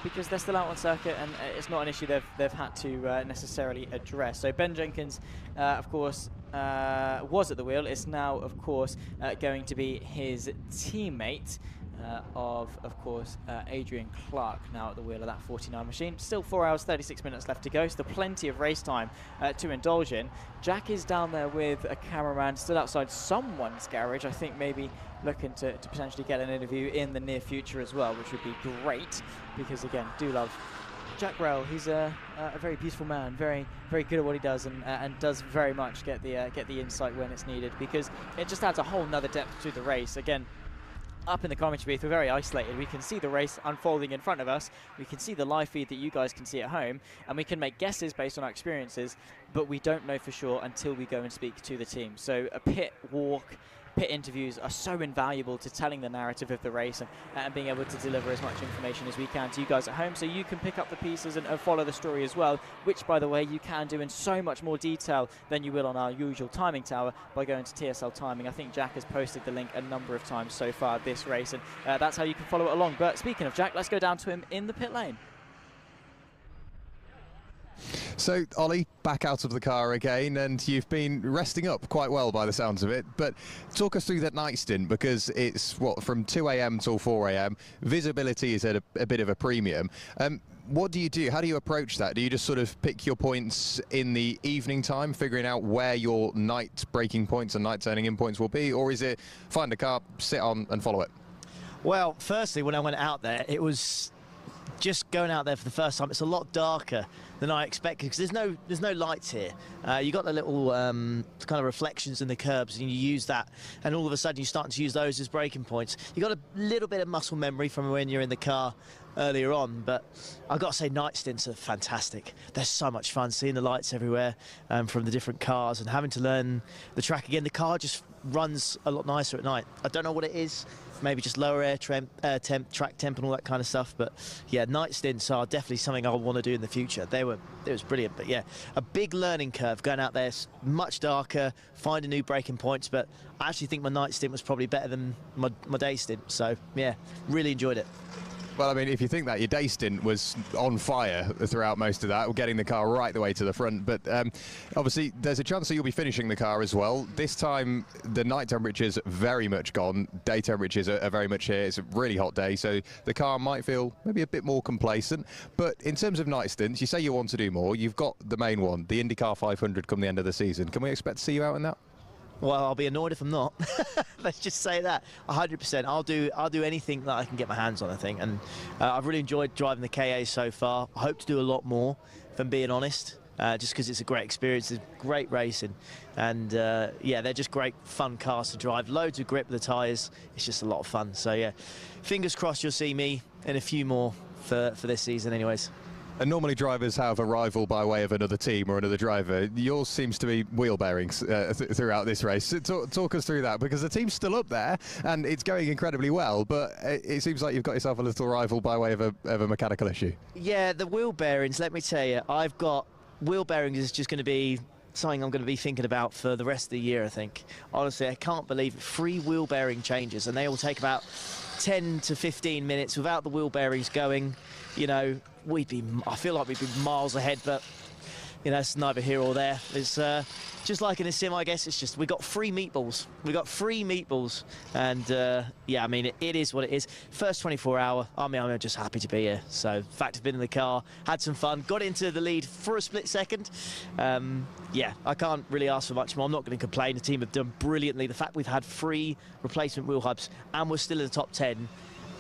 because they're still out on circuit and it's not an issue they've had to necessarily address. So Ben Jenkins, of course, was at the wheel. It's now, of course, going to be his teammate. Of course, Adrian Clark now at the wheel of that 49 machine. Still 4 hours, 36 minutes left to go, still plenty of race time to indulge in. Jack is down there with a cameraman still outside someone's garage, I think maybe looking to potentially get an interview in the near future as well, which would be great, because again, do love Jack Rowell. He's a very beautiful man, very, very good at what he does, and does very much get the insight when it's needed, because it just adds a whole nother depth to the race. Again, up in the commentary booth, we're very isolated. We can see the race unfolding in front of us. We can see the live feed that you guys can see at home, and we can make guesses based on our experiences, but we don't know for sure until we go and speak to the team. So a pit walk, pit interviews are so invaluable to telling the narrative of the race and being able to deliver as much information as we can to you guys at home, so you can pick up the pieces and follow the story as well, which, by the way, you can do in so much more detail than you will on our usual timing tower by going to TSL Timing. I think Jack has posted the link a number of times so far this race, and that's how you can follow it along. But speaking of Jack, let's go down to him in the pit lane. So, Ollie, back out of the car again, and you've been resting up quite well by the sounds of it. But talk us through that night stint, because it's, what, from 2 a.m. till 4 a.m. Visibility is at a bit of a premium. What do you do? How do you approach that? Do you just sort of pick your points in the evening time, figuring out where your night braking points and night turning in points will be? Or is it find a car, sit on and follow it? Well, firstly, when I went out there, it was just going out there for the first time. It's a lot darker than I expected, because there's no lights here. You got the little kind of reflections in the curbs, and you use that, and all of a sudden you're starting to use those as braking points. You got a little bit of muscle memory from when you're in the car earlier on, but I've got to say, night stints are fantastic. They're so much fun, seeing the lights everywhere from the different cars and having to learn the track again. The car just runs a lot nicer at night. I don't know what it is, maybe just lower air track temp and all that kind of stuff, but yeah, night stints are definitely something I want to do in the future. It was brilliant, but yeah, a big learning curve going out there, much darker, finding new braking points, but I actually think my night stint was probably better than my day stint, so yeah, really enjoyed it. Well, I mean, if you think that, your day stint was on fire throughout most of that, getting the car right the way to the front. But obviously, there's a chance that you'll be finishing the car as well. This time, the night temperature's very much gone. Day temperatures are very much here. It's a really hot day, so the car might feel maybe a bit more complacent. But in terms of night stints, you say you want to do more. You've got the main one, the IndyCar 500, come the end of the season. Can we expect to see you out in that? Well, I'll be annoyed if I'm not. Let's just say that. 100%. I'll do anything that I can get my hands on, I think. And I've really enjoyed driving the KA so far. I hope to do a lot more, if I'm being honest, just because it's a great experience. It's great racing. And, yeah, they're just great, fun cars to drive. Loads of grip with the tyres. It's just a lot of fun. So, yeah, fingers crossed you'll see me in a few more for this season anyways. And normally drivers have a rival by way of another team or another driver. Yours seems to be wheel bearings throughout this race. Talk us through that, because the team's still up there and it's going incredibly well, but it seems like you've got yourself a little rival by way of a mechanical issue. Yeah, the wheel bearings, let me tell you, I've got wheel bearings is just going to be something I'm going to be thinking about for the rest of the year, I think. Honestly, I can't believe it. 3 wheel bearing changes, and they all take about 10 to 15 minutes without the wheel bearings going. You know, I feel like we'd be miles ahead, but you know, it's neither here or there. It's just like in a sim, I guess. It's just we got free meatballs. And yeah, I mean, it is what it is. First 24 hour. I mean, I'm just happy to be here. So, in fact, I've been in the car, had some fun, got into the lead for a split second. Yeah, I can't really ask for much more. I'm not going to complain. The team have done brilliantly. The fact we've had 3 replacement wheel hubs and we're still in the top 10.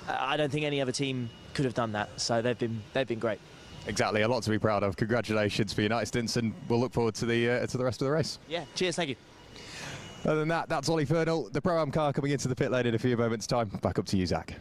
I don't think any other team could have done that. So they've been great. Exactly, a lot to be proud of. Congratulations for your night stints, and we'll look forward to the rest of the race. Yeah, cheers, thank you. Other than that, that's Ollie Fernal, the Pro-Am car coming into the pit lane in a few moments' time. Back up to you, Zach.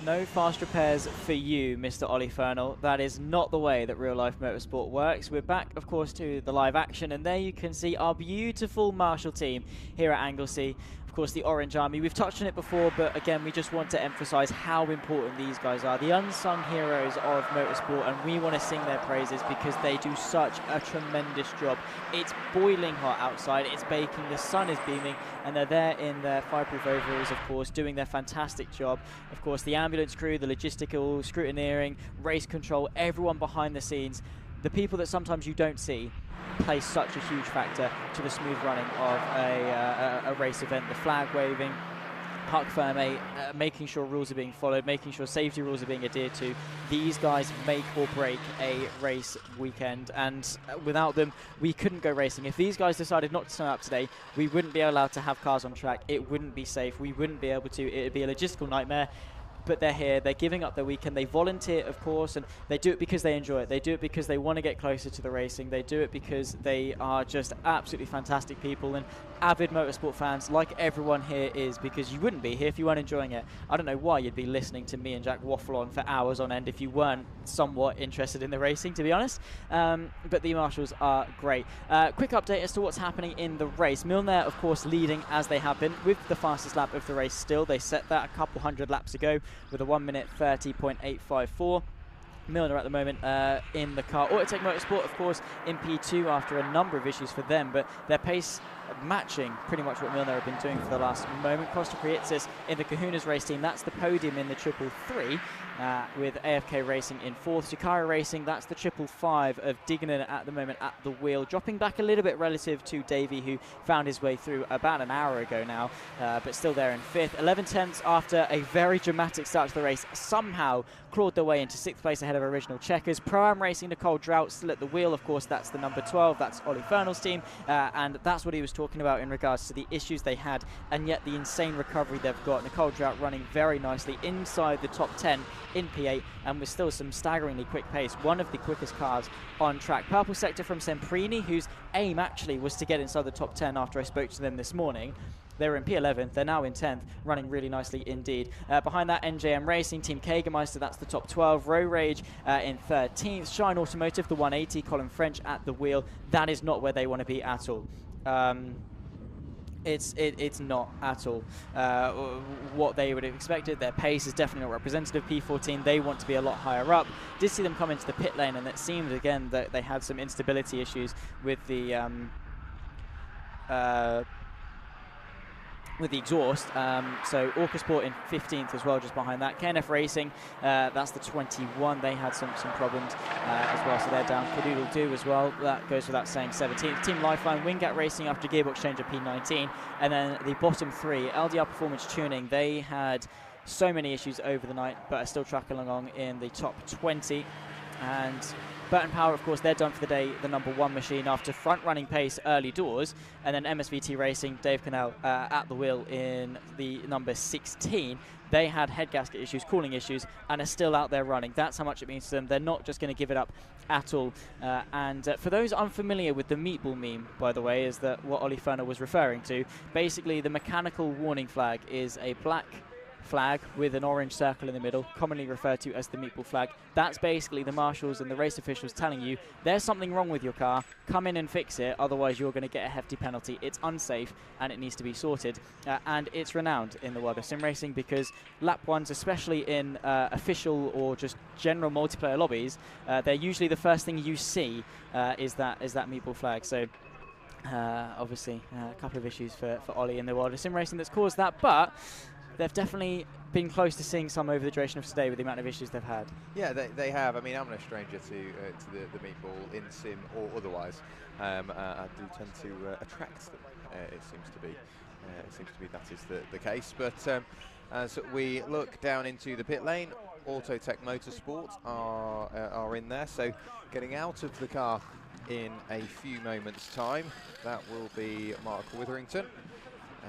No fast repairs for you, Mr. Ollie Fernal. That is not the way that real-life motorsport works. We're back, of course, to the live action, and there you can see our beautiful Marshall team here at Anglesey. Of course, the Orange Army. We've touched on it before, but again, we just want to emphasise how important these guys are. The unsung heroes of motorsport, and we want to sing their praises because they do such a tremendous job. It's boiling hot outside, it's baking, the sun is beaming, and they're there in their fireproof overalls, of course, doing their fantastic job. Of course, the ambulance crew, the logistical, scrutineering, race control, everyone behind the scenes, the people that sometimes you don't see, play such a huge factor to the smooth running of a race event. The flag waving, parc ferme, making sure rules are being followed, making sure safety rules are being adhered to. These guys make or break a race weekend, and without them, we couldn't go racing. If these guys decided not to turn up today, we wouldn't be allowed to have cars on track. It wouldn't be safe. We wouldn't be able to. It would be a logistical nightmare. But they're here, they're giving up their weekend, they volunteer, of course, and they do it because they enjoy it. They do it because they want to get closer to the racing. They do it because they are just absolutely fantastic people and avid motorsport fans, like everyone here is, because you wouldn't be here if you weren't enjoying it. I don't know why you'd be listening to me and Jack waffle on for hours on end if you weren't somewhat interested in the racing, to be honest. But the Marshals are great. Quick update as to what's happening in the race. Milner, of course, leading as they have been with the fastest lap of the race still. They set that a couple hundred laps ago with a 1 minute 30.854. Milner at the moment in the car. Autotech Motorsport, of course, in P2 after a number of issues for them, but their pace matching pretty much what Milner have been doing for the last moment. Costa Krietsis in the Kahuna's race team, that's the Podium in the 333, with AFK Racing in 4th. Shikara Racing, that's the 555 of Dignan at the moment at the wheel, dropping back a little bit relative to Davey, who found his way through about an hour ago now, but still there in 5th. 11 tenths after a very dramatic start to the race, somehow clawed their way into 6th place ahead of Original Checkers. Pro-Am Racing, Nicole Drought still at the wheel, of course, that's the number 12, that's Ollie Fernal's team, and that's what he was talking about in regards to the issues they had, and yet the insane recovery they've got. Nicole Drought running very nicely inside the top 10 in P8, and with still some staggeringly quick pace, one of the quickest cars on track. Purple sector from Semprini, whose aim actually was to get inside the top 10 after I spoke to them this morning. They were in P11, they're now in 10th, running really nicely indeed. Behind that, NJM Racing, Team Kagermeister, that's the top 12. Row Rage in 13th. Shine Automotive, the 180, Colin French at the wheel. That is not where they want to be at all. It's not at all what they would have expected. Their pace is definitely not representative. P14, they want to be a lot higher up. Did see them come into the pit lane, and it seemed again that they had some instability issues with the exhaust. So Orcasport in 15th as well, just behind that. KNF Racing, that's the 21. They had some problems as well, so they're down. Cadoodle Do as well, that goes without saying, 17th. Team Lifeline, Wingat Racing after gearbox change of P19. And then the bottom three, LDR Performance Tuning, they had so many issues over the night, but are still tracking along in the top 20. And Burton Power, of course, they're done for the day, the number 1 machine after front-running pace early doors. And then MSVT Racing, Dave Cannell at the wheel in the number 16. They had head gasket issues, cooling issues, and are still out there running. That's how much it means to them. They're not just going to give it up at all. And for those unfamiliar with the meatball meme, by the way, is that what Ollie Fernal was referring to. Basically, the mechanical warning flag is a black flag with an orange circle in the middle, commonly referred to as the meatball flag. That's basically the marshals and the race officials telling you there's something wrong with your car, come in and fix it, otherwise you're going to get a hefty penalty. It's unsafe and it needs to be sorted, and it's renowned in the world of sim racing because lap ones, especially in official or just general multiplayer lobbies, they're usually the first thing you see is that meatball flag. So obviously a couple of issues for Ollie in the world of sim racing that's caused that, but they've definitely been close to seeing some over the duration of today with the amount of issues they've had. Yeah, they have. I mean, I'm no stranger to the meatball in sim or otherwise. I do tend to attract them. It seems to be. That is the case. But as we look down into the pit lane, Autotech Motorsport are in there. So getting out of the car in a few moments' time, that will be Mark Witherington.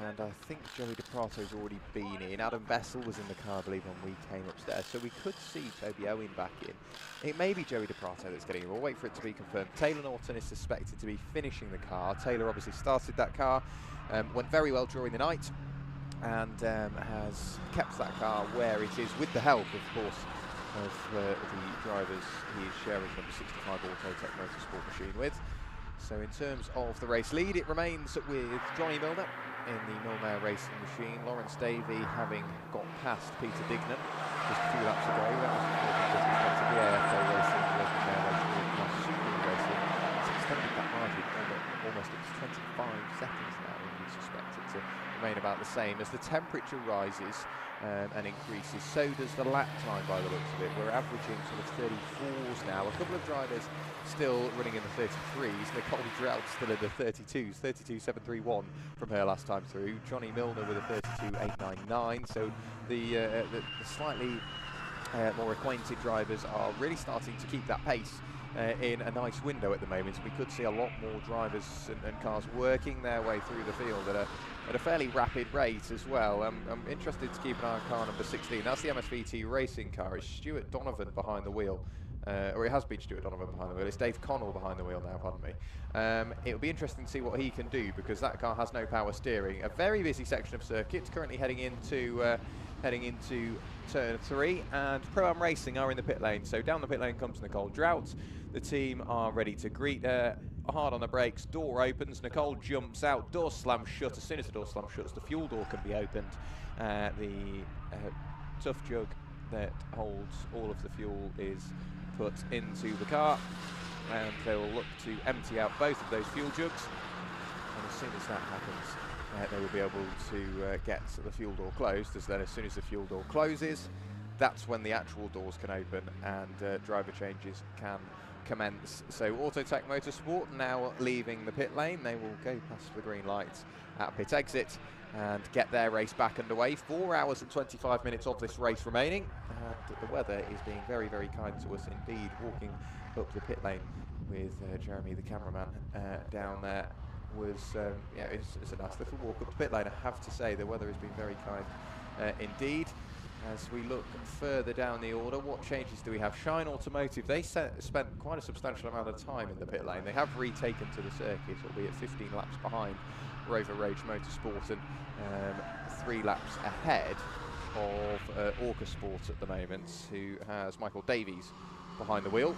and I think Joey DePrato's already been in. Adam Bessel was in the car, I believe, when we came upstairs, so we could see Toby Owen back in. It may be Joey DePrato that's getting in. We'll wait for it to be confirmed. Taylor Norton is suspected to be finishing the car. Taylor obviously started that car, went very well during the night, and has kept that car where it is with the help, of course, of the drivers he is sharing number 65 Autotech Motorsport machine with. So in terms of the race lead, it remains with Johnny Milner in the Milner racing machine. Lawrence Davey having got past Peter Dignan just a few laps ago. That was the AFA racing, working their way through Super Racing. It's extended that margin almost up to 25 seconds now, and you suspect it to remain about the same. As the temperature rises and increases, so does the lap time by the looks of it. We're averaging sort of 34s now. A couple of drivers still running in the 33s. Nicole Drought still in the 32s, 32.731 from her last time through. Johnny Milner with a 32.899. So the slightly more acquainted drivers are really starting to keep that pace in a nice window at the moment. We could see a lot more drivers and cars working their way through the field at a fairly rapid rate as well. I'm interested to keep an eye on car number 16. That's the MSVT racing car. It's Stuart Donovan behind the wheel. Or it has been Stuart Donovan behind the wheel. It's Dave Connell behind the wheel now, pardon me. It'll be interesting to see what he can do, because that car has no power steering. A very busy section of circuit, currently heading into turn 3, and Pro-Am Racing are in the pit lane. So down the pit lane comes Nicole Drought. The team are ready to greet her. Hard on the brakes, door opens, Nicole jumps out, door slams shut. As soon as the door slams shut, the fuel door can be opened. The tough jug that holds all of the fuel is put into the car, and they will look to empty out both of those fuel jugs, and as soon as that happens, they will be able to get the fuel door closed. As soon as the fuel door closes, that's when the actual doors can open and driver changes can commence. So Autotech Motorsport now leaving the pit lane. They will go past the green lights at pit exit and get their race back underway. 4 hours and 25 minutes of this race remaining, and the weather is being very, very kind to us indeed. Walking up the pit lane with Jeremy, the cameraman, down there was it's a nice little walk up the pit lane. I have to say the weather has been very kind indeed. As we look further down the order, what changes do we have? Shine Automotive, they spent quite a substantial amount of time in the pit lane. They have retaken to the circuit, albeit 15 laps behind Rover Rage Motorsport, and 3 laps ahead of Orca Sport at the moment, who has Michael Davies behind the wheel.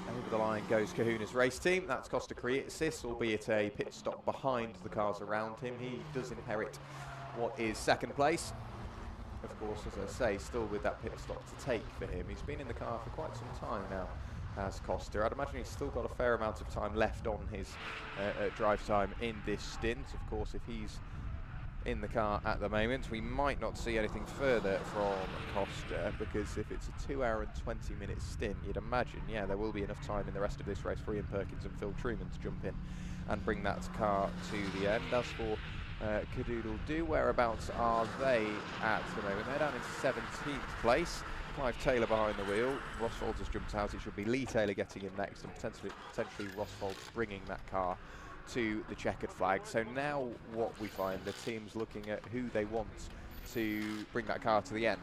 Over the line goes Kahuna's race team. That's Costa Creasis, albeit a pit stop behind the cars around him. He does inherit what is second place. Of course, as I say, still with that pit stop to take for him. He's been in the car for quite some time now, as Costa. I'd imagine he's still got a fair amount of time left on his drive time in this stint. Of course, if he's in the car at the moment, we might not see anything further from Costa, because if it's a 2 hour and 20 minute stint, you'd imagine, yeah, there will be enough time in the rest of this race for Ian Perkins and Phil Truman to jump in and bring that car to the end. As for Cadoodle-Doo, whereabouts are they at the moment? They're down in 17th place. Clive Taylor behind the wheel. Rosfold has jumped out. It should be Lee Taylor getting in next, and potentially Rosfold bringing that car to the checkered flag. So now what we find, the team's looking at who they want to bring that car to the end.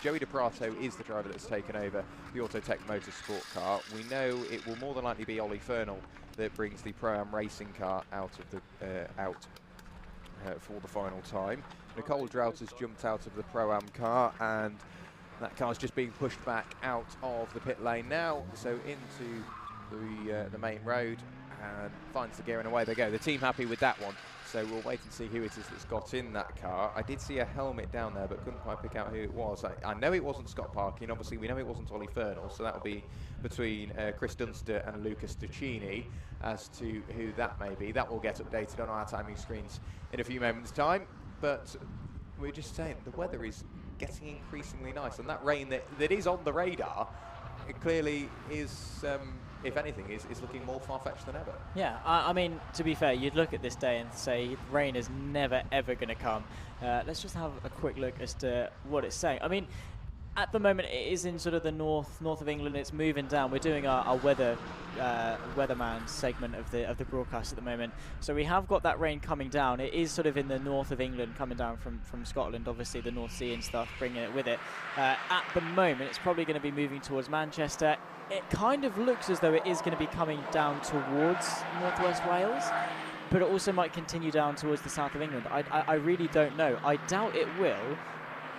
Joey DePrato is the driver that's taken over the Autotech Motorsport car. We know it will more than likely be Ollie Fernell that brings the Pro-Am racing car out of the for the final time. Nicole Drought has jumped out of the Pro-Am car, and that car's just being pushed back out of the pit lane now, so into the main road, and finds the gear, and away they go. The team happy with that one, so we'll wait and see who it is that's got in that car. I did see a helmet down there, but couldn't quite pick out who it was. I know it wasn't Scott Parkin, obviously we know it wasn't Ollie Fernell, so that'll be between Chris Dunster and Luca Staccini as to who that may be. That will get updated on our timing screens in a few moments' time, but we're just saying the weather is getting increasingly nice, and that rain that is on the radar, it clearly is, if anything, is looking more far-fetched than ever. Yeah, I mean, to be fair, you'd look at this day and say rain is never, ever going to come. Let's just have a quick look as to what it's saying. I mean, At the moment, it is in sort of the north of England. It's moving down. We're doing our weatherman segment of the broadcast at the moment. So we have got that rain coming down. It is sort of in the north of England, coming down from Scotland, obviously the North Sea and stuff, bringing it with it. At the moment, it's probably going to be moving towards Manchester. It kind of looks as though it is going to be coming down towards northwest Wales, but it also might continue down towards the south of England. I really don't know. I doubt it will.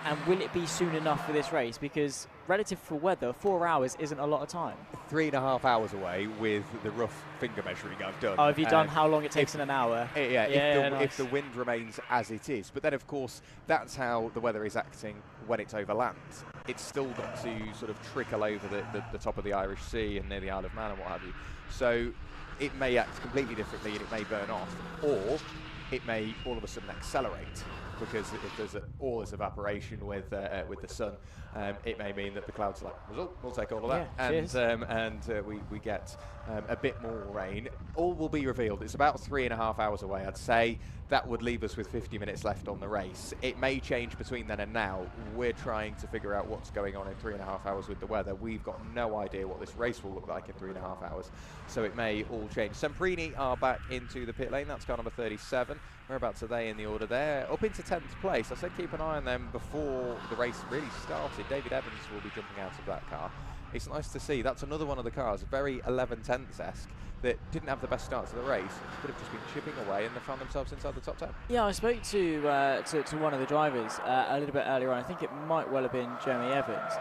And will it be soon enough for this race? Because relative for weather, 4 hours isn't a lot of time. 3.5 hours away with the rough finger measuring I've done. Oh, have you done how long it takes in an hour? Nice. Nice. If the wind remains as it is. But then, of course, that's how the weather is acting when it's over land. It's still got to sort of trickle over the top of the Irish Sea and near the Isle of Man and what have you. So it may act completely differently and it may burn off, or it may all of a sudden accelerate. Because if there's all this evaporation with the sun, it may mean that the clouds are like, we'll take all of that, and we get a bit more rain. All will be revealed. It's about 3.5 hours away, I'd say. That would leave us with 50 minutes left on the race. It may change between then and now. We're trying to figure out what's going on in 3.5 hours with the weather. We've got no idea what this race will look like in 3.5 hours, so it may all change. Semprini are back into the pit lane. That's car number 37. Whereabouts are they in the order there? Up into 10th place. I said keep an eye on them before the race really started. David Evans will be jumping out of that car. It's nice to see. That's another one of the cars, very 11/10ths-esque, that didn't have the best start to the race, could have just been chipping away, and they found themselves inside the top 10. Yeah, I spoke to one of the drivers a little bit earlier on. I think it might well have been Jeremy Evans,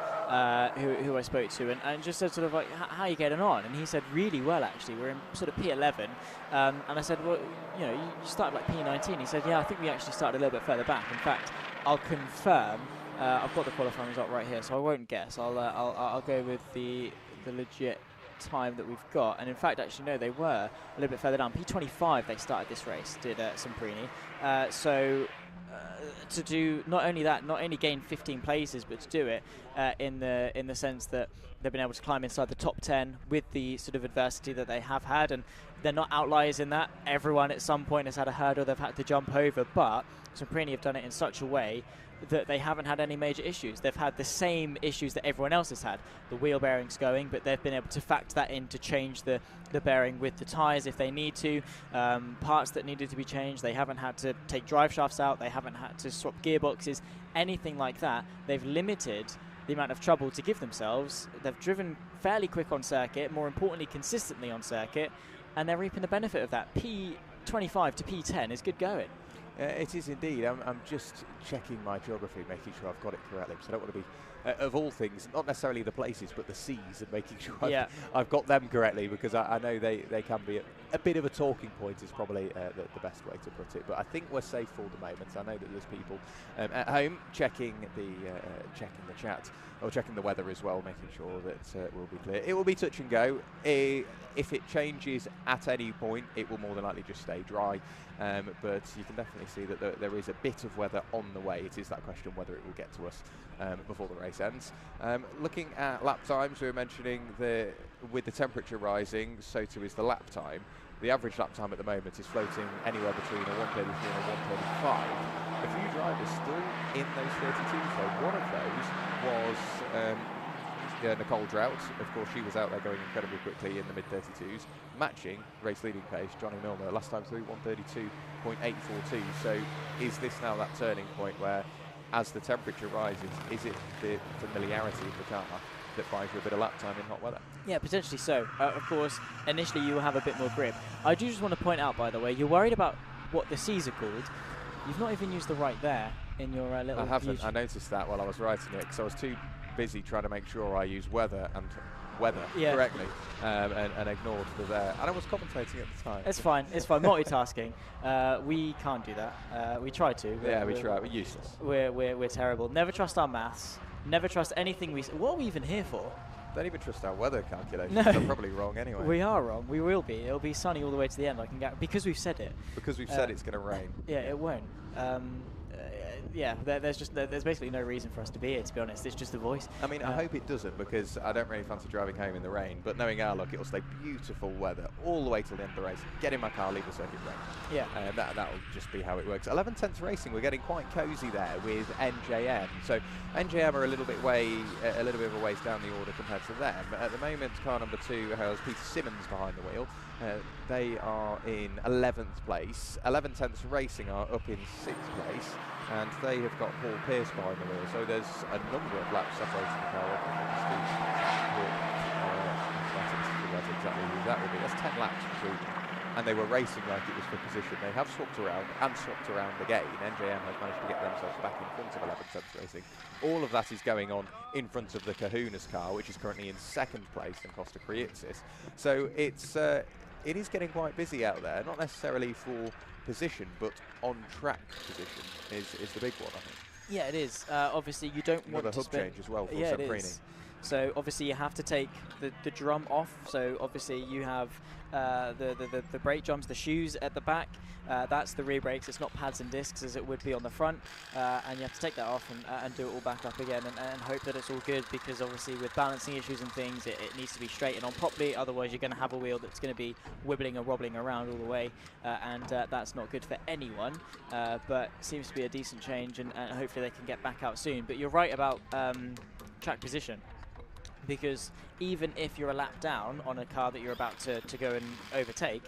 who I spoke to, and just said sort of like, how are you getting on? And he said, really well, actually. We're in sort of P11. And I said, well, you know, you started like P19. He said, yeah, I think we actually started a little bit further back. In fact, I'll confirm. I've got the qualifying result right here, so I won't guess. I'll go with the legit time that we've got, and in fact, actually no, they were a little bit further down. P25 they started this race, did Semprini. So to do not only gain 15 places, but to do it in the sense that they've been able to climb inside the top 10 with the sort of adversity that they have had, and they're not outliers in that. Everyone at some point has had a hurdle they've had to jump over, but Semprini have done it in such a way that they haven't had any major issues. They've had the same issues that everyone else has had. The wheel bearings going, but they've been able to factor that in to change the bearing with the tyres if they need to. Parts that needed to be changed, they haven't had to take drive shafts out, they haven't had to swap gearboxes, anything like that. They've limited the amount of trouble to give themselves. They've driven fairly quick on circuit, more importantly consistently on circuit, and they're reaping the benefit of that. P25 to P10 is good going. It is indeed. I'm just checking my geography, making sure I've got it correctly, because I don't want to be, of all things, not necessarily the places, but the seas, and making sure I've got them correctly, because I know they can be a bit of a talking point is probably the best way to put it. But I think we're safe for the moment. I know that there's people at home checking the chat, or checking the weather as well, making sure that we'll be clear. It will be touch and go. If it changes at any point, it will more than likely just stay dry. But you can definitely see that there is a bit of weather on the way. It is that question whether it will get to us before the race ends. Looking at lap times, we were mentioning with the temperature rising, so too is the lap time. The average lap time at the moment is floating anywhere between a 1:33 and a 1:35. A few drivers still in those 32s though. One of those was Nicole Drought. Of course, she was out there going incredibly quickly in the mid-32s, matching race leading pace. Johnny Milner, last time through 1:32.842. So is this now that turning point where, as the temperature rises, is it the familiarity of the car that buys you a bit of lap time in hot weather? Yeah, potentially so. Of course, initially you will have a bit more grip. I do just want to point out, by the way, you're worried about what the C's are called. You've not even used the right there in your little... I haven't. I noticed that while I was writing it, because I was too busy trying to make sure I use weather correctly, and ignored the there. And I was commentating at the time. It's fine. It's fine. Multitasking. We can't do that. We try to. Yeah, we try. We're useless. We're terrible. Never trust our maths. Never trust anything we... What are we even here for? Don't even trust our weather calculations. No. They're probably wrong anyway. We are wrong. We will be. It'll be sunny all the way to the end. I can get, because we've said it. Because we've said it's going to rain. Yeah, it won't. yeah, there's basically no reason for us to be here, to be honest. It's just the voice. I mean, I hope it doesn't, because I don't really fancy driving home in the rain, but knowing our luck, it'll stay beautiful weather all the way till the end of the race. Get in my car, leave the circuit rain. Yeah. That'll just be how it works. 11/10 racing, we're getting quite cosy there with NJM. So NJM are a little bit of a ways down the order compared to them. At the moment, car number 2 has Peter Simmons behind the wheel. They are in 11th place. 11/10 Racing are up in 6th place, and they have got Paul Pierce behind the wheel. So there's a number of laps separating the car. Exactly who that will be. That's 10 laps between them. And they were racing like it was for position. They have swapped around and swapped around again. NJM has managed to get themselves back in front of 11/10 Racing. All of that is going on in front of the Kahuna's car, which is currently in 2nd place, and Costa Kriitsis. So it is getting quite busy out there, not necessarily for position, but on-track position is the big one, I think. Yeah, it is. Obviously, you don't want to hub change as well for yeah, Semprini. it is. So obviously you have to take the drum off. So obviously you have the brake drums, the shoes at the back. That's the rear brakes. It's not pads and discs as it would be on the front. And you have to take that off and do it all back up again and hope that it's all good, because obviously with balancing issues and things, it needs to be straightened on properly. Otherwise you're going to have a wheel that's going to be wibbling and wobbling around all the way. And that's not good for anyone. But seems to be a decent change, and hopefully they can get back out soon. But you're right about track position. Because even if you're a lap down on a car that you're about to go and overtake,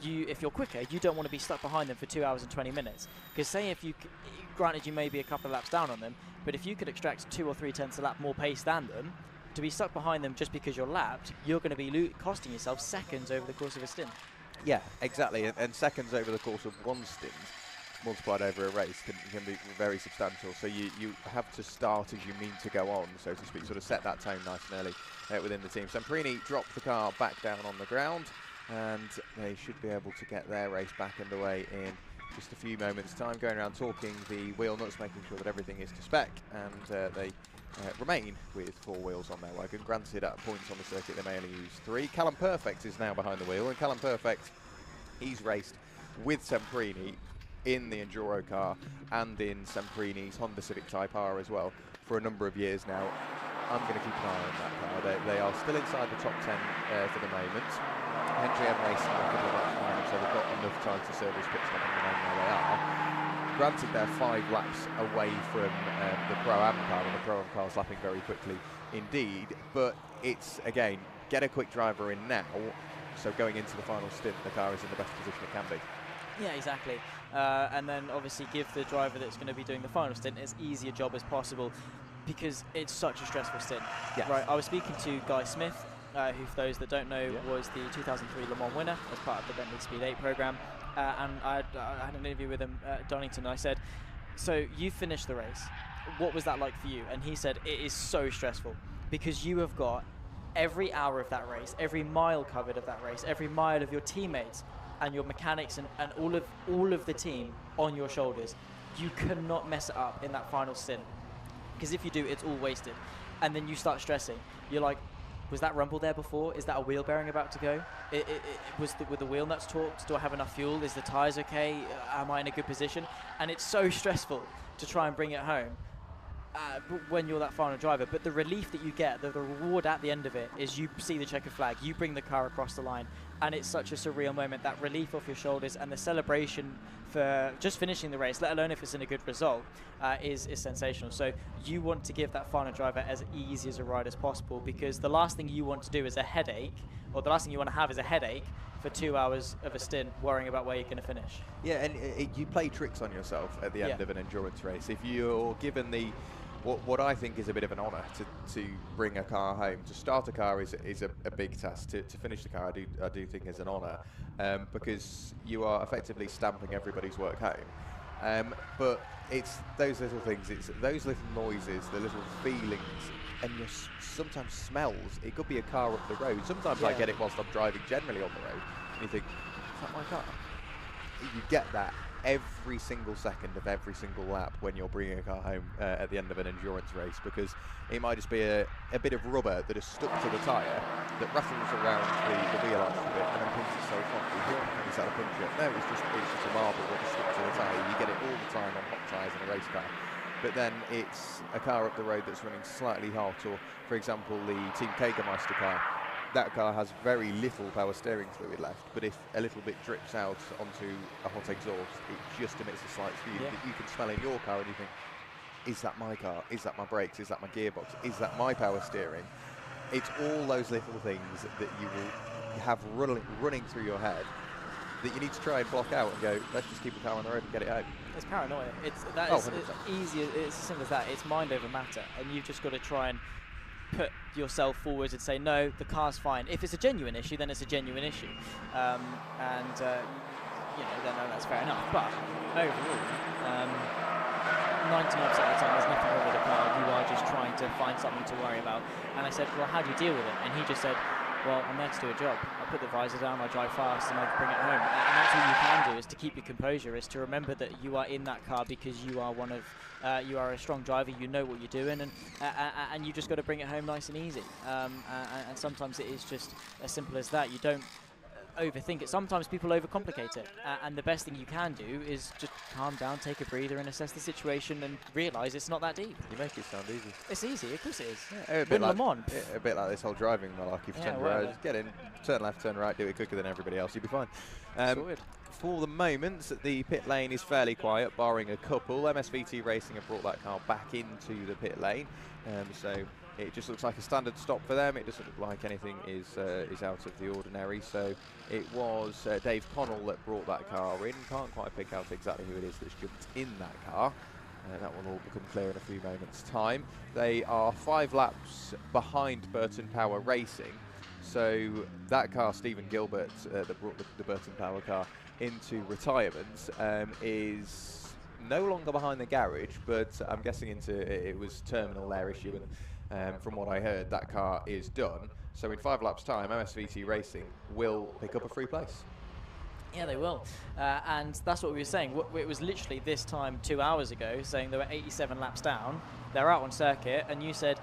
if you're quicker, you don't want to be stuck behind them for 2 hours and 20 minutes. Because say if you, granted you may be a couple of laps down on them, but if you could extract 2 or 3 tenths a lap more pace than them, to be stuck behind them just because you're lapped, you're going to be costing yourself seconds over the course of a stint. Yeah, exactly, and seconds over the course of one stint multiplied over a race can be very substantial. So you have to start as you mean to go on, so to speak, sort of set that tone nice and early within the team. Semprini dropped the car back down on the ground, and they should be able to get their race back underway in just a few moments' time, going around talking the wheel nuts, making sure that everything is to spec, and they remain with 4 wheels on their wagon. Granted, at points on the circuit they may only use 3. Callum Perfect is now behind the wheel, and Callum Perfect, he's raced with Semprini in the EnduroKA and in Semprini's Honda Civic Type R as well for a number of years now. I'm going to keep an eye on that car. They are still inside the top 10 for the moment. NJM racing a couple of laps behind, so they've got enough time to service pit stop and remain where they are. Granted, they're 5 laps away from the Pro-Am car, and the Pro-Am car is lapping very quickly indeed, but it's, again, get a quick driver in now, so going into the final stint, the car is in the best position it can be. Yeah, exactly. And then obviously give the driver that's going to be doing the final stint as easy a job as possible, because it's such a stressful stint. Yes. Right, I was speaking to Guy Smith, who, for those that don't know, was the 2003 Le Mans winner as part of the Bentley Speed 8 program. And I had an interview with him at Donington. I said, so you finished the race. What was that like for you? And he said, it is so stressful, because you have got every hour of that race, every mile covered of that race, every mile of your teammates and your mechanics and all of the team on your shoulders. You cannot mess it up in that final stint, because if you do, it's all wasted. And then you start stressing. You're like, was that rumble there before? Is that a wheel bearing about to go? Were the wheel nuts torqued? Do I have enough fuel? Is the tyres okay? Am I in a good position? And it's so stressful to try and bring it home when you're that final driver. But the relief that you get, the reward at the end of it, is you see the checkered flag, you bring the car across the line, and it's such a surreal moment. That relief off your shoulders and the celebration for just finishing the race, let alone if it's in a good result, is sensational. So you want to give that final driver as easy as a ride as possible, because the last thing you want to do is a headache, or the last thing you want to have is a headache for 2 hours of a stint worrying about where you're going to finish. Yeah, and you play tricks on yourself at the end of an endurance race. If you're given the what I think is a bit of an honour to bring a car home. To start a car is a big task. To finish the car, I do think is an honour, because you are effectively stamping everybody's work home. But it's those little things, it's those little noises, the little feelings, and your sometimes smells. It could be a car up the road. Sometimes I get it whilst I'm driving generally on the road, and you think, is that my car? You get that every single second of every single lap when you're bringing a car home at the end of an endurance race, because it might just be a bit of rubber that is stuck to the tyre that rattles around the wheel arch a bit and then pinches itself off. You hear it comes out of pinch it. No, it's just a marble that is stuck to the tyre. You get it all the time on hot tyres. tyres in a race car. But then it's a car up the road that's running slightly hot, or for example the Team Jägermeister car. That car has very little power steering fluid left, but if a little bit drips out onto a hot exhaust, it just emits a slight fume that you can smell in your car and you think, is that my car? Is that my brakes? Is that my gearbox? Is that my power steering? It's all those little things that you will have running through your head that you need to try and block out and go, let's just keep the car on the road and get it out. It's paranoia. It's easy. It's as simple as that. It's mind over matter, and you've just got to try and put yourself forward and say, no, the car's fine. If it's a genuine issue, then it's a genuine issue, then that's fair enough. But overall, 99% of the time, there's nothing wrong with the car. You are just trying to find something to worry about. And I said, well, how do you deal with it? And he just said, well, I'm there to do a job. I put the visor down, I drive fast, and I bring it home. And that's all you can do, is to keep your composure, is to remember that you are in that car because you are you are a strong driver, you know what you're doing, and you just got to bring it home nice and easy. And sometimes it is just as simple as that. You don't overthink it. Sometimes people overcomplicate it, and the best thing you can do is just calm down, take a breather, and assess the situation, and realise it's not that deep. You make it sound easy. It's easy, of course it is. Yeah, a bit like this whole driving malarkey for 10 rows. Get in, turn left, turn right, do it quicker than everybody else, you'll be fine. For the moment, the pit lane is fairly quiet, barring a couple. MSVT Racing have brought that car back into the pit lane, so it just looks like a standard stop for them. It doesn't look like anything is out of the ordinary. So it was Dave Connell that brought that car in. Can't quite pick out exactly who it is that's jumped in that car. That will all become clear in a few moments' time. They are 5 laps behind Burton Power Racing. So that car, Stephen Gilbert, that brought the Burton Power car into retirement, is no longer behind the garage, but I'm guessing it was terminal their issue, and from what I heard, that car is done. So in 5 laps' time, MSVT Racing will pick up a free place. Yeah, they will. And that's what we were saying. It was literally this time 2 hours ago, saying they were 87 laps down. They're out on circuit, and you said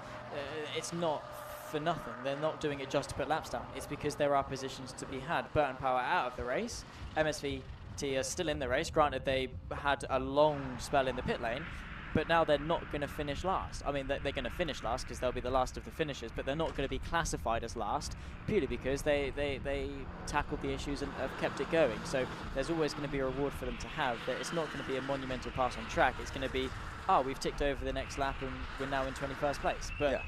it's not for nothing. They're not doing it just to put laps down. It's because there are positions to be had. Burton Power out of the race. MSVT are still in the race. Granted, they had a long spell in the pit lane, but now they're not going to finish last. I mean, they're going to finish last because they'll be the last of the finishers, but they're not going to be classified as last purely because they tackled the issues and have kept it going. So there's always going to be a reward for them to have. That it's not going to be a monumental pass on track. It's going to be, we've ticked over the next lap and we're now in 21st place. But yeah.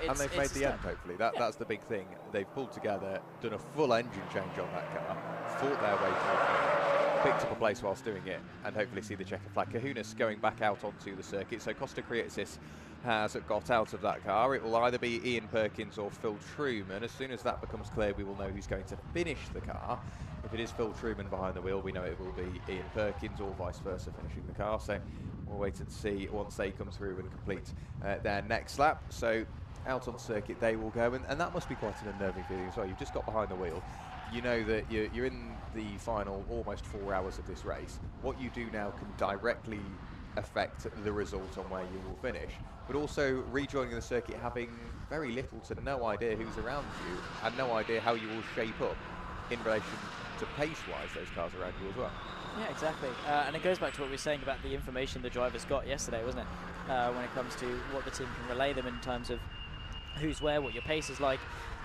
And they've made the end, hopefully. That's the big thing. They've pulled together, done a full engine change on that car, fought their way through, picked up a place whilst doing it, and hopefully see the checker flag. Kahunas going back out onto the circuit, so Costa Krietsis has got out of that car. It will either be Ian Perkins or Phil Truman. As soon as that becomes clear, we will know who's going to finish the car. If it is Phil Truman behind the wheel, we know it will be Ian Perkins, or vice versa, finishing the car. So we'll wait and see once they come through and complete their next lap. So out on circuit they will go, and that must be quite an unnerving feeling as well. You've just got behind the wheel, you know that you're in the final almost 4 hours of this race. What you do now can directly affect the result on where you will finish, but also rejoining the circuit having very little to no idea who's around you and no idea how you will shape up in relation to pace-wise those cars around you as well. Yeah, exactly. And it goes back to what we were saying about the information the drivers got yesterday, wasn't it? When it comes to what the team can relay them in terms of who's where, what your pace is like.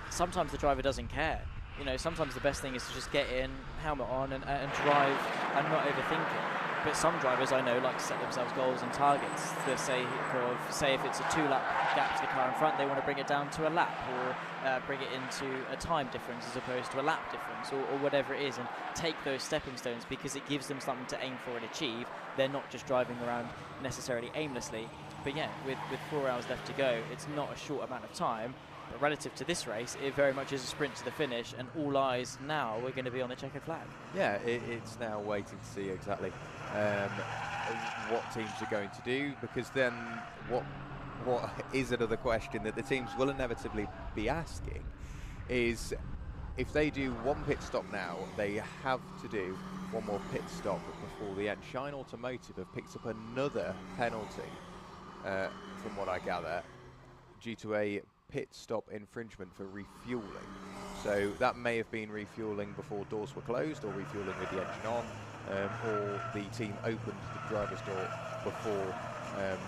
Sometimes the driver doesn't care. You know, sometimes the best thing is to just get in, helmet on, and drive and not overthink it. But some drivers I know like to set themselves goals and targets. They say if it's a 2-lap gap to the car in front, they want to bring it down to a lap, or bring it into a time difference as opposed to a lap difference, or whatever it is, and take those stepping stones because it gives them something to aim for and achieve. They're not just driving around necessarily aimlessly. But yeah, with 4 hours left to go, it's not a short amount of time. But relative to this race, it very much is a sprint to the finish, and all eyes now we're going to be on the checkered flag. Yeah, it's now waiting to see exactly what teams are going to do, because then what is another question that the teams will inevitably be asking is, if they do one pit stop now, they have to do one more pit stop before the end. Shine Automotive have picked up another penalty, from what I gather, due to a pit stop infringement for refuelling. So that may have been refuelling before doors were closed, or refuelling with the engine on, or the team opened the driver's door before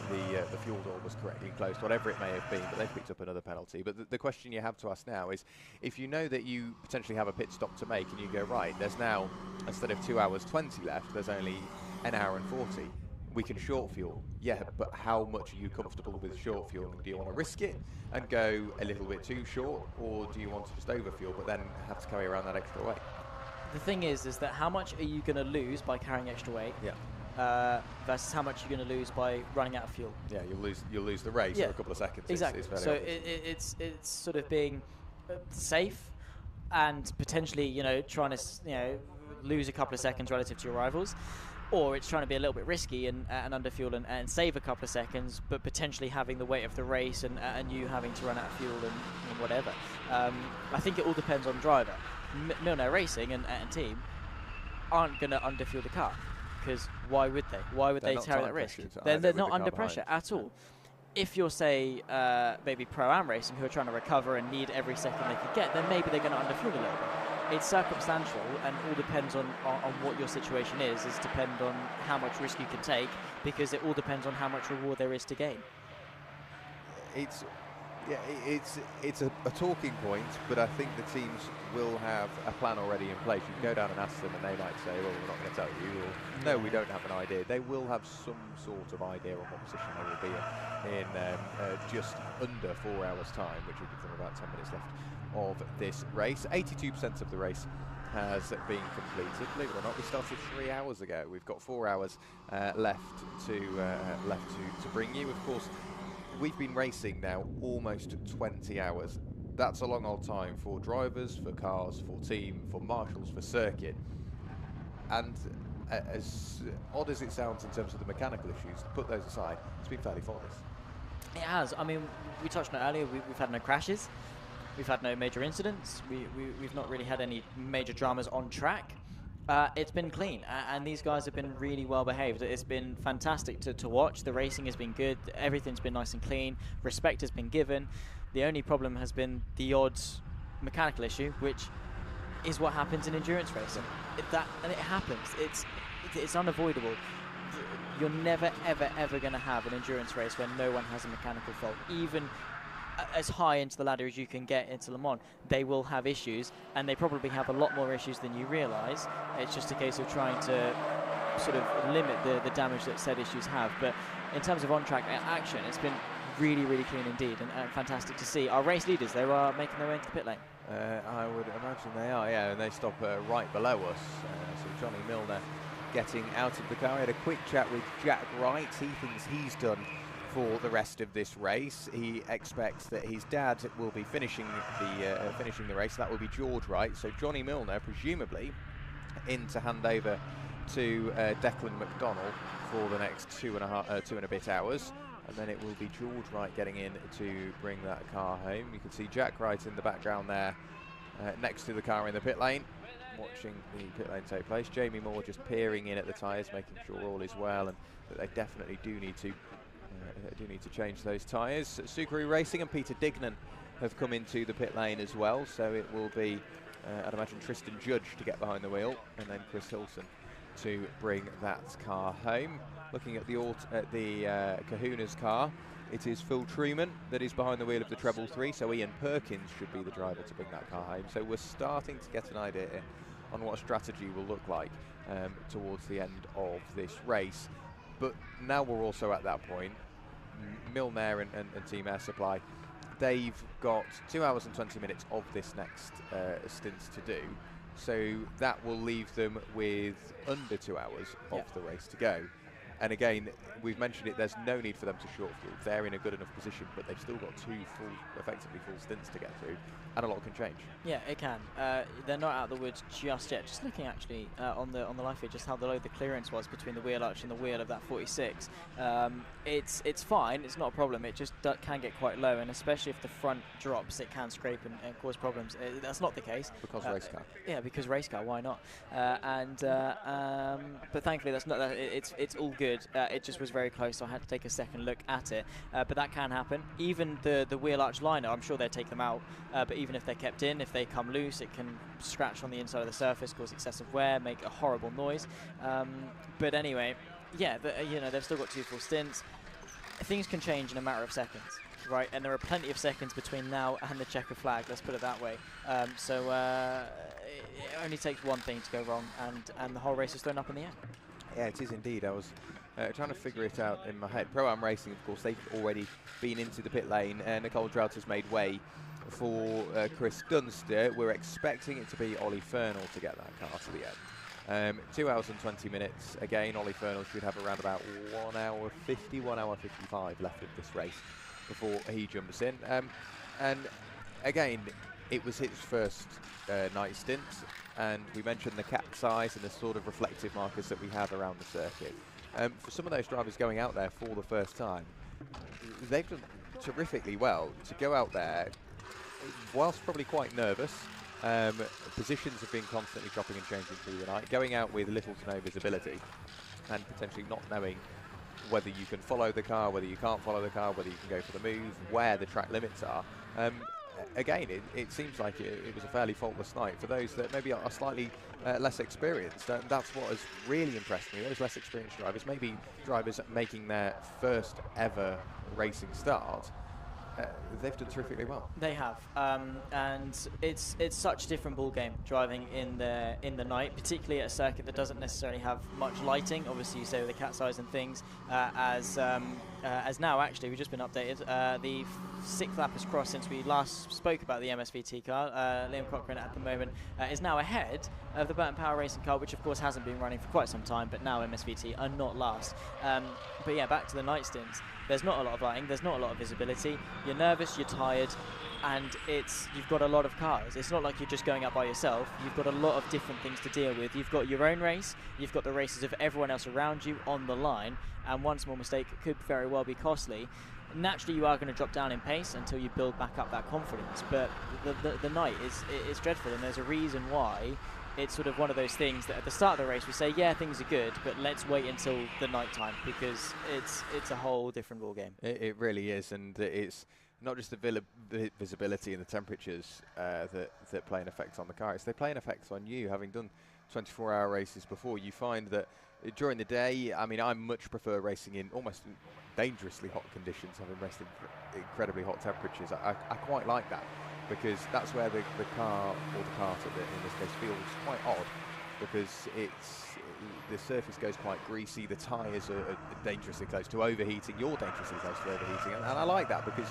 the fuel door was correctly closed, whatever it may have been, but they've picked up another penalty. But the question you have to ask now is, if you know that you potentially have a pit stop to make and you go, right, there's now, instead of 2 hours 20 left, there's only an hour and 40. We can short fuel, yeah, but how much are you comfortable with short fuel? Do you want to risk it and go a little bit too short, or do you want to just overfuel but then have to carry around that extra weight? The thing is that how much are you going to lose by carrying extra weight? Yeah. Versus how much you're going to lose by running out of fuel. Yeah, you'll lose the race for a couple of seconds. Exactly. It's so it's sort of being safe and potentially, you know, trying to, you know, lose a couple of seconds relative to your rivals, or it's trying to be a little bit risky and under fuel and save a couple of seconds, but potentially having the weight of the race and you having to run out of fuel and whatever. I think it all depends on driver. Milner Racing and team aren't going to underfuel the car. Because why would they? Why would they take that risk? They're not under pressure at all. If you're, say, maybe Pro-Am Racing, who are trying to recover and need every second they could get, then maybe they're going to underfuel a little bit. It's circumstantial, and all depends on what your situation is depend on how much risk you can take, because it all depends on how much reward there is to gain. It's a talking point, but I think the teams will have a plan already in place. You can go down and ask them and they might say, well, we're not going to tell you, or no, we don't have an idea. They will have some sort of idea on what position they will be in just under 4 hours time, which will give them about 10 minutes left of this race. 82% of the race has been completed. Believe it or not, we started 3 hours ago. We've got 4 hours left to bring you. Of course, we've been racing now almost 20 hours. That's a long old time for drivers, for cars, for team, for marshals, for circuit. And as odd as it sounds in terms of the mechanical issues, put those aside, it's been fairly flawless. It has. I mean, we touched on it earlier, we've had no crashes. We've had no major incidents. We've not really had any major dramas on track. It's been clean, and these guys have been really well behaved. It's been fantastic to watch. The racing has been good. Everything's been nice and clean. Respect has been given. The only problem has been the odd mechanical issue, which is what happens in endurance racing. And it happens. It's unavoidable. You're never, ever going to have an endurance race where no one has a mechanical fault. Even as high into the ladder as you can get into Le Mans, they will have issues, and they probably have a lot more issues than you realise. It's just a case of trying to sort of limit the damage that said issues have. But in terms of on-track action, it's been really, really clean indeed, and fantastic to see. Our race leaders, they are making their way into the pit lane. I would imagine they are, yeah, and they stop right below us. So Johnny Milner getting out of the car. I had a quick chat with Jack Wright. He thinks he's done for the rest of this race. He expects that his dad will be finishing the race. That will be George Wright. So Johnny Milner, presumably, in to hand over to Declan McDonnell for the next two and a bit hours. And then it will be George Wright getting in to bring that car home. You can see Jack Wright in the background there, next to the car in the pit lane, watching the pit lane take place. Jamie Moore just peering in at the tyres, making sure all is well, and that they definitely do need to change those tyres. Subaru Racing and Peter Dignan have come into the pit lane as well, so it will be, I'd imagine, Tristan Judge to get behind the wheel, and then Chris Hilson to bring that car home. Looking at the Kahuna's car, it is Phil Truman that is behind the wheel of the Treble 3, so Ian Perkins should be the driver to bring that car home. So we're starting to get an idea on what strategy will look like towards the end of this race. But now we're also at that point. Milner and Team Air Supply, they've got 2 hours and 20 minutes of this next stint to do. So that will leave them with under 2 hours of the race to go. And again, we've mentioned it, there's no need for them to short fuel. They're in a good enough position, but they've still got effectively full stints to get through, and a lot can change. Yeah, it can. They're not out of the woods just yet. Just looking actually on the live feed, just how low the clearance was between the wheel arch and the wheel of that 46. It's fine. It's not a problem. It just can get quite low, and especially if the front drops, it can scrape and cause problems. That's not the case. Because race car. Yeah, because race car. Why not? But thankfully, that's not. It's all good. It just was very close, so I had to take a second look at it. But that can happen. Even the wheel arch liner, I'm sure they'll take them out. But even if they're kept in, if they come loose, it can scratch on the inside of the surface, cause excessive wear, make a horrible noise. But anyway, yeah, you know, they've still got 2 full stints. Things can change in a matter of seconds, right? And there are plenty of seconds between now and the checker flag, let's put it that way. So it only takes one thing to go wrong, and the whole race is thrown up in the air. Yeah, it is indeed. I was trying to figure it out in my head. Pro-Am Racing, of course, they've already been into the pit lane. Nicole Drought has made way for Chris Dunster. We're expecting it to be Ollie Fernall to get that car to the end. 2 hours and 20 minutes. Again, Ollie Fernall should have around about 1 hour 50, 1 hour 55 left of this race before he jumps in. And again, it was his first night stint, and we mentioned the cap size and the sort of reflective markers that we have around the circuit. For some of those drivers going out there for the first time, they've done terrifically well to go out there whilst probably quite nervous. Positions have been constantly chopping and changing through the night, going out with little to no visibility and potentially not knowing whether you can follow the car, whether you can't follow the car, whether you can go for the move, where the track limits are. Again, it seems like it was a fairly faultless night for those that maybe are slightly less experienced. That's what has really impressed me. Those less experienced drivers, maybe drivers making their first ever racing start, they've done terrifically well. They have, and it's such a different ball game driving in the night, particularly at a circuit that doesn't necessarily have much lighting. Obviously, you say with the cat size and things, as now actually we've just been updated. The 6th lap has crossed since we last spoke about the MSVT car. Liam Cochrane at the moment is now ahead of the Burton Power Racing car, which of course hasn't been running for quite some time, but now MSVT are not last. But yeah, back to the night stints. There's not a lot of lighting, there's not a lot of visibility. You're nervous, you're tired, and you've got a lot of cars. It's not like you're just going out by yourself. You've got a lot of different things to deal with. You've got your own race, you've got the races of everyone else around you on the line, and one small mistake could very well be costly. Naturally, you are going to drop down in pace until you build back up that confidence, but the night is dreadful, and there's a reason why. It's sort of one of those things that at the start of the race we say, yeah, things are good, but let's wait until the night time, because it's a whole different ball game. It really is, and it's not just the visibility and the temperatures that play an effect on the car. It's they play an effect on you. Having done 24-hour races before, you find that during the day, I mean, I much prefer racing in almost dangerously hot conditions, having raced in incredibly hot temperatures. I quite like that, because that's where the car, or the kart in this case, feels quite odd, because the surface goes quite greasy, the tyres are dangerously close to overheating, you're dangerously close to overheating, and I like that, because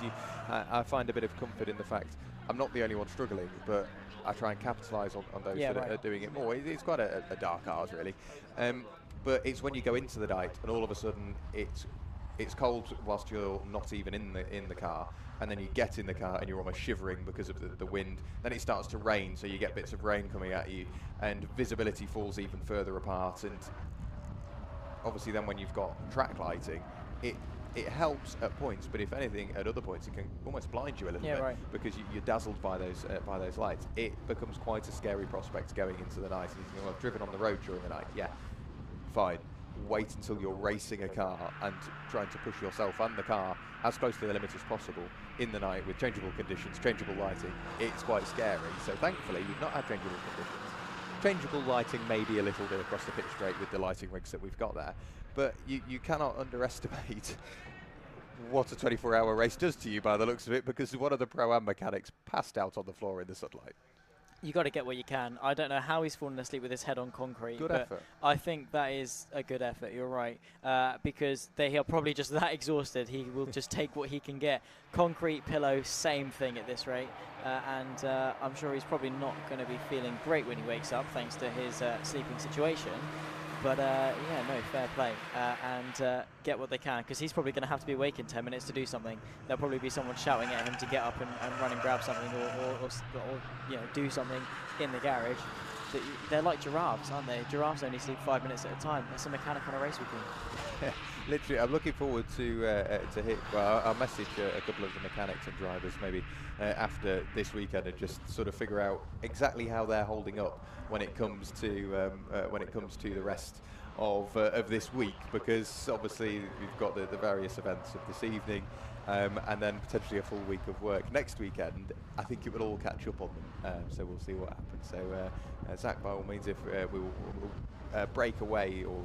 I find a bit of comfort in the fact I'm not the only one struggling, but I try and capitalise on those that are doing it more. It's quite a dark art, really, but it's when you go into the night and all of a sudden it's cold whilst you're not even in the car, and then you get in the car and you're almost shivering because of the wind. Then it starts to rain, so you get bits of rain coming at you, and visibility falls even further apart. And obviously then when you've got track lighting, it helps at points, but if anything, at other points it can almost blind you a little bit, right, because you're dazzled by those lights. It becomes quite a scary prospect going into the night. And you think, well, I've driven on the road during the night. Yeah, fine. Wait until you're racing a car and trying to push yourself and the car as close to the limit as possible in the night with changeable conditions, changeable lighting. It's quite scary. So thankfully we've not had changeable conditions. Changeable lighting maybe a little bit across the pitch straight with the lighting rigs that we've got there, but you cannot underestimate what a 24-hour race does to you by the looks of it, because one of the Pro-Am mechanics passed out on the floor in the sunlight. You got to get what you can. I don't know how he's fallen asleep with his head on concrete. Good but effort. I think that is a good effort. You're right, because they are probably just that exhausted. He will just take what he can get. Concrete, pillow, same thing at this rate. And I'm sure he's probably not going to be feeling great when he wakes up, thanks to his sleeping situation. But yeah, no, fair play, and get what they can, because he's probably going to have to be awake in 10 minutes to do something. There'll probably be someone shouting at him to get up and run and grab something, or you know, do something in the garage. They're like giraffes, aren't they? Giraffes only sleep 5 minutes at a time. That's a mechanic on a race weekend. Yeah, literally, I'm looking forward to hit. Well, I'll message a couple of the mechanics and drivers maybe after this weekend, and just sort of figure out exactly how they're holding up when it comes to the rest of this week, because obviously we've got the various events of this evening, and then potentially a full week of work next weekend. I think it will all catch up on them, so we'll see what happens. So Zach, by all means, if we will break away, or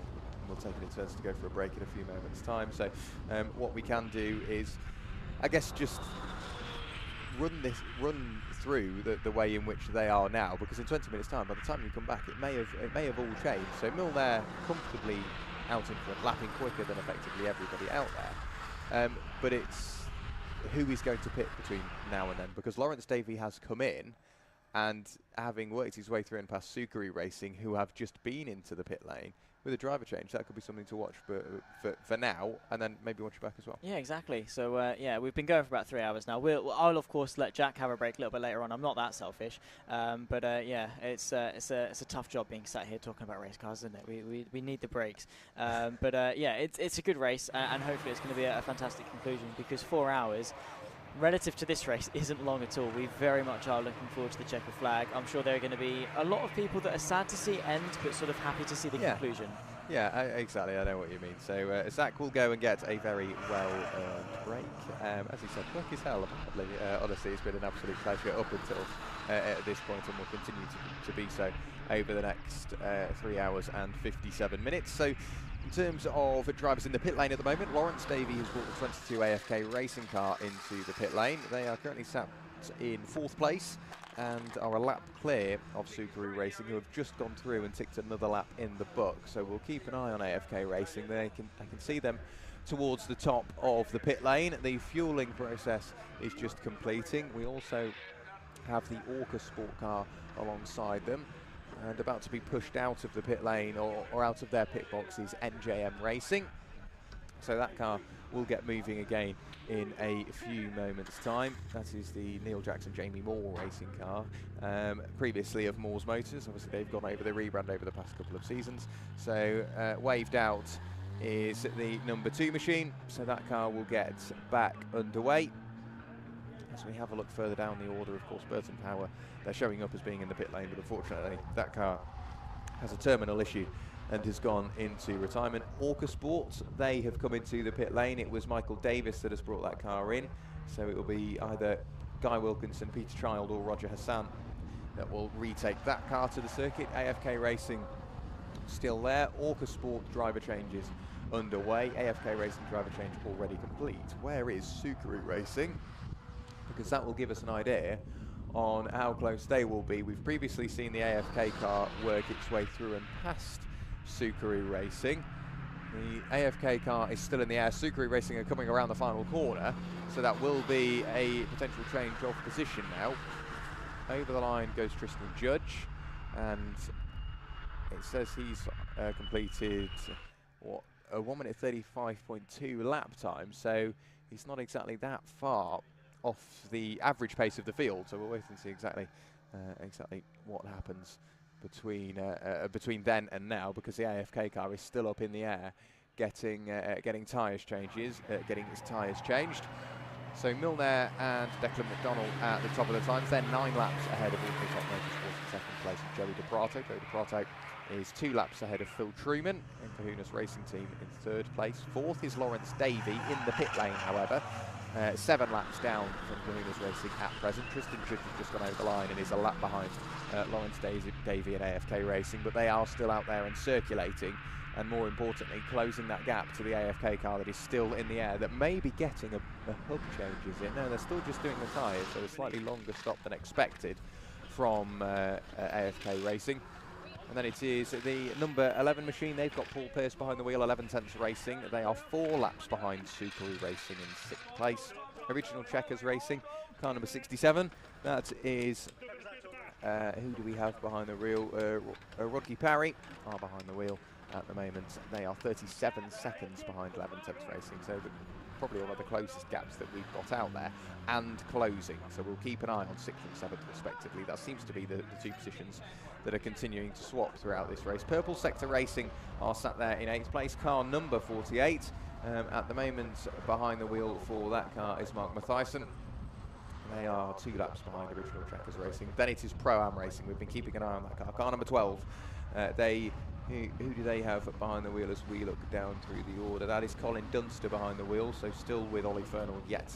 will take it in turns to go for a break in a few moments' time. So what we can do is, I guess, just run through the way in which they are now, because in 20 minutes' time, by the time you come back, it may have all changed. So Milner comfortably out in front, lapping quicker than effectively everybody out there. But it's who is going to pit between now and then, because Lawrence Davey has come in, and having worked his way through and past Sukari Racing, who have just been into the pit lane, with a driver change, that could be something to watch for now, and then maybe watch it back as well. Yeah, exactly. So yeah, we've been going for about 3 hours now. I'll of course let Jack have a break a little bit later on. I'm not that selfish, but yeah, it's a tough job being sat here talking about race cars, isn't it? We need the breaks, but yeah, it's a good race, and hopefully it's going to be a fantastic conclusion, because 4 hours, relative to this race, isn't long at all. We very much are looking forward to the checker flag. I'm sure there are going to be a lot of people that are sad to see end, but sort of happy to see the conclusion. Yeah, exactly. I know what you mean. So Zach will go and get a very well-earned break. As he said, quick as hell, apparently. Honestly, it's been an absolute pleasure up until at this point, and will continue to be so over the next 3 hours and 57 minutes. So in terms of drivers in the pit lane at the moment, Lawrence Davey has brought the 22 AFK racing car into the pit lane. They are currently sat in 4th place and are a lap clear of Sukari Racing, who have just gone through and ticked another lap in the book. So we'll keep an eye on AFK Racing. I can see them towards the top of the pit lane. The fueling process is just completing. We also have the EnduroKA sport car alongside them, and about to be pushed out of the pit lane or out of their pit box is NJM Racing. So that car will get moving again in a few moments' time. That is the Neil Jackson Jamie Moore racing car, previously of Moore's Motors. Obviously they've gone over the rebrand over the past couple of seasons. So waved out is the number 2 machine, so that car will get back underway. As we have a look further down the order, of course, Burton Power, they're showing up as being in the pit lane, but unfortunately that car has a terminal issue and has gone into retirement. EnduroKA Sports, they have come into the pit lane. It was Michael Davis that has brought that car in, so it will be either Guy Wilkinson, Peter Child or Roger Hassan that will retake that car to the circuit. AFK Racing still there. EnduroKA Sport driver changes underway. AFK Racing driver change already complete. Where is Sukari Racing? Because that will give us an idea on how close they will be. We've previously seen the AFK car work its way through and past Sukari Racing. The AFK car is still in the air. Sukari Racing are coming around the final corner, so that will be a potential change of position now. Over the line goes Tristan Judge, and it says he's completed what, a 1 minute 35.2 lap time, so he's not exactly that far off the average pace of the field. So we'll wait and see exactly what happens between then and now, because the AFK car is still up in the air, getting tyres getting his tyres changed. So Milner and Declan McDonald at the top of the times. They're 9 laps ahead of Auto Top Motorsport in 2nd place, and Joey DePrato. Joey DePrato is 2 laps ahead of Phil Truman in Kahuna's racing team in 3rd place. 4th is Lawrence Davey in the pit lane, however. 7 laps down from Kahuna's racing at present. Tristan Judge has just gone over the line and is a lap behind Lawrence Davey and AFK Racing, but they are still out there and circulating, and more importantly, closing that gap to the AFK car that is still in the air, that may be getting a hub change, is it? No, they're still just doing the tyres, so a slightly longer stop than expected from AFK Racing. And then it is the number 11 machine. They've got Paul Pierce behind the wheel, 11 tenths Racing. They are 4 laps behind Sukari Racing in 6th place. Original Checkers Racing, car number 67. That is, who do we have behind the wheel? Rodney Parry are behind the wheel at the moment. They are 37 seconds behind 11 tenths Racing. So probably one of the closest gaps that we've got out there, and closing. So we'll keep an eye on 6th and 7th respectively. That seems to be the 2 positions that are continuing to swap throughout this race. Purple Sector Racing are sat there in 8th place. Car number 48. At the moment, behind the wheel for that car is Mark Matthijssen. They are 2 laps behind Original Checkers Racing. Then it is Pro-Am Racing. We've been keeping an eye on that car. Car number 12. Who do they have behind the wheel as we look down through the order? That is Colin Dunster behind the wheel, so still with Ollie Fernald yet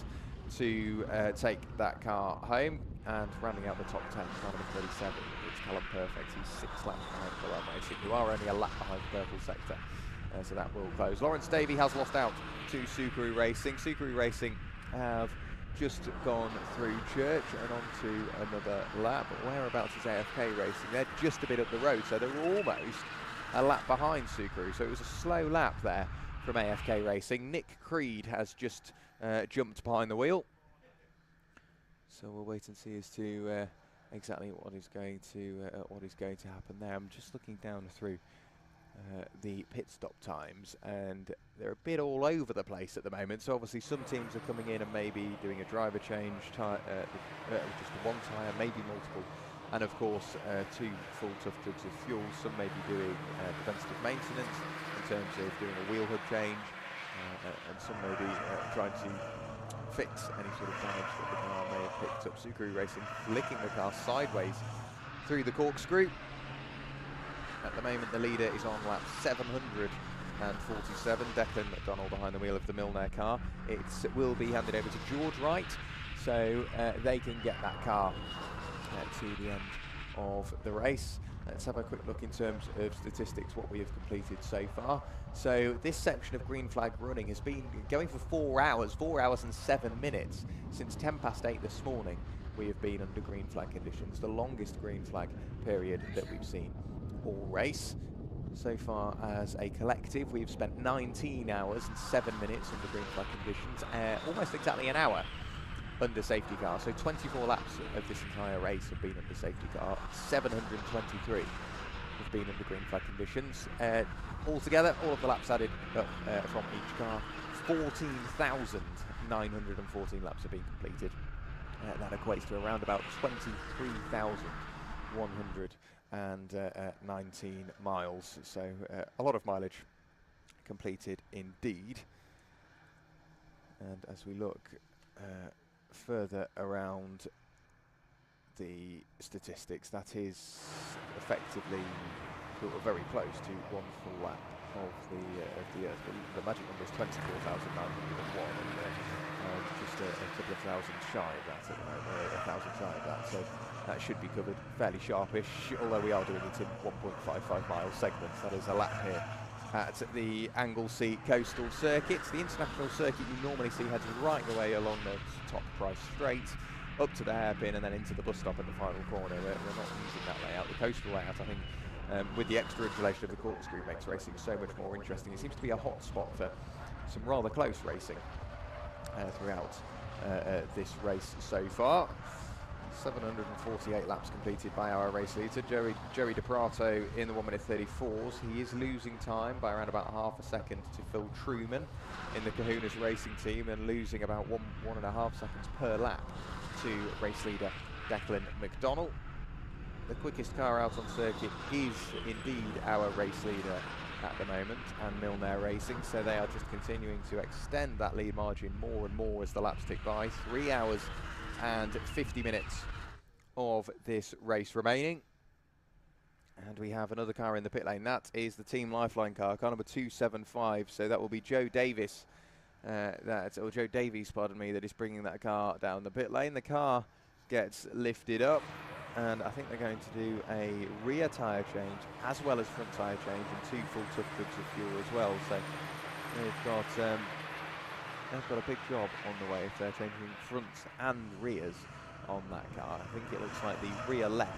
to take that car home. And rounding out the top 10, car number 37, it's Callum Perfect. He's 6 laps behind Pro-Am Racing, who are only a lap behind the Purple Sector so that will close. Lawrence Davey has lost out to Subaru Racing. Subaru Racing have just gone through Church and onto another lap. Whereabouts is AFK Racing? They're just a bit up the road, so they're almost a lap behind Subaru. So it was a slow lap there from AFK Racing. Nick Creed has just jumped behind the wheel. So we'll wait and see as to exactly what is going to happen there. I'm just looking down through the pit stop times, and they're a bit all over the place at the moment. So obviously some teams are coming in and maybe doing a driver change, just one tyre, maybe multiple, and of course 2 full tough jugs of fuel. Some may be doing preventative maintenance in terms of doing a wheel hub change, and some may be trying to fix any sort of damage that the car may have picked up. Subaru Racing flicking the car sideways through the corkscrew. At the moment, the leader is on lap 747. Declan McDonald behind the wheel of the Milner car. It will be handed over to George Wright, so they can get that car to the end of the race. Let's have a quick look in terms of statistics, what we have completed so far. So this section of green flag running has been going for 4 hours and 7 minutes. Since 8:10 this morning, we have been under green flag conditions, the longest green flag period that we've seen all race. So far as a collective, we've spent 19 hours and 7 minutes under green flag conditions, almost exactly an hour under safety car. So 24 laps of this entire race have been under safety car. 723 have been under green flag conditions. Altogether, all of the laps added up from each car, 14,914 laps have been completed. That equates to around about 23,119 miles. So a lot of mileage completed indeed. And as we look further around the statistics, that is effectively sort of very close to 1 full lap of the Earth. The magic number is 24,901, and just a couple of thousand shy of that at the moment, 1,000 shy of that. So that should be covered fairly sharpish, although we are doing it in 1.55 mile segments. That is a lap here at the Anglesey Coastal Circuit. The international circuit you normally see heads right the way along the top price straight, up to the hairpin and then into the bus stop at the final corner. We're not using that layout. The coastal layout, I think, with the extra undulation of the corkscrew, makes racing so much more interesting. It seems to be a hot spot for some rather close racing throughout this race so far. 748 laps completed by our race leader, Jerry DePrato, in the 1:34s. He is losing time by around about half a second to Phil Truman in the Kahuna's racing team, and losing about 1.5 seconds per lap to race leader Declan McDonald. The quickest car out on circuit is indeed our race leader at the moment, and Milner Racing, so they are just continuing to extend that lead margin more and more as the laps tick by. 3 hours and 50 minutes of this race remaining, and we have another car in the pit lane. That is the Team Lifeline car number 275, so that will be Joe Davies, Joe Davies, pardon me, that is bringing that car down the pit lane. The car gets lifted up, and I think they're going to do a rear tyre change as well as front tyre change, and 2 full tough jugs of fuel as well. So they've got a big job on the way if they're changing fronts and rears on that car. I think it looks like the rear left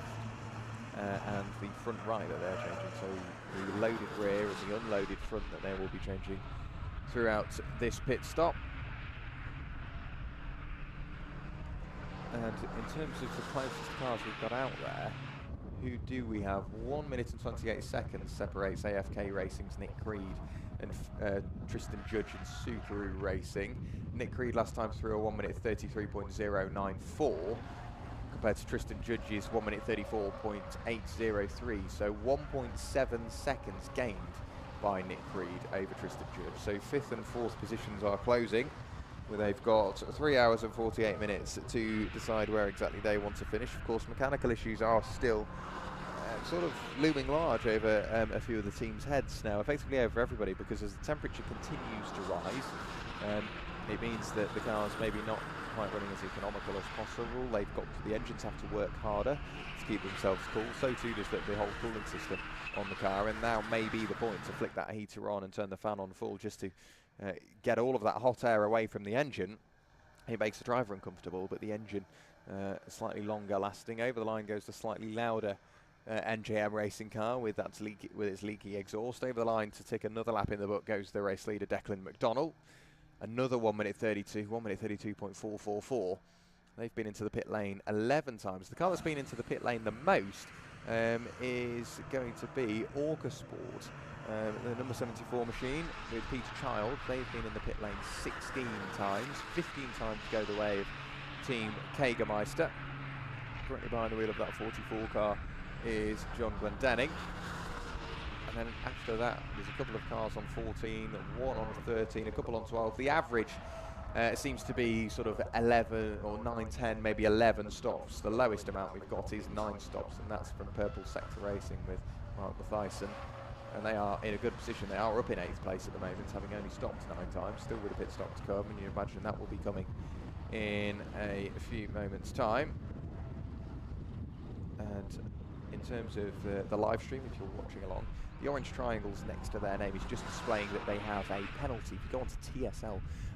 and the front right that they're changing. So the loaded rear and the unloaded front that they will be changing throughout this pit stop. And in terms of the closest cars we've got out there, who do we have? 1 minute and 28 seconds separates AFK Racing's Nick Creed and Tristan Judge and Subaru Racing. Nick Creed last time through a 1 minute 33.094 compared to Tristan Judge's 1 minute 34.803. So 1.7 seconds gained by Nick Creed over Tristan Judge. So 5th and 4th positions are closing, where they've got 3 hours and 48 minutes to decide where exactly they want to finish. Of course, mechanical issues are still sort of looming large over a few of the teams' heads now, effectively over everybody, because as the temperature continues to rise, it means that the cars maybe not quite running as economical as possible. The engines have to work harder to keep themselves cool. So too does the whole cooling system on the car, and now may be the point to flick that heater on and turn the fan on full just to get all of that hot air away from the engine. It makes the driver uncomfortable, but the engine slightly longer lasting. Over the line goes the slightly louder NJM racing car with its leaky exhaust. Over the line to tick another lap in the book goes the race leader Declan McDonnell. Another 1 minute 32, 1 minute 32.444. They've been into the pit lane 11 times. The car that's been into the pit lane the most is going to be EnduroKA Sport, the number 74 machine with Peter Child. They've been in the pit lane 16 times, 15 times go the way of Team Jägermeister. Currently behind the wheel of that 44 car is John Glendenning. And then after that, there's a couple of cars on 14, one on 13, a couple on 12. The average seems to be sort of 11 or 9, 10, maybe 11 stops. The lowest amount we've got is 9 stops, and that's from Purple Sector Racing with Mark Matthijssen. And they are in a good position. They are up in 8th place at the moment, having only stopped 9 times, still with a pit stop to come, and you imagine that will be coming in a few moments' time. And in terms of the live stream, if you're watching along, the orange triangles next to their name is just displaying that they have a penalty. If you go onto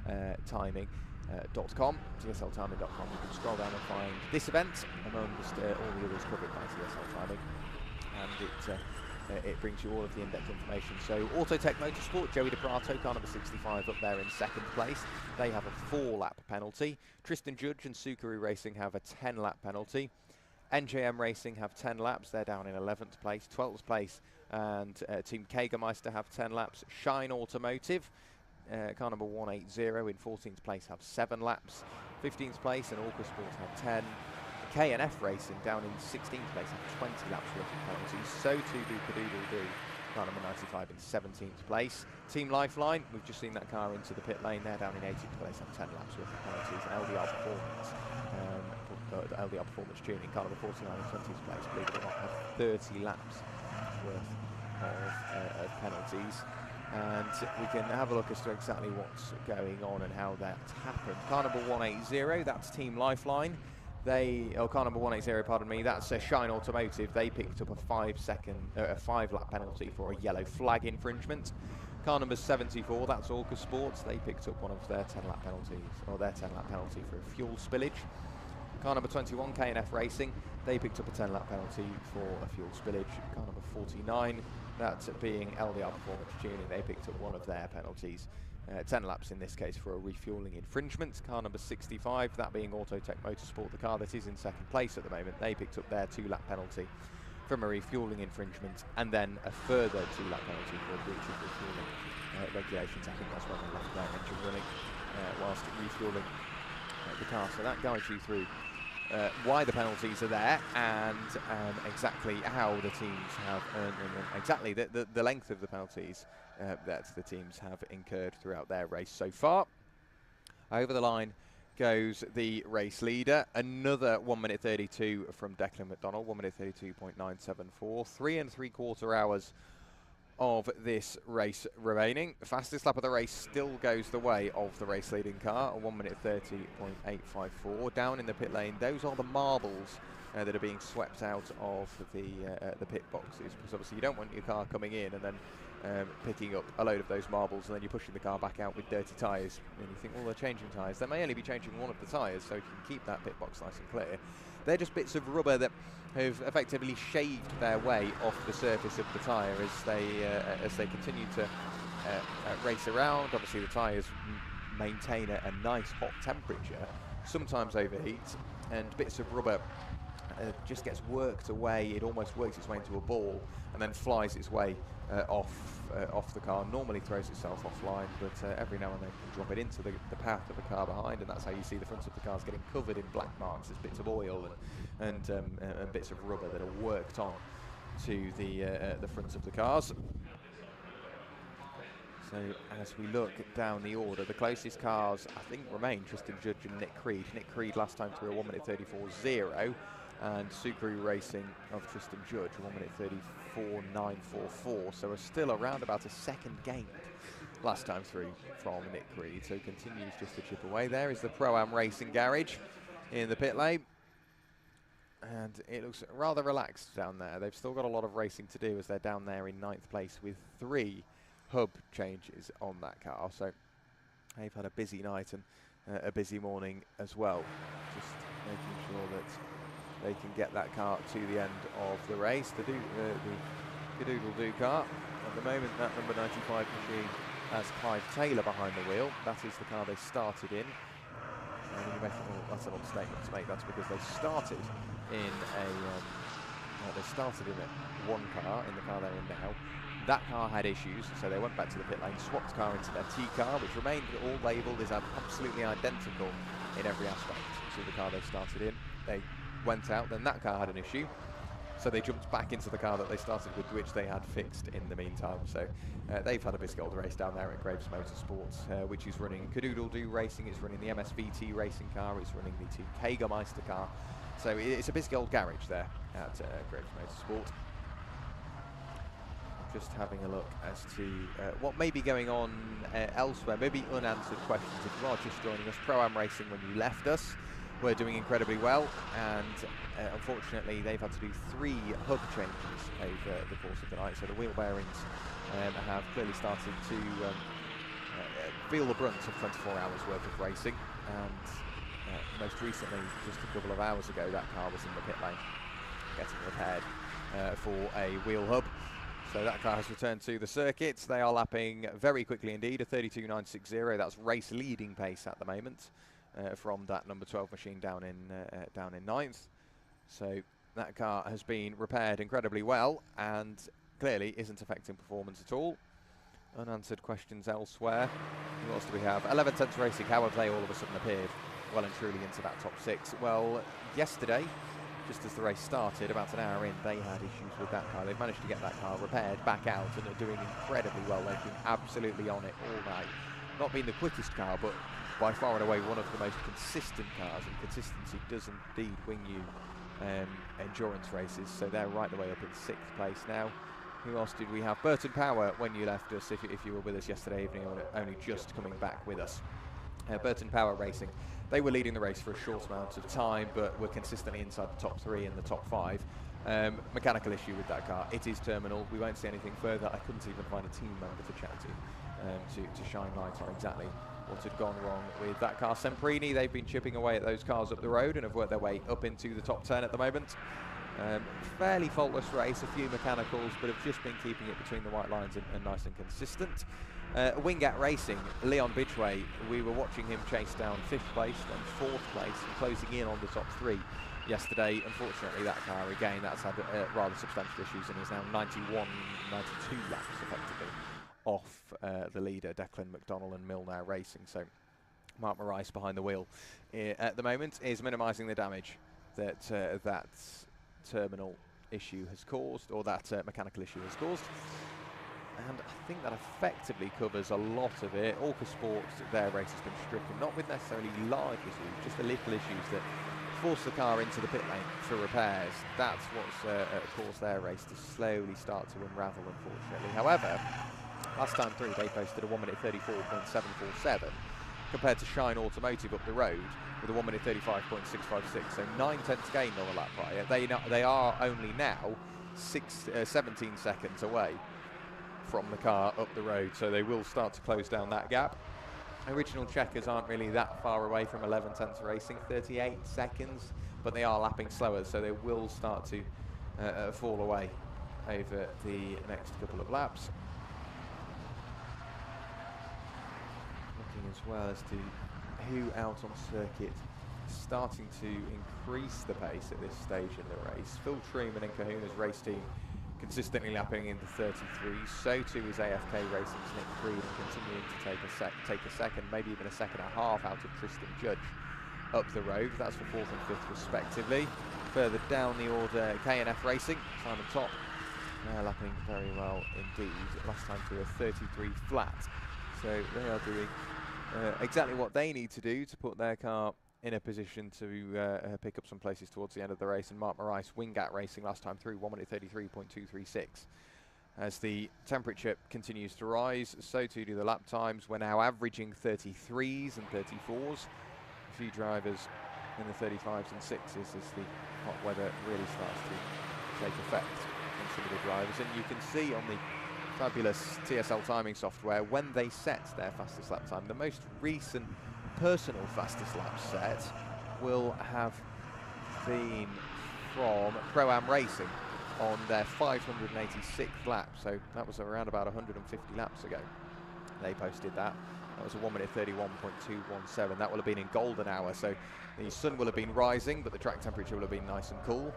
TSLtiming.com, TSLtiming.com, you can scroll down and find this event amongst all the others covered by TSL Timing, and it brings you all of the in-depth information. So Autotech Motorsport, Joey DePrato, car number 65, up there in 2nd place. They have a 4-lap penalty. Tristan Judge and Subaru Racing have a 10-lap penalty. NJM Racing have 10 laps, they're down in 11th place. 12th place and Team Jägermeister have 10 laps. Shine Automotive, car number 180 in 14th place, have 7 laps. 15th place and EnduroKA Sport have 10. K&F Racing down in 16th place have 20 laps worth of penalties. So too do Podium, car number 95 in 17th place. Team Lifeline, we've just seen that car into the pit lane, they're down in 18th place, have 10 laps worth of penalties. LDR Performance Tuning, car number 49 in 20th place, believe it or not, have 30 laps worth of penalties. And we can have a look as to exactly what's going on and how that's happened. Car number 180, that's Team Lifeline. Car number 180, pardon me, that's Shine Automotive. They picked up a 5-lap penalty for a yellow flag infringement. Car number 74, that's EnduroKA Sports. They picked up one of their 10-lap penalties, or their 10-lap penalty for a fuel spillage. Car number 21, K&F Racing, they picked up a 10-lap penalty for a fuel spillage. Car number 49, that's being LDR Performance Tuning, they picked up one of their penalties. 10 laps in this case for a refuelling infringement. Car number 65, that being Autotech Motorsport, the car that is in 2nd place at the moment, they picked up their 2-lap penalty from a refuelling infringement, and then a further 2-lap penalty for a breach of refuelling regulations. I think that's when they left their engine running whilst refuelling the car. So that guides you through why the penalties are there and exactly how the teams have earned them, and exactly the length of the penalties that the teams have incurred throughout their race so far. Over the line goes the race leader. Another 1 minute 32 from Declan McDonnell, 1 minute 32.974, 3 3/4 hours of this race remaining. The fastest lap of the race still goes the way of the race leading car, a 1 minute 30.854. Down in the pit lane, those are the marbles that are being swept out of the pit boxes, because obviously you don't want your car coming in and then picking up a load of those marbles and then you're pushing the car back out with dirty tyres. And you think, well, they're changing tyres. They may only be changing one of the tyres, so you can keep that pit box nice and clear. They're just bits of rubber that have effectively shaved their way off the surface of the tyre as they continue to race around. Obviously the tyres maintain a nice hot temperature, sometimes overheat, and bits of rubber just gets worked away. It almost works its way into a ball and then flies its way off the car. Normally throws itself offline, but every now and then can drop it into the path of the car behind, and that's how you see the front of the cars getting covered in black marks. There's bits of oil and bits of rubber that are worked on to the front of the cars. So as we look down the order, the closest cars I think remain Tristan Judge and Nick Creed. Nick Creed last time through a 1 minute 34.0, and Subaru Racing of Tristan Judge, 1 minute 34.944. So we're still around about a second gained last time through from Nick Creed. So continues just to chip away. There is the Pro-Am Racing Garage in the pit lane. And it looks rather relaxed down there. They've still got a lot of racing to do as they're down there in 9th place with 3 hub changes on that car. So they've had a busy night and a busy morning as well. Just making sure that they can get that car to the end of the race. The Cadoodle-Doo car, at the moment, that number 95 machine has Clive Taylor behind the wheel. That is the car they started in. That's an odd statement to make. That's because they started in one car, in the car they're in now. That car had issues, so they went back to the pit lane, swapped the car into their T car, which remained all labelled as absolutely identical in every aspect to the car they started in. They went out, then that car had an issue, so they jumped back into the car that they started with, which they had fixed in the meantime. So they've had a biscuit old race down there at Graves Motorsport, which is running Cadoodle-Doo Racing, it's running the MSVT racing car, it's running the Team Kagermeister car. So it's a biscuit old garage there at Graves Motorsport. Just having a look as to what may be going on elsewhere, maybe unanswered questions. If you are just joining us, Pro-Am Racing, when you left us, we're doing incredibly well, and unfortunately they've had to do 3 hub changes over the course of the night. So the wheel bearings have clearly started to feel the brunt of 24 hours worth of racing, and most recently, just a couple of hours ago, that car was in the pit lane getting repaired for a wheel hub. So that car has returned to the circuit. They are lapping very quickly indeed, a 32.960. That's race leading pace at the moment from that number 12 machine down in 9th. So that car has been repaired incredibly well and clearly isn't affecting performance at all. Unanswered questions elsewhere. What else do we have? 11 Tenths Racing, how have they all of a sudden appeared well and truly into that top 6? Well, yesterday, just as the race started, about an hour in, they had issues with that car. They've managed to get that car repaired back out and are doing incredibly well. They've been absolutely on it all night. Not being the quickest car, but by far and away one of the most consistent cars, and consistency does indeed win you endurance races. So they're right the way up in 6th place now. Who else did we have? Burton Power, when you left us, if you were with us yesterday evening, or only just coming back with us. Burton Power Racing, they were leading the race for a short amount of time, but were consistently inside the top 3 and the top 5. Mechanical issue with that car. It is terminal. We won't see anything further. I couldn't even find a team member to chat to shine light on exactly what had gone wrong with that car. Semprini, they've been chipping away at those cars up the road and have worked their way up into the top 10 at the moment. Fairly faultless race, a few mechanicals, but have just been keeping it between the white lines and nice and consistent. Wingat Racing, Leon Bidgeway, we were watching him chase down 5th place, then 4th place, and closing in on the top 3 yesterday. Unfortunately, that car, again, that's had rather substantial issues and is now 92 laps effectively off the leader, Declan McDonnell and Milner Racing. So Mark Marais behind the wheel at the moment is minimising the damage that that terminal issue has caused, or that mechanical issue has caused. And I think that effectively covers a lot of it. Orca Sports, their race has been stricken, not with necessarily large issues, just the little issues that force the car into the pit lane for repairs. That's what's caused their race to slowly start to unravel, unfortunately. However, last time through, they posted a 1:34.747 compared to Shine Automotive up the road with a 1:35.656. So 9/10 gain on the lap prior. They are only now 17 seconds away from the car up the road, so they will start to close down that gap. Original checkers aren't really that far away from 11 Tenths Racing, 38 seconds, but they are lapping slower, so they will start to fall away over the next couple of laps. Looking as well as to who out on circuit starting to increase the pace at this stage in the race. Phil Truman and Kahuna's race team consistently lapping in the 33s. So too is AFK Racing's Nick Creed, continuing to take a second, maybe even a second and a half out of Tristan Judge up the road. That's for 4th and 5th respectively. Further down the order, K&F Racing, Simon Top, lapping very well indeed. Last time through a 33 flat. So they are doing exactly what they need to do to put their car in a position to pick up some places towards the end of the race. And Mark Marais, Wingat Racing, last time through 1:33.236. As the temperature continues to rise, so too do the lap times. We're now averaging 33s and 34s. A few drivers in the 35s and 6s as the hot weather really starts to take effect on some of the drivers. And you can see on the fabulous TSL timing software when they set their fastest lap time. The most recent personal fastest lap set will have been from Pro-Am Racing on their 586th lap, so that was around about 150 laps ago. They posted that. That was a 1 minute 31.217. That will have been in golden hour, so the sun will have been rising, but the track temperature will have been nice and cool.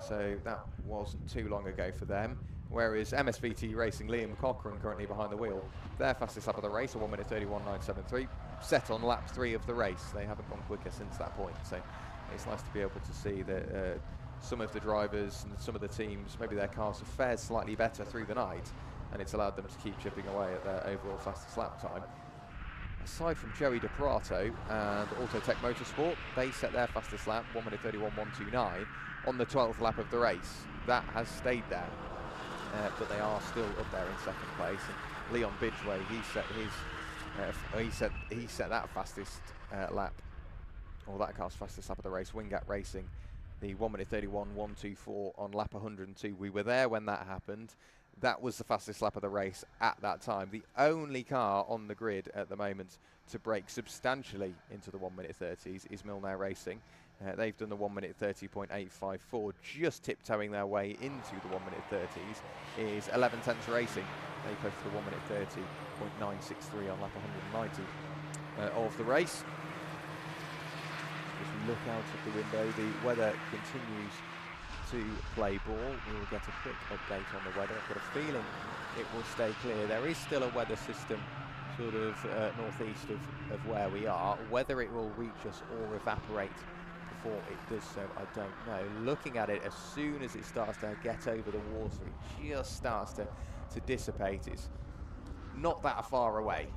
So that wasn't too long ago for them. Whereas MSVT Racing, Liam Cochrane currently behind the wheel, their fastest lap of the race, a 1 minute 31.973, set on lap 3 of the race. They haven't gone quicker since that point, so it's nice to be able to see that some of the drivers and some of the teams, maybe their cars have fared slightly better through the night, and it's allowed them to keep chipping away at their overall fastest lap time. Aside from Joey DePrato and Autotech Motorsport, they set their fastest lap, 1 minute 31.129, on the 12th lap of the race. That has stayed there, but they are still up there in second place. And Leon Bidgeway, he set that fastest lap, or that car's fastest lap of the race. Wingat Racing, the 1 minute 31.124 on lap 102. We were there when that happened. That was the fastest lap of the race at that time. The only car on the grid at the moment to break substantially into the 1 minute 30s is Milner Racing. They've done the 1 minute 30.854, just tiptoeing their way into the 1 minute 30s is 11 Tenths Racing. They posted the 1 minute 30.963 on lap 190 of the race. As we look out of the window, the weather continues to play ball. We will get a quick update on the weather. I've got a feeling it will stay clear. There is still a weather system sort of northeast of where we are. Whether it will reach us or evaporate before it does so, I don't know. Looking at it, as soon as it starts to get over the water, it just starts to dissipate. It's not that far away.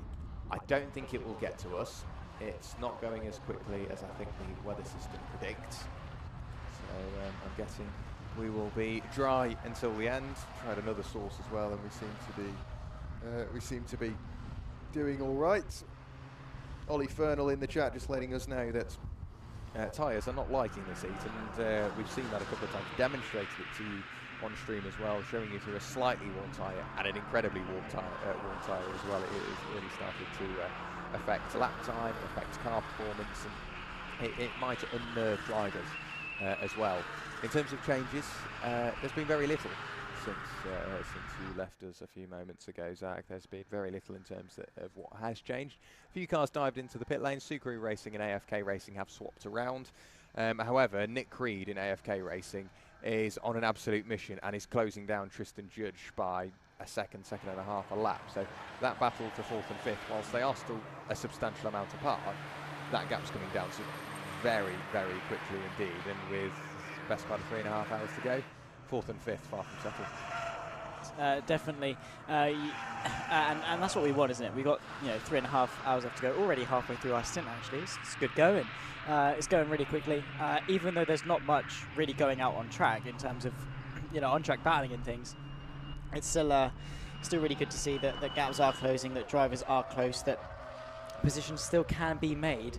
I don't think it will get to us. It's not going as quickly as I think the weather system predicts. So I'm guessing we will be dry until the end. Tried another source as well, and we seem to be doing all right. Ollie Fernell in the chat just letting us know that tyres are not liking this heat, and we've seen that a couple of times. Demonstrated it to you on stream as well, showing you through a slightly warm tyre and an incredibly warm tyre as well. It has really started to affect lap time, affect car performance, and it might unnerve drivers as well. In terms of changes, there's been very little since you left us a few moments ago, Zach. There's been very little in terms of what has changed. A few cars dived into the pit lane. Sucre Racing and AFK Racing have swapped around. However, Nick Creed in AFK Racing is on an absolute mission and is closing down Tristan Judge by a second and a half a lap. So that battle to 4th and 5th, whilst they are still a substantial amount apart, that gap's coming down to very, very quickly indeed. And with best part of 3.5 hours to go, 4th and 5th far from settled. Definitely, and that's what we want, isn't it? We've got 3.5 hours left to go. Already halfway through our stint, actually. It's good going. It's going really quickly, even though there's not much really going out on track in terms of on-track battling and things. It's still really good to see that gaps are closing, that drivers are close, that positions still can be made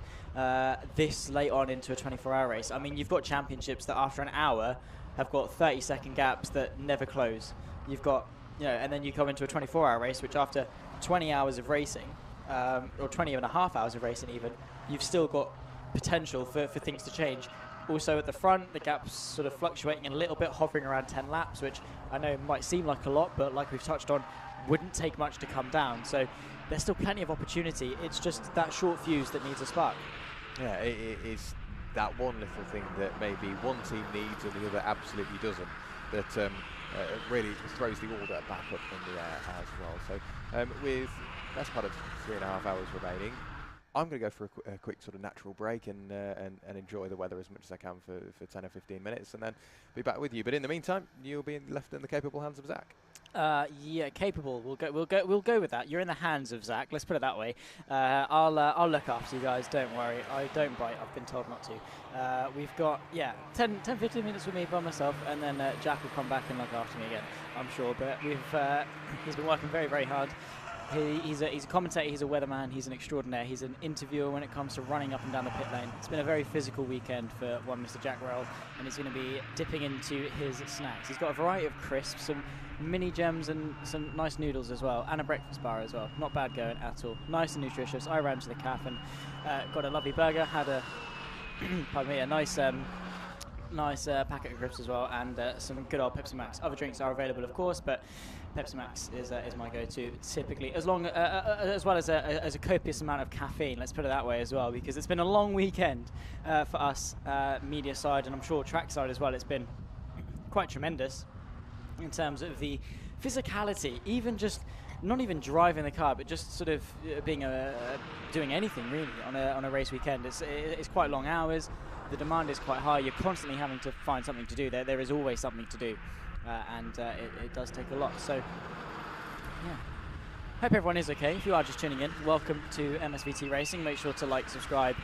this late on into a 24-hour race. I mean, you've got championships that after an hour have got 30-second gaps that never close. You've got, and then you come into a 24-hour race, which after 20 hours of racing, or 20.5 hours of racing even, you've still got potential for things to change. Also at the front, the gap's sort of fluctuating a little bit, hovering around 10 laps, which I know might seem like a lot, but like we've touched on, wouldn't take much to come down. So there's still plenty of opportunity. It's just that short fuse that needs a spark. Yeah, it is that one little thing that maybe one team needs and the other absolutely doesn't, that really throws the order back up in the air as well. So with best part of 3.5 hours remaining, I'm going to go for a quick sort of natural break and enjoy the weather as much as I can for 10 or 15 minutes, and then be back with you. But in the meantime, you'll be left in the capable hands of Zach. Yeah, capable. We'll go with that. You're in the hands of Zach. Let's put it that way. I'll look after you guys. Don't worry. I don't bite. I've been told not to. We've got 10-15 minutes with me by myself, and then Jack will come back and look after me again, I'm sure. But he's been working very, very hard. He's a commentator, he's a weatherman, he's an extraordinaire, he's an interviewer when it comes to running up and down the pit lane. It's been a very physical weekend for one Mr. Jack Rowell, and he's going to be dipping into his snacks. He's got a variety of crisps, some mini gems and some nice noodles as well, and a breakfast bar as well. Not bad going at all. Nice and nutritious. I ran to the cafe and got a lovely burger, had a pardon me, a nice packet of crisps as well, and some good old Pepsi Max. Other drinks are available, of course, but Pepsi Max is my go-to typically, as well as a copious amount of caffeine. Let's put it that way as well, because it's been a long weekend for us media side, and I'm sure track side as well. It's been quite tremendous in terms of the physicality, even just not even driving the car, but just sort of being doing anything really on a race weekend. It's quite long hours. The demand is quite high. You're constantly having to find something to do. There is always something to do, and it does take a lot. So, yeah. Hope everyone is okay. If you are just tuning in, welcome to MSVT Racing. Make sure to like, subscribe,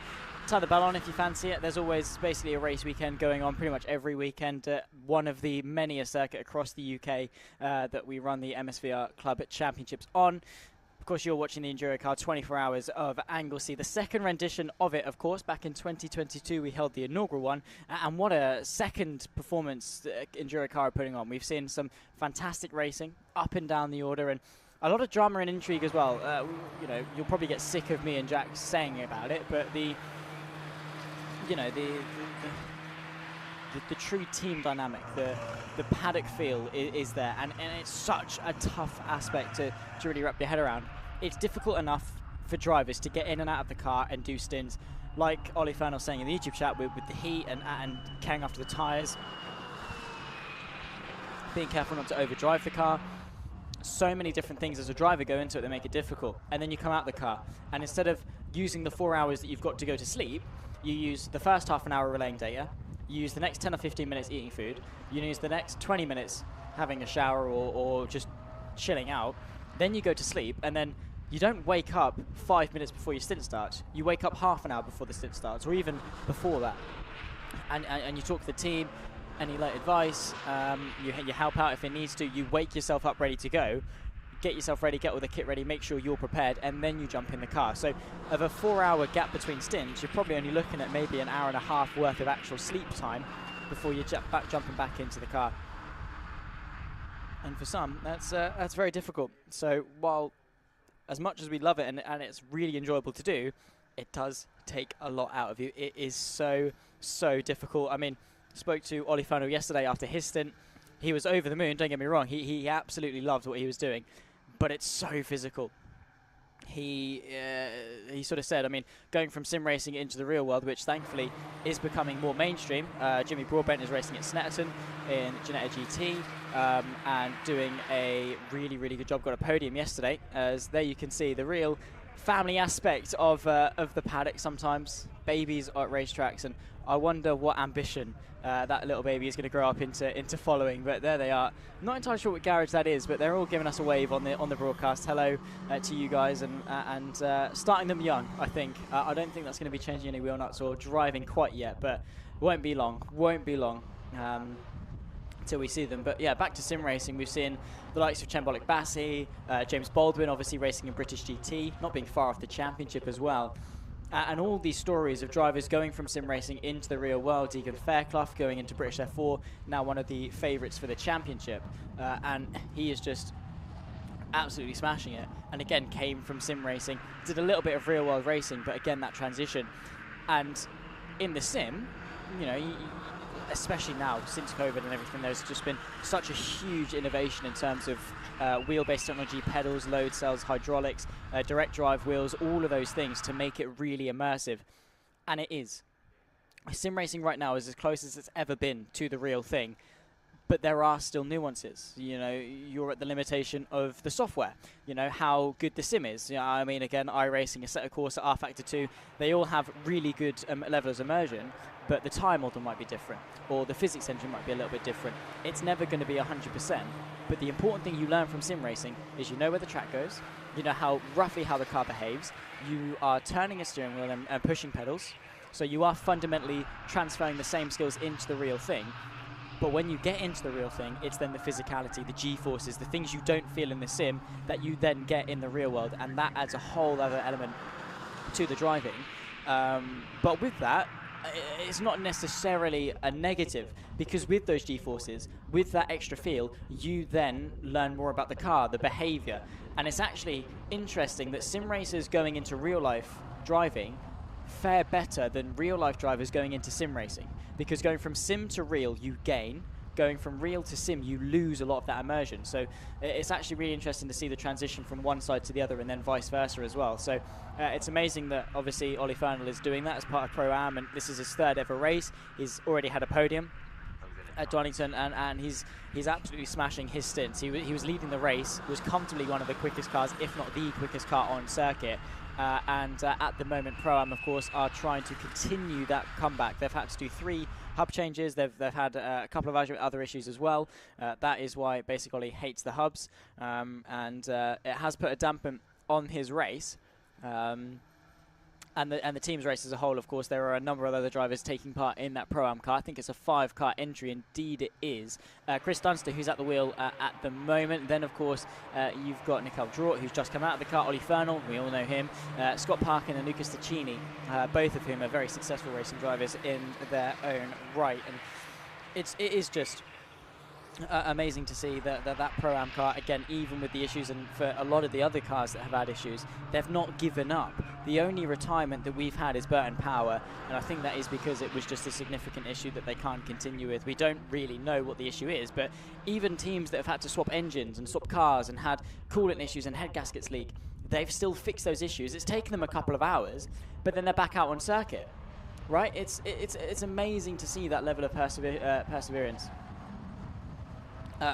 turn the bell on if you fancy it. There's always basically a race weekend going on pretty much every weekend. One of the many a circuit across the UK that we run the MSVR Club Championships on. Of course, you're watching the EnduroKA 24 Hours of Anglesey, the second rendition of it, of course. Back in 2022, we held the inaugural one, and what a second performance EnduroKA are putting on. We've seen some fantastic racing up and down the order, and a lot of drama and intrigue as well. You know, you'll probably get sick of me and Jack saying about it, but the true team dynamic, the paddock feel is there, and it's such a tough aspect to really wrap your head around. It's difficult enough for drivers to get in and out of the car and do stints, like Ollie Fernell saying in the YouTube chat, with the heat and carrying after the tyres, being careful not to overdrive the car. So many different things as a driver go into it that make it difficult, and then you come out the car, and instead of using the 4 hours that you've got to go to sleep, you use the first half an hour relaying data, you use the next 10 or 15 minutes eating food, you use the next 20 minutes having a shower or just chilling out, then you go to sleep, and then you don't wake up 5 minutes before your stint starts. You wake up half an hour before the stint starts, or even before that. And you talk to the team, any late advice, you help out if it needs to, you wake yourself up ready to go, get yourself ready, get all the kit ready, make sure you're prepared, and then you jump in the car. So of a 4 hour gap between stints, you're probably only looking at maybe an hour and a half worth of actual sleep time before you're jumping back into the car. And for some, that's very difficult. So while as much as we love it and it's really enjoyable to do, it does take a lot out of you. It is so difficult. I mean, spoke to Ollie Fernell yesterday after his stint. He was over the moon, don't get me wrong. He absolutely loved what he was doing, but it's so physical. He sort of said, I mean, going from sim racing into the real world, which thankfully is becoming more mainstream. Jimmy Broadbent is racing at Snetterton in Ginetta GT and doing a really good job. Got a podium yesterday, as there you can see the real family aspect of the paddock sometimes. Babies at racetracks, and I wonder what ambition that little baby is going to grow up into following. But there they are. Not entirely sure what garage that is, but they're all giving us a wave on the broadcast. Hello to you guys, and starting them young. I think I don't think that's going to be changing any wheel nuts or driving quite yet, but won't be long. Until we see them. But yeah, back to sim racing. We've seen the likes of Chembolic Bassi, James Baldwin, obviously racing in British GT, not being far off the championship as well. And all these stories of drivers going from sim racing into the real world. Deegan Fairclough going into British F4, now one of the favourites for the championship. And he is just absolutely smashing it. And again, came from sim racing, did a little bit of real world racing, but again, that transition. And in the sim, you know, especially now, since COVID and everything, there's just been such a huge innovation in terms of wheel-based technology, pedals, load cells, hydraulics, direct drive wheels, all of those things to make it really immersive. And it is. Sim racing right now is as close as it's ever been to the real thing, but there are still nuances. You know, you're at the limitation of the software, you know, how good the sim is. You know, I mean, again, iRacing, Assetto Corsa, R-Factor 2, they all have really good levels of immersion, but the tire model might be different, or the physics engine might be a little bit different. It's never going to be 100%, but the important thing you learn from sim racing is you know where the track goes, you know roughly how the car behaves, you are turning a steering wheel and pushing pedals, so you are fundamentally transferring the same skills into the real thing, But when you get into the real thing, it's then the physicality, the G-forces, the things you don't feel in the sim that you then get in the real world, and that adds a whole other element to the driving. But with that, it's not necessarily a negative, because with those G-forces, with that extra feel, you then learn more about the car, the behavior. And it's actually interesting that sim racers going into real life driving fare better than real life drivers going into sim racing, because going from sim to real you gain, going from real to sim you lose a lot of that immersion. So it's actually really interesting to see the transition from one side to the other, and then vice versa as well. So it's amazing that obviously Ollie Fernell is doing that as part of Pro-Am, and this is his third ever race. He's already had a podium at Donington, and he's absolutely smashing his stints. He was leading the race, was comfortably one of the quickest cars, if not the quickest car on circuit. And at the moment, Pro-Am, of course, are trying to continue that comeback. They've had to do 3 hub changes. They've had a couple of other issues as well. That is why basically hates the hubs, and it has put a dampen on his race. And the team's race as a whole. Of course, there are a number of other drivers taking part in that Pro-Am car. I think it's a 5-car entry. Indeed it is. Chris Dunster, who's at the wheel at the moment. Then, of course, you've got Nicole Draught, who's just come out of the car. Ollie Fernell, we all know him. Scott Parkin and Lucas Ticini, both of whom are very successful racing drivers in their own right. And it is just amazing to see that Pro-Am car, again, even with the issues, and for a lot of the other cars that have had issues, they've not given up. The only retirement that we've had is Burton Power, and I think that is because it was just a significant issue that they can't continue with. We don't really know what the issue is, but even teams that have had to swap engines and swap cars and had coolant issues and head gaskets leak, they've still fixed those issues. It's taken them a couple of hours, but then they're back out on circuit, right? It's amazing to see that level of perseverance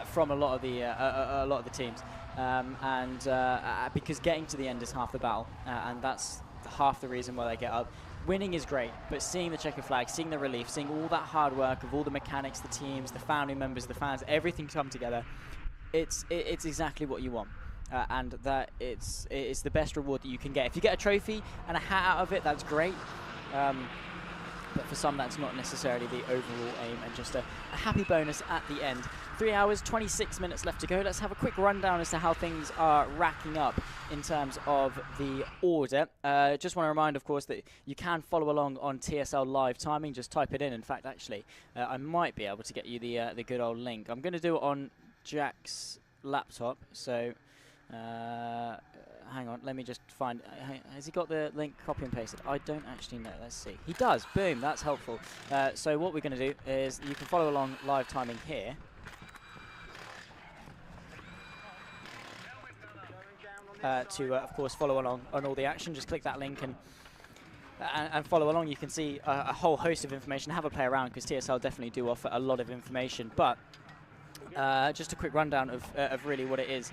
from a lot of the teams, because getting to the end is half the battle, and that's half the reason why they get up. Winning is great, but seeing the checkered flag, seeing the relief, seeing all that hard work of all the mechanics, the teams, the family members, the fans, everything come together, it's exactly what you want. And that it's the best reward that you can get. If you get a trophy and a hat out of it, that's great. But for some, that's not necessarily the overall aim, and just a happy bonus at the end. 3 hours, 26 minutes left to go. Let's have a quick rundown as to how things are racking up in terms of the order. Just want to remind, of course, that you can follow along on TSL live timing. Just type it in. In fact, actually, I might be able to get you the good old link. I'm going to do it on Jack's laptop, so hang on, let me just find. Has he got the link copy and pasted? I don't actually know. Let's see. He does. Boom. That's helpful. So what we're going to do is you can follow along live timing here. Of course, follow along on all the action. Just click that link and follow along. You can see a whole host of information. Have a play around, because TSL definitely do offer a lot of information. But just a quick rundown of really what it is.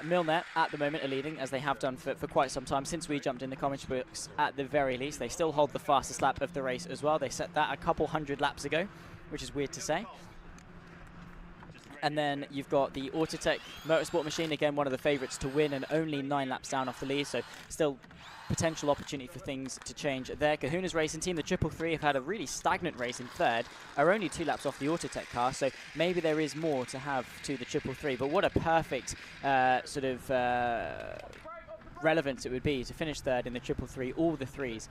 Milner at the moment are leading, as they have done for quite some time, since we jumped in the commentary books at the very least. They still hold the fastest lap of the race as well. They set that a couple hundred laps ago, which is weird to say. And then you've got the Autotech Motorsport machine, again one of the favourites to win, and only 9 laps down off the lead, so still potential opportunity for things to change there. Kahuna's racing team, the 333, have had a really stagnant race in third, are only 2 laps off the Autotech car, so maybe there is more to have to the 333, but what a perfect sort of relevance it would be to finish third in the 333, all the 3s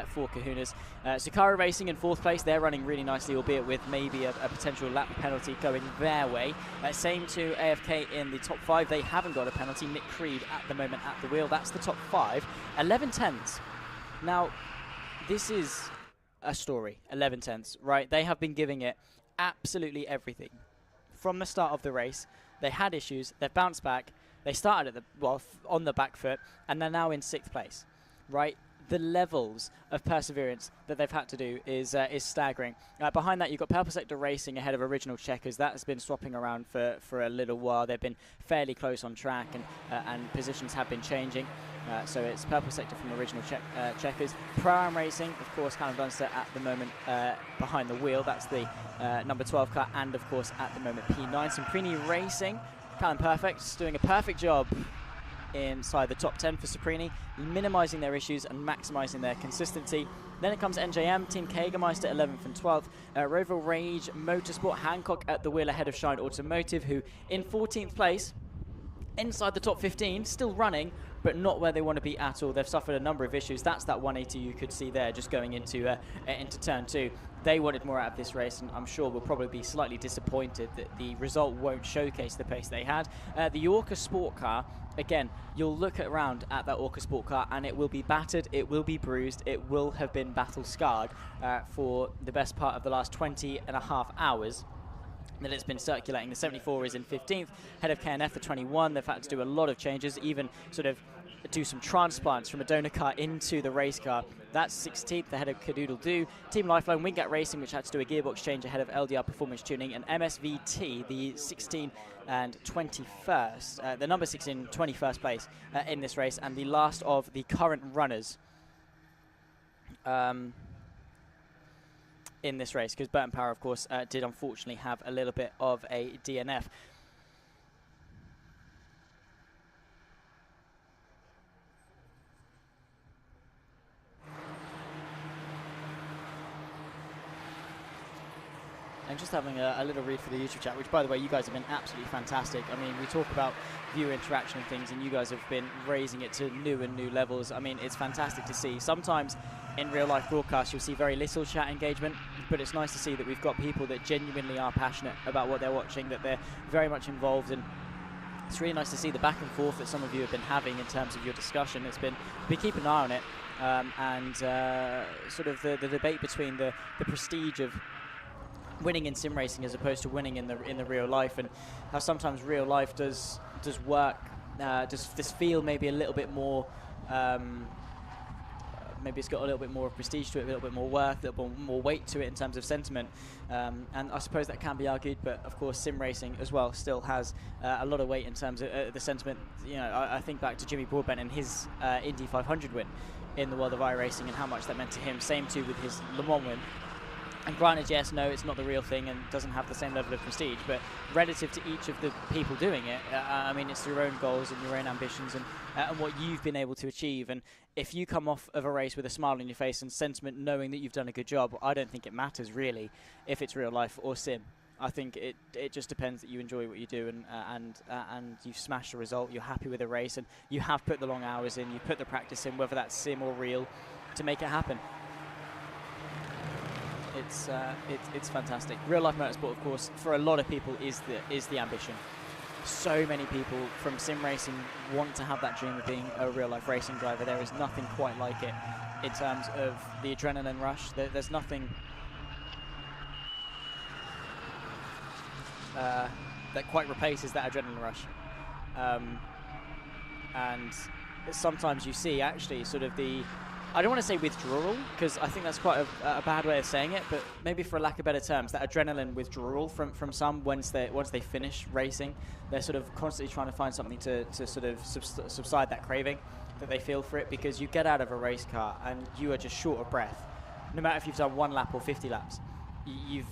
for Kahuna's. Sakara Racing in 4th place, they're running really nicely, albeit with maybe a potential lap penalty going their way. Same to AFK in the top 5, they haven't got a penalty. Nick Creed at the moment at the wheel, that's the top 5. 11 tenths. Now, this is a story, 11 tenths, right? They have been giving it absolutely everything. From the start of the race, they had issues, they've bounced back, they started at on the back foot, and they're now in 6th place, right? The levels of perseverance that they've had to do is staggering. Behind that, you've got Purple Sector Racing ahead of Original Checkers. That has been swapping around for a little while. They've been fairly close on track, and positions have been changing. So it's Purple Sector from Original Checkers. Pro-Am Racing, of course, Callum Dunster at the moment behind the wheel. That's the number 12 car, and of course at the moment P9. Simprini Racing, Callum Perfect, doing a perfect job inside the top 10 for Saprini, minimising their issues and maximising their consistency. Then it comes NJM, Team Jägermeister 11th and 12th, Rover Rage Motorsport, Hancock at the wheel ahead of Shine Automotive, who in 14th place, inside the top 15, still running, but not where they want to be at all. They've suffered a number of issues. That's that 180 you could see there just going into turn 2. They wanted more out of this race, and I'm sure will probably be slightly disappointed that the result won't showcase the pace they had. The Orca Sport Car, again, you'll look around at that Orca Sport Car and it will be battered, it will be bruised, it will have been battle scarred for the best part of the last 20.5 hours that it's been circulating. The 74 is in 15th, head of KNF for 21. They've had to do a lot of changes, even sort of do some transplants from a donor car into the race car. That's 16th, ahead of Cadoodle-Doo. Team Lifeline, Wingate Racing, which had to do a gearbox change ahead of LDR Performance Tuning, and MSVT, the 16 and 21st, the number 16, 21st place in this race, and the last of the current runners in this race, because Burton Power, of course, did unfortunately have a little bit of a DNF. And just having a little read for the YouTube chat, which, by the way, you guys have been absolutely fantastic. I mean, we talk about viewer interaction and things, and you guys have been raising it to new levels. I mean, it's fantastic to see. Sometimes in real-life broadcasts, you'll see very little chat engagement, but it's nice to see that we've got people that genuinely are passionate about what they're watching, that they're very much involved, and it's really nice to see the back and forth that some of you have been having in terms of your discussion. We keep an eye on it, and sort of the debate between the prestige of winning in sim racing as opposed to winning in the real life, and how sometimes real life does work, does feel maybe a little bit more, maybe it's got a little bit more prestige to it, a little bit more worth, a little bit more weight to it in terms of sentiment, and I suppose that can be argued, but of course sim racing as well still has a lot of weight in terms of the sentiment. You know, I think back to Jimmy Broadbent and his Indy 500 win in the world of iRacing and how much that meant to him. Same too with his Le Mans win. And granted, yes, no, it's not the real thing and doesn't have the same level of prestige, but relative to each of the people doing it, I mean, it's your own goals and your own ambitions and what you've been able to achieve. And if you come off of a race with a smile on your face and sentiment knowing that you've done a good job, I don't think it matters really if it's real life or sim. I think it just depends that you enjoy what you do and you've smashed the result, you're happy with the race, and you have put the long hours in, you put the practice in, whether that's sim or real, to make it happen. It's fantastic. Real life motorsport, of course, for a lot of people is the ambition. So many people from sim racing want to have that dream of being a real life racing driver. There is nothing quite like it in terms of the adrenaline rush. There's nothing that quite replaces that adrenaline rush. And sometimes you see actually sort of I don't want to say withdrawal, because I think that's quite a bad way of saying it, but maybe for lack of better terms, that adrenaline withdrawal from some once they finish racing. They're sort of constantly trying to find something to sort of subside that craving that they feel for it, because you get out of a race car and you are just short of breath. No matter if you've done 1 lap or 50 laps, you've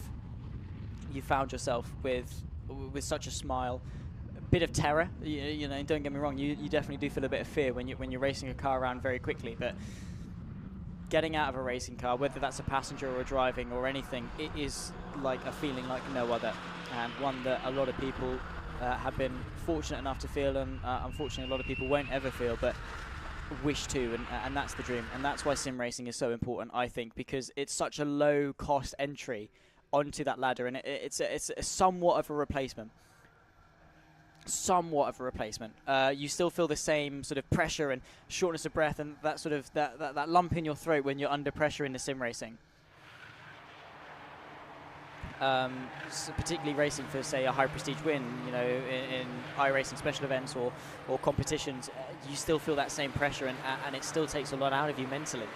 found yourself with such a smile, a bit of terror. You know, don't get me wrong, you definitely do feel a bit of fear when you're racing a car around very quickly, but getting out of a racing car, whether that's a passenger or a driving or anything, it is like a feeling like no other, and one that a lot of people have been fortunate enough to feel, and unfortunately a lot of people won't ever feel, but wish to, and that's the dream. And that's why sim racing is so important, I think, because it's such a low cost entry onto that ladder, and it's a somewhat of a replacement. You still feel the same sort of pressure and shortness of breath and that sort of that lump in your throat when you're under pressure in the sim racing. So particularly racing for, say, a high prestige win, you know, in iRacing special events or competitions, you still feel that same pressure, and it still takes a lot out of you mentally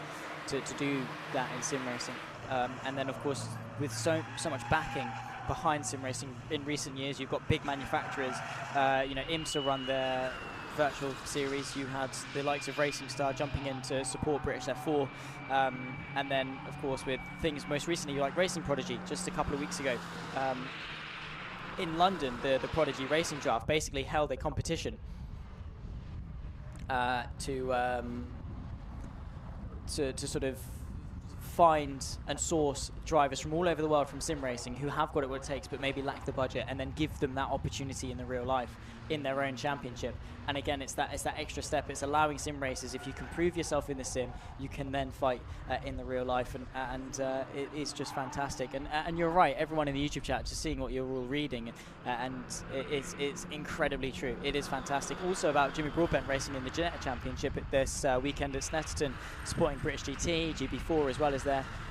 to do that in sim racing. And then, of course, with so much backing behind sim racing in recent years, you've got big manufacturers. You know, IMSA run their virtual series. You had the likes of Racing Star jumping in to support British F4, and then of course with things most recently like Racing Prodigy just a couple of weeks ago in London. The Prodigy Racing Draft basically held a competition to sort of find and source drivers from all over the world from sim racing who have got it what it takes but maybe lack the budget, and then give them that opportunity in the real life in their own championship. And again, it's that extra step. It's allowing sim racers, if you can prove yourself in the sim, you can then fight in the real life, and it is just fantastic. And you're right, everyone in the YouTube chat, just seeing what you're all reading, and it's incredibly true. It is fantastic. Also about Jimmy Broadbent racing in the Ginetta Championship this weekend at Snetterton, supporting British GT, GB4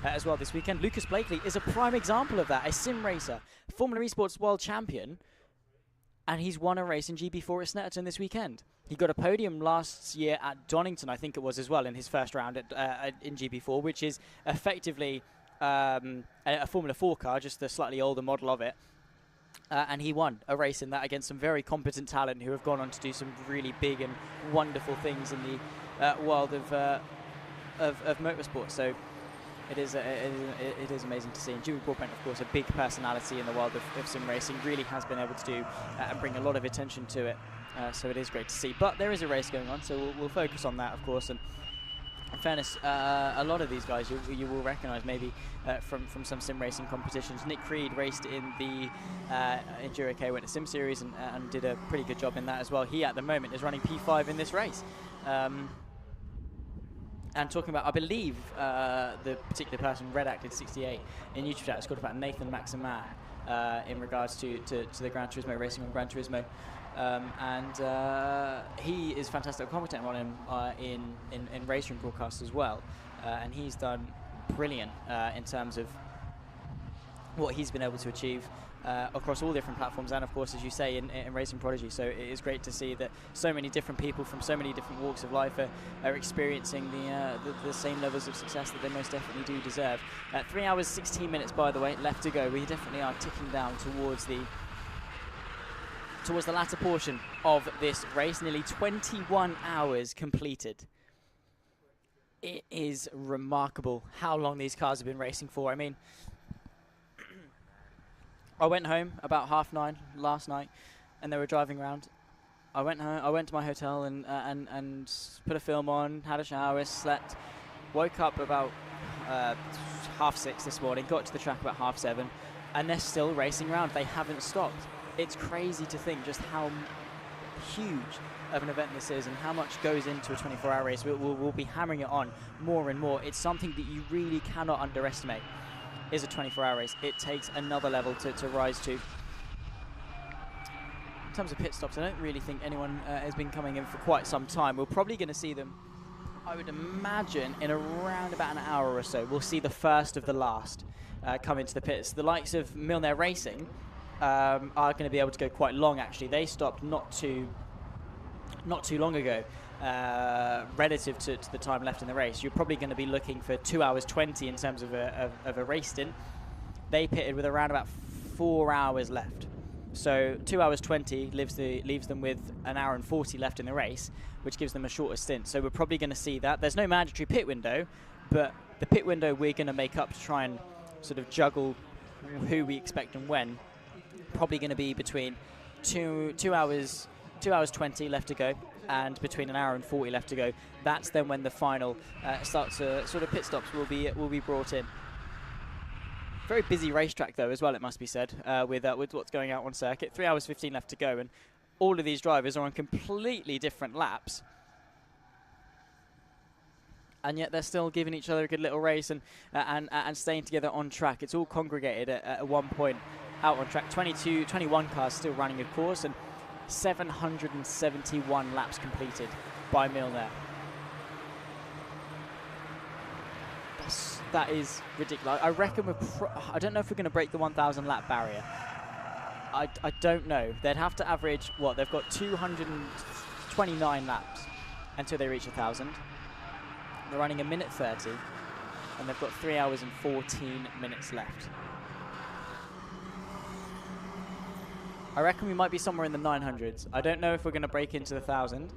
as well this weekend. Lucas Blakely is a prime example of that, a sim racer, Formula Esports world champion, and he's won a race in GB4 at Snetterton this weekend. He got a podium last year at Donington, I think it was as well, in his first round in GB4, which is effectively a Formula 4 car, just a slightly older model of it. And he won a race in that against some very competent talent who have gone on to do some really big and wonderful things in the world of motorsport. So it is amazing to see. And Jimmy Broadbent, of course, a big personality in the world of sim racing, really has been able to do and bring a lot of attention to it. So it is great to see. But there is a race going on, so we'll focus on that, of course. And in fairness, a lot of these guys you will recognise maybe from some sim racing competitions. Nick Creed raced in the EnduroKA Winter Sim Series and did a pretty good job in that as well. He, at the moment, is running P5 in this race. And talking about, I believe, the particular person, Redacted68 in YouTube chat, has got about Nathan Maximat in regards to the Gran Turismo racing on Gran Turismo. And he is fantastic. Competent on him in race room broadcasts as well. And he's done brilliant in terms of what he's been able to achieve across all different platforms, and of course, as you say, in Racing Prodigy. So it is great to see that so many different people from so many different walks of life are experiencing the same levels of success that they most definitely do deserve. 3 hours 16 minutes, by the way, left to go. We definitely are ticking down towards the latter portion of this race. Nearly 21 hours completed. It is remarkable how long these cars have been racing for. I mean, I went home about 9:30 last night, and they were driving around. I went home. I went to my hotel and put a film on, had a shower, slept, woke up about 6:30 this morning, got to the track about 7:30, and they're still racing around. They haven't stopped. It's crazy to think just how huge of an event this is and how much goes into a 24-hour race. We'll be hammering it on more and more. It's something that you really cannot underestimate. Is a 24-hour race. It takes another level to rise to. In terms of pit stops, I don't really think anyone has been coming in for quite some time. We're probably going to see them, I would imagine, in around about an hour or so. We'll see the first of the last come into the pits. The likes of Milner Racing are going to be able to go quite long, actually. They stopped not too long ago. Relative to the time left in the race, you're probably going to be looking for 2 hours 20 in terms of a race stint. They pitted with around about 4 hours left, so 2 hours 20 leaves them with an hour and 40 left in the race, which gives them a shorter stint. So we're probably going to see that. There's no mandatory pit window, but the pit window we're going to make up to try and sort of juggle who we expect and when. Probably going to be between 2 hours 20 left to go, and between an hour and 40 left to go. That's then when the final sort of pit stops will be brought in. Very busy racetrack though as well, it must be said, with what's going out on circuit. 3 hours 15 left to go, and all of these drivers are on completely different laps, and yet they're still giving each other a good little race and staying together on track. It's all congregated at one point out on track. 21 cars still running, of course, and 771 laps completed by Milner. That is ridiculous. I reckon I don't know if we're going to break the 1,000 lap barrier. I don't know. They'd have to average, what, they've got 229 laps until they reach 1,000. They're running 1:30, and they've got 3 hours and 14 minutes left. I reckon we might be somewhere in the 900s. I don't know if we're going to break into the 1,000.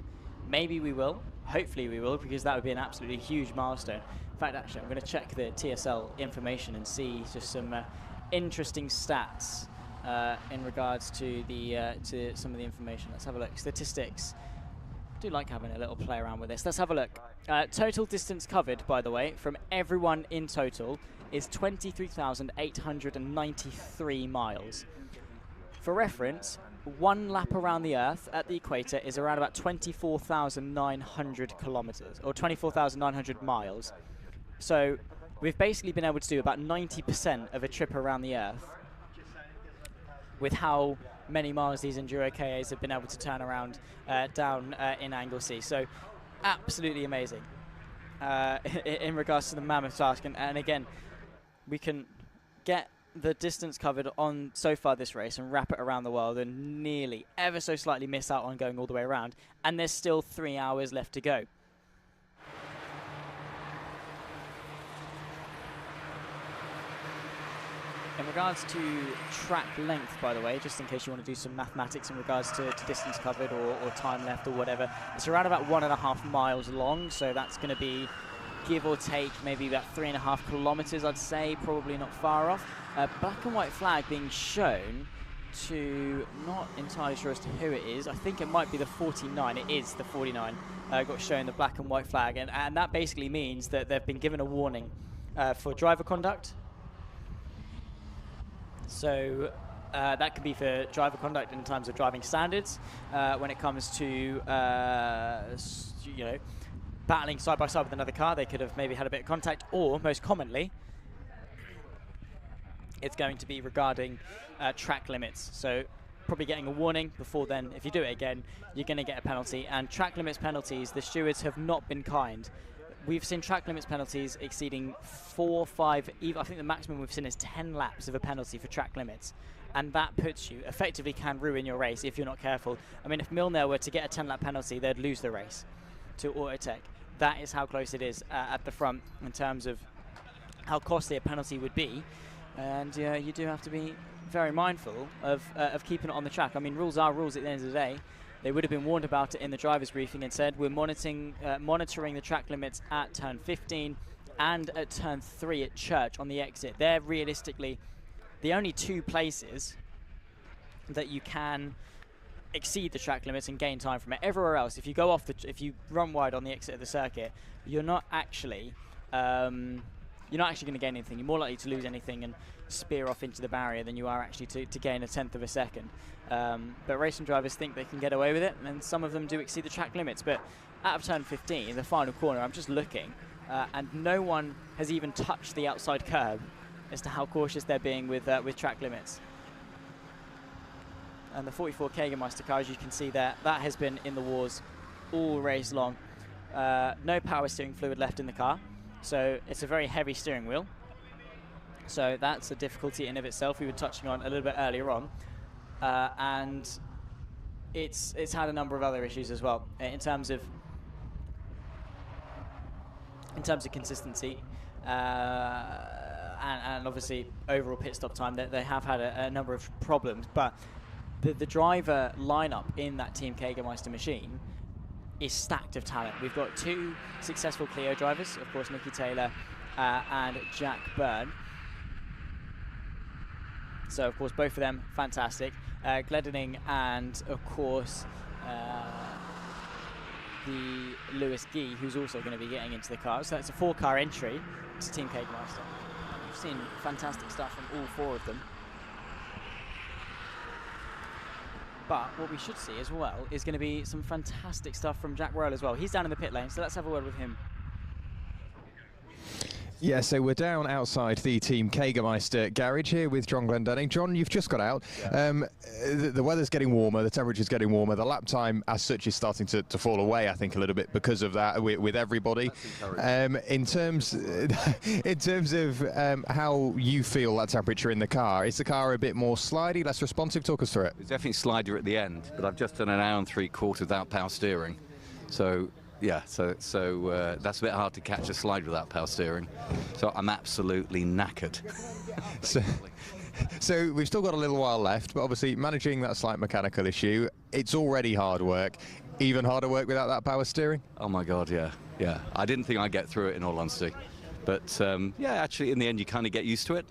Maybe we will. Hopefully we will, because that would be an absolutely huge milestone. In fact, actually, I'm going to check the TSL information and see just some interesting stats in regards to the to some of the information. Let's have a look. Statistics. do like having a little play around with this. Let's have a look. Total distance covered, by the way, from everyone in total is 23,893 miles. For reference, one lap around the Earth at the equator is around about 24,900 kilometers, or 24,900 miles. So we've basically been able to do about 90% of a trip around the Earth with how many miles these EnduroKAs have been able to turn around down in Anglesey. So absolutely amazing in regards to the mammoth task. And again, we can get the distance covered on so far this race and wrap it around the world and nearly ever so slightly miss out on going all the way around. And there's still 3 hours left to go. In regards to track length, by the way, just in case you want to do some mathematics in regards to distance covered or time left or whatever, it's around about 1.5 miles long, so that's going to be, give or take, maybe about 3.5 kilometers, I'd say, probably not far off. Black and white flag being shown to, not entirely sure as to who it is, I think it might be the 49, it is the 49, got shown the black and white flag, and that basically means that they've been given a warning for driver conduct. So that could be for driver conduct in terms of driving standards. When it comes to, you know, battling side by side with another car, they could have maybe had a bit of contact, or most commonly, it's going to be regarding track limits. So probably getting a warning before then. If you do it again, you're going to get a penalty. And track limits penalties, the stewards have not been kind. We've seen track limits penalties exceeding 4, 5, even I think the maximum we've seen is 10 laps of a penalty for track limits. And that puts you, effectively can ruin your race if you're not careful. I mean, if Milner were to get a 10-lap penalty, they'd lose the race to Autotech. That is how close it is at the front in terms of how costly a penalty would be. And you do have to be very mindful of keeping it on the track. I mean, rules are rules at the end of the day. They would have been warned about it in the driver's briefing and said, we're monitoring the track limits at turn 15 and at turn 3 at Church on the exit. They're realistically the only two places that you can exceed the track limits and gain time from it. Everywhere else, if you go off if you run wide on the exit of the circuit, you're not actually going to gain anything. You're more likely to lose anything and spear off into the barrier than you are actually to gain 1/10 of a second. But racing drivers think they can get away with it, and some of them do exceed the track limits. But out of turn 15, in the final corner, I'm just looking, and no one has even touched the outside curb as to how cautious they're being with track limits. And the 44 Jägermeister car, as you can see there, that has been in the wars all race long. No power steering fluid left in the car, so it's a very heavy steering wheel. So that's a difficulty in of itself we were touching on a little bit earlier on. And it's had a number of other issues as well in terms of consistency and obviously overall pit stop time. That they have had a number of problems, but the driver lineup in that Team Jägermeister machine is stacked of talent. We've got 2 successful Clio drivers, of course, Nicky Taylor and Jack Byrne. So, of course, both of them fantastic. Gledening and, of course, the Lewis Gee, who's also going to be getting into the car. So it's a 4-car entry to Team Jägermeister. We've seen fantastic stuff from all 4 of them. But what we should see as well is going to be some fantastic stuff from Jack Royal as well. He's down in the pit lane, so let's have a word with him. Yeah, so we're down outside the Team Jägermeister garage here with John Glendenning. John, you've just got out. Yeah. The weather's getting warmer, the temperature's getting warmer. The lap time as such is starting to fall away, I think, a little bit because of that with everybody. In terms of how you feel that temperature in the car, is the car a bit more slidey, less responsive? Talk us through it. It's definitely slider at the end, but I've just done an hour and 3/4 without power steering. So yeah, so that's a bit hard to catch a slide without power steering. So I'm absolutely knackered. So we've still got a little while left, but obviously managing that slight mechanical issue, it's already hard work. Even harder work without that power steering? Oh my God, yeah. I didn't think I'd get through it, in all honesty. But yeah, actually in the end you kind of get used to it.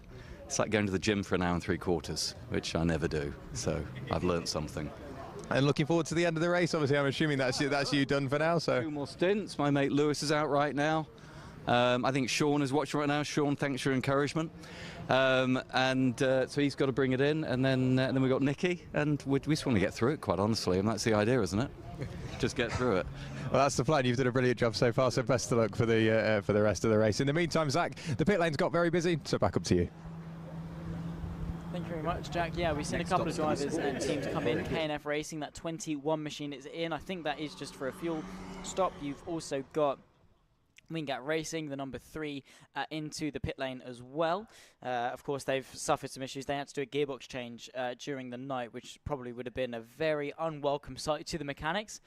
It's like going to the gym for an hour and 3/4, which I never do. So I've learnt something. And looking forward to the end of the race. Obviously, I'm assuming that's you done for now. So 2 more stints. My mate Lewis is out right now. I think Sean is watching right now. Sean, thanks for your encouragement. So he's got to bring it in, and then we've got Nicky, and we just want to get through it, quite honestly, and that's the idea, isn't it? Just get through it. Well, that's the plan. You've done a brilliant job so far, so best of luck for the rest of the race. In the meantime, Zach, the pit lane's got very busy, so back up to you. Thank you very much, Jack. Yeah, we've seen a couple of drivers and teams come in. K&F Racing, that 21 machine is in. I think that is just for a fuel stop. You've also got Wingate Racing, the number 3, into the pit lane as well. Of course, they've suffered some issues. They had to do a gearbox change during the night, which probably would have been a very unwelcome sight to the mechanics.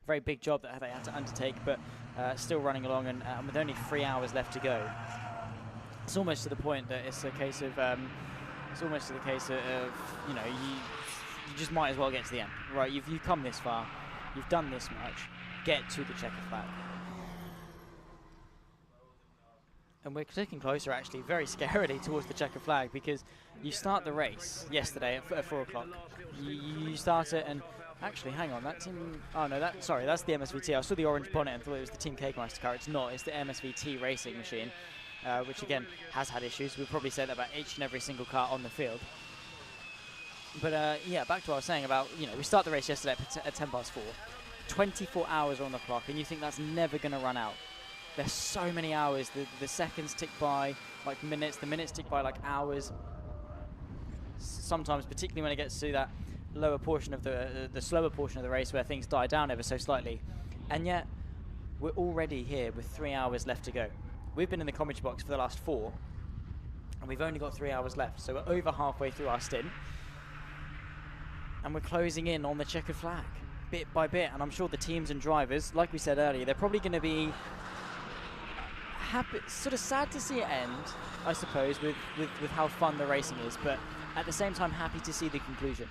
Very big job that they had to undertake, but still running along, and with only 3 hours left to go. It's almost to the point that it's a case of, you know, you just might as well get to the end, right? You've come this far, you've done this much, get to the checker flag. And we're clicking closer, actually, very scarily towards the checker flag, because you start the race yesterday at 4 o'clock. You start it, and actually, hang on, that team. Oh no, sorry, that's the MSVT. I saw the orange bonnet and thought it was the Team Cakemeister car. It's not. It's the MSVT racing machine, which again has had issues. We'll probably say that about each and every single car on the field. But yeah, back to what I was saying about, you know, we start the race yesterday at 10 past 4. 24 hours on the clock, and you think that's never going to run out. There's so many hours. The seconds tick by like minutes. The minutes tick by like hours. Sometimes, particularly when it gets to that lower portion of the slower portion of the race where things die down ever so slightly. And yet, we're already here with 3 hours left to go. We've been in the commentary box for the last 4, and we've only got 3 hours left. So we're over halfway through our stint, and we're closing in on the checkered flag, bit by bit. And I'm sure the teams and drivers, like we said earlier, they're probably going to be happy, sort of sad to see it end, I suppose, with how fun the racing is, but at the same time happy to see the conclusion,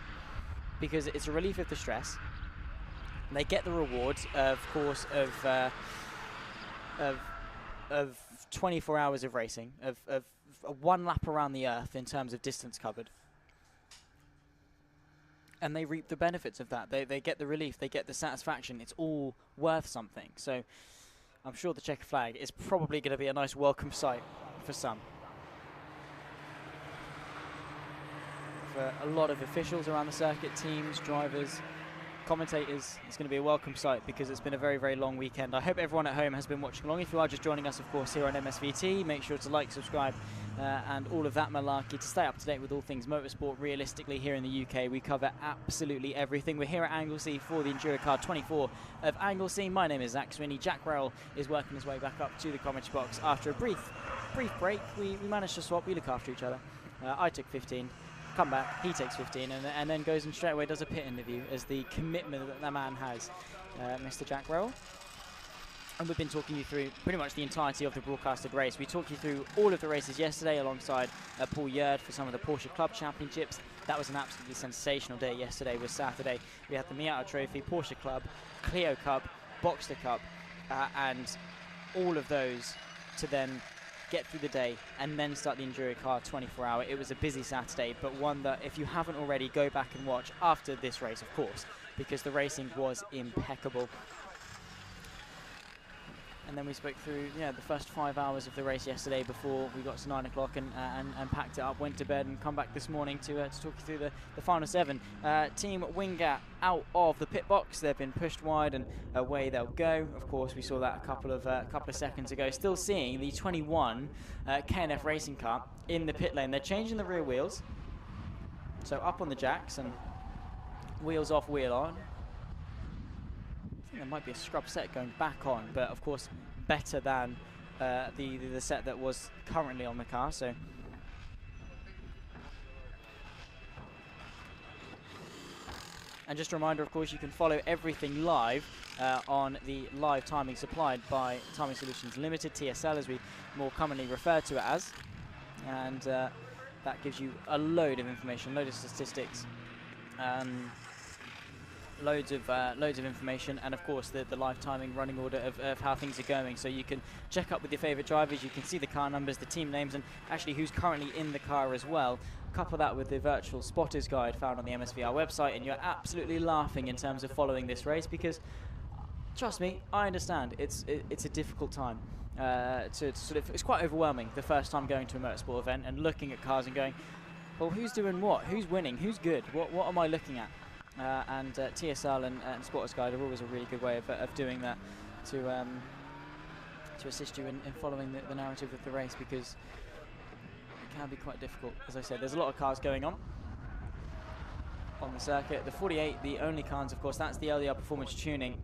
because it's a relief of the stress. They get the rewards, of course, of 24 hours of racing, of 1 lap around the earth in terms of distance covered. And they reap the benefits of that. They get the relief, they get the satisfaction. It's all worth something. So I'm sure the checker flag is probably going to be a nice welcome sight for some. For a lot of officials around the circuit, teams, drivers, commentators, it's going to be a welcome sight, because it's been a very, very long weekend. I hope everyone at home has been watching along. If you are just joining us, of course, here on MSVT, make sure to like, subscribe, and all of that malarkey to stay up to date with all things motorsport. Realistically, here in the UK, we cover absolutely everything. We're here at Anglesey for the EnduroKA 24 of Anglesey. My name is Zach Swinney. Jack Rowell is working his way back up to the commentary box. After a brief break, we managed to swap. We look after each other. I took 15. Come back, he takes 15, and then goes and straight away does a pit interview as the commitment that that man has, Mr. Jack Rowell. And we've been talking you through pretty much the entirety of the broadcasted race. We talked you through all of the races yesterday alongside Paul Yerd for some of the Porsche Club Championships. That was an absolutely sensational day. Yesterday was Saturday. We had the Miata Trophy, Porsche Club, Clio Cup, Boxster Cup, and all of those to then get through the day and then start the EnduroKA 24-hour. It was a busy Saturday, but one that if you haven't already, go back and watch after this race, of course, because the racing was impeccable. And then we spoke through the first 5 hours of the race yesterday before we got to 9 o'clock and packed it up, went to bed, and come back this morning to talk you through the final 7. Team Wingate out of the pit box. They've been pushed wide and away they'll go. Of course, we saw that a couple of seconds ago. Still seeing the 21 K&F racing car in the pit lane. They're changing the rear wheels. So up on the jacks and wheels off, wheel on. There might be a scrub set going back on, but of course better than the set that was currently on the car. So and just a reminder, of course, you can follow everything live on the live timing supplied by Timing Solutions Limited, TSL as we more commonly refer to it as, and that gives you a load of information, a load of statistics. loads of information, and of course the live timing running order of how things are going, so you can check up with your favorite drivers, you can see the car numbers, the team names, and actually who's currently in the car as well. Couple that with the virtual spotters guide found on the MSVR website, and you're absolutely laughing in terms of following this race, because trust me, I understand it's a difficult time. It's quite overwhelming the first time going to a motorsport event and looking at cars and going, well, who's doing what? Who's winning? Who's good? What am I looking at? And TSL and Spotters Guide are always a really good way of doing that to assist you in following the narrative of the race, because it can be quite difficult. As I said, there's a lot of cars going on the circuit. The 48, the only cars, of course, that's the LDR Performance Tuning,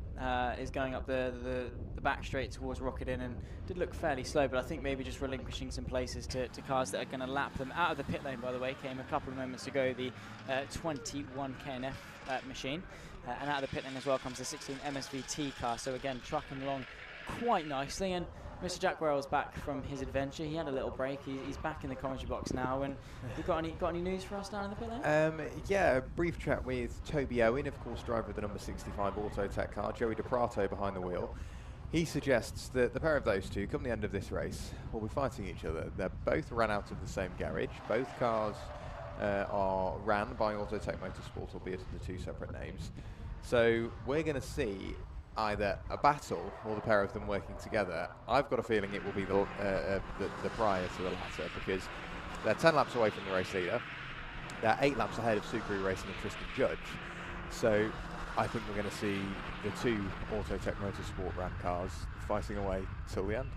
is going up the back straight towards Rocket Inn, and did look fairly slow, but I think maybe just relinquishing some places to cars that are going to lap them. Out of the pit lane, by the way, came a couple of moments ago the 21 KNF machine, and out of the pit lane as well comes the 16 MSVT car, so again trucking along quite nicely. And Mr. Jack Wells back from his adventure. He had a little break. He's back in the commentary box now. And you got any news for us down in the pit lane? Yeah, a brief chat with Toby Owen, of course, driver of the number 65 Autotech car, Joey DePrato behind the wheel. He suggests that the pair of those two, come the end of this race, will be fighting each other. They're both ran out of the same garage. Both cars are ran by Autotech Motorsport, albeit under two separate names. So we're going to see either a battle or the pair of them working together. I've got a feeling it will be the prior to the latter, because they're 10 laps away from the race leader. They're 8 laps ahead of Sucre Racing and Tristan Judge. So I think we're going to see the two Autotech Motorsport ran cars fighting away till the end.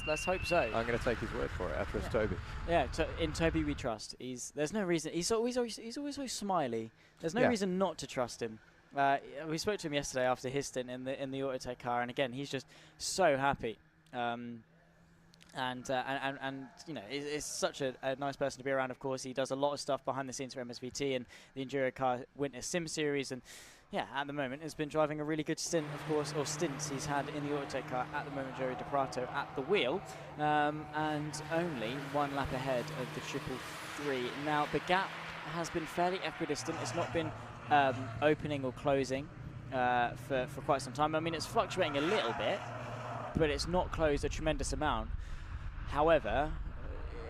Let's hope so. I'm going to take his word for it. I trust Toby. Yeah, in Toby we trust. There's no reason. He's always so smiley. There's no reason not to trust him. We spoke to him yesterday after his stint in the Autotech car, and again he's just so happy, and you know, it's such a nice person to be around. Of course, he does a lot of stuff behind the scenes for MSVT and the EnduroKA Winter Sim Series, and yeah, at the moment has been driving a really good stint, of course, or stints he's had in the Autotech car. At the moment, Joey DePrato at the wheel, and only 1 lap ahead of the 333. Now the gap has been fairly equidistant. It's not been opening or closing for quite some time. I mean, it's fluctuating a little bit, but it's not closed a tremendous amount. However,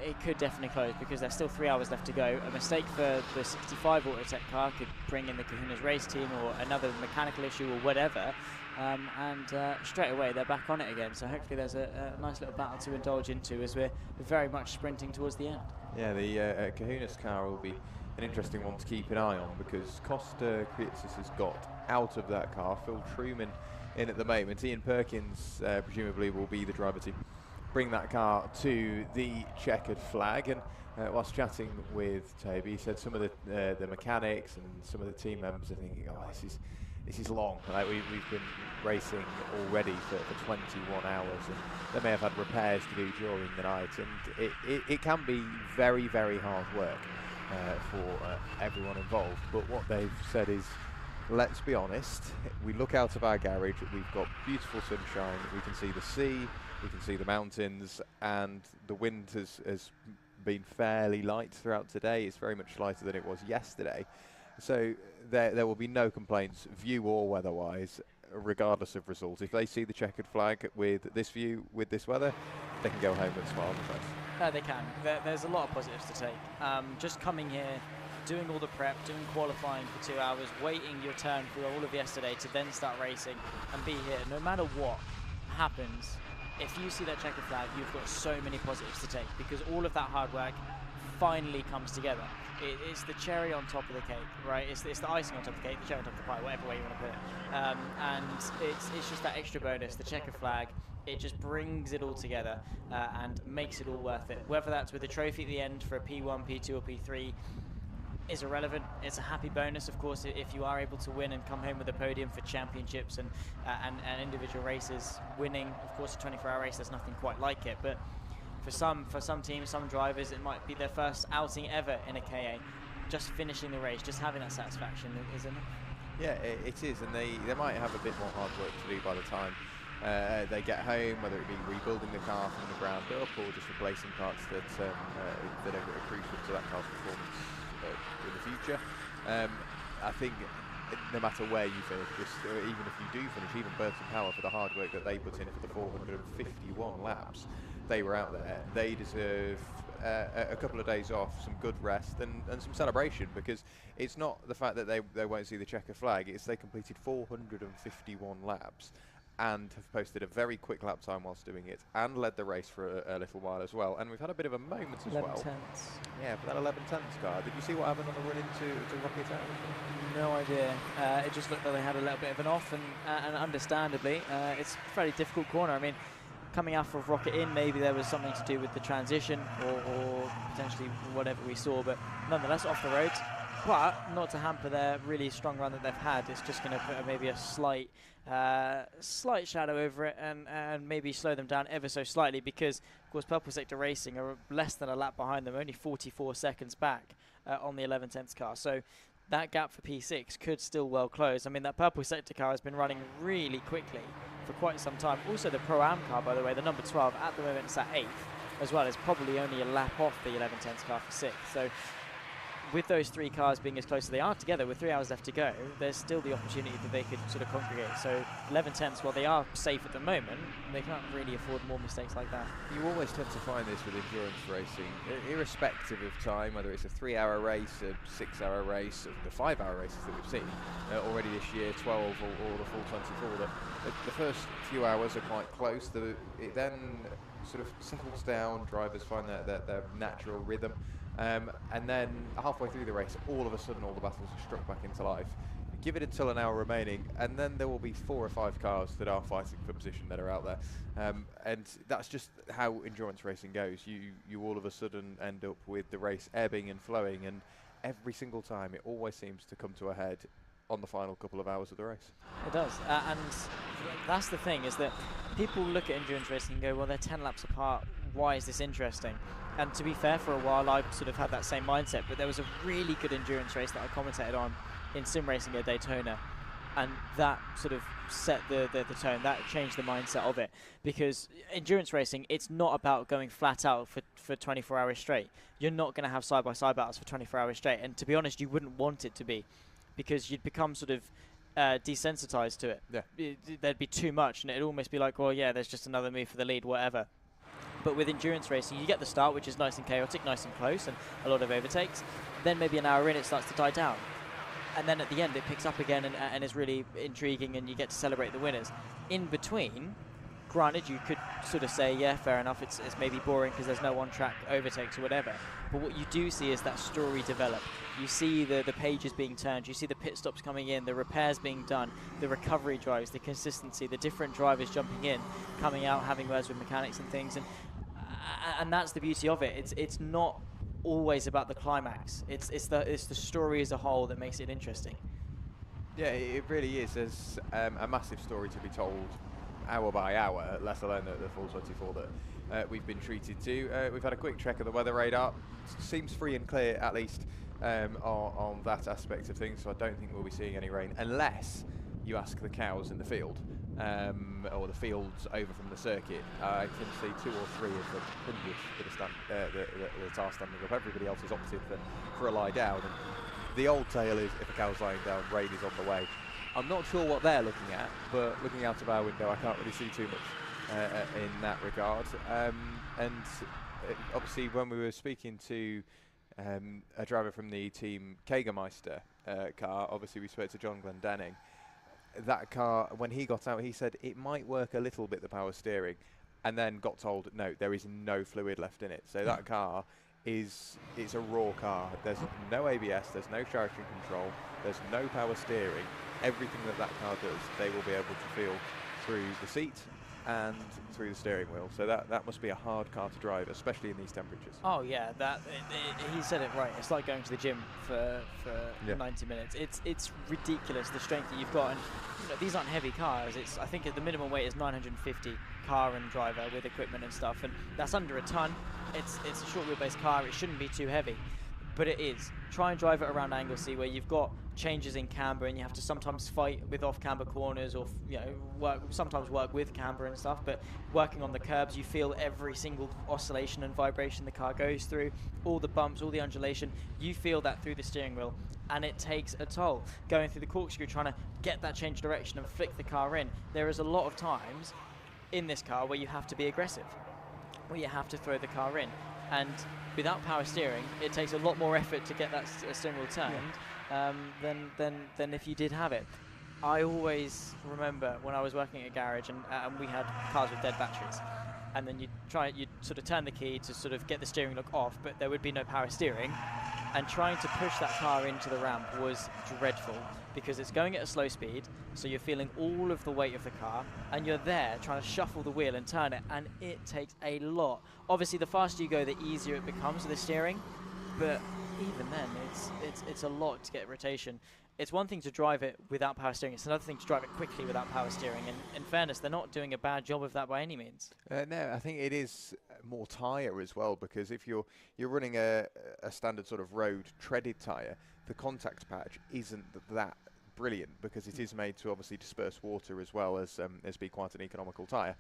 it could definitely close, because there's still 3 hours left to go. A mistake for the 65 Autotech car could bring in the Kahuna's race team, or another mechanical issue or whatever, and straight away they're back on it again. So hopefully there's a nice little battle to indulge into as we're very much sprinting towards the end. Yeah, the Kahuna's car will be an interesting one to keep an eye on, because Costa Kriatsis has got out of that car. Phil Truman in at the moment. Ian Perkins presumably will be the driver to bring that car to the checkered flag. And whilst chatting with Toby, he said some of the mechanics and some of the team members are thinking, oh, this is long. Like we've been racing already for 21 hours, and they may have had repairs to do during the night, and it can be very, very hard work for everyone involved. But what they've said is, let's be honest, we look out of our garage, we've got beautiful sunshine, we can see the sea, we can see the mountains, and the wind has been fairly light throughout today. It's very much lighter than it was yesterday. So there will be no complaints, view or weather-wise, regardless of result. If they see the checkered flag with this view, with this weather, they can go home with a smile on their face. They can. There's a lot of positives to take. Just coming here, doing all the prep, doing qualifying for 2 hours, waiting your turn through all of yesterday to then start racing and be here. No matter what happens, if you see that checkered flag, you've got so many positives to take, because all of that hard work finally comes together. It's the cherry on top of the cake, right? It's the icing on top of the cake, the cherry on top of the pie, whatever way you want to put it. And it's just that extra bonus, the checkered flag. It just brings it all together and makes it all worth it. Whether that's with a trophy at the end for a P1, P2 or P3 is irrelevant. It's a happy bonus, of course, if you are able to win and come home with a podium for championships and individual races. Winning, of course, a 24-hour race, there's nothing quite like it. But for some teams, some drivers, it might be their first outing ever in a KA. Just finishing the race, just having that satisfaction is enough. Yeah, it is, and they might have a bit more hard work to do by the time they get home, whether it be rebuilding the car from the ground up or just replacing parts that are crucial to that car's performance in the future. I think no matter where you finish, even if you do finish, even Burton Power, for the hard work that they put in for the 451 laps they were out there, they deserve a couple of days off, some good rest, and some celebration, because it's not the fact that they won't see the checker flag, it's they completed 451 laps and have posted a very quick lap time whilst doing it, and led the race for a little while as well. And we've had a bit of a moment as well. 11/10. Yeah, for that 11/10 car. Did you see what happened on the run into Rocket Town? No idea. It just looked like they had a little bit of an off, and understandably, it's a fairly difficult corner. I mean, coming out of Rocket Inn, maybe there was something to do with the transition, or potentially whatever we saw, but nonetheless off the road. But not to hamper their really strong run that they've had. It's just going to put maybe a slight shadow over it, and maybe slow them down ever so slightly, because of course Purple Sector Racing are less than a lap behind them, only 44 seconds back on the 11/10 car. So that gap for P6 could still well close. I mean, that Purple Sector car has been running really quickly for quite some time. Also the Pro-Am car, by the way, the number 12 at the moment, it's at 8th as well. It's probably only a lap off the 11/10 car for 6th. So with those three cars being as close as they are together, with 3 hours left to go, there's still the opportunity that they could sort of congregate. So 11/10, while they are safe at the moment, they can't really afford more mistakes like that. You always tend to find this with endurance racing, irrespective of time, whether it's a 3-hour race, a 6-hour race, the 5-hour races that we've seen already this year, 12 or the full 24, that the first few hours are quite close. It then sort of settles down, drivers find their natural rhythm. And then halfway through the race, all of a sudden all the battles are struck back into life. Give it until an hour remaining, and then there will be 4 or 5 cars that are fighting for position that are out there. And that's just how endurance racing goes. You all of a sudden end up with the race ebbing and flowing, and every single time it always seems to come to a head on the final couple of hours of the race. It does, and that's the thing, is that people look at endurance racing and go, well, they're 10 laps apart, why is this interesting? And to be fair, for a while I sort of had that same mindset, but there was a really good endurance race that I commentated on in sim racing at Daytona, and that sort of set the tone, that changed the mindset of it, because endurance racing, it's not about going flat out for 24 hours straight. You're not going to have side-by-side battles for 24 hours straight, and to be honest, you wouldn't want it to be, because you'd become sort of desensitized to it. Yeah. There'd be too much, and it'd almost be like, well, yeah, there's just another move for the lead, whatever. But with endurance racing, you get the start, which is nice and chaotic, nice and close, and a lot of overtakes. Then maybe an hour in, it starts to die down. And then at the end, it picks up again and is really intriguing, and you get to celebrate the winners. In between, granted, you could sort of say, yeah, fair enough, it's maybe boring because there's no on-track overtakes or whatever. But what you do see is that story develop. You see the pages being turned, you see the pit stops coming in, the repairs being done, the recovery drives, the consistency, the different drivers jumping in, coming out, having words with mechanics and things. And that's the beauty of it. It's not always about the climax. It's the story as a whole that makes it interesting. Yeah, it really is. There's a massive story to be told hour by hour, let alone the full 24 that we've been treated to. We've had a quick check of the weather radar. Seems free and clear, at least on that aspect of things, so I don't think we'll be seeing any rain, unless you ask the cows in the field, or the fields over from the circuit. I can see 2 or 3 of the hundreds that are standing up. Everybody else is opted for a lie down. And the old tale is, if a cow's lying down, rain is on the way. I'm not sure what they're looking at, but looking out of our window, I can't really see too much in that regard. And obviously, when we were speaking to a driver from the team Jägermeister car, obviously we spoke to John Glendenning. That car, when he got out, he said it might work a little bit, the power steering, and then got told, no, there is no fluid left in it. So that car it's a raw car. There's no ABS, there's no traction control, there's no power steering. Everything that car does, they will be able to feel through the seat and through the steering wheel. So that must be a hard car to drive, especially in these temperatures. Oh yeah, he said it right. It's like going to the gym for 90 minutes. It's ridiculous, the strength that you've got, and these aren't heavy cars. I think the minimum weight is 950 car and driver with equipment and stuff, and that's under a ton. It's a short wheelbase car. It shouldn't be too heavy. but it is. Try and drive it around Anglesey, where you've got changes in camber and you have to sometimes fight with off camber corners, or sometimes work with camber and stuff. But working on the curbs, you feel every single oscillation and vibration the car goes through, all the bumps, all the undulation. You feel that through the steering wheel, and it takes a toll. Going through the corkscrew, trying to get that change of direction and flick the car in. There is a lot of times in this car where you have to be aggressive, where you have to throw the car in, and without power steering, it takes a lot more effort to get that steering wheel turned than if you did have it. I always remember when I was working at a garage and we had cars with dead batteries, and then you'd sort of turn the key to sort of get the steering look off, but there would be no power steering, and trying to push that car into the ramp was dreadful, because it's going at a slow speed, so you're feeling all of the weight of the car, and you're there trying to shuffle the wheel and turn it, and it takes a lot. Obviously, the faster you go, the easier it becomes with the steering, but even then, it's a lot to get rotation. It's one thing to drive it without power steering, it's another thing to drive it quickly without power steering, and in fairness, they're not doing a bad job of that by any means. No, I think it is more tyre as well, because if you're running a standard sort of road treaded tyre, the contact patch isn't that brilliant, because it is made to obviously disperse water as well as be quite an economical tyre.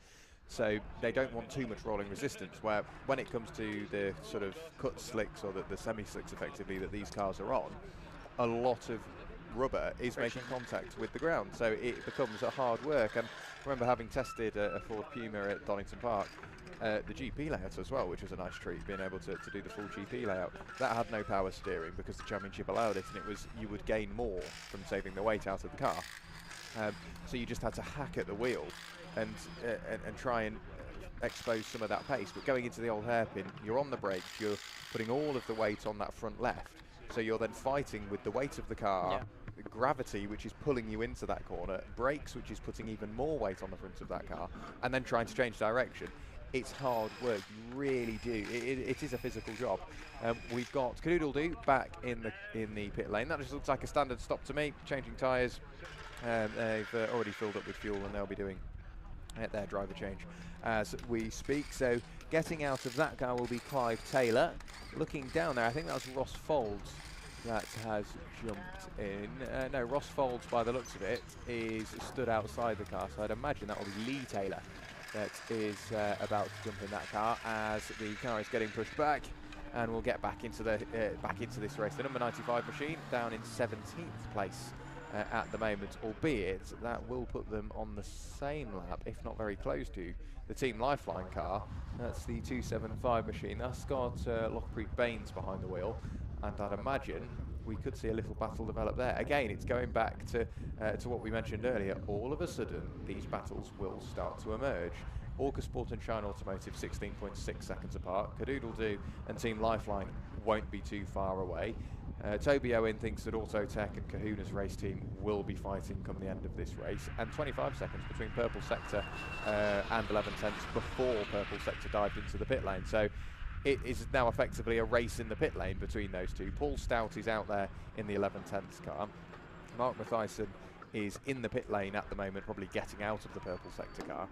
So they don't want too much rolling resistance, where when it comes to the sort of cut slicks or the semi-slicks effectively that these cars are on, a lot of rubber is making contact with the ground, so it becomes a hard work. And I remember having tested a Ford Puma at Donington Park, the GP layout as well, which was a nice treat, being able to do the full GP layout. That had no power steering because the championship allowed it, and it was, you would gain more from saving the weight out of the car. So you just had to hack at the wheel and try and expose some of that pace. But going into the old hairpin, you're on the brakes, you're putting all of the weight on that front left, so you're then fighting with the weight of the car, gravity, which is pulling you into that corner, brakes, which is putting even more weight on the front of that car, and then trying to change direction. It's hard work, you really do. It is a physical job. We've got Cadoodle-Doo back in the pit lane. That just looks like a standard stop to me, changing tyres. They've already filled up with fuel, and they'll be doing their driver change as we speak. So getting out of that car will be Clive Taylor. Looking down there, I think that was Ross Folds that has jumped in. No, Ross Folds, by the looks of it, is stood outside the car, so I'd imagine that will be Lee Taylor that is about to jump in that car as the car is getting pushed back, and we'll get back into this race. The number 95 machine down in 17th place at the moment, albeit that will put them on the same lap, if not very close to, the Team Lifeline car. That's the 275 machine. That's got Lockpreet Baines behind the wheel, and I'd imagine we could see a little battle develop there. Again, it's going back to what we mentioned earlier. All of a sudden, these battles will start to emerge. Orca Sport and Shine Automotive 16.6 seconds apart. Cadoodle-Doo and Team Lifeline won't be too far away. Toby Owen thinks that Autotech and Kahuna's race team will be fighting come the end of this race, and 25 seconds between Purple Sector and 11 tenths before Purple Sector dived into the pit lane. So it is now effectively a race in the pit lane between those two. Paul Stout is out there in the 11 tenths car. Mark Matthijssen is in the pit lane at the moment, probably getting out of the Purple Sector car.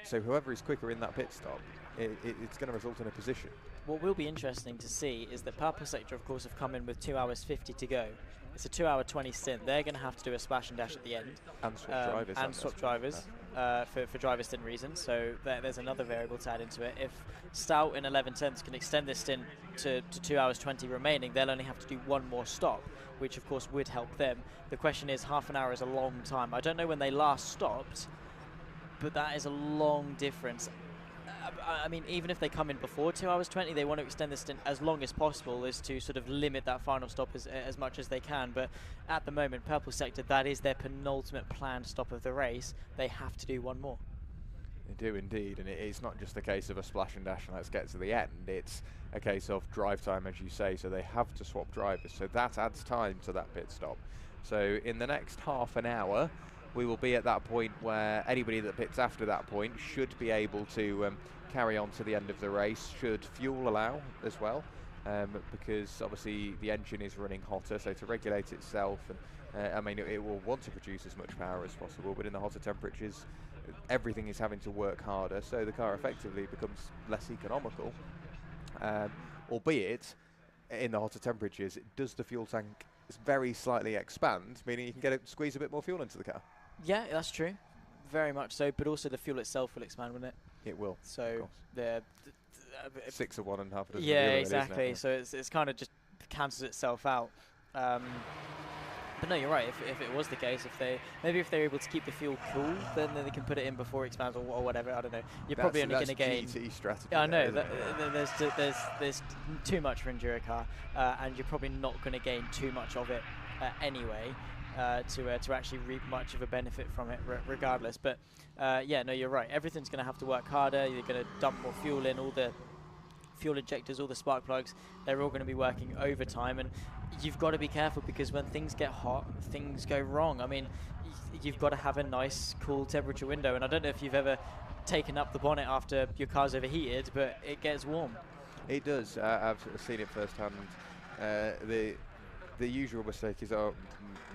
So whoever is quicker in that pit stop, it's going to result in a position. What will be interesting to see is that Purple Sector, of course, have come in with 2 hours 50 to go. It's a 2 hour 20 stint. They're going to have to do a splash and dash at the end. And swap drivers. And swap drivers for driver stint reasons. So there's another variable to add into it. If Stout in 11 tenths can extend this stint to 2 hours 20 remaining, they'll only have to do one more stop, which of course would help them. The question is, half an hour is a long time. I don't know when they last stopped, but that is a long difference. I mean, even if they come in before 2 hours 20, they want to extend the stint as long as possible, as to sort of limit that final stop as much as they can. But at the moment, Purple Sector, that is their penultimate planned stop of the race. They have to do one more. They do indeed, and it's not just a case of a splash and dash and let's get to the end. It's a case of drive time, as you say, so they have to swap drivers. So that adds time to that pit stop. So in the next half an hour, we will be at that point where anybody that pits after that point should be able to carry on to the end of the race, should fuel allow as well, because obviously the engine is running hotter, so to regulate itself, and I mean, it will want to produce as much power as possible, but in the hotter temperatures, everything is having to work harder, so the car effectively becomes less economical, albeit in the hotter temperatures, does the fuel tank very slightly expand, meaning you can squeeze a bit more fuel into the car? Yeah, that's true. Very much so, but also the fuel itself will expand, won't it? It will. So the 6 of one and half a dozen. yeah, of the other, exactly. really, isn't it? So it's kind of just cancels itself out. But no, you're right. If it was the case, if they're able to keep the fuel cool, then they can put it in before it expands or whatever. I don't know. You're probably only going to gain. GT strategy. Yeah, I know. There, There's too much for EnduroKA, and you're probably not going to gain too much of it anyway. To actually reap much of a benefit from it, regardless. But yeah, no, you're right. Everything's going to have to work harder. You're going to dump more fuel in. All the fuel injectors, all the spark plugs, they're all going to be working overtime, and you've got to be careful because when things get hot, things go wrong. I mean, you've got to have a nice, cool temperature window, and I don't know if you've ever taken up the bonnet after your car's overheated, but it gets warm. it does. I've seen it firsthand. The usual mistake is, oh,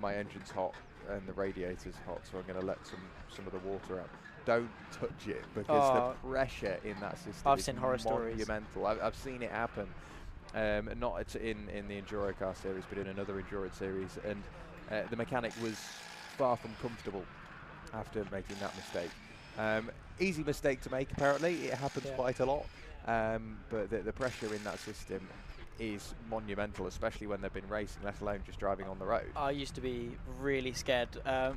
my engine's hot and the radiator's hot, so I'm going to let some of the water out. Don't touch it, because the pressure in that system I've is seen horror stories. monumental. I've seen it happen, not in the EnduroKA series, but in another endurance series, and the mechanic was far from comfortable after making that mistake. Easy mistake to make, apparently. It happens quite a lot, but the pressure in that system is monumental, especially when they've been racing, let alone just driving on the road. I used to be really scared.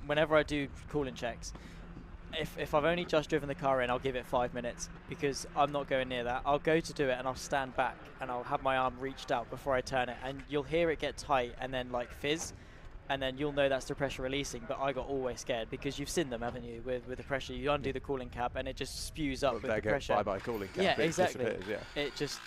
Whenever I do coolant checks, if I've only just driven the car in, I'll give it 5 minutes, because I'm not going near that. I'll go to do it and I'll stand back and I'll have my arm reached out before I turn it, and you'll hear it get tight and then like fizz, and then you'll know that's the pressure releasing. But I got always scared, because you've seen them, haven't you, with the pressure. You undo the cooling cap and it just spews up with the pressure. Bye-bye cooling cap. Yeah, it exactly. disappears,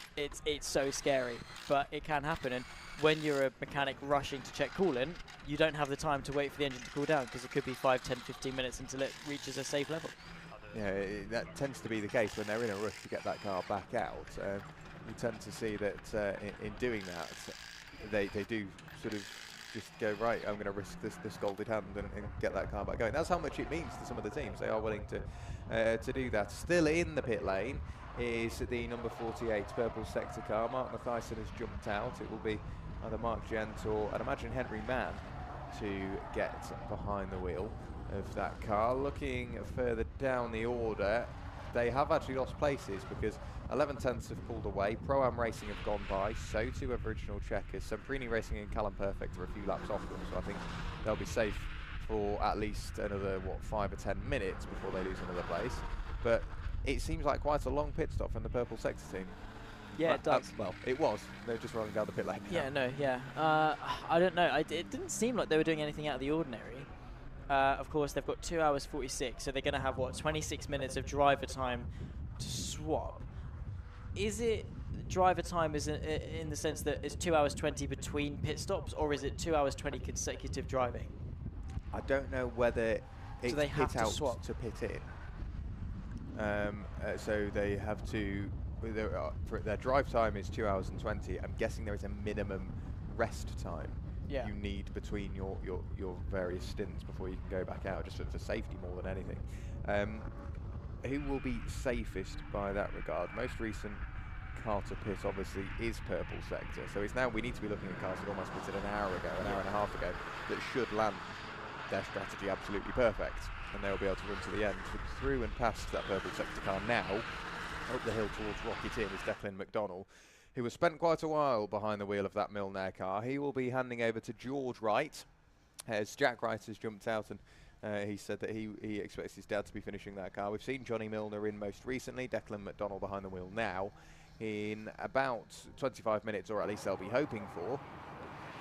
It's so scary, but it can happen. And when you're a mechanic rushing to check coolant, you don't have the time to wait for the engine to cool down, because it could be 5, 10, 15 minutes until it reaches a safe level. Yeah, that tends to be the case when they're in a rush to get that car back out. You tend to see that in doing that, they do sort of just go, right, I'm going to risk this scalded hand and get that car back going. That's how much it means to some of the teams. They are willing to do that. Still in the pit lane is the number 48 purple sector car. Mark Matthijssen has jumped out. It will be either Mark Gent or, I'd imagine, Henry Mann to get behind the wheel of that car. Looking further down the order, they have actually lost places, because 11 tenths have pulled away. Pro-Am Racing have gone by, so too have Original Checkers. Semprini Racing and Callum Perfect are a few laps off them, so I think they'll be safe for at least another, 5 or 10 minutes before they lose another place. But it seems like quite a long pit stop from the purple sector team. Yeah, it does. Well, it was. They're just rolling down the pit lane now. Yeah, no, yeah. I don't know. It didn't seem like they were doing anything out of the ordinary. Of course, they've got 2 hours 46, so they're going to have, 26 minutes of driver time to swap. Is it driver time in the sense that it's 2 hours 20 between pit stops, or is it 2 hours 20 consecutive driving? I don't know whether it's they have pit to out swap? to pit in. So they have to, for their drive time is 2 hours and 20. I'm guessing there is a minimum rest time you need between your various stints before you can go back out, just for safety more than anything. Who will be safest by that regard? Most recent car to pit obviously is purple sector, so it's now we need to be looking at cars that almost pitted an hour ago, an hour and a half ago, that should land their strategy absolutely perfect, and they'll be able to run to the end. Through and past that purple sector car now, up the hill towards Rocket Inn, is Declan McDonnell, who has spent quite a while behind the wheel of that Milner car. He will be handing over to George Wright, as Jack Wright has jumped out, and he said that he expects his dad to be finishing that car. We've seen Johnny Milner in most recently, Declan McDonnell behind the wheel now. In about 25 minutes, or at least they'll be hoping for,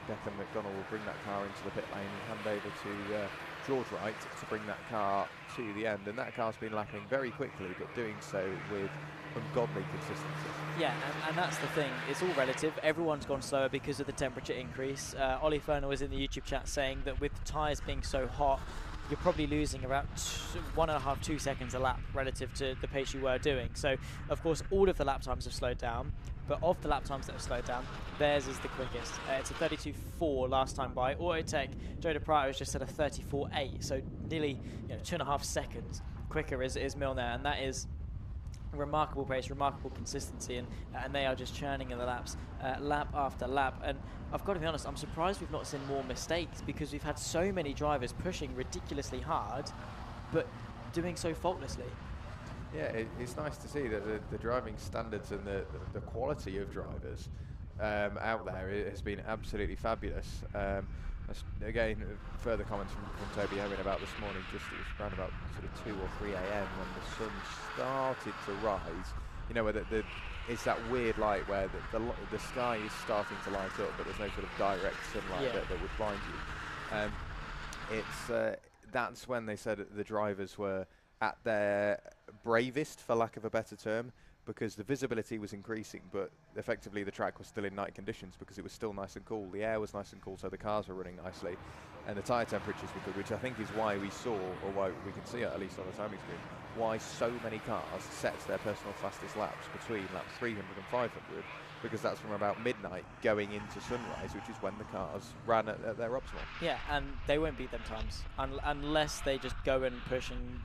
Declan McDonnell will bring that car into the pit lane and hand over to George Wright to bring that car to the end. And that car's been lapping very quickly, but doing so with ungodly consistency. Yeah, and that's the thing. It's all relative. Everyone's gone slower because of the temperature increase. Ollie Ferner was in the YouTube chat saying that with the tyres being so hot, you're probably losing about 1.5, 2 seconds a lap relative to the pace you were doing. So, of course, all of the lap times have slowed down. But of the lap times that have slowed down, theirs is the quickest. It's a 32.4 last time by. Autotech, Joe DePrato has just said a 34.8. So nearly 2.5 seconds quicker is Milner. And that is remarkable pace, remarkable consistency, and they are just churning in the laps, lap after lap. And I've got to be honest, I'm surprised we've not seen more mistakes, because we've had so many drivers pushing ridiculously hard, but doing so faultlessly. Yeah, it's nice to see that the driving standards and the quality of drivers out there has been absolutely fabulous. Again, further comments from Toby Owen about this morning, just it was around about sort of 2 or 3 a.m. when the sun started to rise. You know, where it's that weird light where the sky is starting to light up, but there's no sort of direct sunlight that would blind you. That's when they said the drivers were at their bravest, for lack of a better term, because the visibility was increasing, but effectively the track was still in night conditions because it was still nice and cool. The air was nice and cool, so the cars were running nicely, and the tyre temperatures were good, which I think is why we saw, or why we can see it at least on the timing screen, why so many cars set their personal fastest laps between laps 300 and 500, because that's from about midnight going into sunrise, which is when the cars ran at their optimal. Yeah, and they won't beat them times unless they just go and push and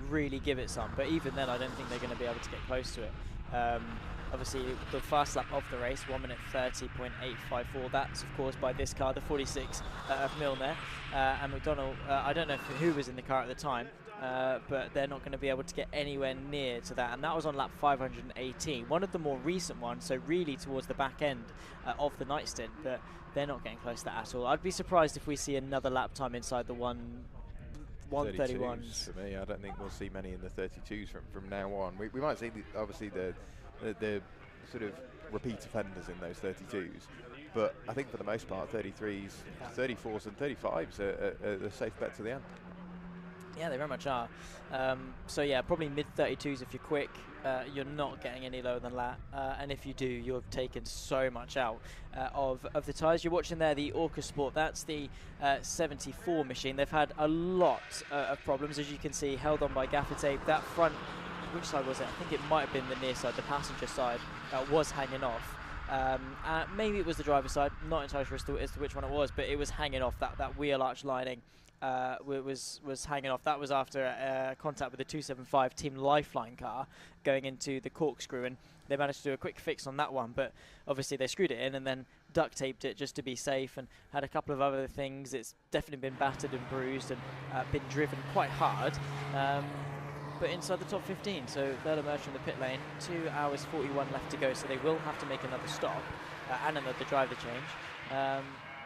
really give it some. But even then, I don't think they're going to be able to get close to it. Obviously, the fast lap of the race, 1 minute 30.854. That's, of course, by this car, the 46 of Milner. And McDonald, I don't know who was in the car at the time, but they're not going to be able to get anywhere near to that. And that was on lap 518, one of the more recent ones, so really towards the back end of the night stint. But they're not getting close to that at all. I'd be surprised if we see another lap time inside the 131s. For me, I don't think we'll see many in the 32s from now on. We might see obviously the sort of repeat offenders in those 32s, but I think for the most part 33s, 34s and 35s are the safe bet to the end. Yeah, they very much are. So yeah, probably mid 32s if you're quick. You're not getting any lower than that, and if you do, you've taken so much out of the tyres. You're watching there the Orca Sport. That's the 74 machine. They've had a lot of problems, as you can see, held on by gaffer tape. That front, which side was it? I think it might have been the near side, the passenger side, was hanging off. Maybe it was the driver's side, not entirely sure as to which one it was, but it was hanging off. That wheel arch lining was hanging off. That was after contact with the 275 Team Lifeline car going into the corkscrew, and they managed to do a quick fix on that one, but obviously they screwed it in and then duct taped it just to be safe, and had a couple of other things. It's definitely been battered and bruised and been driven quite hard, but inside the top 15, so they'll emerge from the pit lane. 2 hours 41 left to go, so they will have to make another stop and another driver change,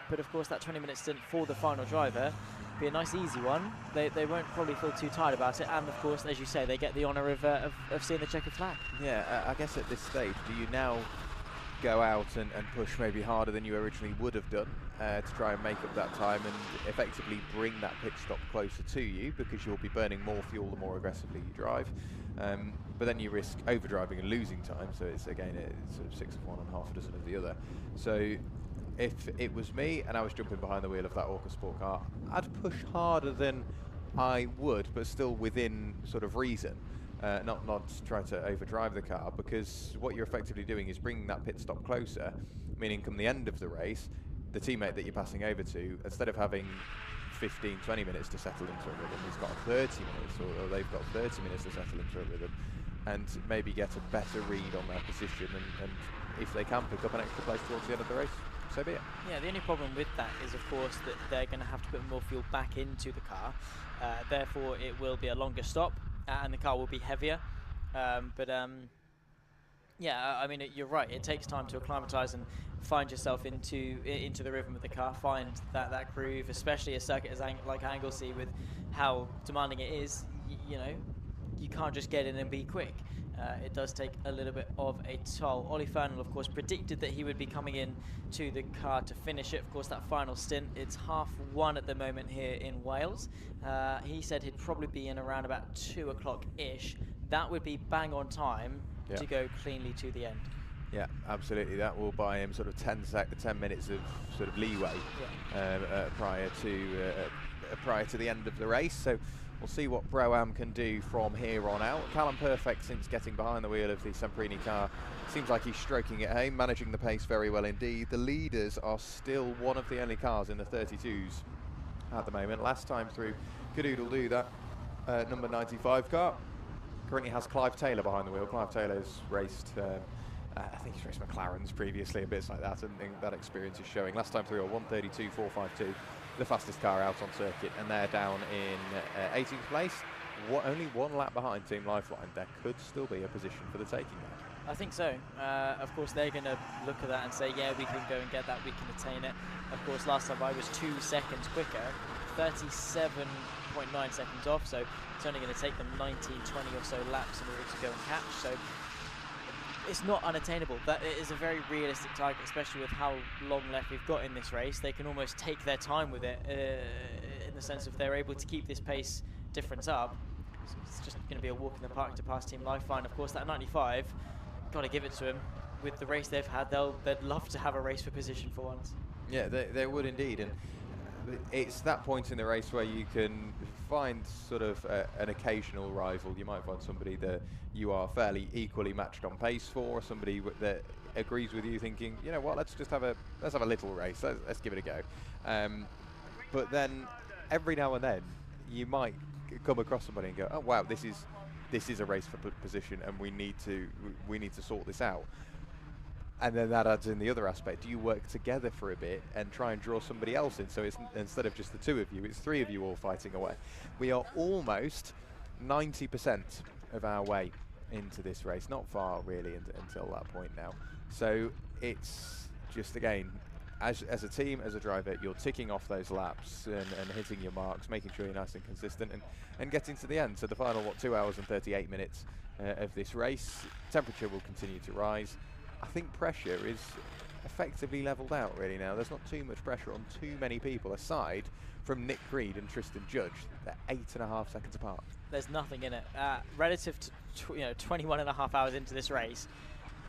but of course that 20-minute stint for the final driver be a nice easy one. They won't probably feel too tired about it, and of course, as you say, they get the honour of seeing the checkered flag. Yeah, I guess at this stage, do you now go out and push maybe harder than you originally would have done to try and make up that time and effectively bring that pit stop closer to you, because you'll be burning more fuel the more aggressively you drive, but then you risk overdriving and losing time, so it's again it's sort of 6 of one and half a dozen of the other. So if it was me and I was jumping behind the wheel of that Orca Sport car, I'd push harder than I would, but still within sort of reason. Not try to overdrive the car, because what you're effectively doing is bringing that pit stop closer, meaning come the end of the race, the teammate that you're passing over to, instead of having 15, 20 minutes to settle into a rhythm, he's got 30 minutes, or they've got 30 minutes to settle into a rhythm, and maybe get a better read on their position, and if they can pick up an extra place towards the end of the race, so be it. Yeah, the only problem with that is, of course, that they're going to have to put more fuel back into the car. Therefore, it will be a longer stop, and the car will be heavier. Yeah, I mean, you're right. It takes time to acclimatise and find yourself into the rhythm of the car, find that groove, especially a circuit like Anglesey, with how demanding it is. You know, you can't just get in and be quick. It does take a little bit of a toll. Ollie Fernell, of course, predicted that he would be coming in to the car to finish it. Of course, that final stint, it's 1:30 at the moment here in Wales. He said he'd probably be in around about 2 o'clock-ish. That would be bang on time to go cleanly to the end. Yeah, absolutely. That will buy him sort of 10 minutes of sort of leeway prior to the end of the race. So we'll see what Pro-Am can do from here on out. Callum Perfect, since getting behind the wheel of the Samprini car, seems like he's stroking it home, managing the pace very well indeed. The leaders are still one of the only cars in the 32s at the moment. Last time through, Cadoodle-Doo, that number 95 car, currently has Clive Taylor behind the wheel. Clive Taylor's raced, I think he's raced McLarens previously and bits like that, and that experience is showing. Last time through, a 1:32.452, the fastest car out on circuit, and they're down in 18th place. Only one lap behind Team Lifeline. There could still be a position for the taking there. I think so. Of course, they're going to look at that and say, yeah, we can go and get that, we can attain it. Of course, last time I was 2 seconds quicker, 37.9 seconds off, so it's only going to take them 19, 20 or so laps in order to go and catch. So it's not unattainable. That is a very realistic target, especially with how long left we've got in this race. They can almost take their time with it in the sense of they're able to keep this pace difference up. So it's just going to be a walk in the park to pass Team Lifeline. Of course, that 95, got to give it to them. With the race they've had, they'd love to have a race for position for once. Yeah, they would indeed, and it's that point in the race where you can find sort of an occasional rival. You might find somebody that you are fairly equally matched on pace for, somebody that agrees with you, thinking, you know what, let's have a little race, let's give it a go. But then every now and then you might come across somebody and go, oh wow, this is a race for position, and we need to sort this out. And then that adds in the other aspect. Do you work together for a bit and try and draw somebody else in? So it's instead of just the 2 of you, it's 3 of you all fighting away. We are almost 90% of our way into this race. Not far really until that point now. So it's just, again, as a team, as a driver, you're ticking off those laps and hitting your marks, making sure you're nice and consistent, and getting to the end. So the final, 2 hours and 38 minutes of this race. Temperature will continue to rise. I think pressure is effectively leveled out really now. There's not too much pressure on too many people, aside from Nick Creed and Tristan Judge. They're 8.5 seconds apart. There's nothing in it. Relative to 21.5 hours into this race,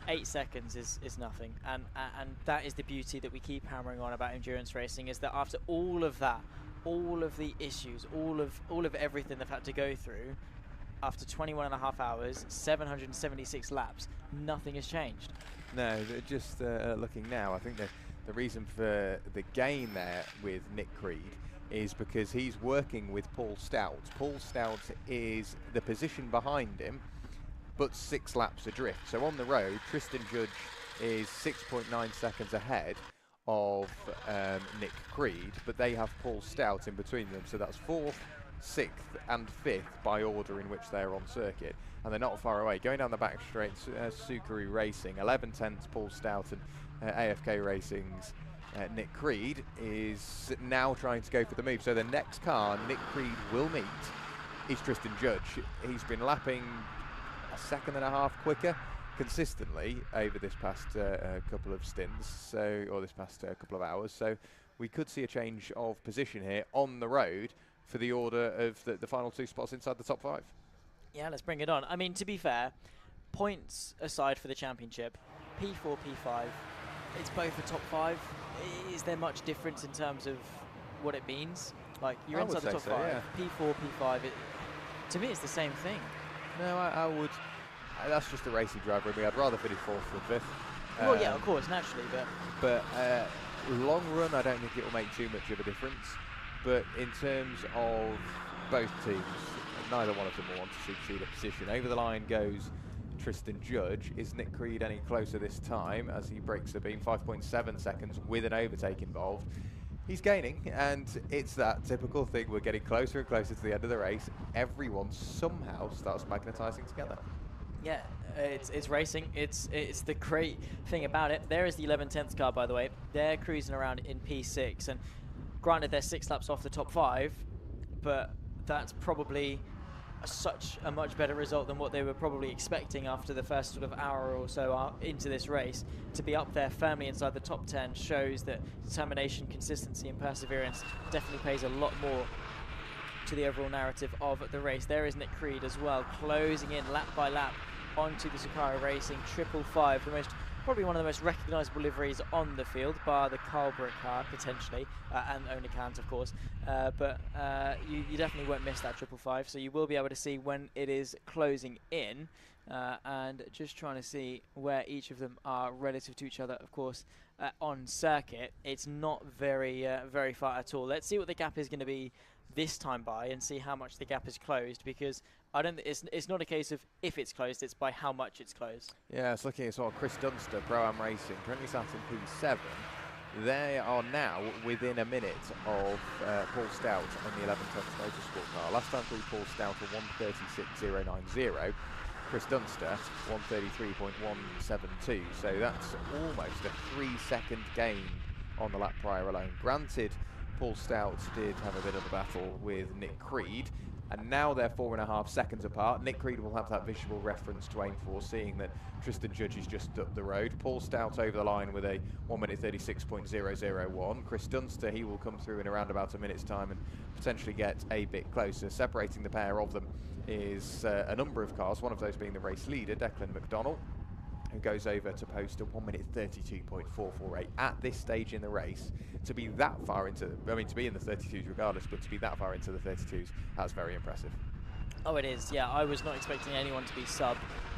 8 seconds is nothing. And that is the beauty that we keep hammering on about endurance racing, is that after all of that, all of the issues, all of everything they've had to go through, after 21.5 hours, 776 laps, nothing has changed. No, just looking now, I think the reason for the gain there with Nick Creed is because he's working with Paul Stout. Paul Stout is the position behind him, but 6 laps adrift. So on the road, Tristan Judge is 6.9 seconds ahead of Nick Creed, but they have Paul Stout in between them. So that's 4th, 6th and 5th by order in which they're on circuit, and they're not far away. Going down the back straight, Sucre Racing, 11/10 Paul Stout, and AFK Racing's Nick Creed is now trying to go for the move. So the next car Nick Creed will meet is Tristan Judge. He's been lapping 1.5 seconds quicker consistently over this past couple of stints, or this past couple of hours. So we could see a change of position here on the road for the order of the final 2 spots inside the top 5. Yeah, let's bring it on. I mean, to be fair, points aside for the championship, P4, P5, it's both a top 5. Is there much difference in terms of what it means? Like, you're inside the top 5, yeah. P4, P5, to me it's the same thing. No, I would. That's just a racing driver, and I'd rather finish 4th than 5th. Well, yeah, of course, naturally, but long run, I don't think it will make too much of a difference. But in terms of both teams, neither one of them will want to supersede a position. Over the line goes Tristan Judge. Is Nick Creed any closer this time as he breaks the beam? 5.7 seconds with an overtake involved. He's gaining, and it's that typical thing. We're getting closer and closer to the end of the race. Everyone somehow starts magnetising together. Yeah, it's racing. It's the great thing about it. There is the 11/10 car, by the way. They're cruising around in P6, and granted, they're 6 laps off the top 5, but that's probably such a much better result than what they were probably expecting after the first sort of hour or so into this race. To be up there firmly inside the top 10 shows that determination, consistency and perseverance definitely pays a lot more to the overall narrative of the race. There is Nick Creed as well, closing in lap by lap onto the Sucre Racing 555, probably one of the most recognisable liveries on the field, bar the Carlbrook car potentially, and only cans of course, but you definitely won't miss that 555, so you will be able to see when it is closing in, and just trying to see where each of them are relative to each other. Of course, on circuit it's not very far at all. Let's see what the gap is going to be this time by and see how much the gap is closed, because I don't. It's not a case of if it's closed; it's by how much it's closed. Yeah, it's looking as well. Chris Dunster, Pro-Am Racing, currently sat in P7. They are now within a minute of Paul Stout on the 11-ton motorsport car. Last time through, Paul Stout for 1:36.090. Chris Dunster 1:33.172. So that's almost a 3-second gain on the lap prior alone. Granted, Paul Stout did have a bit of a battle with Nick Creed, and now they're 4.5 seconds apart. Nick Creed will have that visual reference to aim for, seeing that Tristan Judge is just up the road. Paul Stout over the line with a 1:36.001. Chris Dunster, he will come through in around about a minute's time and potentially get a bit closer. Separating the pair of them is a number of cars, one of those being the race leader, Declan McDonnell, who goes over to post a 1:32.448 at this stage in the race. To be that far into, I mean, to be in the 32s regardless, but to be that far into the 32s, that's very impressive. Oh, it is. Yeah, I was not expecting anyone to be sub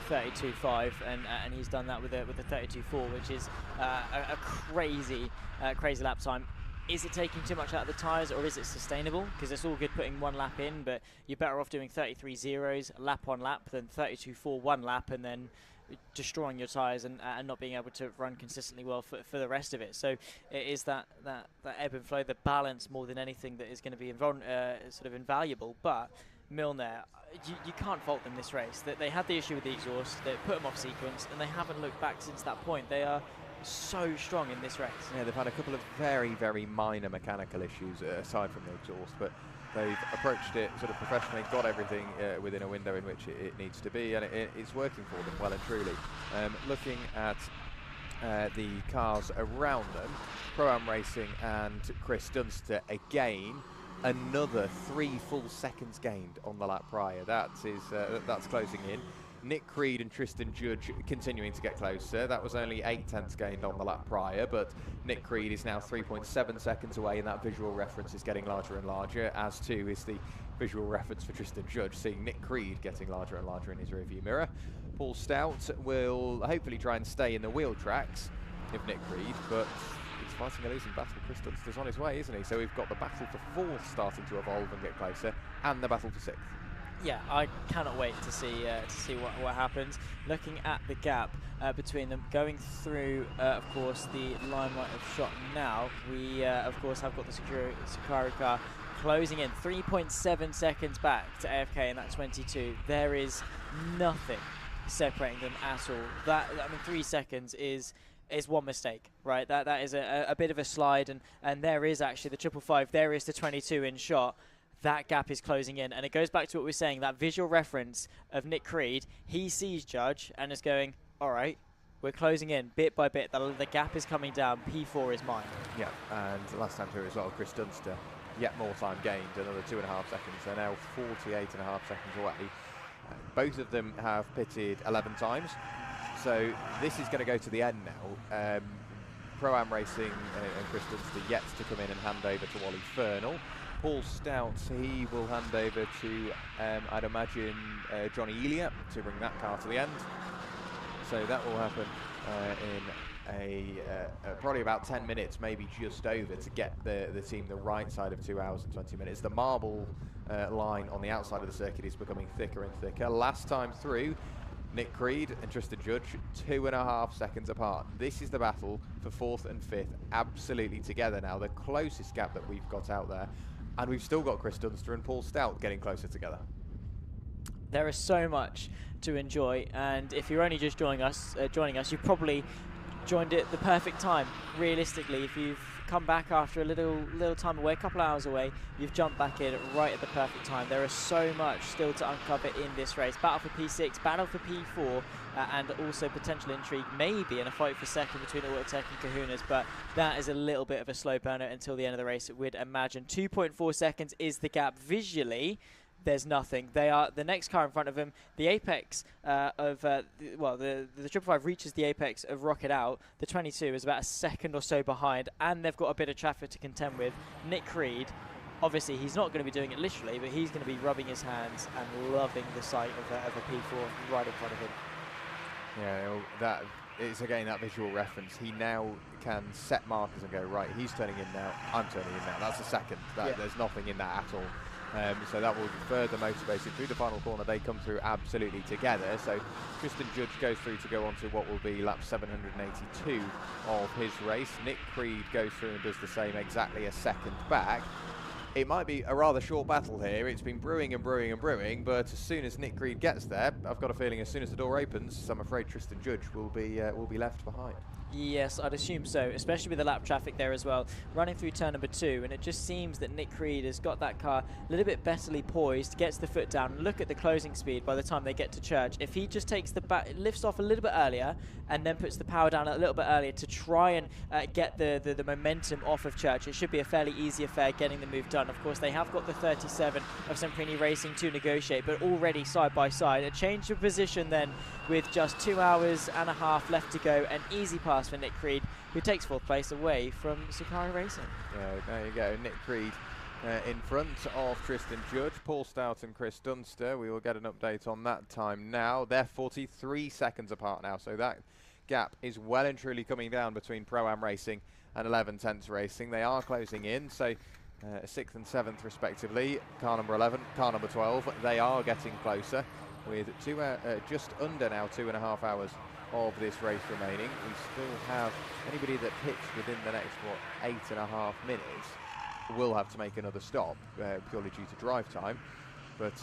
32.5, and he's done that with a 32.4, which is a crazy lap time. Is it taking too much out of the tyres, or is it sustainable? Because it's all good putting one lap in, but you're better off doing 33.0s lap on lap than 32.4 one lap, and then destroying your tyres and not being able to run consistently well for the rest of it. So it is that ebb and flow, the balance more than anything that is going to be sort of invaluable. But Milner, you can't fault them this race. That they had the issue with the exhaust, they put them off sequence, and they haven't looked back since that point. They are so strong in this race. Yeah, they've had a couple of very, very minor mechanical issues aside from the exhaust, but they've approached it sort of professionally, got everything within a window in which it needs to be, and it's working for them well and truly. Looking at the cars around them, Pro-Am Racing and Chris Dunster, again, another 3 full seconds gained on the lap prior. That's closing in. Nick Creed and Tristan Judge continuing to get closer. That was only 0.8 gained on the lap prior, but Nick Creed is now 3.7 seconds away, and that visual reference is getting larger and larger, as too is the visual reference for Tristan Judge, seeing Nick Creed getting larger and larger in his rearview mirror. Paul Stout will hopefully try and stay in the wheel tracks of Nick Creed, but he's fighting a losing battle. Chris Dunster's on his way, isn't he? So we've got the battle for 4th starting to evolve and get closer, and the battle for 6th. Yeah, I cannot wait to see what happens. Looking at the gap between them, going through, of course, the limelight of shot now. We, of course, have got the Sakari car closing in 3.7 seconds back to AFK in that 22. There is nothing separating them at all. I mean, 3 seconds is one mistake, right? That is a bit of a slide, and there is actually the 555. There is the 22 in shot. That gap is closing in, and it goes back to what we were saying, that visual reference of Nick Creed. He sees Judge and is going, all right, we're closing in bit by bit. The gap is coming down. P4 is mine. Yeah, and last time through as well, Chris Dunster, yet more time gained, another 2.5 seconds. They're now 48.5 seconds away. Both of them have pitted 11 times, so this is going to go to the end now. Pro-Am Racing and Chris Dunster yet to come in and hand over to Wally Fernal. Paul Stout, he will hand over to, I'd imagine, Johnny Elia to bring that car to the end. So that will happen in probably about 10 minutes, maybe just over, to get the team the right side of 2 hours and 20 minutes. The marble line on the outside of the circuit is becoming thicker and thicker. Last time through, Nick Creed and Tristan Judge, 2.5 seconds apart. This is the battle for 4th and 5th, absolutely together now, the closest gap that we've got out there. And we've still got Chris Dunster and Paul Stout getting closer together. There is so much to enjoy, and if you're only just joining us, you've probably joined it at the perfect time. Realistically, if you've come back after a little time away, a couple hours away, you've jumped back in right at the perfect time. There is so much still to uncover in this race. Battle for P6, battle for P4, and also potential intrigue maybe in a fight for second between Autotech and Kahunas, but that is a little bit of a slow burner until the end of the race, we'd imagine. 2.4 seconds is the gap visually. There's nothing. They are the next car in front of them. The apex of the 555 reaches the apex of Rocket Out. The 22 is about a second or so behind, and they've got a bit of traffic to contend with. Nick Creed, obviously he's not going to be doing it literally, but he's going to be rubbing his hands and loving the sight of a P4 right in front of him. Yeah, that is again that visual reference. He now can set markers and go, right, he's turning in now, I'm turning in now. That's a second. There's nothing in that at all. So that will further motivate him through the final corner. They come through absolutely together. So Tristan Judge goes through to go on to what will be lap 782 of his race. Nick Creed goes through and does the same, exactly a second back. It might be a rather short battle here. It's been brewing and brewing and brewing, but as soon as Nick Creed gets there, I've got a feeling as soon as the door opens, I'm afraid Tristan Judge will be left behind. Yes, I'd assume so, especially with the lap traffic there as well, running through turn number 2, and it just seems that Nick Creed has got that car a little bit betterly poised, gets the foot down. Look at the closing speed by the time they get to Church. If he just takes the back, lifts off a little bit earlier, and then puts the power down a little bit earlier to try and get the momentum off of Church, it should be a fairly easy affair getting the move done. Of course, they have got the 37 of Semprini Racing to negotiate, but already side by side. A change of position then with just 2 hours and a half left to go. An easy pass for Nick Creed, who takes 4th place away from Sakari Racing. Yeah, there you go. Nick Creed in front of Tristan Judge, Paul Stout and Chris Dunster. We will get an update on that time now. They're 43 seconds apart now, so that gap is well and truly coming down between Pro-Am Racing and 11 Tenths Racing. They are closing in, so 6th and 7th respectively. Car number 11, car number 12, they are getting closer with just under now 2.5 hours of this race remaining. We still have anybody that pits within the next 8.5 minutes will have to make another stop purely due to drive time, but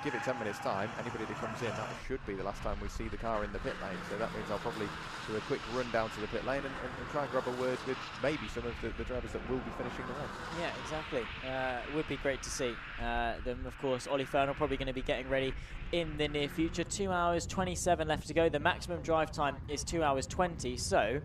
give it 10 minutes time, anybody that comes in, that should be the last time we see the car in the pit lane. So that means I'll probably do a quick run down to the pit lane and try and grab a word with maybe some of the drivers that will be finishing the race. Yeah, exactly. Would be great to see them. Of course, Ollie Fernell probably going to be getting ready in the near future. 2 hours 27 left to go. The maximum drive time is 2 hours 20. So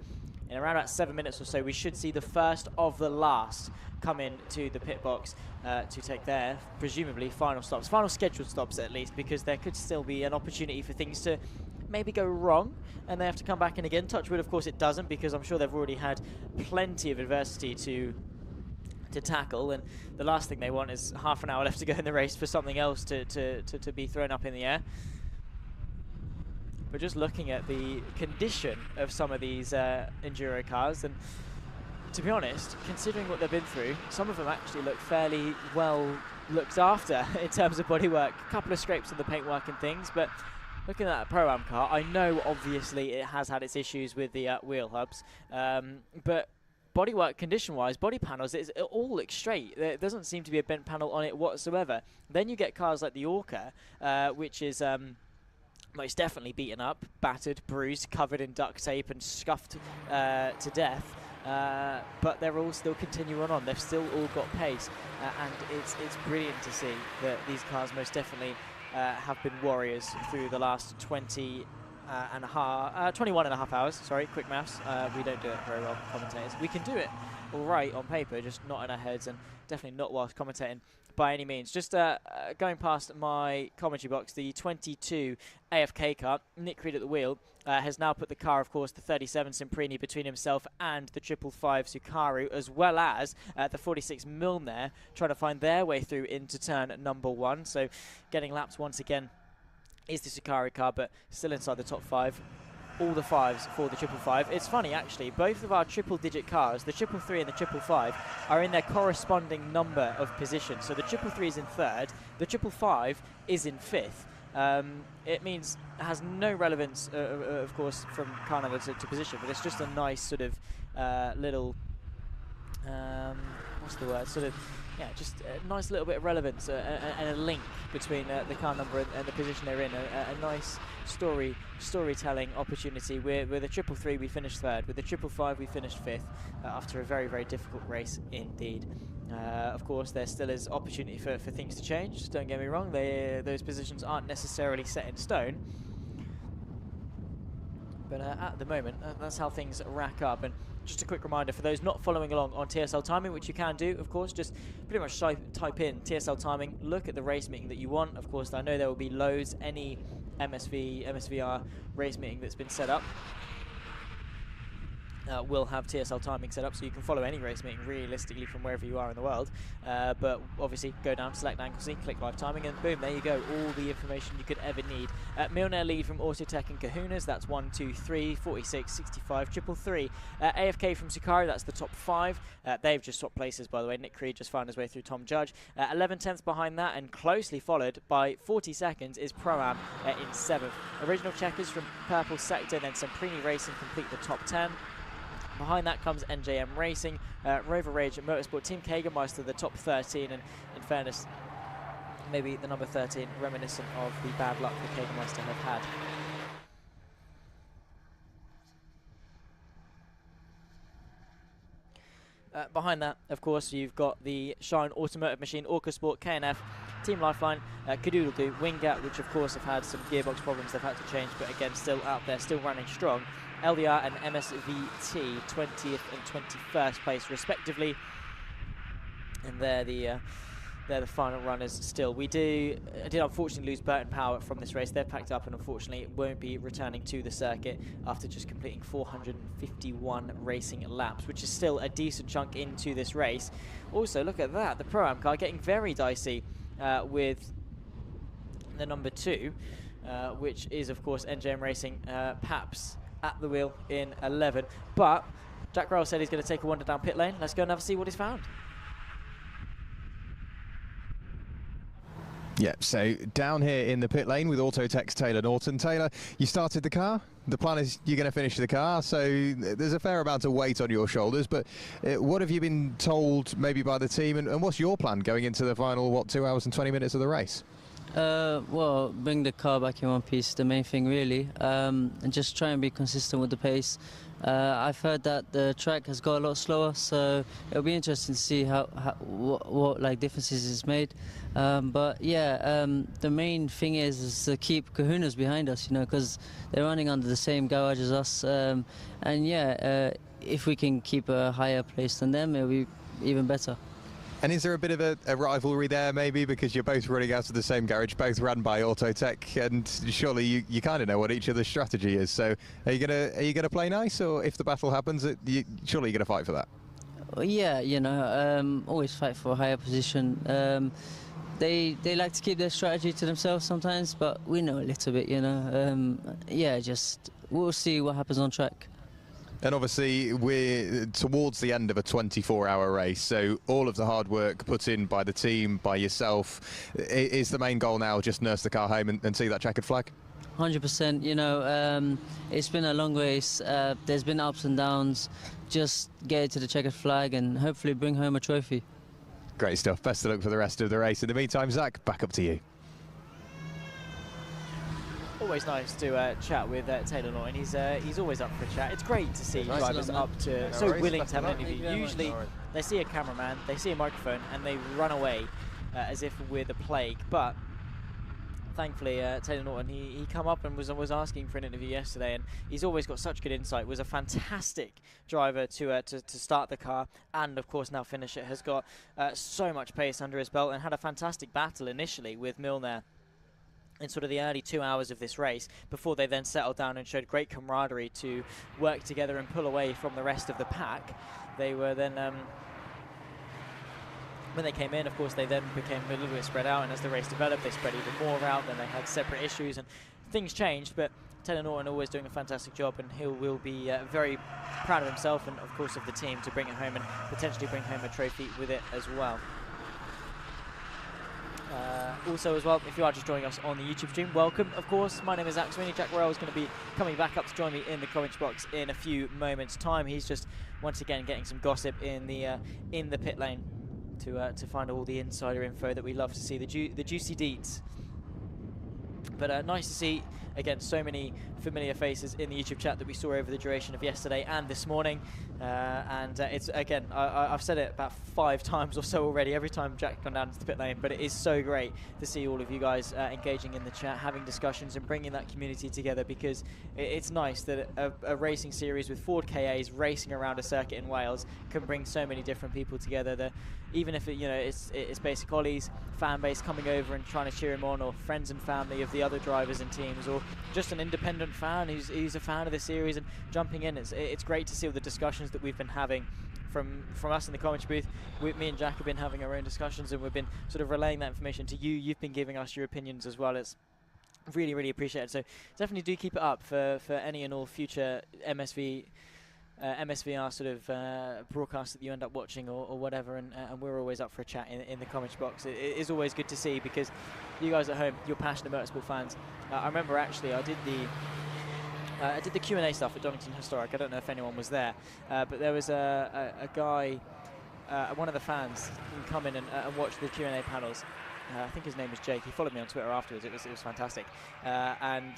in around about 7 minutes or so, we should see the first of the last come in to the pit box to take their presumably final stops, final scheduled stops at least, because there could still be an opportunity for things to maybe go wrong and they have to come back in again. Touch wood, of course it doesn't, because I'm sure they've already had plenty of adversity to tackle, and the last thing they want is half an hour left to go in the race for something else to be thrown up in the air. But just looking at the condition of some of these enduro cars, and to be honest, considering what they've been through, some of them actually look fairly well looked after in terms of bodywork. A couple of scrapes on the paintwork and things, but looking at that Pro-Am car, I know obviously it has had its issues with the wheel hubs, but bodywork condition-wise, body panels, it all looks straight. There doesn't seem to be a bent panel on it whatsoever. Then you get cars like the Orca, which is most definitely beaten up, battered, bruised, covered in duct tape and scuffed to death. But they're all still continuing on. They've still all got pace, and it's brilliant to see that these cars most definitely have been warriors through the last 21 and a half hours. Sorry, quick maths. We don't do it very well, commentators. We can do it all right on paper, just not in our heads, and definitely not whilst commentating by any means. Just going past my commentary box, the 22 AFK car, Nick Creed at the wheel, has now put the car, of course, the 37 Semprini between himself and the 555 Subaru, as well as the 46 Milne there, trying to find their way through into turn number 1. So getting lapped once again is the Subaru car, but still inside the top 5. All the 5s for the 555. It's funny, actually, both of our triple-digit cars, the 333 and the 555, are in their corresponding number of positions. So the 333 is in 3rd, the 555 is in 5th. It means it has no relevance, of course, from car number to position, but it's just a nice sort of little, what's the word, sort of, yeah, just a nice little bit of relevance and a link between the car number and the position they're in. A nice storytelling opportunity. With the 333 we finished 3rd. With the 555 we finished 5th after a very, very difficult race indeed. Of course, there still is opportunity for things to change. Don't get me wrong, those positions aren't necessarily set in stone. But at the moment, that's how things rack up. And just a quick reminder for those not following along on TSL Timing, which you can do, of course, just pretty much type in TSL Timing, look at the race meeting that you want. Of course, I know there will be loads, any MSVR race meeting that's been set up. will have TSL timing set up, so you can follow any race meeting realistically from wherever you are in the world. But obviously go down, select Anglesey, click live timing, and boom, there you go, all the information you could ever need. Milner lead from Autotech and Kahunas, that's 1, 2, 3, 46, 65, 333. AFK from Sakari, that's the top 5. They've just swapped places, by the way. Nick Creed just found his way through Tom Judge. 11 tenths behind that, and closely followed by 40 seconds is Pro-Am in 7th. Original Checkers from Purple Sector, then Semprini Racing complete the top 10. Behind that comes NJM Racing, Rover Rage and Motorsport, Team Kagermeister the top 13, and in fairness, maybe the number 13 reminiscent of the bad luck that Kagermeister have had. Behind that, of course, you've got the Shine Automotive Machine, Orca Sport, KNF, Team Lifeline, Kadoodle-Doo, Wingat, which of course have had some gearbox problems they've had to change, but again, still out there, still running strong. LDR and MSVT, 20th and 21st place respectively, and they're the final runners still. We did unfortunately lose Burton Power from this race. They're packed up and unfortunately won't be returning to the circuit after just completing 451 racing laps, which is still a decent chunk into this race. Also, look at that, the Pro-Am car getting very dicey with the number 2, which is of course NJM Racing, Paps at the wheel in 11. But Jack Rowell said he's going to take a wander down pit lane. Let's go and have a see what he's found. Yeah, so down here in the pit lane with Autotech's Taylor Norton. Taylor, you started the car. The plan is you're going to finish the car, so there's a fair amount of weight on your shoulders. But what have you been told maybe by the team, and what's your plan going into the final, 2 hours and 20 minutes of the race? Well, bring the car back in one piece, the main thing really, and just try and be consistent with the pace. I've heard that the track has got a lot slower, so it'll be interesting to see what like differences it's made. But yeah, the main thing is to keep Kahunas behind us, you know, because they're running under the same garage as us. And yeah, if we can keep a higher place than them, it'll be even better. And is there a bit of a rivalry there, maybe, because you're both running out of the same garage, both run by Autotech, and surely you kind of know what each other's strategy is. So, are you gonna play nice, or if the battle happens, surely you're gonna fight for that? Well, yeah, you know, always fight for a higher position. They like to keep their strategy to themselves sometimes, but we know a little bit, you know. Yeah, just we'll see what happens on track. And obviously we're towards the end of a 24-hour race, so all of the hard work put in by the team, by yourself, is the main goal now just nurse the car home and see that checkered flag? 100%, you know, it's been a long race, there's been ups and downs, just get it to the checkered flag and hopefully bring home a trophy. Great stuff, best of luck for the rest of the race. In the meantime, Zach, back up to you. Always nice to chat with Taylor Norton. He's always up for a chat. It's great to see drivers up to so willing to have an interview. Usually they see a cameraman, they see a microphone, and they run away as if we're the plague. But thankfully, Taylor Norton, he come up and was asking for an interview yesterday, and he's always got such good insight. Was a fantastic driver to start the car, and of course now finish it. Has got so much pace under his belt, and had a fantastic battle initially with Milner in sort of the early 2 hours of this race, before they then settled down and showed great camaraderie to work together and pull away from the rest of the pack. They were then, when they came in, of course, they then became a little bit spread out, and as the race developed, they spread even more out, then they had separate issues, and things changed, but Taylor Norton always doing a fantastic job, and he will be very proud of himself and, of course, of the team to bring it home and potentially bring home a trophy with it as well. Also as well, if you are just joining us on the YouTube stream, welcome, of course. My name is Zach Sweeney. Jack Rowell is going to be coming back up to join me in the comment box in a few moments' time. He's just once again getting some gossip in the pit lane to find all the insider info that we love to see, the juicy deets. But nice to see, again, so many familiar faces in the YouTube chat that we saw over the duration of yesterday and this morning. It's, again, I've said it about 5 times or so already, every time Jack gone down to the pit lane, but it is so great to see all of you guys engaging in the chat, having discussions and bringing that community together, because it's nice that a racing series with Ford KAs racing around a circuit in Wales can bring so many different people together. That even if it's basic Ollie's fan base coming over and trying to cheer him on, or friends and family of the other drivers and teams, or just an independent fan who's a fan of the series and jumping in. It's great to see all the discussions that we've been having from us in the commentary booth. Me and Jack have been having our own discussions, and we've been sort of relaying that information to you. You've been giving us your opinions as well. It's really, really appreciated. So definitely do keep it up for any and all future MSVR sort of broadcasts that you end up watching or whatever, and we're always up for a chat in the comments box. It is always good to see, because you guys at home, you're passionate motorsport fans. I remember actually I did the Q&A stuff at Donington Historic. I don't know if anyone was there, but there was a guy, one of the fans, who come in and watch the Q&A panels. I think his name was Jake. He followed me on Twitter afterwards. It was fantastic, and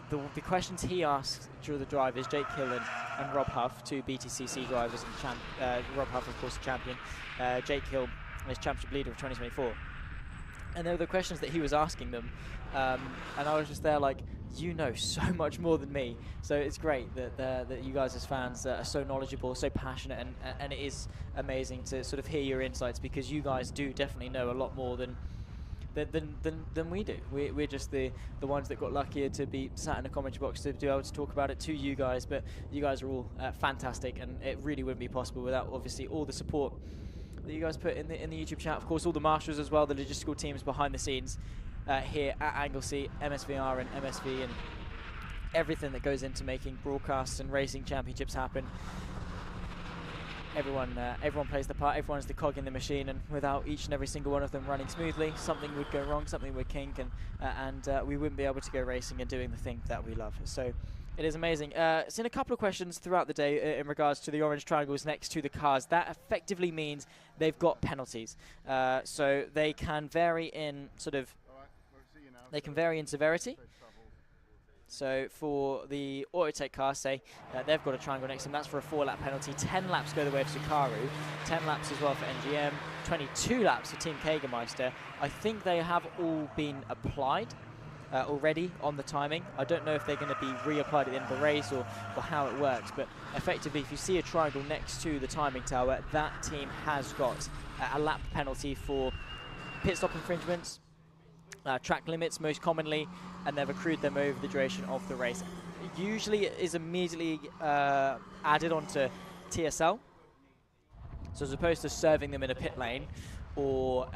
the questions he asked during the drive is Jake Hill and Rob Huff, two BTCC drivers, and Rob Huff, of course, a champion. Jake Hill is championship leader of 2024. And they were the questions that he was asking them, and I was just there like, you know so much more than me. So it's great that you guys as fans are so knowledgeable, so passionate, and it is amazing to sort of hear your insights, because you guys do definitely know a lot more than we do. We're just the ones that got luckier to be sat in a commentary box to be able to talk about it to you guys. But you guys are all fantastic, and it really wouldn't be possible without obviously all the support that you guys put in the YouTube chat. Of course, all the marshals as well, the logistical teams behind the scenes here at Anglesey, MSVR and MSV, and everything that goes into making broadcasts and racing championships happen. Everyone plays the part. Everyone's the cog in the machine, and without each and every single one of them running smoothly, something would go wrong, something would kink, and we wouldn't be able to go racing and doing the thing that we love. So it is amazing. Seen a couple of questions throughout the day in regards to the orange triangles next to the cars. That effectively means they've got penalties. So they can vary in severity. So for the Autotech car, say, they've got a triangle next to them. That's for a 4-lap penalty. 10 laps go the way of Subaru. 10 laps as well for NGM. 22 laps for Team Jägermeister. I think they have all been applied already on the timing. I don't know if they're going to be reapplied at the end of the race or how it works. But effectively, if you see a triangle next to the timing tower, that team has got a lap penalty for pit stop infringements, track limits most commonly, and they've accrued them over the duration of the race. Usually it is immediately added onto TSL. So as opposed to serving them in a pit lane or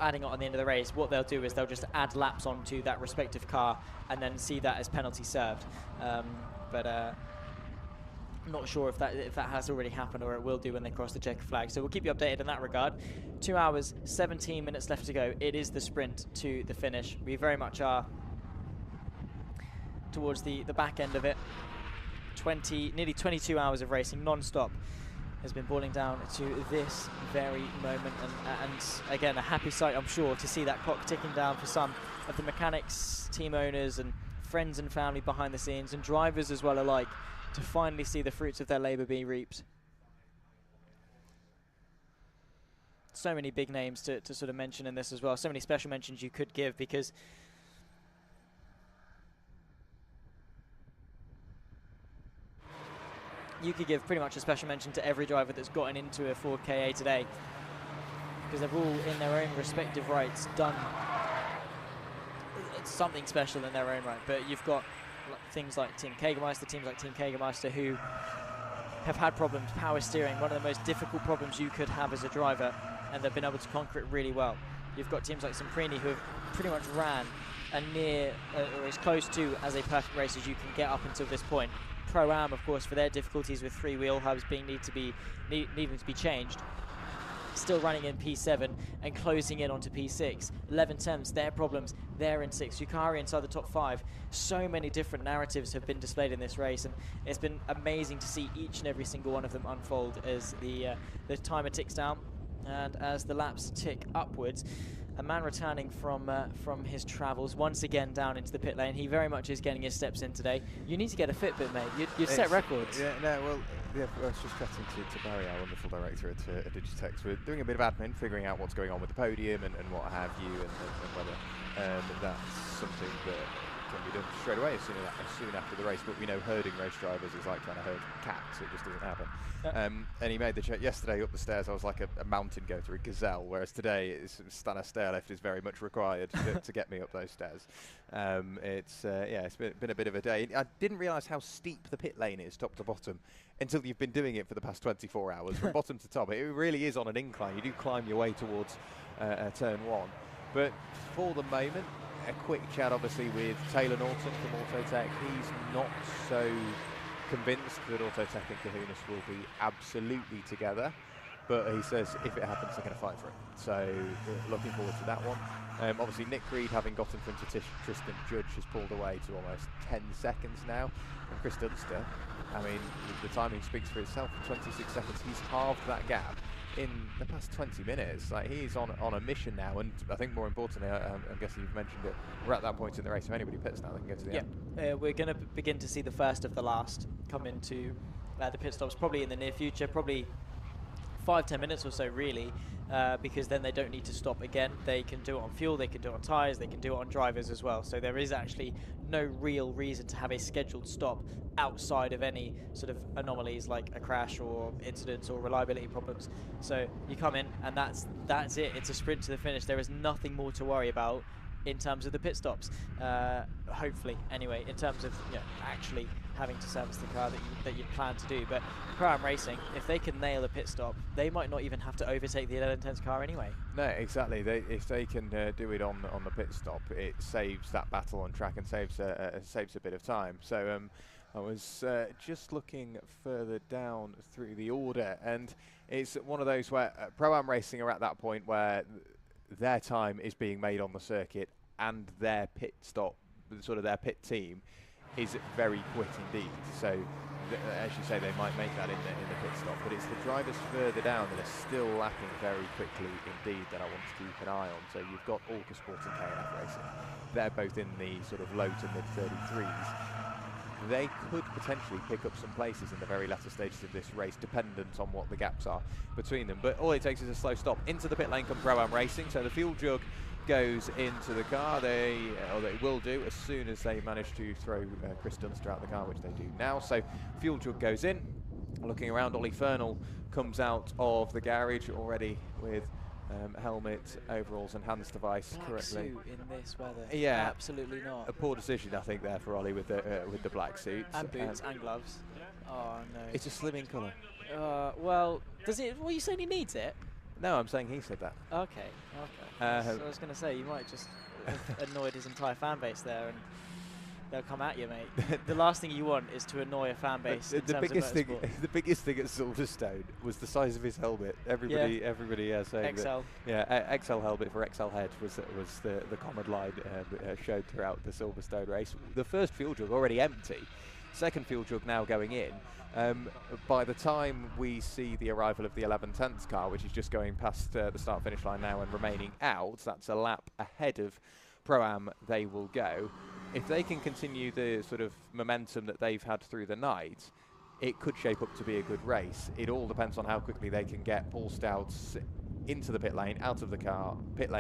adding it on the end of the race, what they'll do is they'll just add laps onto that respective car and then see that as penalty served. I'm not sure if that has already happened, or it will do when they cross the checker flag. So we'll keep you updated in that regard. 2 hours, 17 minutes left to go. It is the sprint to the finish. We very much are towards the back end of it. Nearly 22 hours of racing non-stop has been boiling down to this very moment, and again, a happy sight, I'm sure, to see that clock ticking down for some of the mechanics, team owners, and friends and family behind the scenes, and drivers as well alike, to finally see the fruits of their labour being reaped. So many big names to sort of mention in this as well. So many special mentions you could give, because you could give pretty much a special mention to every driver that's gotten into a Ford KA today, because they've all, in their own respective rights, done something special in their own right. But you've got things like teams like Team Jägermeister, who have had problems, power steering, one of the most difficult problems you could have as a driver, and they've been able to conquer it really well. You've got teams like Semprini, who have pretty much ran a near, or as close to as a perfect race as you can get up until this point. Pro-Am, of course, for their difficulties with 3 wheel hubs needing to be changed, still running in P7 and closing in onto P6. 11 Temps, their problems, they're in 6. Yukari inside the top 5. So many different narratives have been displayed in this race, and it's been amazing to see each and every single one of them unfold as the timer ticks down and as the laps tick upwards. A man returning from his travels once again down into the pit lane. He very much is getting his steps in today. You need to get a Fitbit, mate. You'd set records. Yeah, no, well, yeah, I was just chatting to Barry, our wonderful director at Digitex. We're doing a bit of admin, figuring out what's going on with the podium and what have you, and whether that's something that can be done straight away as soon after the race, but we know herding race drivers is like trying to herd cats. It just doesn't happen. And he made the check yesterday up the stairs. I was like a mountain goat or a gazelle, whereas today Stanner stairlift is very much required to get me up those stairs. It's been a bit of a day. I didn't realise how steep the pit lane is top to bottom until you've been doing it for the past 24 hours from bottom to top. It really is on an incline. You do climb your way towards turn 1. But for the moment, a quick chat obviously with Taylor Norton from Autotech. He's not so convinced that Autotech and Kahunas will be absolutely together, but he says if it happens they're going to fight for it. So looking forward to that one. Obviously Nick Reed, having got in front of Tristan Judge, has pulled away to almost 10 seconds now. And Chris Dunster, I mean, the timing speaks for itself. 26 seconds, he's halved that gap in the past 20 minutes. Like, he's on a mission now, and I think more importantly, I'm guessing you've mentioned it, we're at that point in the race. If anybody pits now, they can go to the end. We're going to begin to see the first of the last come into the pit stops probably in the near future, probably 5-10 minutes or so really, because then they don't need to stop again. They can do it on fuel, they can do it on tyres, they can do it on drivers as well. So there is actually no real reason to have a scheduled stop outside of any sort of anomalies like a crash or incidents or reliability problems. So you come in and that's it. It's a sprint to the finish. There is nothing more to worry about in terms of the pit stops, hopefully anyway, in terms of actually having to service the car that you plan to do. But Pro-Am Racing, if they can nail a pit stop, they might not even have to overtake the 1110's car anyway. No, exactly. If they can do it on the pit stop, it saves that battle on track and saves a bit of time. So I was just looking further down through the order, and it's one of those where Pro-Am Racing are at that point where their time is being made on the circuit, and their pit stop, sort of their pit team, is very quick indeed. So, as you say, they might make that in the pit stop, but it's the drivers further down that are still lapping very quickly indeed that I want to keep an eye on. So you've got Orca Sport and KNF Racing. They're both in the sort of low to mid 33s. They could potentially pick up some places in the very latter stages of this race, dependent on what the gaps are between them. But all it takes is a slow stop. Into the pit lane come Pro-Am Racing, so the fuel jug goes into the car. They will do as soon as they manage to throw Chris Dunster out the car, which they do now. So fuel jug goes in. Looking around, Ollie Fernal comes out of the garage already with helmet, overalls and hands device Black correctly. suit in this weather. Yeah, absolutely not. A poor decision, I think, there for Ollie with the black suit And boots and gloves. Oh no. It's a slimming colour. Well, does it? Well, you saying he needs it? No, I'm saying he said that. Okay. So I was going to say you might just have annoyed his entire fan base there, and they'll come at you, mate. The last thing you want is to annoy a fan base. The biggest thing at Silverstone was the size of his helmet. Everybody saying XL. that, XL helmet for XL head was the common line showed throughout the Silverstone race. The first fuel jug already empty. Second fuel jug now going in. By the time we see the arrival of the 1110's car, which is just going past the start-finish line now and remaining out, that's a lap ahead of Pro-Am, they will go. If they can continue the sort of momentum that they've had through the night, it could shape up to be a good race. It all depends on how quickly they can get Paul Stouts into the pit lane, out of the car, pit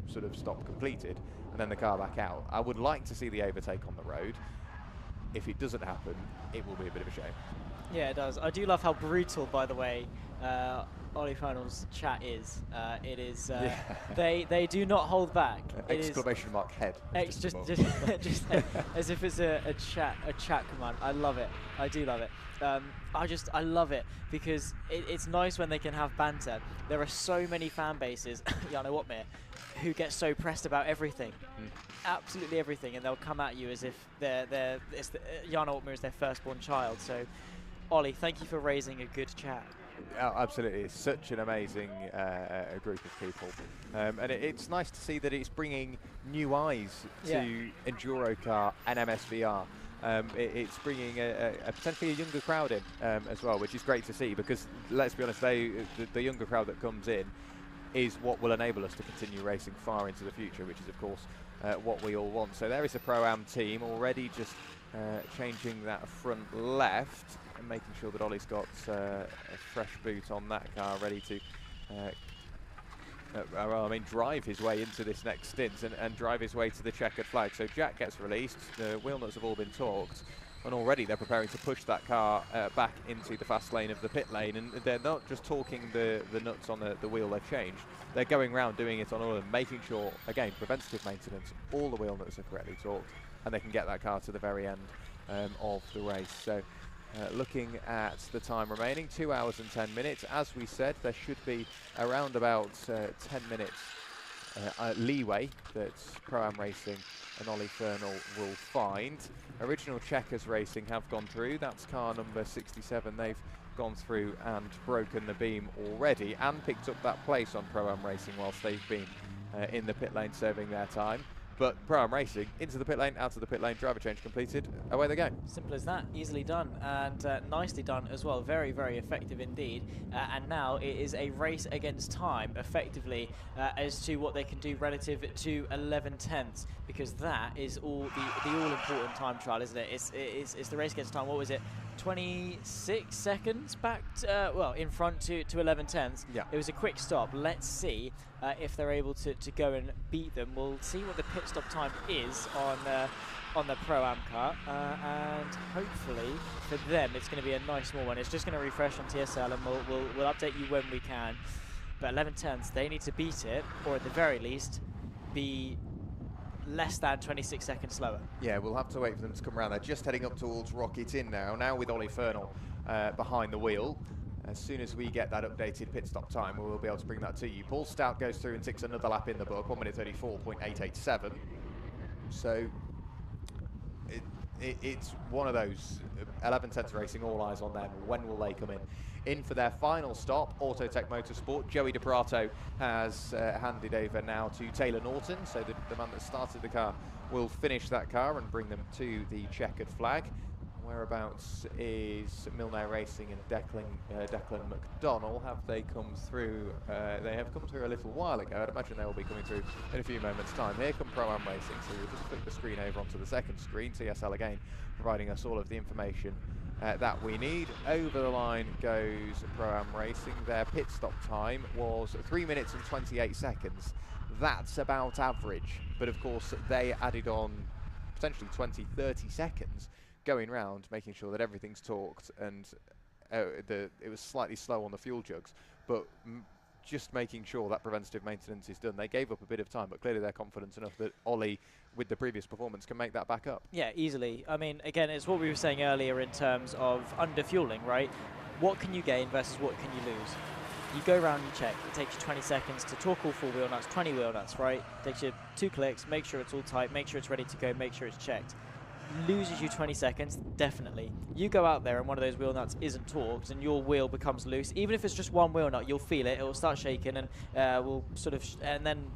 sort of stop completed, and then the car back out. I would like to see the overtake on the road. If it doesn't happen, it will be a bit of a shame. Yeah, it does. I do love how brutal, by the way, Ollie Fernal's chat is. It is. They do not hold back. Exclamation mark head. Just as if it's a chat command. I love it. I do love it. I love it because it's nice when they can have banter. There are so many fan bases, Jarno Watmere, who get so pressed about everything, absolutely everything, and they'll come at you as if Jarno Watmere is their firstborn child. So, Ollie, thank you for raising a good chat. Oh, absolutely, it's such an amazing group of people, and it's nice to see that it's bringing new eyes to EnduroKA and MSVR. It's bringing a potentially a younger crowd in as well, which is great to see, because let's be honest, the younger crowd that comes in is what will enable us to continue racing far into the future, which is of course what we all want. So there is a Pro-Am team already just changing that front left and making sure that Ollie's got a fresh boot on that car ready to drive his way into this next stint and drive his way to the checkered flag. So Jack gets released, the wheel nuts have all been torqued, and already they're preparing to push that car back into the fast lane of the pit lane, and they're not just torquing the nuts on the wheel they've changed, they're going around doing it on all of them, making sure, again, preventative maintenance, all the wheel nuts are correctly torqued, and they can get that car to the very end of the race. So looking at the time remaining, 2 hours and 10 minutes. As we said, there should be around about 10 minutes leeway that Pro-Am Racing and Ollie Fernal will find. Original Checkers Racing have gone through. That's car number 67. They've gone through and broken the beam already and picked up that place on Pro-Am Racing whilst they've been in the pit lane serving their time. But Pro-Am Racing, into the pit lane, out of the pit lane, driver change completed, away they go. Simple as that, easily done, and nicely done as well, very, very effective indeed. And now it is a race against time, effectively, as to what they can do relative to 11/10ths, because that is all the all-important time trial, isn't it? It's the race against time. What was it? 26 seconds back, well, in front to 11/10ths. Yeah. It was a quick stop. Let's see if they're able to go and beat them. We'll see what the pit stop time is on the Pro-Am car, and hopefully for them it's going to be a nice small one. It's just going to refresh on TSL, and we'll update you when we can. But 11/10ths, they need to beat it, or at the very least be less than 26 seconds slower. Yeah, we'll have to wait for them to come around. They're just heading up towards Rocket Inn now with Ollie Fernal behind the wheel. As soon as we get that updated pit stop time, we will be able to bring that to you. Paul Stout goes through and ticks another lap in the book, 1 minute 34.887. So it's one of those 11/10ths racing, all eyes on them. When will they come in? In for their final stop, Autotech Motorsport. Joey DePrato has handed over now to Taylor Norton, so the man that started the car will finish that car and bring them to the checkered flag. Whereabouts is Milner Racing and Declan McDonnell? Have they come through? They have come through a little while ago. I'd imagine they will be coming through in a few moments' time. Here come Pro-Am Racing, so we'll just flick the screen over onto the second screen. TSL again providing us all of the information that we need. Over the line goes Pro-Am Racing. Their pit stop time was 3 minutes and 28 seconds. That's about average, but of course they added on potentially 20-30 seconds going round, making sure that everything's torqued, and it was slightly slow on the fuel jugs, but just making sure that preventative maintenance is done. They gave up a bit of time, but clearly they're confident enough that Ollie, with the previous performance, can make that back up. Yeah, easily. I mean, again, it's what we were saying earlier in terms of under-fueling, right? What can you gain versus what can you lose? You go around and check. It takes you 20 seconds to torque all 4 wheel nuts, 20 wheel nuts, right? It takes you 2 clicks, make sure it's all tight, make sure it's ready to go, make sure it's checked. Loses you 20 seconds, definitely. You go out there and one of those wheel nuts isn't torqued and your wheel becomes loose, even if it's just one wheel nut, you'll feel it, it will start shaking, and will sort of, and then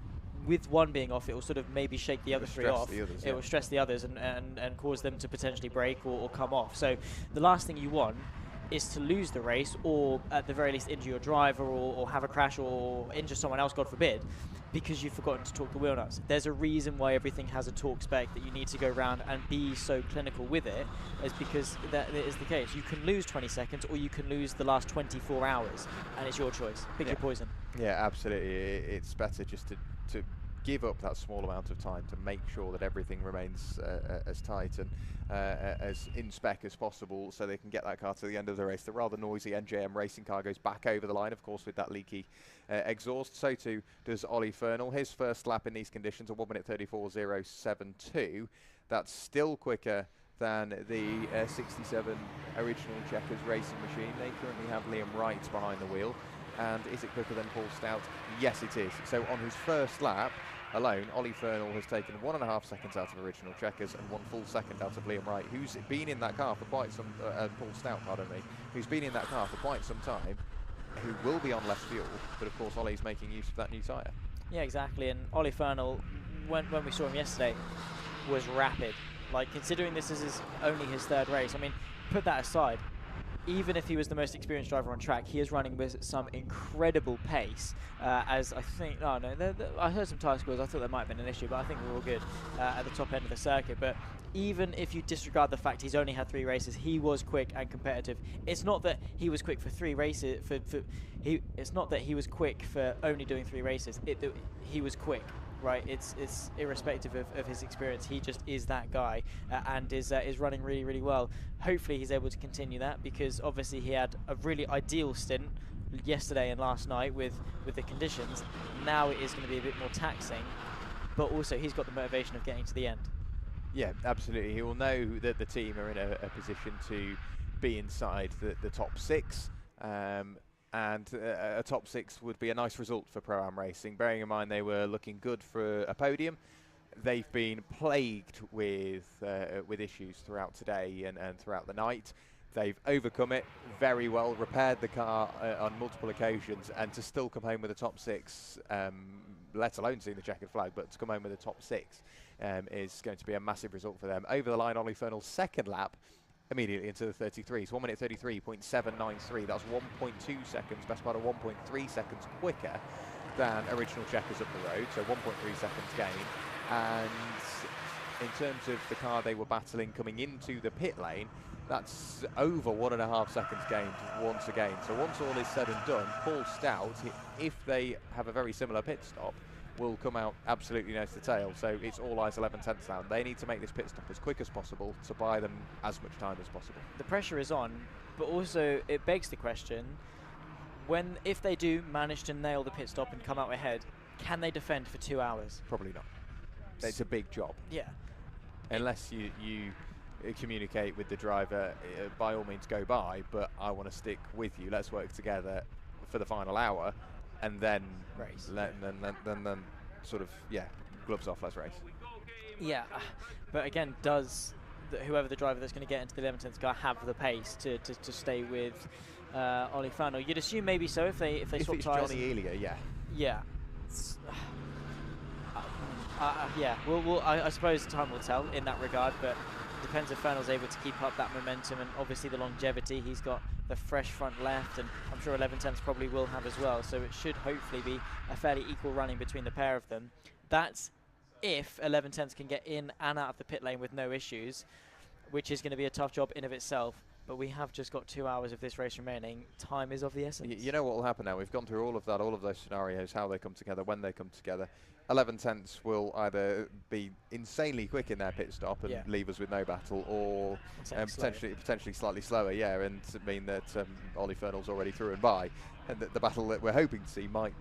with one being off, it will sort of maybe shake the other three off. It will stress the others and cause them to potentially break or come off. So the last thing you want is to lose the race, or at the very least injure your driver, or have a crash, or injure someone else, God forbid, because you've forgotten to torque the wheel nuts. There's a reason why everything has a torque spec, that you need to go around and be so clinical with it, is because that is the case. You can lose 20 seconds, or you can lose the last 24 hours, and it's your choice. Pick your poison. Yeah, absolutely. It's better just to give up that small amount of time to make sure that everything remains as tight and as in spec as possible, so they can get that car to the end of the race. The rather noisy NJM racing car goes back over the line, of course, with that leaky exhaust. So too does Ollie Fernal. His first lap in these conditions, a 1 minute 34.072. That's still quicker than the 67 original Checkers racing machine. They currently have Liam Wright behind the wheel. And is it quicker than Paul Stout? Yes, it is. So on his first lap alone, Ollie Fernal has taken 1.5 seconds out of original Checkers and 1 full second out of Liam Wright, who's been in that car for quite some, Paul Stout, pardon me, who's been in that car for quite some time, who will be on less fuel, but of course Ollie's making use of that new tyre. Yeah, exactly, and Ollie Fernal, when we saw him yesterday, was rapid. Like, considering this is only his 3rd race, I mean, put that aside, even if he was the most experienced driver on track, he is running with some incredible pace. As I think, oh no, I heard some tyre scores. I thought there might have been an issue, but I think we're all good at the top end of the circuit. But even if you disregard the fact he's only had 3 races, he was quick and competitive. It's not that he was quick for 3 races. It's not that he was quick for only doing 3 races. He was quick. Right, it's irrespective of his experience. He just is that guy and is running really, really well. Hopefully he's able to continue that, because obviously he had a really ideal stint yesterday and last night with the conditions. Now it is going to be a bit more taxing, but also he's got the motivation of getting to the end. Yeah, absolutely. He will know that the team are in a position to be inside the top 6. And a top 6 would be a nice result for Pro-Am Racing, bearing in mind they were looking good for a podium. They've been plagued with issues throughout today and throughout the night. They've overcome it very well, repaired the car on multiple occasions, and to still come home with a top 6, let alone seeing the checkered flag, but to come home with a top 6 is going to be a massive result for them. Over the line, Ollie Fernall's second lap, immediately into the 33s, 1 minute 33.793. That's 1.2 seconds, best part of 1.3 seconds quicker than original checkers up the road, so 1.3 seconds gain. And in terms of the car they were battling coming into the pit lane, that's over 1.5 seconds gained once again. So once all is said and done, Paul Stout, if they have a very similar pit stop, will come out absolutely nose to tail. So it's all eyes 11/10 now. They need to make this pit stop as quick as possible to buy them as much time as possible. The pressure is on, but also it begs the question, if they do manage to nail the pit stop and come out ahead, can they defend for 2 hours? Probably not. It's a big job. Yeah. Unless you communicate with the driver, by all means go by, but I want to stick with you. Let's work together for the final hour. And then race. Then sort of, yeah, gloves off, let's race. Yeah, but again, does whoever the driver that's going to get into the 11th car have the pace to stay with Ollie Fernall? You'd assume maybe so if they swap it's tyres. Johnny Elia, yeah. Yeah. Yeah. I suppose time will tell in that regard, but depends if Fernall's able to keep up that momentum and obviously the longevity. He's got the fresh front left, and I'm sure 11/10s probably will have as well, so it should hopefully be a fairly equal running between the pair of them. That's if 11/10s can get in and out of the pit lane with no issues, which is going to be a tough job in of itself. But we have just got 2 hours of this race remaining. Time is of the essence. You know what will happen now? We've gone through all of that, all of those scenarios, how they come together, when they come together. 11/10s will either be insanely quick in their pit stop and leave us with no battle, or potentially slightly slower, and mean that Ollie Fernall's already through and by, and that the battle that we're hoping to see might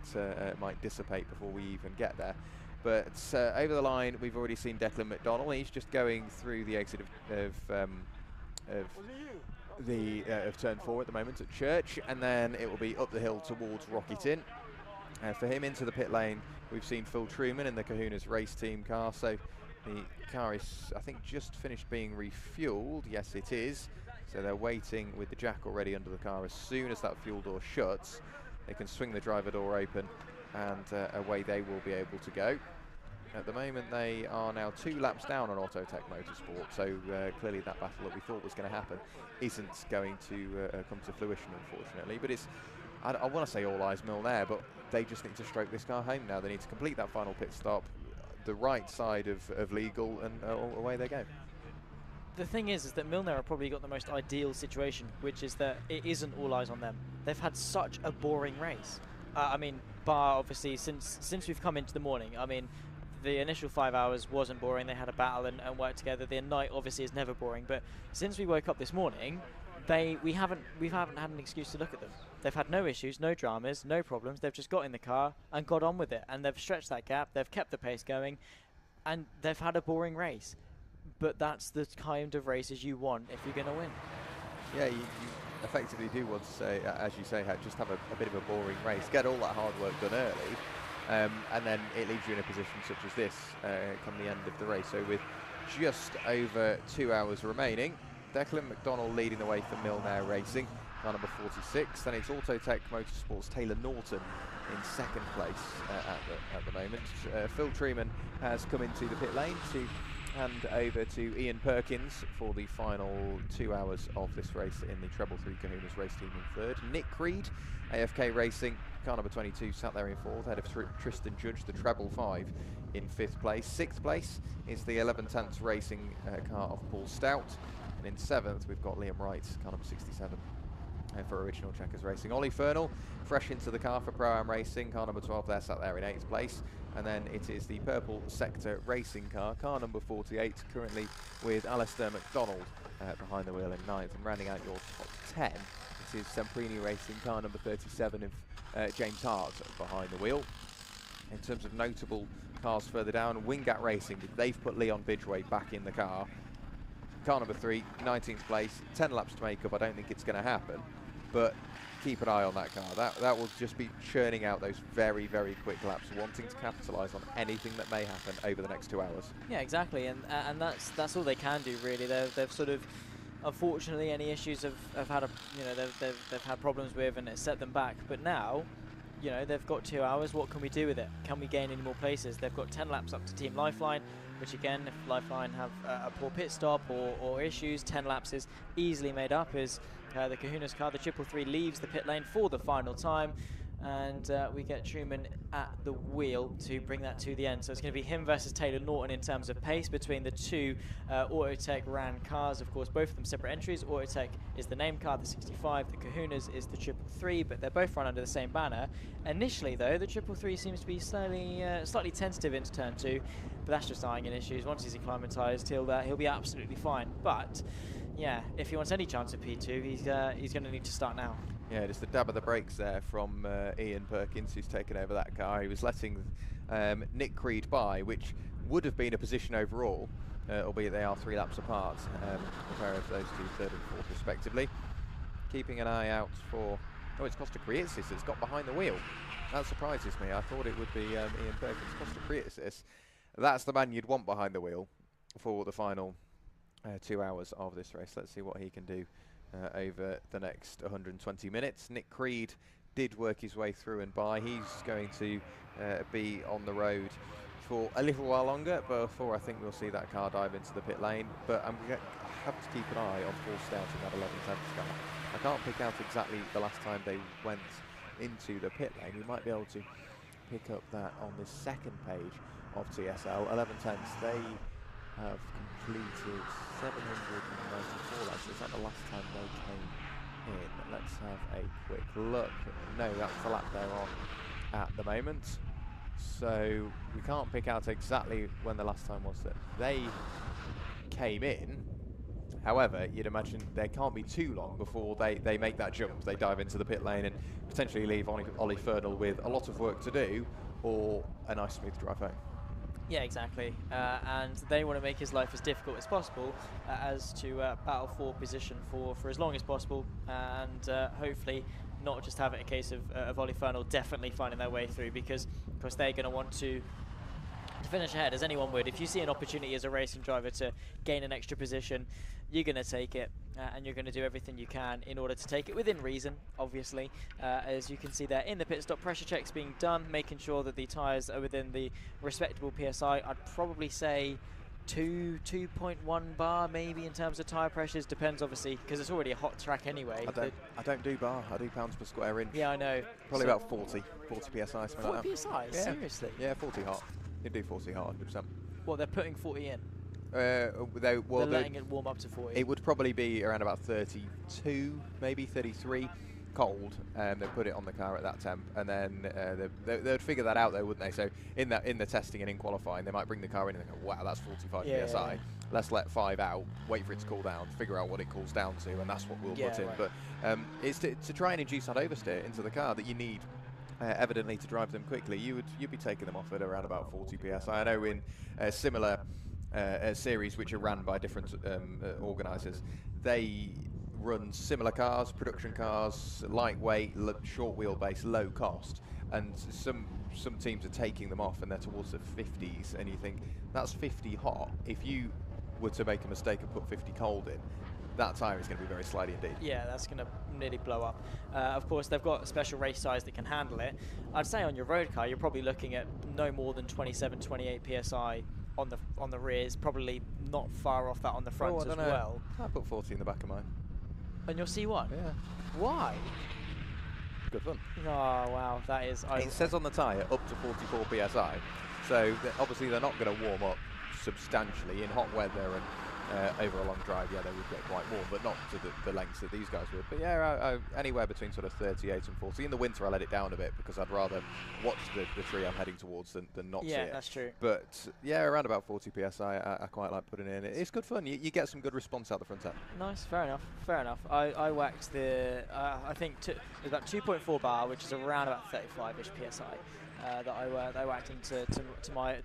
dissipate before we even get there. But over the line, we've already seen Declan McDonald. He's just going through the exit of turn 4 at the moment at Church, and then it will be up the hill towards Rockyton. For him into the pit lane, we've seen Phil Truman in the Kahuna's race team car. So the car is, I think, just finished being refueled. Yes, it is. So they're waiting with the jack already under the car. As soon as that fuel door shuts, they can swing the driver door open, and away they will be able to go. At the moment, they are now 2 laps down on Autotech Motorsport, so clearly that battle that we thought was going to happen isn't going to come to fruition, unfortunately. But it's, I want to say all eyes Milner, but they just need to stroke this car home now. They need to complete that final pit stop, the right side of legal, and away they go. The thing is that Milner have probably got the most ideal situation, which is that it isn't all eyes on them. They've had such a boring race. I mean, bar obviously since we've come into the morning. I mean, the initial 5 hours wasn't boring. They had a battle and worked together. The night obviously is never boring, but since we woke up this morning, we haven't had an excuse to look at them. They've had no issues, no dramas, no problems. They've just got in the car and got on with it, and they've stretched that gap. They've kept the pace going, and they've had a boring race. But that's the kind of races you want if you're going to win. Yeah, you effectively do want to say, as you say, just have a bit of a boring race, get all that hard work done early, and then it leaves you in a position such as this come the end of the race. So with just over 2 hours remaining, Declan McDonald leading the way for Milner Racing, car number 46. Then it's Autotech Motorsport's Taylor Norton in second place at the moment. Phil Truman has come into the pit lane to hand over to Ian Perkins for the final 2 hours of this race in the Treble 3 Kahunas race team in third. Nick Creed, AFK Racing, car number 22, sat there in fourth, ahead of Tristan Judge, the Treble 5 in fifth place. Sixth place is the 11/10 Racing car of Paul Stout. And in seventh, we've got Liam Wright, car number 67. For Original Checkers Racing. Ollie Fernell, fresh into the car for Pro-Am Racing, car number 12 there, sat there in 8th place. And then it is the Purple Sector Racing car number 48, currently with Alistair McDonald behind the wheel in 9th. And rounding out your top 10, it is Semprini Racing, car number 37 of James Hart behind the wheel. In terms of notable cars further down, Wingat Racing, they've put Leon Bidgeway back in the car. Car number 3, 19th place, 10 laps to make up. I don't think it's going to happen, but keep an eye on that car. That will just be churning out those very, very quick laps, wanting to capitalise on anything that may happen over the next 2 hours. Yeah, exactly, and that's all they can do really. They've sort of, unfortunately, any issues have had they've had problems with, and it's set them back. But now, they've got 2 hours. What can we do with it? Can we gain any more places? They've got 10 laps up to Team Lifeline, which again, if Lifeline have a poor pit stop or issues, 10 laps is easily made up as the Kahunas car, the 333, leaves the pit lane for the final time. And we get Truman at the wheel to bring that to the end. So it's going to be him versus Taylor Norton in terms of pace between the two Autotech ran cars. Of course, both of them separate entries. Autotech is the name car, the 65. The Kahunas is the 333, but they're both run under the same banner. Initially, though, the 333 seems to be slightly tentative into turn 2, but that's just eyeing in issues. Once he's acclimatized, he'll be absolutely fine. But yeah, if he wants any chance of P2, he's going to need to start now. Yeah, just a dab of the brakes there from Ian Perkins, who's taken over that car. He was letting Nick Creed by, which would have been a position overall, albeit they are 3 laps apart, the pair of those two, third and fourth respectively. Keeping an eye out for... Oh, it's Costa Krietsis that's got behind the wheel. That surprises me. I thought it would be Ian Perkins. Costa Krietsis, that's the man you'd want behind the wheel for the final 2 hours of this race. Let's see what he can do over the next 120 minutes. Nick Creed did work his way through and by. He's going to be on the road for a little while longer, but before I think we'll see that car dive into the pit lane. But I'm going to have to keep an eye on Paul Stout in that 11/10 car. I can't pick out exactly the last time they went into the pit lane. We might be able to pick up that on the second page of TSL. 11/10s, they have completed 794 laps. Is that the last time they came in? Let's have a quick look. No, that's the lap they're on at the moment. So we can't pick out exactly when the last time was that they came in. However, you'd imagine there can't be too long before they make that jump. They dive into the pit lane and potentially leave Ollie Fernell with a lot of work to do or a nice smooth drive home. Yeah, exactly. And they want to make his life as difficult as possible as to battle for position for as long as possible, and hopefully not just have it a case of Ollie Fernell definitely finding their way through, because of course they're going to want to finish ahead, as anyone would. If you see an opportunity as a racing driver to gain an extra position, you're going to take it, and you're going to do everything you can in order to take it within reason, obviously. As you can see there in the pit stop, pressure checks being done, making sure that the tyres are within the respectable PSI. I'd probably say 2.1 bar maybe in terms of tyre pressures. Depends obviously, because it's already a hot track anyway. I don't do bar, I do pounds per square inch. Yeah, I know. Probably about 40 PSI, something 40 like that. PSI? Yeah. Seriously? Yeah, 40 hot. You do 40 hot, 100%. What, they're putting 40 in? They're letting it warm up to 40. It would probably be around about 32, maybe 33 cold, and they put it on the car at that temp, and then they'd figure that out though, wouldn't they? So in the testing and in qualifying, they might bring the car in and they go, wow, that's 45 PSI. Let's let 5 out, wait for it to cool down, figure out what it cools down to, and that's what we'll put in. Right. But it's to try and induce that oversteer into the car that you need. Evidently, to drive them quickly, you'd be taking them off at around about 40 PSI. I know in similar series which are run by different organisers, they run similar cars, production cars, lightweight, short wheelbase, low cost, and some teams are taking them off and they're towards the 50s, and you think that's 50 hot. If you were to make a mistake and put 50 cold in, that tire is going to be very slidey indeed. Yeah, that's going to nearly blow up. Of course, they've got a special race size that can handle it. I'd say on your road car, you're probably looking at no more than 27, 28 PSI on the rears, probably not far off that on the front I as don't know. well. I put 40 in the back of mine. And your C1? Yeah. Why? Good fun. Oh wow, that is. It says on the tyre up to 44 psi, so obviously they're not going to warm up substantially in hot weather and over a long drive. Yeah, they would get quite warm, but not to the lengths that these guys would. But yeah, anywhere between sort of 38 and 40. In the winter, I let it down a bit because I'd rather watch the tree I'm heading towards than not see it. Yeah, that's true. But yeah, around about 40 psi, I quite like putting in. It's good fun. You get some good response out the front end. Nice, fair enough, fair enough. I whacked the, I think it was about 2.4 bar, which is around about 35-ish psi that I whacked into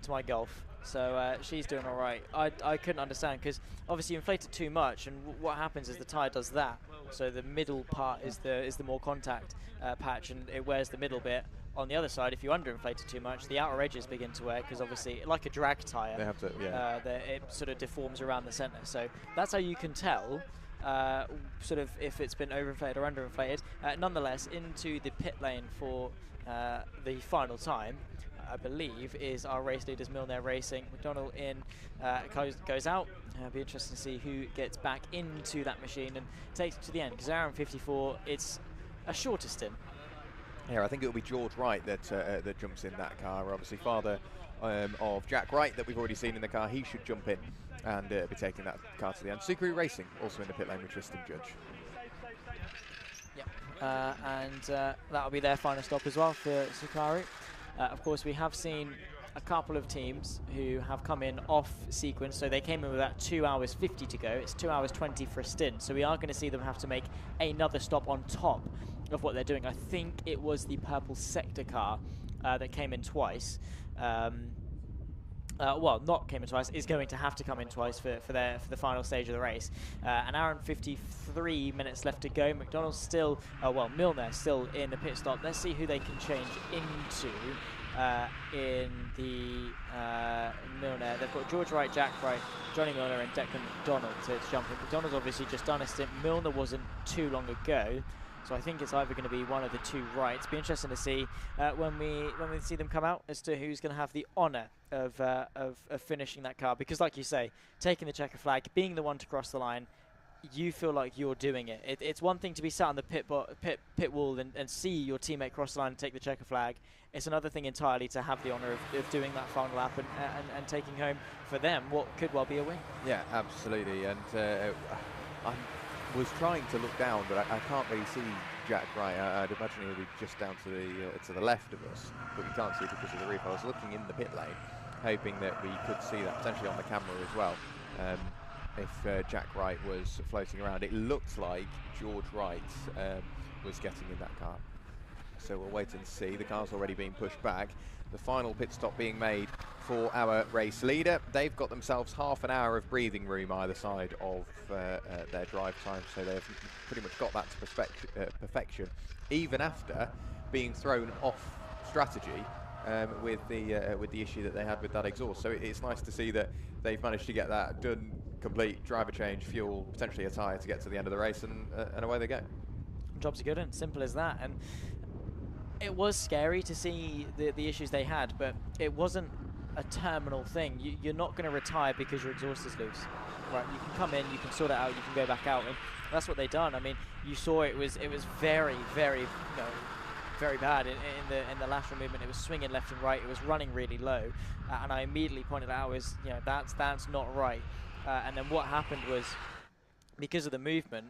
my Golf. So she's doing all right. I couldn't understand because obviously you inflate it too much, and what happens is the tyre does that. So the middle part is the more contact patch, and it wears the middle bit. On the other side, if you underinflate it too much, the outer edges begin to wear because obviously, like a drag tyre, they have to, yeah. It sort of deforms around the centre. So that's how you can tell sort of if it's been overinflated or underinflated. Nonetheless, into the pit lane for the final time, I believe, is our race leaders, Milner Racing. McDonald in goes out. It'll be interesting to see who gets back into that machine and takes it to the end, because hour and 54, it's a shorter stint. Yeah, I think it'll be George Wright that jumps in that car. Obviously, father of Jack Wright that we've already seen in the car. He should jump in and be taking that car to the end. Subaru Racing also in the pit lane with Tristan Judge. Yeah, and that'll be their final stop as well for Subaru. Of course, we have seen a couple of teams who have come in off sequence, so they came in with about 2 hours 50 to go. It's 2 hours 20 for a stint, so we are going to see them have to make another stop on top of what they're doing. I think it was the purple sector car that came in twice. Well, not came in twice, is going to have to come in twice for the final stage of the race. An hour and 53 minutes left to go. McDonald's still, well, Milner still in the pit stop. Let's see who they can change into in the Milner. They've got George Wright, Jack Wright, Johnny Milner and Declan McDonald to jump in. McDonald's obviously just done a stint. Milner wasn't too long ago. So I think it's either going to be one of the two rights. Be interesting to see when we see them come out as to who's going to have the honour of finishing that car. Because like you say, taking the checker flag, being the one to cross the line, you feel like you're doing it. It's one thing to be sat on the pit wall and see your teammate cross the line and take the checker flag. It's another thing entirely to have the honour of doing that final lap and taking home for them what could well be a win. Yeah, absolutely. And I was trying to look down, but I can't really see Jack Wright. I'd imagine he'll be just down to the left of us, but we can't see it because of the reef. I was looking in the pit lane, hoping that we could see that potentially on the camera as well. If Jack Wright was floating around, it looked like George Wright was getting in that car. So we'll wait and see. The car's already been pushed back. The final pit stop being made for our race leader. They've got themselves half an hour of breathing room either side of their drive time, so they've pretty much got that to perfection, even after being thrown off strategy with the issue that they had with that exhaust. So it's nice to see that they've managed to get that done, complete driver change, fuel, potentially a tyre to get to the end of the race, and away they go. Jobs are good, and simple as that. And it was scary to see the issues they had, but it wasn't a terminal thing. You're not going to retire because your exhaust is loose, right? You can come in, you can sort it out, you can go back out, and that's what they done. I mean, you saw it was very, very, very bad in the lateral movement. It was swinging left and right. It was running really low, and I immediately pointed out, that's not right. And then what happened was, because of the movement,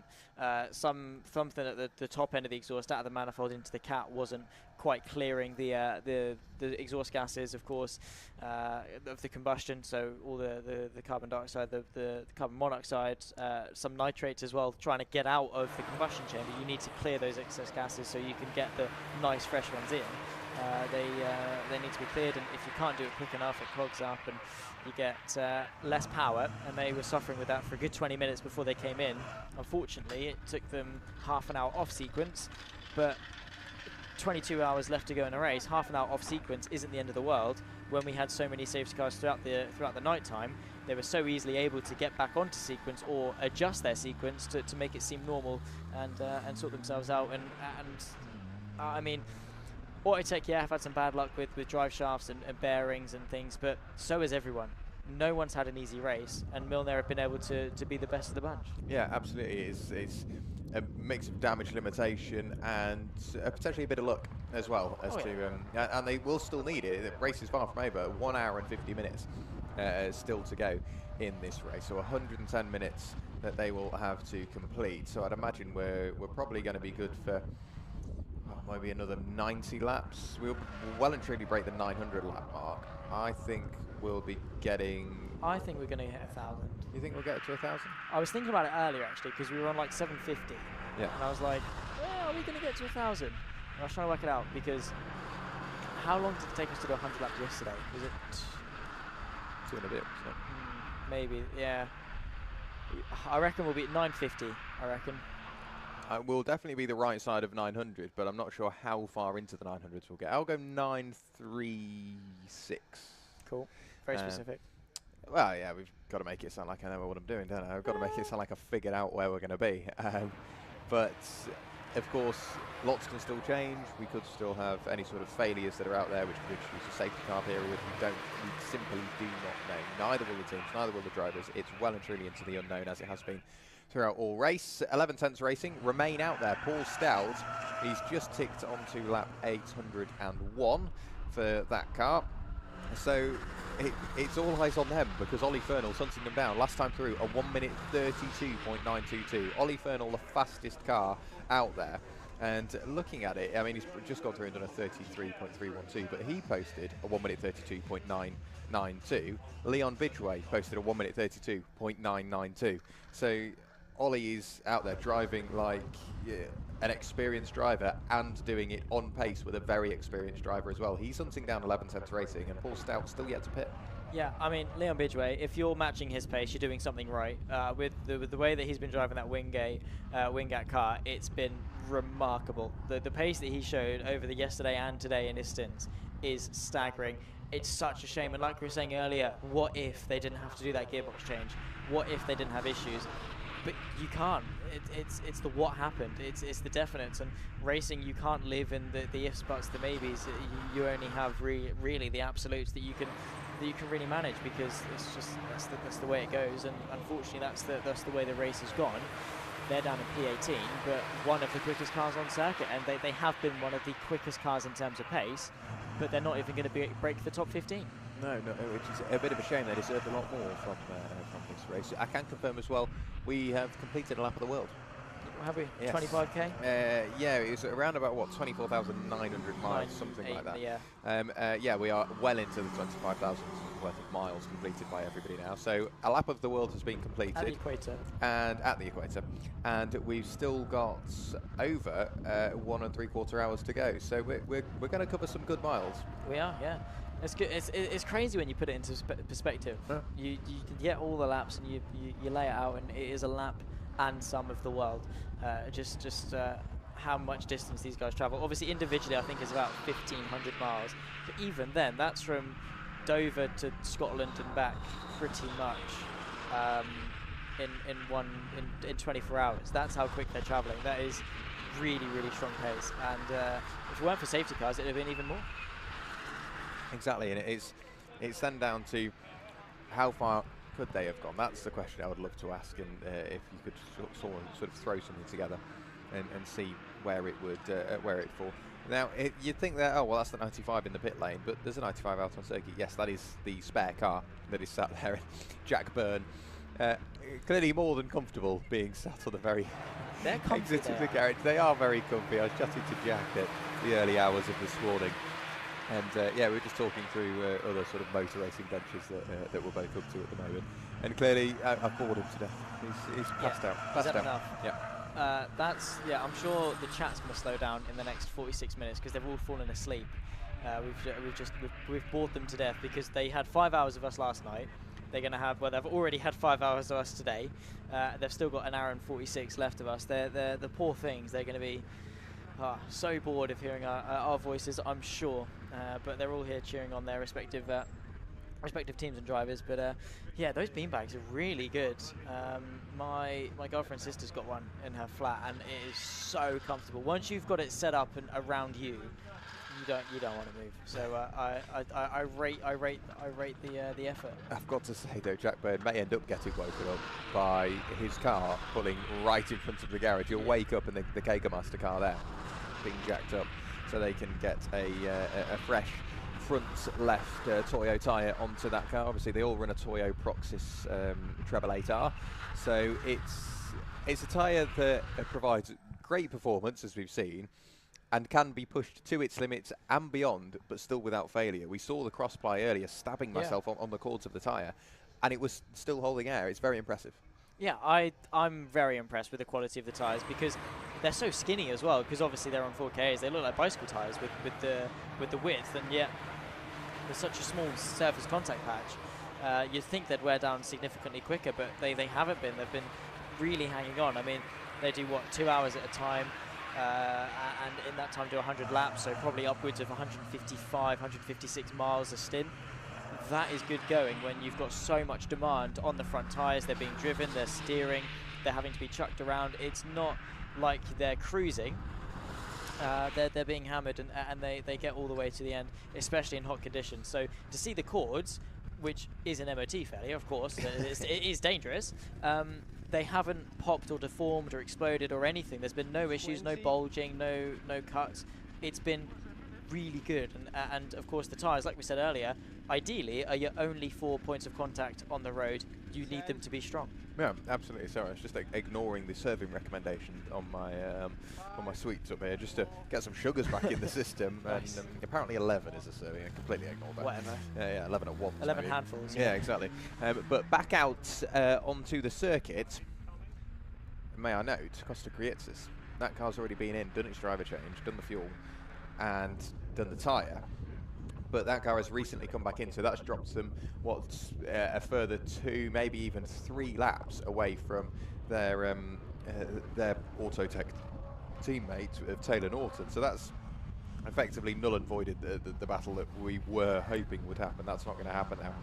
something at the top end of the exhaust out of the manifold into the cat wasn't quite clearing the exhaust gases, of course, of the combustion. So all the carbon dioxide, the carbon monoxide, some nitrates as well, trying to get out of the combustion chamber. You need to clear those excess gases so you can get the nice fresh ones in. They need to be cleared, and if you can't do it quick enough, it clogs up and you get less power, and they were suffering with that for a good 20 minutes before they came in. Unfortunately, it took them half an hour off sequence, but 22 hours left to go in a race. Half an hour off sequence isn't the end of the world. When we had so many safety cars throughout the night time, they were so easily able to get back onto sequence or adjust their sequence to make it seem normal and sort themselves out. And I mean, Autotech, yeah, have had some bad luck with drive shafts and bearings and things, but so is everyone. no one's had an easy race, and Milner have been able to be the best of the bunch. Yeah, absolutely. It's a mix of damage limitation and potentially a bit of luck as well. And they will still need it. The race is far from over. 1 hour and 50 minutes still to go in this race. So 110 minutes that they will have to complete. So I'd imagine we're probably going to be good for maybe another 90 laps. We'll well and truly break the 900 lap mark. I think we'll be getting... I think we're going to hit 1,000. You think we'll get to 1,000? I was thinking about it earlier, actually, because we were on like 750. Yeah. And I was like, well, are we going to get to 1,000? And I was trying to work it out, because how long did it take us to do 100 laps yesterday? Was it... 2 and a bit, wasn't it? Maybe, yeah. I reckon we'll be at 950, I reckon. We'll definitely be the right side of 900, but I'm not sure how far into the 900s we'll get. I'll go 936. Cool. Very specific. Well, yeah, we've got to make it sound like I know what I'm doing, don't I? I've got to make it sound like I've figured out where we're going to be. But, of course, lots can still change. We could still have any sort of failures that are out there which could introduce a safety car period. We simply do not know. Neither will the teams, neither will the drivers. It's well and truly into the unknown, as it has been throughout all race. 11 tenths racing remain out there. Paul Stout, he's just ticked onto lap 801 for that car. So it's all eyes on them, because Ollie Fernall's hunting them down. Last time through, a 1 minute 32.922. Ollie Fernall, the fastest car out there. And looking at it, I mean, he's just gone through and done a 33.312, but he posted a 1 minute 32.992. Leon Bidgeway posted a 1 minute 32.992. So Ollie is out there driving like an experienced driver and doing it on pace with a very experienced driver as well. He's hunting down 11 tenths racing, and Paul Stout still yet to pit. Yeah, I mean, Leon Bidgeway, if you're matching his pace, you're doing something right. With the way that he's been driving that Wingate car, it's been remarkable. The pace that he showed over the yesterday and today in his stints is staggering. It's such a shame, and like we were saying earlier, what if they didn't have to do that gearbox change? What if they didn't have issues? But you can't. It's the what happened. It's the definites. And racing, you can't live in the ifs, buts, the maybes. You only have really the absolutes that you can really manage, because it's just that's the way it goes. And unfortunately, that's the way the race has gone. They're down in P18, but one of the quickest cars on circuit, and they have been one of the quickest cars in terms of pace, but they're not even going to break the top 15. No, which is a bit of a shame. They deserved a lot more from this race. I can confirm as well, we have completed a lap of the world. Have we? Yes. 25k? Yeah, it was around about, what, 24,900 miles, something like that. Yeah. Yeah, we are well into the 25,000 worth of miles completed by everybody now. So a lap of the world has been completed. At the equator. And at the equator. And we've still got over 1 3/4 hours to go. So we're going to cover some good miles. We are, yeah. It's good. It's crazy when you put it into perspective. Yeah. You can get all the laps, and you lay it out, and it is a lap and some of the world. Just how much distance these guys travel. Obviously, individually, I think is about 1,500 miles. But even then, that's from Dover to Scotland and back, pretty much in 24 hours. That's how quick they're traveling. That is really strong pace. And if it weren't for safety cars, it'd have been even more. Exactly, and it's then down to how far could they have gone. That's the question I would love to ask, and if you could sort of throw something together and see where it would fall. Now you'd think that, oh well, that's the 95 in the pit lane, but there's a 95 out on circuit. Yes, that is the spare car that is sat there. Jack Byrne, clearly more than comfortable being sat on the very exit of the garage. They are very comfy. I was chatting to Jack at the early hours of this morning. And yeah, we're just talking through other sort of motor racing ventures that we're both up to at the moment. And clearly, I've bored him to death. He's passed out. Passed out. Enough. Yeah. I'm sure the chat's going to slow down in the next 46 minutes, because they've all fallen asleep. We've bored them to death, because they had 5 hours of us last night. They're going to have, well, they've already had 5 hours of us today. They've still got 1 hour and 46 left of us. They're the poor things. They're going to be so bored of hearing our voices, I'm sure. But they're all here cheering on their respective teams and drivers. But yeah, those beanbags are really good. My girlfriend's sister's got one in her flat, and it is so comfortable. Once you've got it set up and around you, you don't want to move. So I rate the effort. I've got to say though, Jack Byrne may end up getting woken up by his car pulling right in front of the garage. You'll wake up and the KA Master car there being jacked up, so they can get a fresh front left Toyo tyre onto that car. Obviously they all run a Toyo Proxys Treble 8R, so it's a tyre that provides great performance, as we've seen, and can be pushed to its limits and beyond, but still without failure. We saw the cross-ply earlier, stabbing myself on the cords of the tyre, and it was still holding air. It's very impressive. Yeah, I'm very impressed with the quality of the tyres, because they're so skinny as well, because obviously they're on Ford KAs. They look like bicycle tyres with the width, and yet there's such a small surface contact patch. You'd think they'd wear down significantly quicker, but they haven't been. They've been really hanging on. I mean, they do, what, 2 hours at a time, and in that time do 100 laps, so probably upwards of 155, 156 miles a stint. That is good going when you've got so much demand on the front tyres. They're being driven, they're steering, they're having to be chucked around. It's not like they're cruising. They're being hammered, and they get all the way to the end, especially in hot conditions. So to see the cords, which is an MOT failure, of course, it is dangerous. They haven't popped or deformed or exploded or anything. There's been no issues, no bulging, no cuts. It's been really good, and of course the tyres, like we said earlier, ideally are your only 4 points of contact on the road. You need them to be strong. Yeah, absolutely. Sorry, I was just ignoring the serving recommendation on my sweets up here, just to get some sugars back in the system. Nice. And apparently 11 is a serving. I completely ignored that. Whatever. Yeah, 11 at once. 11 maybe. handfuls. Yeah, exactly. But back out onto the circuit. May I note, Costa Krietsis. That car's already been in, done its driver change, done the fuel, and done the tyre. But that car has recently come back in, so that's dropped them, a further 2, maybe even 3 laps away from their Autotech teammate of Taylor Norton. So that's effectively null and voided the battle that we were hoping would happen. That's not going to happen now.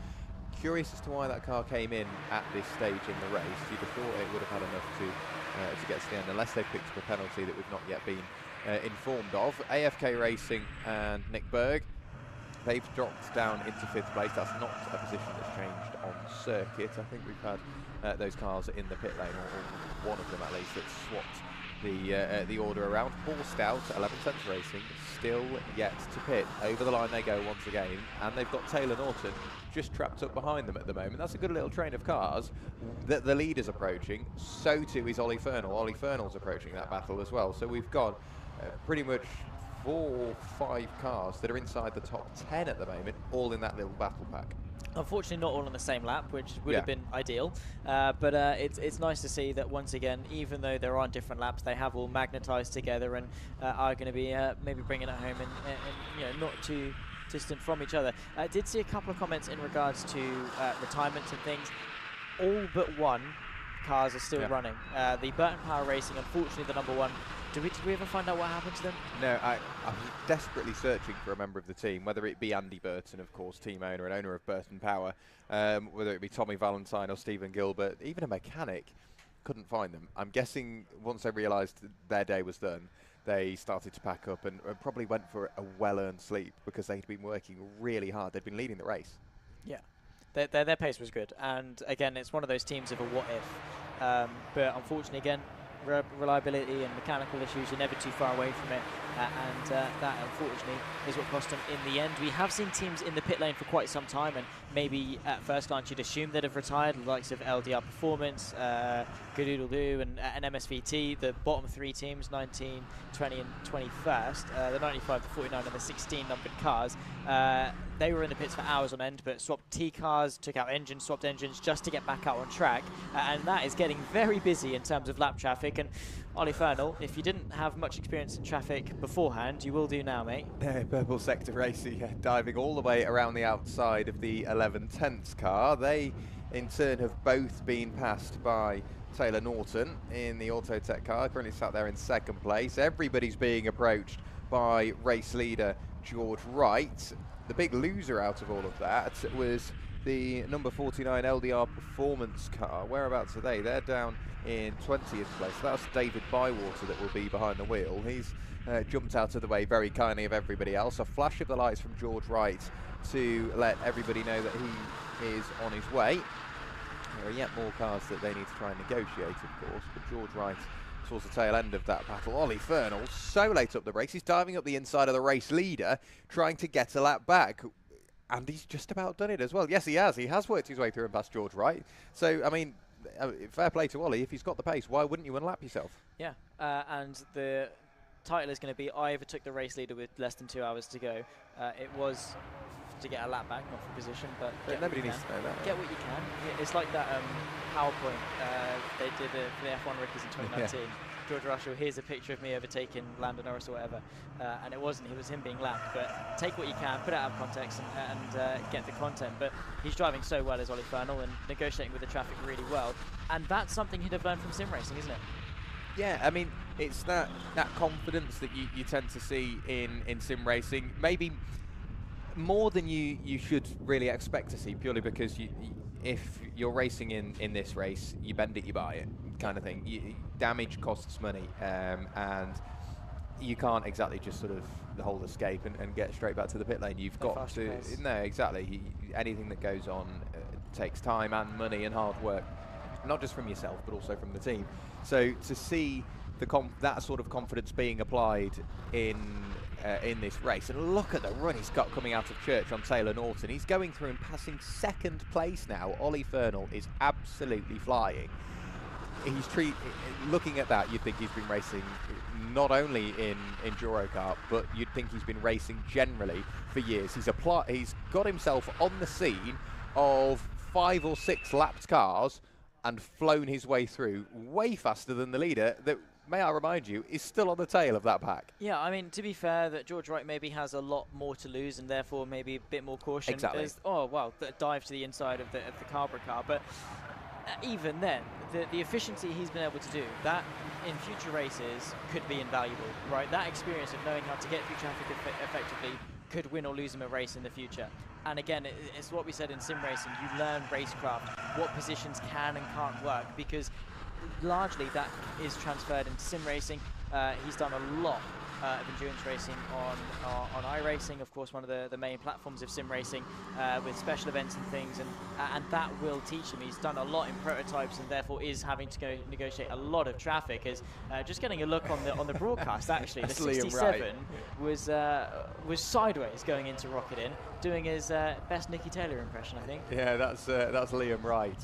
Curious as to why that car came in at this stage in the race. You'd have thought it would have had enough to get to the end, unless they picked up a penalty that we've not yet been informed of. AFK Racing and Nick Berg, they've dropped down into 5th place. That's not a position that's changed on circuit. I think we've had those cars in the pit lane, or one of them at least, that swapped the order around. Paul Stout, 11 Cents Racing, still yet to pit. Over the line they go once again, and they've got Taylor Norton just trapped up behind them at the moment. That's a good little train of cars that the leader's approaching. So too is Ollie Fernal. Ollie Fernal's approaching that battle as well. So we've got pretty much 4 or 5 cars that are inside the top 10 at the moment, all in that little battle pack. Unfortunately not all on the same lap, which would have been ideal, but it's nice to see that once again, even though they're on different laps, they have all magnetised together and are going to be maybe bringing it home and not too distant from each other. I did see a couple of comments in regards to retirements and things. All but one cars are still running. The Burton Power Racing, unfortunately the number 1. Did we ever find out what happened to them? No, I was desperately searching for a member of the team, whether it be Andy Burton, of course, team owner and owner of Burton Power, whether it be Tommy Valentine or Stephen Gilbert, even a mechanic, couldn't find them. I'm guessing once they realised their day was done, they started to pack up and probably went for a well-earned sleep, because they'd been working really hard. They'd been leading the race. Yeah, their pace was good. And again, it's one of those teams of a what if. But unfortunately, again, reliability and mechanical issues, you're never too far away from it, and that unfortunately is what cost them in the end. We have seen teams in the pit lane for quite some time, and maybe at first glance you'd assume they'd have retired, the likes of LDR Performance, Goodoodle-Doo and MSVT, the bottom 3 teams, 19, 20 and 21st, the 95, the 49 and the 16 numbered cars. They were in the pits for hours on end, but swapped T-cars, took out engines, swapped engines just to get back out on track, and that is getting very busy in terms of lap traffic. And Ollie Fernal, if you didn't have much experience in traffic beforehand, you will do now, mate. Purple Sector Racing diving all the way around the outside of the 11 tenths car. They, in turn, have both been passed by Taylor Norton in the Autotech car, currently sat there in 2nd place. Everybody's being approached by race leader George Wright. The big loser out of all of that was the number 49 LDR Performance car. Whereabouts are they? They're down in 20th place. That's David Bywater that will be behind the wheel. He's jumped out of the way very kindly of everybody else. A flash of the lights from George Wright to let everybody know that he is on his way. There are yet more cars that they need to try and negotiate, of course, but George Wright towards the tail end of that battle. Ollie Fernal, so late up the race, he's diving up the inside of the race leader, trying to get a lap back. And he's just about done it as well. Yes, he has. He has worked his way through and past George Wright. So, I mean, fair play to Ollie. If he's got the pace, why wouldn't you unlap yourself? Yeah, and the title is going to be I overtook the race leader with less than 2 hours to go. It was to get a lap back, not for position, but nobody needs to know that. Get what you can. It's like that PowerPoint they did for the F1 rookies in 2019. Yeah. George Russell, here's a picture of me overtaking Lando Norris or whatever, and it wasn't. It was him being lapped. But take what you can, put it out of context, and get the content. But he's driving so well as Ollie Fernal and negotiating with the traffic really well, and that's something he'd have learned from sim racing, isn't it? Yeah, I mean, it's that confidence that you tend to see in sim racing, maybe more than you should really expect to see, purely because if you're racing in this race, you bend it, you buy it, kind of thing. Damage costs money, and you can't exactly just sort of hold escape and get straight back to the pit lane. You've got to, no, exactly. Anything that goes on takes time and money and hard work, not just from yourself, but also from the team. So to see that sort of confidence being applied in this race, and look at the run he's got coming out of Church on Taylor Norton. He's going through and passing second place now. Ollie Fernal is absolutely flying. Looking at that, you'd think he's been racing not only in EnduroKA, but you'd think he's been racing generally for years. He's got himself on the scene of 5 or 6 lapped cars and flown his way through way faster than the leader that, may I remind you, is still on the tail of that pack. Yeah, I mean, to be fair, that George Wright maybe has a lot more to lose and therefore maybe a bit more caution. Exactly. Oh, well, dive to the inside of the Carberra car. But even then, the efficiency he's been able to do, that in future races could be invaluable, right? That experience of knowing how to get through traffic effectively could win or lose him a race in the future. And again, it's what we said in sim racing. You learn racecraft, what positions can and can't work, because largely that is transferred into sim racing. He's done a lot of endurance racing on iRacing, of course, one of the main platforms of sim racing, with special events and things, and that will teach him. He's done a lot in prototypes and therefore is having to go negotiate a lot of traffic. As just getting a look on the broadcast, actually, the 67 was sideways going into Rocket In, doing his best Nicky Taylor impression, I think. Yeah, that's Liam Wright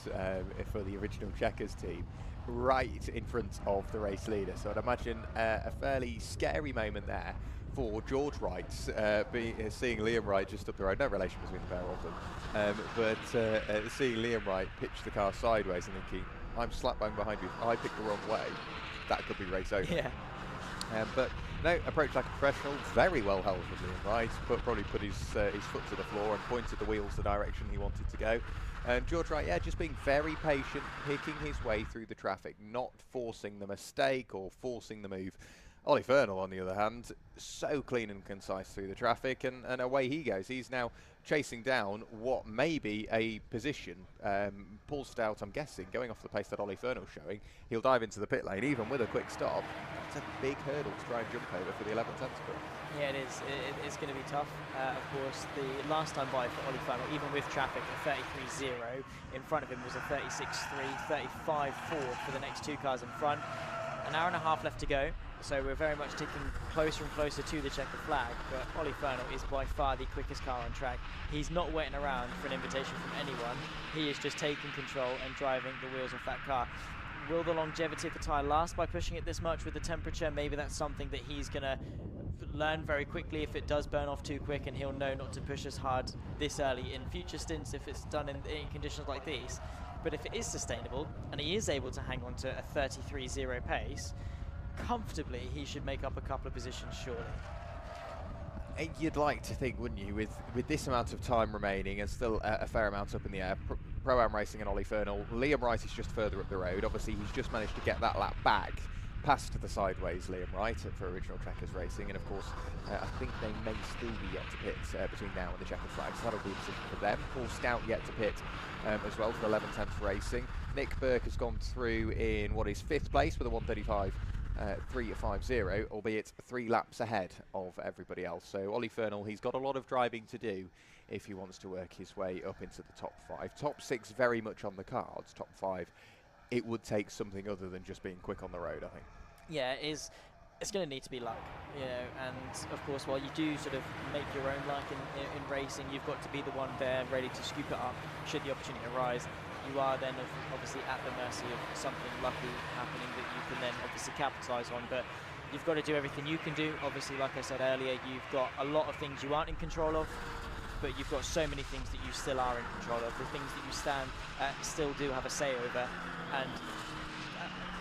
for the original Checkers team, right in front of the race leader. So I'd imagine a fairly scary moment there for George Wright, seeing Liam Wright just up the road. No relation between the pair of them, but seeing Liam Wright pitch the car sideways and thinking, I'm slap bang behind you, if I pick the wrong way, that could be race over. Yeah. But no, approach like a professional, very well held with Liam Wright, probably put his foot to the floor and pointed the wheels the direction he wanted to go. And George Wright, yeah, just being very patient, picking his way through the traffic, not forcing the mistake or forcing the move. Ollie Fernal, on the other hand, so clean and concise through the traffic, and away he goes. He's now chasing down what may be a position. Paul Stout, I'm guessing, going off the pace that Ollie Fernal's showing, he'll dive into the pit lane, even with a quick stop. It's a big hurdle to try and jump over for the 11th tentacle. Yeah, it is. It's going to be tough. Of course, the last time by for Ollie Fernal, even with traffic, a 33.0. In front of him was a 36.3, 35.4 for the next 2 cars in front. An hour and a half left to go, so we're very much ticking closer and closer to the checker flag, but Ollie Fernal is by far the quickest car on track. He's not waiting around for an invitation from anyone. He is just taking control and driving the wheels off that car. Will the longevity of the tyre last by pushing it this much with the temperature? Maybe that's something that he's going to learn very quickly if it does burn off too quick, and he'll know not to push as hard this early in future stints if it's done in conditions like these. But if it is sustainable, and he is able to hang on to a 33.0 pace, comfortably he should make up a couple of positions surely. You'd like to think, wouldn't you, with this amount of time remaining and still a fair amount up in the air, Pro-Am Racing and Ollie Fernal. Liam Wright is just further up the road. Obviously, he's just managed to get that lap back past the sideways Liam Wright for Original Checkers Racing, and of course I think they may still be yet to pit between now and the checkered flag, so that'll be a decision for them. Paul Stout yet to pit as well for 11/10 Racing. Nick Burke has gone through in what is 5th place with a 1:35. 3:50, albeit 3 laps ahead of everybody else. So Ollie Fernall, he's got a lot of driving to do if he wants to work his way up into the top 5. Top 6 very much on the cards. Top 5, it would take something other than just being quick on the road, I think. Yeah, it's going to need to be luck, you know, and of course, while you do sort of make your own luck in racing, you've got to be the one there ready to scoop it up should the opportunity arise. You are then obviously at the mercy of something lucky happening that you can then obviously capitalise on, but you've got to do everything you can do. Obviously, like I said earlier, you've got a lot of things you aren't in control of, but you've got so many things that you still are in control of, the things that you still do have a say over, and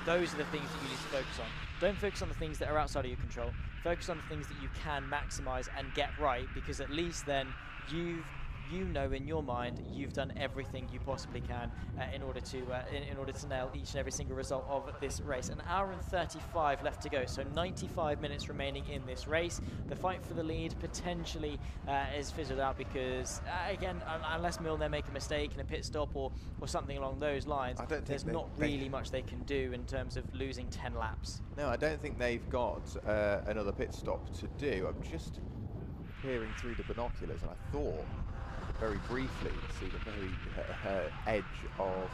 those are the things that you need to focus on. Don't focus on the things that are outside of your control. Focus on the things that you can maximise and get right, because at least then you know in your mind you've done everything you possibly can in order to nail each and every single result of this race. An hour and 35 left to go, so 95 minutes remaining in this race. The fight for the lead potentially is fizzled out because again, unless Milner make a mistake in a pit stop or something along those lines, there's not really much they can do in terms of losing 10 laps. No, I don't think they've got another pit stop to do. I'm just peering through the binoculars and I thought very briefly see the very edge of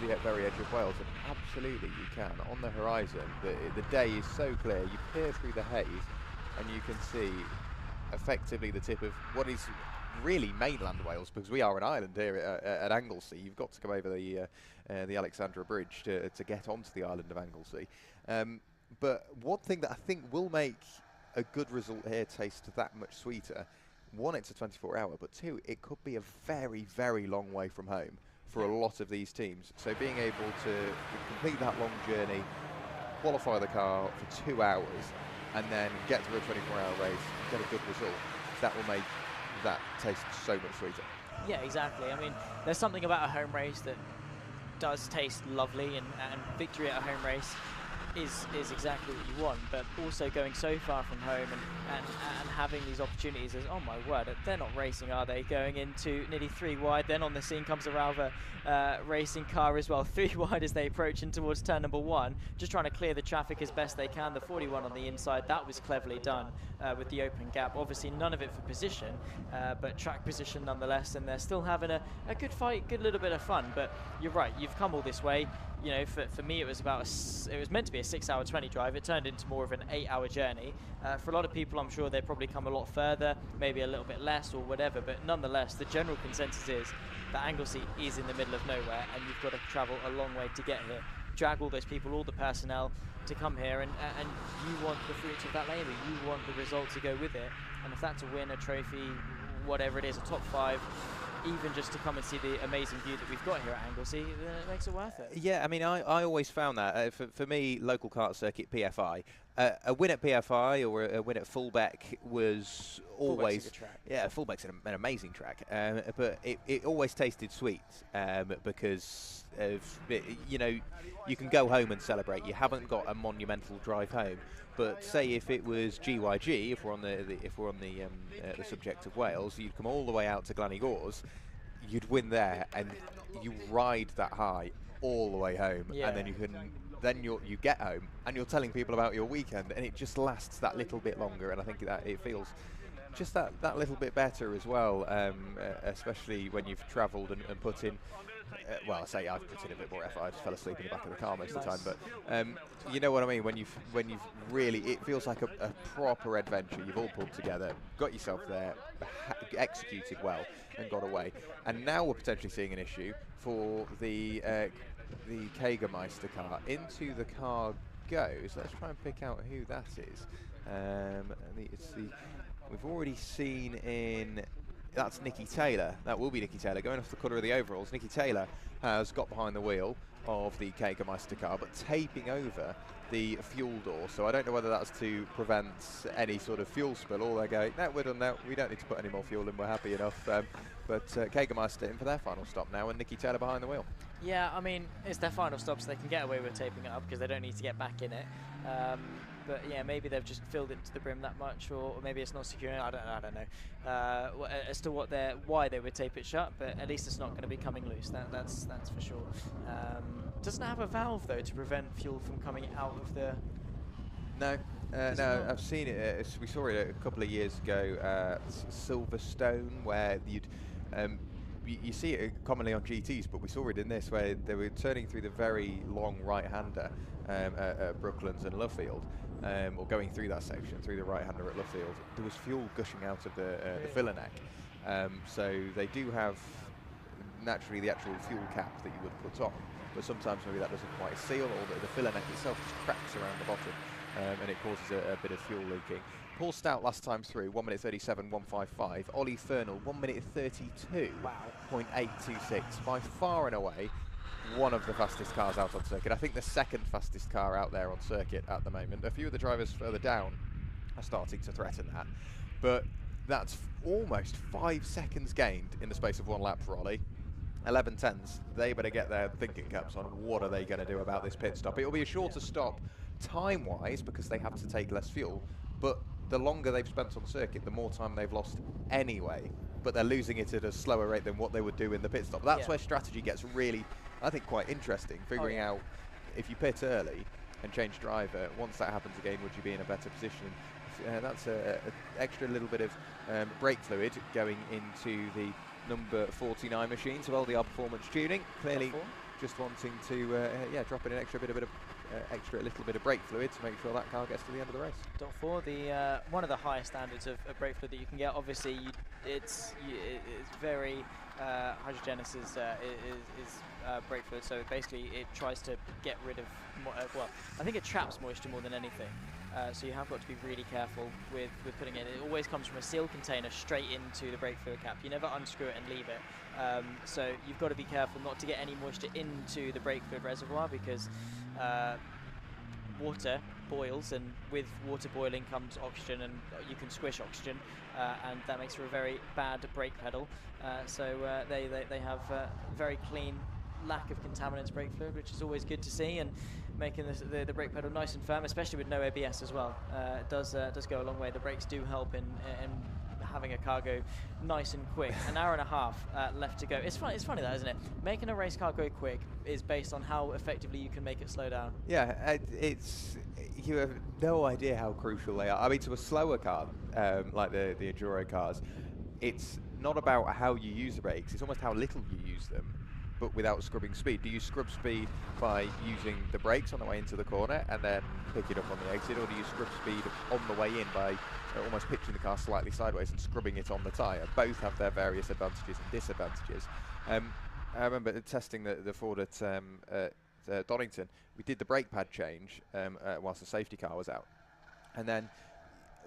the very edge of Wales, and absolutely you can. On the horizon, the day is so clear, you peer through the haze and you can see effectively the tip of what is really mainland Wales, because we are an island here at Anglesey. You've got to come over the Alexandra Bridge to get onto the island of Anglesey. But one thing that I think will make a good result here taste that much sweeter, one, it's a 24-hour, but two, it could be a very, very long way from home for a lot of these teams. So being able to complete that long journey, qualify the car for 2 hours, and then get through a 24-hour race, get a good result, that will make that taste so much sweeter. Yeah, exactly. I mean, there's something about a home race that does taste lovely, and victory at a home race is exactly what you want, but also going so far from home and having these opportunities is, oh my word, they're not racing, are they? Going into nearly 3 wide, then on the scene comes a Ralva racing car as well, 3 wide as they approach in towards turn number 1, just trying to clear the traffic as best they can. The 41 on the inside, that was cleverly done with the open gap. Obviously none of it for position, but track position nonetheless, and they're still having a good fight, good little bit of fun. But you're right, you've come all this way. You know, for me, it was meant to be a 6-hour 20 drive. It turned into more of an 8-hour journey. For a lot of people, I'm sure they've probably come a lot further, maybe a little bit less or whatever. But nonetheless, the general consensus is that Anglesey is in the middle of nowhere, and you've got to travel a long way to get here. Drag all those people, all the personnel to come here, and you want the fruits of that labour. You want the result to go with it. And if that's a win, a trophy, whatever it is, a top 5. Even just to come and see the amazing view that we've got here at Anglesey, it makes it worth it. Yeah, I mean, I always found that, for me, local kart circuit, PFI, a win at PFI or a win at Fullbeck was always... Fullbeck's a good track. Yeah, Fullbeck's an amazing track, but it always tasted sweet because of, you know, you can go home and celebrate. You haven't got a monumental drive home. But say if it was GYG, if we're on the subject of Wales, you'd come all the way out to Glanigors, you'd win there, and you ride that high all the way home, and then you get home, and you're telling people about your weekend, and it just lasts that little bit longer, and I think that it feels just that little bit better as well, especially when you've travelled and put in. Well, I say I've put in a bit more effort. I just fell asleep in the back of the car most of the time, but you know what I mean. When you've really, it feels like a proper adventure. You've all pulled together, got yourself there, executed well, and got away. And now we're potentially seeing an issue for the Jägermeister car. Into the car goes. Let's try and pick out who that is. We've already seen in. That's Nicky Taylor. That will be Nicky Taylor. Going off the colour of the overalls, Nicky Taylor has got behind the wheel of the Jägermeister car, but taping over the fuel door. So I don't know whether that's to prevent any sort of fuel spill, or they're going, no, we're done now. We don't need to put any more fuel in. We're happy enough. But Jägermeister in for their final stop now, and Nicky Taylor behind the wheel. Yeah, I mean, it's their final stop, so they can get away with taping it up because they don't need to get back in it. But yeah, maybe they've just filled it to the brim that much, or maybe it's not secure. I don't know as to why they would tape it shut. But at least it's not going to be coming loose. That's for sure. Doesn't it have a valve though to prevent fuel from coming out of the? No. No, I've seen it. We saw it a couple of years ago at Silverstone, where you see it commonly on GTs, but we saw it in this where they were turning through the very long right-hander at Brooklands and Luffield, or going through that section, through the right-hander at Luffield. There was fuel gushing out of the filler neck. So they do have, naturally, the actual fuel cap that you would put on, but sometimes maybe that doesn't quite seal, or the filler neck itself just cracks around the bottom, and it causes a bit of fuel leaking. Paul Stout last time through, 1 minute 37.155. Ollie Fernal, 1 minute 32.826. Wow. By far and away, one of the fastest cars out on circuit. I think the second fastest car out there on circuit at the moment. A few of the drivers further down are starting to threaten that. But that's almost 5 seconds gained in the space of one lap for Ollie. 11.10s, they better get their thinking caps on. What are they going to do about this pit stop? It will be a shorter stop time-wise because they have to take less fuel, but the longer they've spent on circuit, the more time they've lost anyway, but they're losing it at a slower rate than what they would do in the pit stop. That's where strategy gets really, I think, quite interesting, figuring out if you pit early and change driver, once that happens again, would you be in a better position? That's an extra little bit of brake fluid going into the number 49 machine, so LDR Performance Tuning, clearly just wanting to drop in an extra little bit of brake fluid to make sure that car gets to the end of the race. Dot 4, the one of the highest standards of brake fluid that you can get. Obviously, it's very hydrogenous is brake fluid. So basically, it tries to get rid of well, I think it traps moisture more than anything. So you have got to be really careful with putting it. It always comes from a sealed container straight into the brake fluid cap. You never unscrew it and leave it. So you've got to be careful not to get any moisture into the brake fluid reservoir, because water boils, and with water boiling comes oxygen, and you can squish oxygen, and that makes for a very bad brake pedal. So they have very clean, lack of contaminants brake fluid, which is always good to see, and making the brake pedal nice and firm, especially with no ABS as well. It does go a long way. The brakes do help in having a car go nice and quick. An hour and a half left to go. It's funny that, isn't it? Making a race car go quick is based on how effectively you can make it slow down. Yeah, you have no idea how crucial they are. I mean, to a slower car like the Enduro cars, it's not about how you use the brakes, it's almost how little you use them, but without scrubbing speed. Do you scrub speed by using the brakes on the way into the corner and then pick it up on the exit, or do you scrub speed on the way in by almost pitching the car slightly sideways and scrubbing it on the tyre? Both have their various advantages and disadvantages. I remember testing the Ford at Donington. We did the brake pad change whilst the safety car was out, and then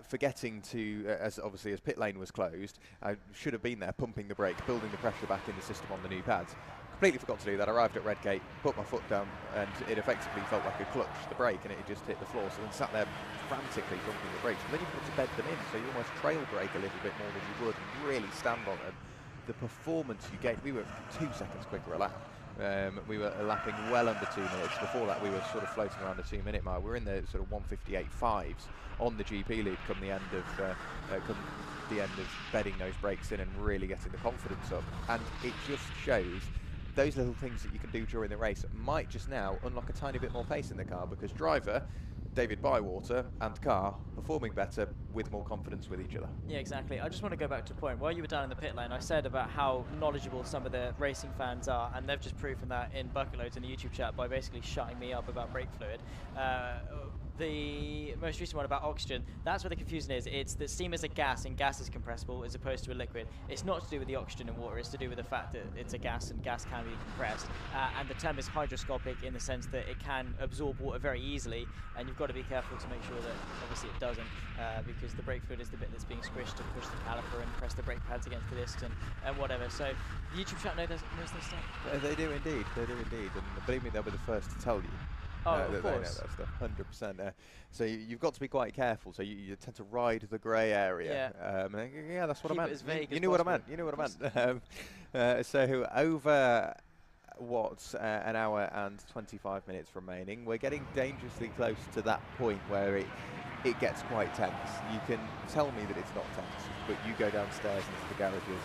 forgetting to, as pit lane was closed, I should have been there pumping the brake, building the pressure back in the system on the new pads. Completely forgot to do that. Arrived at Redgate, put my foot down, and it effectively felt like a clutch, the brake, and it just hit the floor. So then sat there frantically pumping the brakes. But then you've got to bed them in, so you almost trail brake a little bit more than you would and really stand on them. The performance you get, we were 2 seconds quicker a lap. We were lapping well under 2 minutes. Before that, we were sort of floating around the 2 minute mark. We were in the sort of 1:58.5s on the GP lead come the end of bedding those brakes in and really getting the confidence up. And it just shows those little things that you can do during the race might just now unlock a tiny bit more pace in the car, because driver David Bywater and car performing better with more confidence with each other. Yeah, exactly. I just want to go back to a point. While you were down in the pit lane, I said about how knowledgeable some of the racing fans are, and they've just proven that in bucket loads in the YouTube chat by basically shutting me up about brake fluid. The most recent one about oxygen, that's where the confusion is. It's that steam is a gas, and gas is compressible as opposed to a liquid. It's not to do with the oxygen in water, it's to do with the fact that it's a gas, and gas can be compressed. And the term is hygroscopic in the sense that it can absorb water very easily, and you've got to be careful to make sure that obviously it doesn't, because the brake fluid is the bit that's being squished to push the caliper and press the brake pads against the discs and whatever. So the YouTube chat knows this stuff. They do indeed, and believe me, they'll be the first to tell you. Oh, of they know course. that stuff, 100%. So you've got to be quite careful. So you tend to ride the grey area. That's what Keep I it meant. as vague You as knew what I possible. meant. So over what's an hour and 25 minutes remaining. We're getting dangerously close to that point where it gets quite tense. You can tell me that it's not tense, but you go downstairs into the garages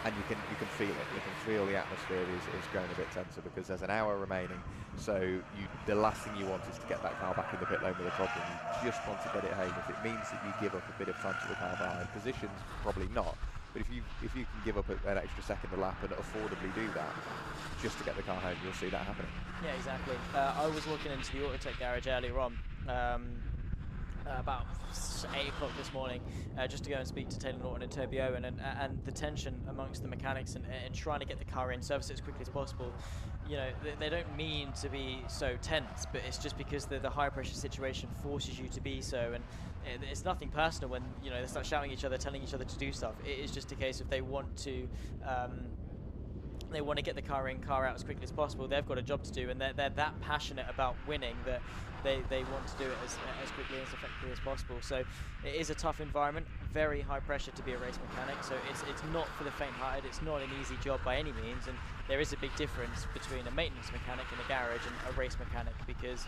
and you can feel it. You can feel the atmosphere is growing a bit tenser because there's an hour remaining. So the last thing you want is to get that car back in the pit lane with a problem. You just want to get it home. If it means that you give up a bit of time to the car behind positions, probably not. But if you can give up an extra second a lap and affordably do that, just to get the car home, you'll see that happening. Yeah, exactly. I was walking into the Autotech garage earlier on, about 8 o'clock this morning, just to go and speak to Taylor Norton and Toby Owen, and the tension amongst the mechanics and trying to get the car in, service it as quickly as possible. You know, they don't mean to be so tense, but it's just because the high pressure situation forces you to be so, and it's nothing personal when, you know, they start shouting at each other, telling each other to do stuff. It is just a case of they want to get the car in, car out as quickly as possible. They've got a job to do, and they're that passionate about winning that they want to do it as quickly and as effectively as possible. So it is a tough environment, very high pressure to be a race mechanic. So it's not for the faint-hearted. It's not an easy job by any means, and there is a big difference between a maintenance mechanic in a garage and a race mechanic, because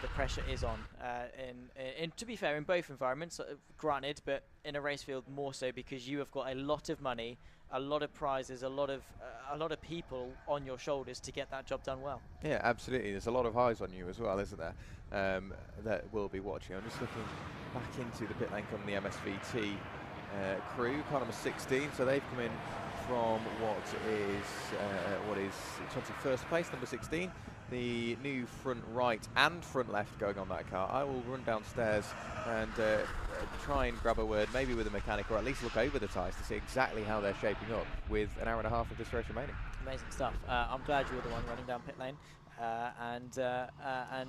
the pressure is on. And to be fair, in both environments, granted, but in a race field more so, because you have got a lot of money, a lot of prizes, a lot of people on your shoulders to get that job done well. Yeah, absolutely. There's a lot of eyes on you as well, isn't there? That will be watching. I'm just looking back into the pit lane from the MSVT crew, car number 16. So they've come in from what is 21st place, number 16. The new front right and front left going on that car. I will run downstairs and try and grab a word, maybe with a mechanic, or at least look over the tyres to see exactly how they're shaping up with an hour and a half of this race remaining. Amazing stuff. I'm glad you were the one running down pit lane and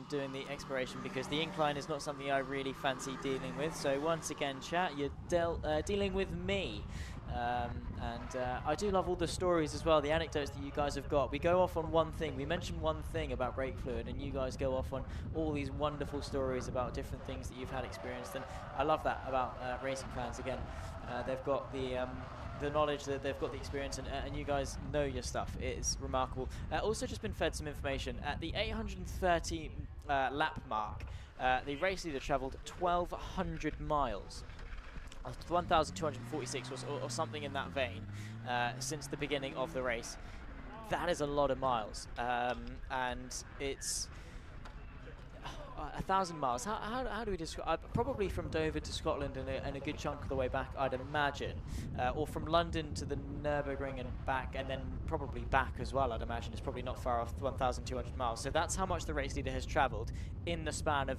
doing the exploration, because the incline is not something I really fancy dealing with. So once again, chat, you're dealing with me. I do love all the stories as well, the anecdotes that you guys have got. We go off on one thing, we mention one thing about brake fluid, and you guys go off on all these wonderful stories about different things that you've had experienced, and I love that about racing fans. Again, they've got the knowledge, that they've got the experience, and you guys know your stuff. It is remarkable. Also just been fed some information. At the 830 lap mark, the race leader travelled 1,200 miles. 1,246 or something in that vein since the beginning of the race. That is a lot of miles, and it's 1,000 miles. How do we describe? Probably from Dover to Scotland and a good chunk of the way back, I'd imagine, or from London to the Nürburgring and back, and then probably back as well. I'd imagine it's probably not far off 1,200 miles. So that's how much the race leader has travelled in the span of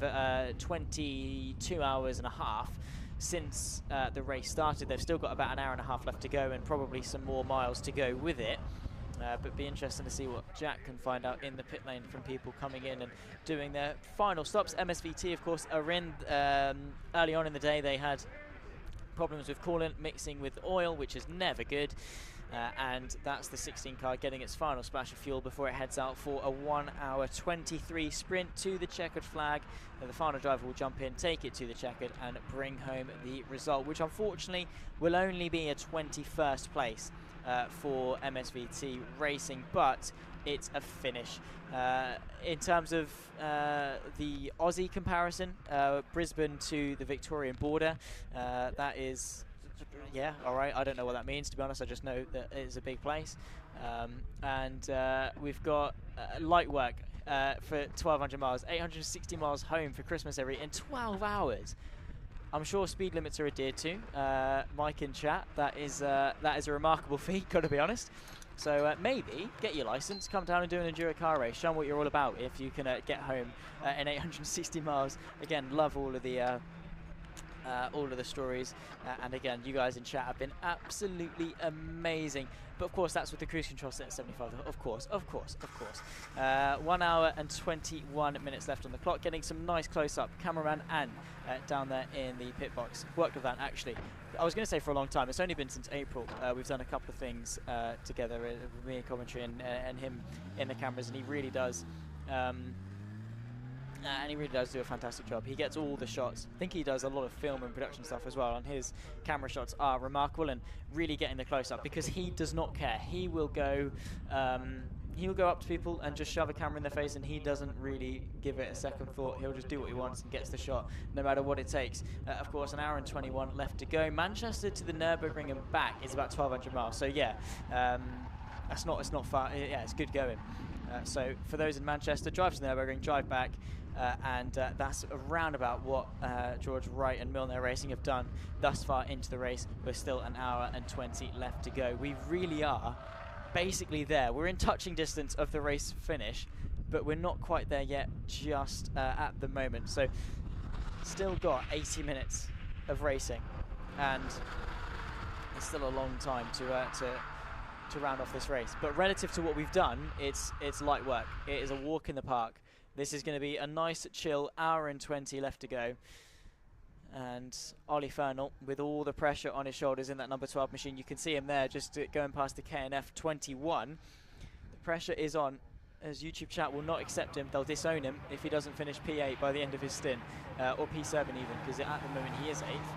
22 hours and a half. Since the race started. They've still got about an hour and a half left to go, and probably some more miles to go with it. But be interesting to see what Jack can find out in the pit lane from people coming in and doing their final stops. MSVT, of course, are in. Early on in the day, they had problems with coolant mixing with oil, which is never good. And that's the 16 car getting its final splash of fuel before it heads out for a 1 hour 23 sprint to the checkered flag. The final driver will jump in, take it to the checkered, and bring home the result, which unfortunately will only be a 21st place for MSVT Racing, but it's a finish. In terms of the Aussie comparison, Brisbane to the Victorian border, that is... Yeah, all right. I don't know what that means, to be honest. I just know that it's a big place. We've got light work for 1,200 miles, 860 miles home for Christmas in 12 hours. I'm sure speed limits are adhered to. Mike in chat, that is a remarkable feat, got to be honest. So maybe get your license, come down and do an EnduroKA race, show them what you're all about if you can get home in 860 miles. Again, love all of the stories, and again, you guys in chat have been absolutely amazing. But of course, that's with the cruise control set at 75. Of course. 1 hour and 21 minutes left on the clock. Getting some nice close-up. Cameraman Anne down there in the pit box. Worked with that, actually. I was going to say for a long time. It's only been since April. We've done a couple of things together, with me in commentary and him in the cameras, and he really does. And he really does do a fantastic job. He gets all the shots. I think he does a lot of film and production stuff as well, and his camera shots are remarkable, and really getting the close-up, because he does not care. He will go he'll go up to people and just shove a camera in their face, and he doesn't really give it a second thought. He'll just do what he wants and gets the shot, no matter what it takes. Of course, an hour and 21 left to go. Manchester to the Nürburgring and back is about 1,200 miles. So yeah, it's not far. Yeah, it's good going. So for those in Manchester, drive to the Nürburgring, drive back, and that's around about what George Wright and Milner Racing have done thus far into the race. We're still an hour and 20 left to go. We really are basically there. We're in touching distance of the race finish, but we're not quite there yet just at the moment. So still got 80 minutes of racing, and it's still a long time to round off this race. But relative to what we've done, it's light work. It is a walk in the park. This is going to be a nice chill hour and 20 left to go. And Ollie Fernal, with all the pressure on his shoulders in that number 12 machine, you can see him there just going past the KNF 21. The pressure is on, as YouTube chat will not accept him. They'll disown him if he doesn't finish P8 by the end of his stint, or P7 even, because at the moment he is 8th.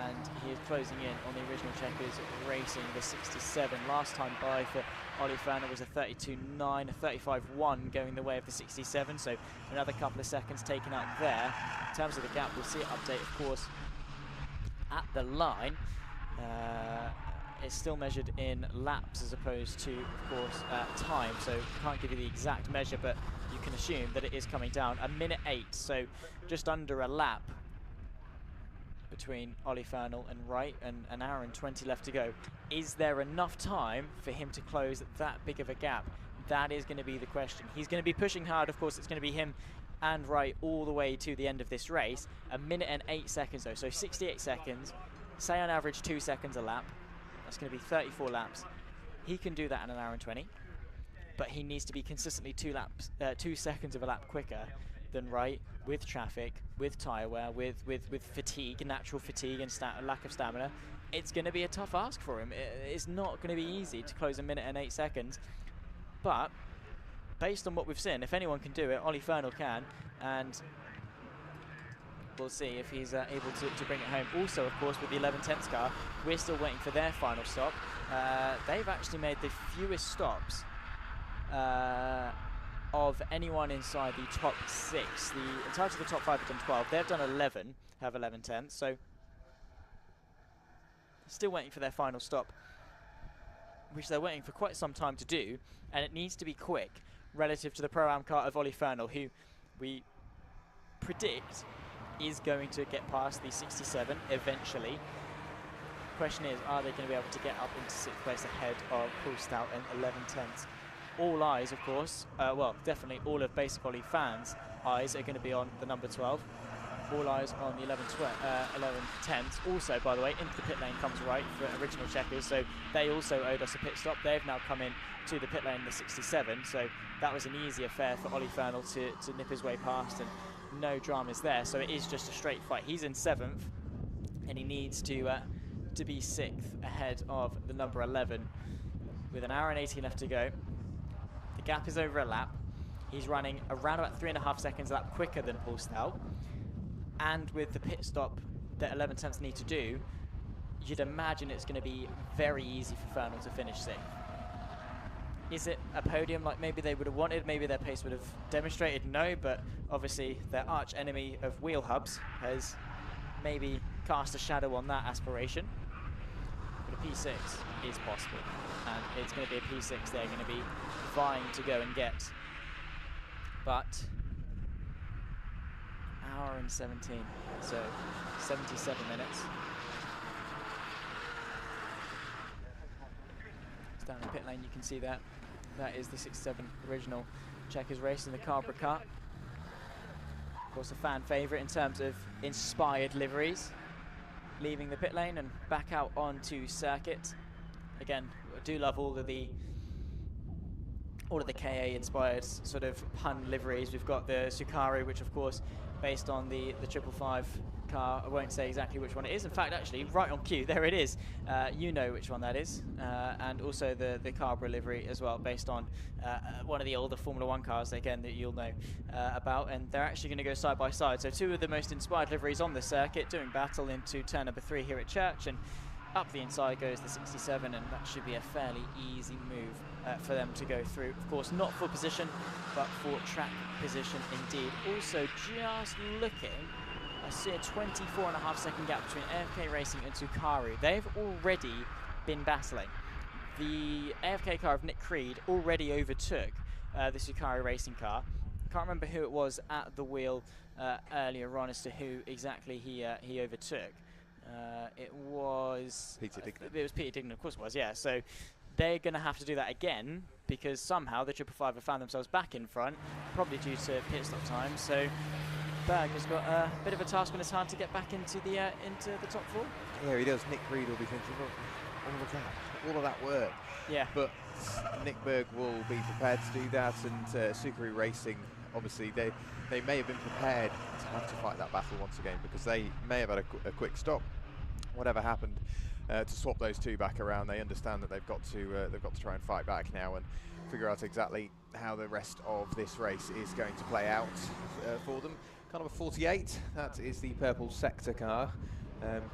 And he is closing in on the original checkers racing the 67. Last time by for Ollie Fernal was a 32.9, a 35.1 going the way of the 67, so another couple of seconds taken out there. In terms of the gap, we'll see it update, of course, at the line. It's still measured in laps as opposed to, of course, time, so can't give you the exact measure, but you can assume that it is coming down. A minute 8, so just under a lap between Ollie Fernal and Wright, and an hour and 20 left to go. Is there enough time for him to close that big of a gap? That is going to be the question. He's going to be pushing hard. Of course, it's going to be him and Wright all the way to the end of this race. A minute and 8 seconds though, so 68 seconds. Say on average 2 seconds a lap. That's going to be 34 laps. He can do that in an hour and 20, but he needs to be consistently 2 seconds of a lap quicker than Wright, with traffic, with tyre wear, with fatigue, natural fatigue and lack of stamina. It's going to be a tough ask for him. It's not going to be easy to close a minute and 8 seconds. But based on what we've seen, if anyone can do it, Ollie Fernal can, and we'll see if he's able to bring it home. Also, of course, with the 11/10 car, we're still waiting for their final stop. They've actually made the fewest stops of anyone inside the top 6. In terms of the top 5 have done 12. They've done 11, have 11/10. So still waiting for their final stop, which they're waiting for quite some time to do, and it needs to be quick relative to the Pro-Am car of Ollie Fernal, who we predict is going to get past the 67 eventually. Question is, are they going to be able to get up into 6th place ahead of Paul Stout and 11/10? All eyes, of course, well, definitely all of Basic Ollie fans' eyes are going to be on the number 12. All eyes on the 11/10. Also, by the way, into the pit lane comes Wright for original checkers, so they also owed us a pit stop. They've now come in to the pit lane in the 67, so that was an easy affair for Ollie Fernal to nip his way past, and no dramas there. So it is just a straight fight. He's in 7th, and he needs to be 6th ahead of the number 11 with an hour and 18 left to go. The gap is over a lap. He's running around about 3.5 seconds a lap quicker than Paul Stout. And with the pit stop that 11/10 need to do, you'd imagine it's going to be very easy for Fernal to finish 6th. Is it a podium like maybe they would have wanted? Maybe their pace would have demonstrated? No, but obviously their arch enemy of wheel hubs has maybe cast a shadow on that aspiration. But a P6 is possible, and it's going to be a P6 they're going to be vying to go and get. But hour and 17, so 77 minutes. It's down the pit lane, you can see that. That is the 67 original checkers race in the Cabra car. Of course, a fan favourite in terms of inspired liveries. Leaving the pit lane and back out onto circuit. Again, I do love all of the KA inspired sort of pun liveries. We've got the Sukaru, which of course based on the 555 car. I won't say exactly which one it is. In fact, actually, right on cue, there it is. You know which one that is. And also the Cabra livery as well, based on one of the older Formula 1 cars, again, that you'll know about. And they're actually going to go side by side. So 2 of the most inspired liveries on the circuit doing battle into turn number 3 here at Church. And Up the inside goes the 67, and that should be a fairly easy move for them to go through. Of course, not for position, but for track position indeed. Also, just looking, I see a 24.5-second gap between AFK Racing and Sukaru. They've already been battling. The AFK car of Nick Creed already overtook the Sukaru Racing car. Can't remember who it was at the wheel earlier on as to who exactly he overtook. It was Peter Dignan. It was Peter Dignan, of course it was, yeah. So they're going to have to do that again because somehow the 555 have found themselves back in front, probably due to pit stop time. So Berg has got a bit of a task on his hand to get back into the top four. Yeah, he does. Nick Creed will be thinking, look, all of that work. Yeah. But Nick Berg will be prepared to do that, and Sukaru Racing, obviously, they may have been prepared to have to fight that battle once again because they may have had a quick stop. Whatever happened to swap those two back around, they understand that they've got to try and fight back now and figure out exactly how the rest of this race is going to play out for them. Car number 48, that is the purple sector car.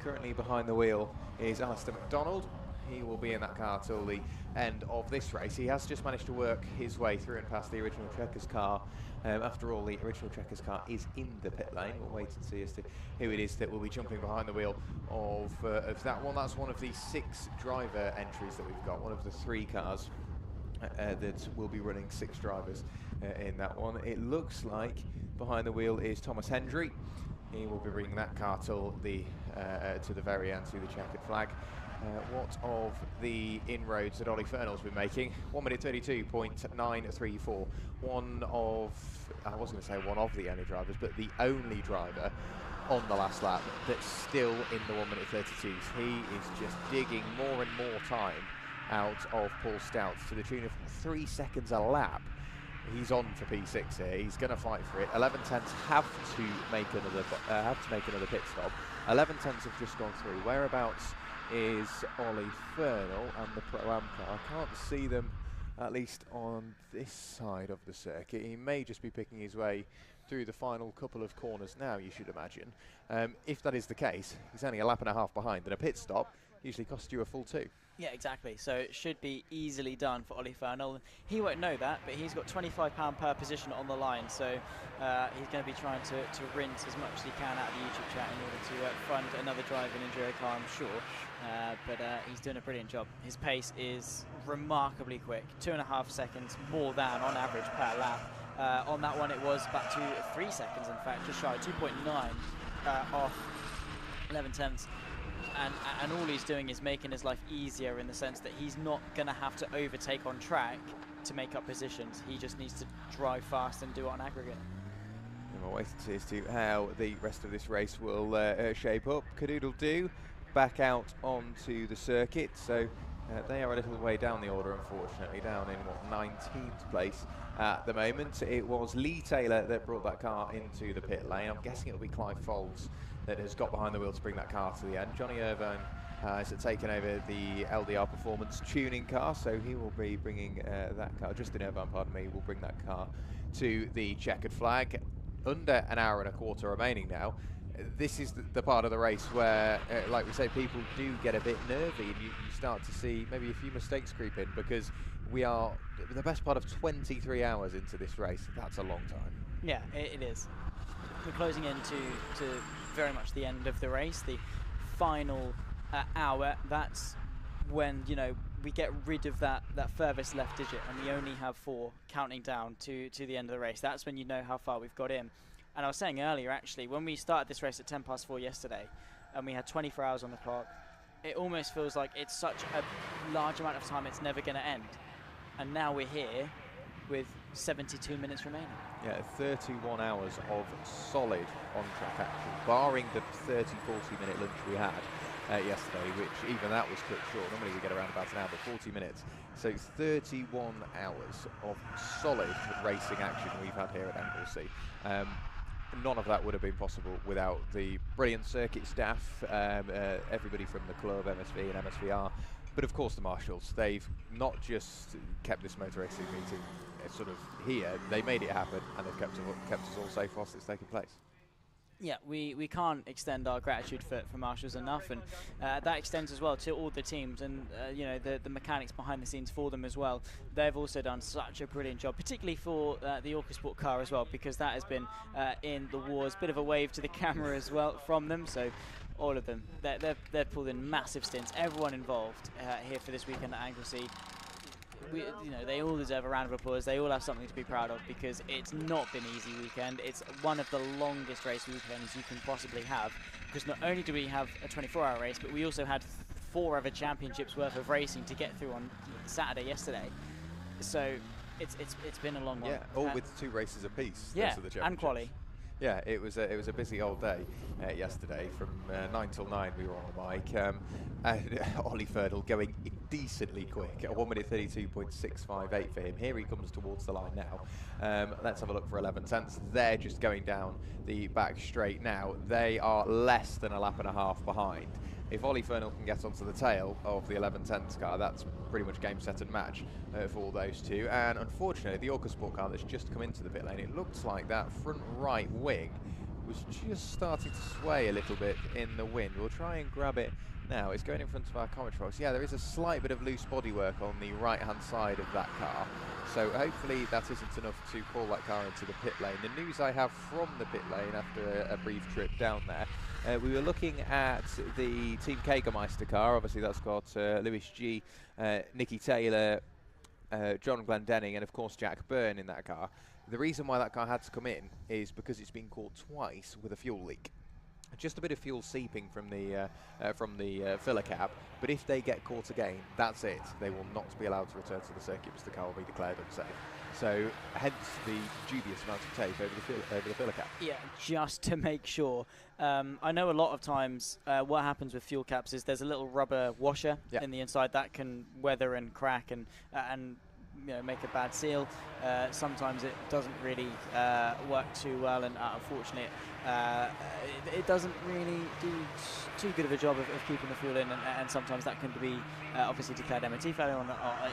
Currently behind the wheel is Alistair McDonald. He will be in that car till the end of this race. He has just managed to work his way through and past the original Checkers car. After all, the original Checkers car is in the pit lane. We'll wait and see as to who it is that will be jumping behind the wheel of that one. That's one of the 6 driver entries that we've got, one of the 3 cars that will be running 6 drivers in that one. It looks like behind the wheel is Thomas Hendry. He will be bringing that car till the to the very end, to the checkered flag. What of the inroads that Ollie Fernall's been making? 1 minute 32.934. One of, I wasn't going to say one of the only drivers, but the only driver on the last lap that's still in the 1 minute 32s. He is just digging more and more time out of Paul Stout to the tune of 3 seconds a lap. He's on for P6 here. He's going to fight for it. 11 tenths have to make another pit stop. 11 tenths have just gone through. Whereabouts is Ollie Fernall and the Pro-Am car? I can't see them, at least on this side of the circuit. He may just be picking his way through the final couple of corners now, you should imagine. If that is the case, he's only a lap and a half behind, and a pit stop usually costs you a full 2. Yeah, exactly. So it should be easily done for Ollie Fernall. He won't know that, but he's got £25 per position on the line. So he's going to be trying to rinse as much as he can out of the YouTube chat in order to fund another drive in EnduroKA, I'm sure. But he's doing a brilliant job. His pace is remarkably quick, 2.5 seconds more than on average per lap. On that one, it was back to 3 seconds, in fact, just shy of 2.9 off 11 tenths. And all he's doing is making his life easier in the sense that he's not going to have to overtake on track to make up positions. He just needs to drive fast and do it on aggregate. And we'll wait and see as to how the rest of this race will shape up. Cadoodle-doo back out onto the circuit. So they are a little way down the order, unfortunately, down in, 19th place at the moment. It was Lee Taylor that brought that car into the pit lane. I'm guessing it'll be Clive Folds that has got behind the wheel to bring that car to the end. Johnny Irvine has taken over the LDR Performance tuning car, so he will be bringing that car, Justin Irvine, pardon me, will bring that car to the checkered flag. Under an hour and a quarter remaining now. This is the part of the race where, like we say, people do get a bit nervy, and you start to see maybe a few mistakes creep in, because we are the best part of 23 hours into this race. That's a long time. Yeah, it is. We're closing in to very much the end of the race, the final hour. That's when, you know, we get rid of that furthest left digit, and we only have 4 counting down to the end of the race. That's when you know how far we've got in. And I was saying earlier, actually, when we started this race at 4:10 yesterday, and we had 24 hours on the clock, it almost feels like it's such a large amount of time it's never going to end. And now we're here with 72 minutes remaining. Yeah, 31 hours of solid on-track action, barring the 30-40 minute lunch we had yesterday, which even that was cut short. Normally we get around about an hour, but 40 minutes. So 31 hours of solid racing action we've had here at Anglesey. None of that would have been possible without the brilliant circuit staff, everybody from the club, MSV and MSVR, but of course the marshals. They've not just kept this motor racing meeting sort of here, they made it happen, and they've kept us all safe whilst it's taking place. Yeah, we can't extend our gratitude for marshals enough, and that extends as well to all the teams and you know, the mechanics behind the scenes for them as well. They've also done such a brilliant job, particularly for the EnduroKA car as well, because that has been in the wars. Bit of a wave to the camera as well from them. So all of them, they've pulled in massive stints. Everyone involved here for this weekend at Anglesey. You know, they all deserve a round of applause. They all have something to be proud of, because it's not been an easy weekend. It's one of the longest race weekends you can possibly have, because not only do we have a 24-hour race, but we also had 4 other championships worth of racing to get through on Saturday yesterday. So it's been a long one. Yeah, all with 2 races apiece. Yeah, those are the and quali. Yeah, it was a busy old day yesterday. From 9 till 9 we were on the mic. And Ollie Fernal going decently quick, at 1 minute 32.658 for him. Here he comes towards the line now. Let's have a look for 11 tenths. They're just going down the back straight now. They are less than a lap and a half behind. If Ollie Fernal can get onto the tail of the 11 tenths car, that's pretty much game, set and match for all those two. And unfortunately, the EnduroKA car that's just come into the pit lane, it looks like that front right wing was just starting to sway a little bit in the wind. We'll try and grab it now. It's going in front of our commentary box. Yeah, there is a slight bit of loose bodywork on the right-hand side of that car. So hopefully that isn't enough to pull that car into the pit lane. The news I have from the pit lane after a brief trip down there, we were looking at the Team Jägermeister car. Obviously that's got Lewis G, Nicky Taylor, John Glendenning and of course Jack Byrne in that car. The reason why that car had to come in is because it's been caught twice with a fuel leak. Just a bit of fuel seeping from the filler cap, but if they get caught again, that's it. They will not be allowed to return to the circuit because the car will be declared unsafe. So, hence the dubious amount of tape over the filler cap. Yeah, just to make sure. I know a lot of times what happens with fuel caps is there's a little rubber washer in the inside that can weather and crack and you know, make a bad seal. Sometimes it doesn't really work too well, and unfortunately it doesn't really do too good of a job of keeping the fuel in, and sometimes that can be obviously declared MOT failure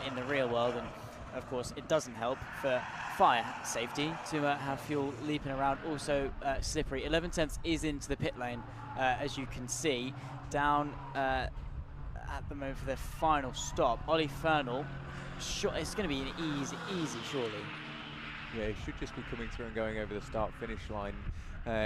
in the real world, and of course it doesn't help for fire safety to have fuel leaping around. Also slippery. 11 tenths is into the pit lane, as you can see down at the moment for their final stop. Ollie Fernal, it's going to be an easy surely. Yeah, he should just be coming through and going over the start-finish line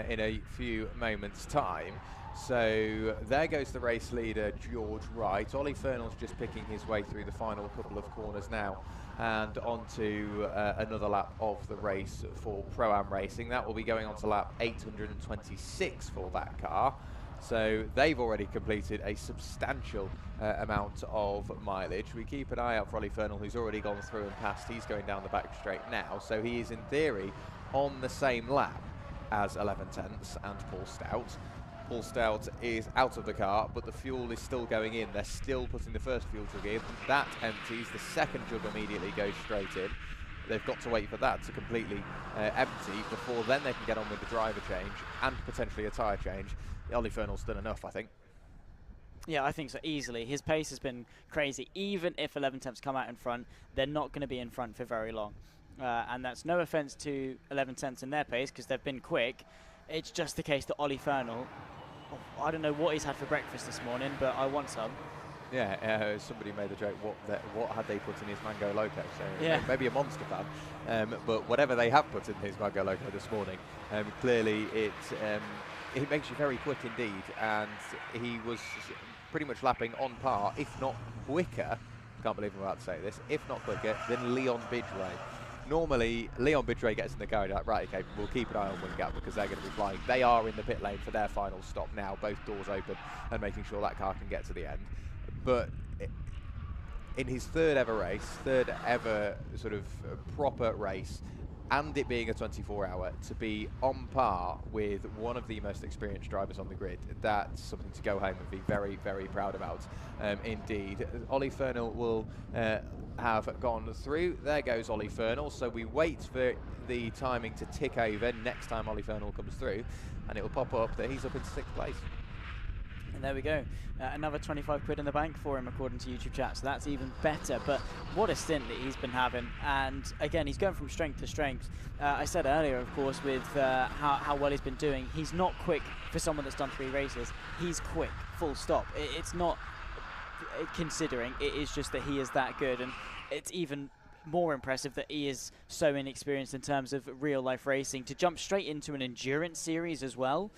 in a few moments' time. So there goes the race leader, George Wright. Ollie Fernal's just picking his way through the final couple of corners now and onto another lap of the race for Pro-Am Racing. That will be going on to lap 826 for that car. So they've already completed a substantial amount of mileage. We keep an eye out for Ollie Fernal, who's already gone through and passed. He's going down the back straight now. So he is in theory on the same lap as 11 tenths and Paul Stout. Paul Stout is out of the car, but the fuel is still going in. They're still putting the first fuel jug in. That empties. The second jug immediately goes straight in. They've got to wait for that to completely empty before then they can get on with the driver change and potentially a tyre change. Ollie Fernal's done enough, I think. Yeah, I think so, easily. His pace has been crazy. Even if 11 tenths come out in front, they're not going to be in front for very long. And that's no offence to 11 tenths in their pace, because they've been quick. It's just the case that Ollie Fernal, I don't know what he's had for breakfast this morning, but I want some. Yeah, somebody made the joke, what had they put in his Mango Loco? So yeah, maybe a Monster fan. But whatever they have put in his Mango Loco this morning, clearly it makes you very quick indeed. And he was pretty much lapping on par, if not quicker, can't believe I'm about to say this, if not quicker, than Leon Bidray. Normally, Leon Bidray gets in the car and you're like, right, okay, we'll keep an eye on Wingap because they're going to be flying. They are in the pit lane for their final stop now, both doors open and making sure that car can get to the end. But in his third ever sort of proper race, and it being a 24-hour, to be on par with one of the most experienced drivers on the grid, that's something to go home and be very, very proud about indeed. Ollie Fernal will have gone through. There goes Ollie Fernal. So we wait for the timing to tick over next time Ollie Fernal comes through, and it will pop up that he's up in 6th place. And there we go, another 25 quid in the bank for him according to YouTube chat, so that's even better. But what a stint that he's been having, and again he's going from strength to strength. I said earlier, of course, with how well he's been doing, he's not quick for someone that's done 3 races. He's quick, full stop. It's not considering, it is just that he is that good, and it's even more impressive that he is so inexperienced in terms of real life racing. To jump straight into an endurance series as well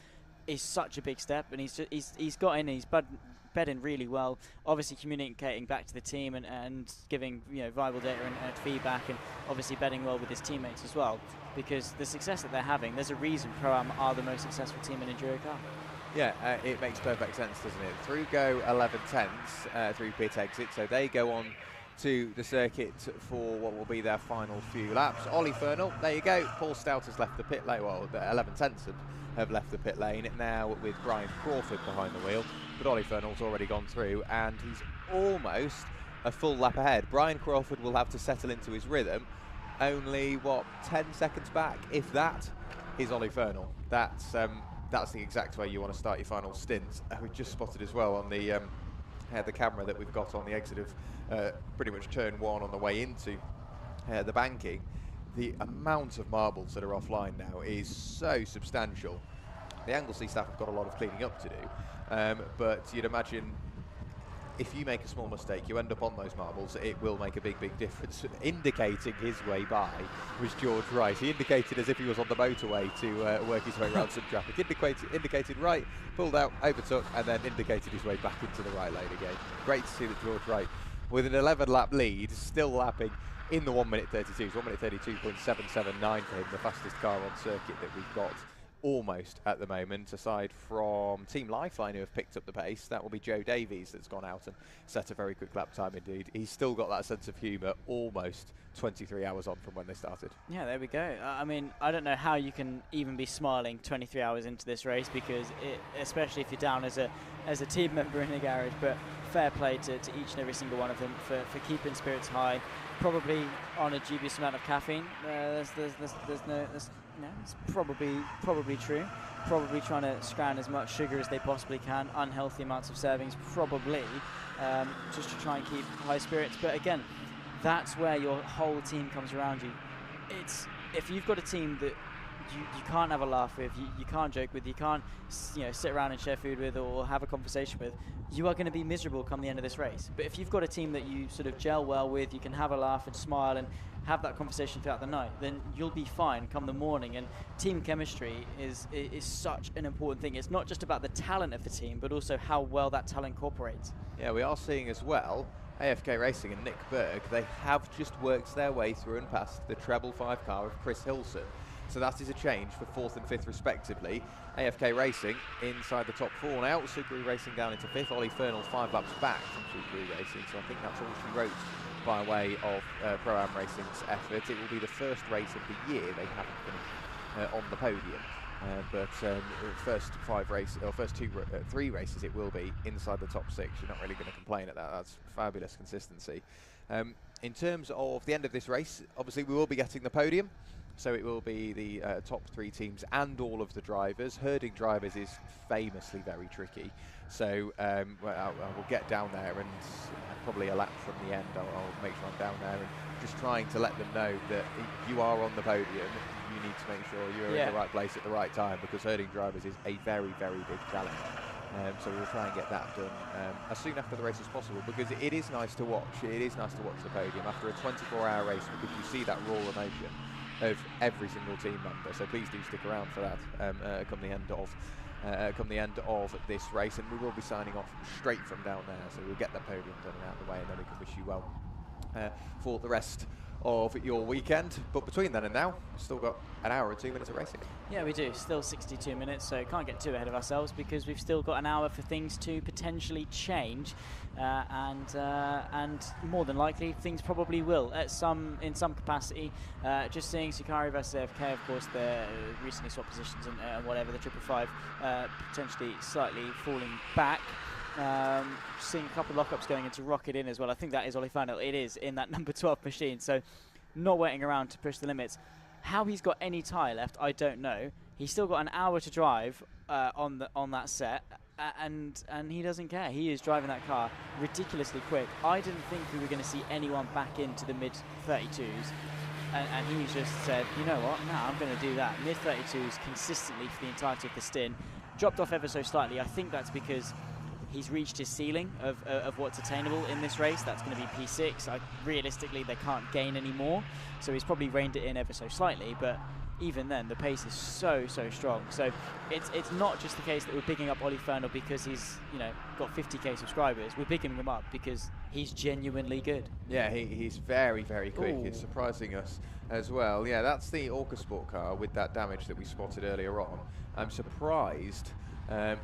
is such a big step, and he's got in, he's bedding really well, obviously communicating back to the team and giving viable data and feedback, and obviously bedding well with his teammates as well, because the success that they're having, there's a reason Pro-Am are the most successful team in EnduroKA. Yeah, it makes perfect sense, doesn't it? Through go 11 tenths through pit exit, so they go on to the circuit for what will be their final few laps. Ollie Fernal, there you go. Paul Stout has left the pit lane, well, the 11 tenths have left the pit lane now with Brian Crawford behind the wheel, but Ollie Fernal's already gone through and he's almost a full lap ahead. Brian Crawford will have to settle into his rhythm. Only, what, 10 seconds back, if that, is Ollie Fernal. That's the exact way you want to start your final stint. We just spotted as well on the camera that we've got on the exit of pretty much turn 1 on the way into the banking. The amount of marbles that are offline now is so substantial. The Anglesey staff have got a lot of cleaning up to do, but you'd imagine if you make a small mistake, you end up on those marbles, it will make a big, big difference. Indicating his way by was George Wright. He indicated as if he was on the motorway to work his way around some traffic. Indicated right, pulled out, overtook, and then indicated his way back into the right lane again. Great to see that George Wright, with an 11-lap lead, still lapping in the 1 minute 32. 1 minute 32.779 for him, the fastest car on circuit that we've got almost at the moment, aside from Team Lifeline, who have picked up the pace. That will be Joe Davies that's gone out and set a very quick lap time indeed. He's still got that sense of humour, almost 23 hours on from when they started. Yeah, there we go. I mean, I don't know how you can even be smiling 23 hours into this race, because especially if you're down as a team member in the garage, but fair play to each and every single one of them for keeping spirits high, probably on a dubious amount of caffeine. It's probably true. Probably trying to scrounge as much sugar as they possibly can, unhealthy amounts of servings probably, just to try and keep high spirits. But again, that's where your whole team comes around you. It's if you've got a team that you can't have a laugh with, you can't joke with, you can't sit around and share food with or have a conversation with, you are going to be miserable come the end of this race. But if you've got a team that you sort of gel well with, you can have a laugh and smile and have that conversation throughout the night, then you'll be fine come the morning. And team chemistry is such an important thing. It's not just about the talent of the team, but also how well that talent cooperates. Yeah, we are seeing as well AFK Racing and Nick Berg, they have just worked their way through and past the treble 5 car of Chris Hilson. So that is a change for 4th and 5th respectively. AFK Racing inside the top 4 now. Subaru Racing down into 5th. Ollie Fernal 5 laps back from Subaru Racing. So I think that's all she wrote by way of Pro-Am Racing's effort. It will be the first race of the year they haven't finished on the podium. But first 3 races it will be inside the top 6. You're not really going to complain at that. That's fabulous consistency. In terms of the end of this race, obviously we will be getting the podium. So it will be the top 3 teams and all of the drivers. Herding drivers is famously very tricky. So I will get down there and probably a lap from the end, I'll make sure I'm down there and just trying to let them know that if you are on the podium, you need to make sure you're in the right place at the right time, because herding drivers is a very, very big challenge. So we'll try and get that done as soon after the race as possible, because it is nice to watch. It is nice to watch the podium after a 24-hour race, because you see that raw emotion of every single team member. So please do stick around for that come the end of this race, and we will be signing off straight from down there. So we'll get the podium done and out of the way, and then we can wish you well for the rest of your weekend. But between then and now, we've still got an hour and 2 minutes of racing. Yeah, we do. Still 62 minutes, so can't get too ahead of ourselves, because we've still got an hour for things to potentially change, and more than likely things probably will in some capacity. Just seeing Sakari versus AFK, of course, they're recently swapped positions and whatever, the 555 potentially slightly falling back. Seeing a couple of lockups going into Rocket in as well. I think that is Ollie Fernal. It is in that number 12 machine, so not waiting around to push the limits. How he's got any tyre left, I don't know. He's still got an hour to drive on that set. and he doesn't care. He is driving that car ridiculously quick. I didn't think we were going to see anyone back into the mid-32s, and he just said, you know what, no, I'm going to do that. Mid-32s consistently for the entirety of the stint. Dropped off ever so slightly. I think that's because he's reached his ceiling of what's attainable in this race. That's going to be P6. Realistically, they can't gain any more, so he's probably reined it in ever so slightly, but even then, the pace is so strong. So it's not just the case that we're picking up Ollie Fernald because he's got 50k subscribers. We're picking him up because he's genuinely good. Yeah, he's very quick. Ooh. He's surprising us as well. Yeah, that's the EnduroKA Sport car with that damage that we spotted earlier on. I'm surprised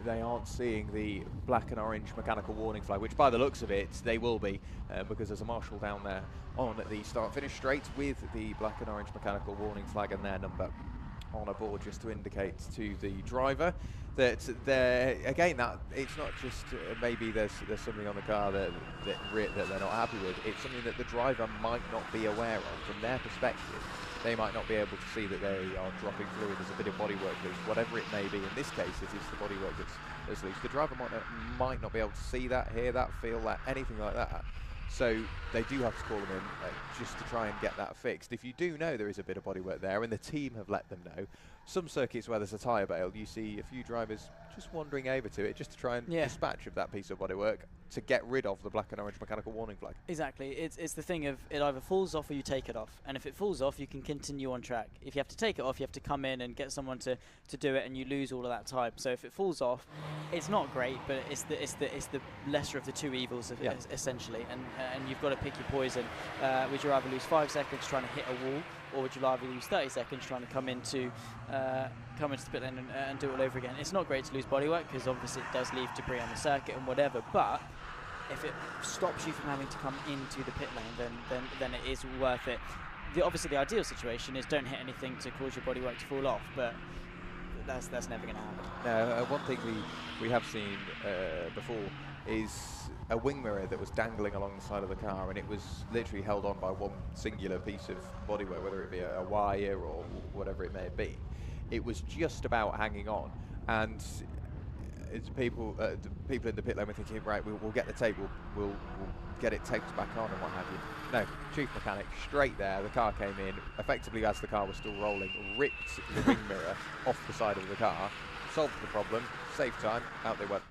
they aren't seeing the black and orange mechanical warning flag, which by the looks of it, they will be, because there's a marshal down there on the start-finish straight with the black and orange mechanical warning flag and their number on a board, just to indicate to the driver that again, that it's not just maybe there's something on the car that they're not happy with. It's something that the driver might not be aware of from their perspective. They might not be able to see that they are dropping fluid. There's a bit of bodywork loose, whatever it may be. In this case, it is the bodywork that's loose. The driver might not be able to see that, hear that, feel that, anything like that. So they do have to call them in just to try and get that fixed. If you do know there is a bit of bodywork there, and the team have let them know, some circuits where there's a tyre bale, you see a few drivers just wandering over to it just to try and dispatch of that piece of bodywork to get rid of the black and orange mechanical warning flag. Exactly. It's the thing of it either falls off or you take it off. And if it falls off, you can continue on track. If you have to take it off, you have to come in and get someone to do it, and you lose all of that time. So if it falls off, it's not great, but it's the lesser of the two evils, essentially. And you've got to pick your poison. Would you rather lose 5 seconds trying to hit a wall, or would you rather lose 30 seconds trying to come into the pit lane and do it all over again? It's not great to lose bodywork because obviously it does leave debris on the circuit and whatever, but if it stops you from having to come into the pit lane, then it is worth it. Obviously the ideal situation is don't hit anything to cause your bodywork to fall off, but that's never going to happen. No, one thing we have seen before is a wing mirror that was dangling along the side of the car, and it was literally held on by one singular piece of bodywork, whether it be a wire or whatever it may have been. It was just about hanging on, and it's people in the pit lane were thinking, right, we'll get the tape, we'll get it taped back on and what have you. No, chief mechanic straight there. The car came in effectively as the car was still rolling, ripped the wing mirror off the side of the car, solved the problem, saved time, out they went.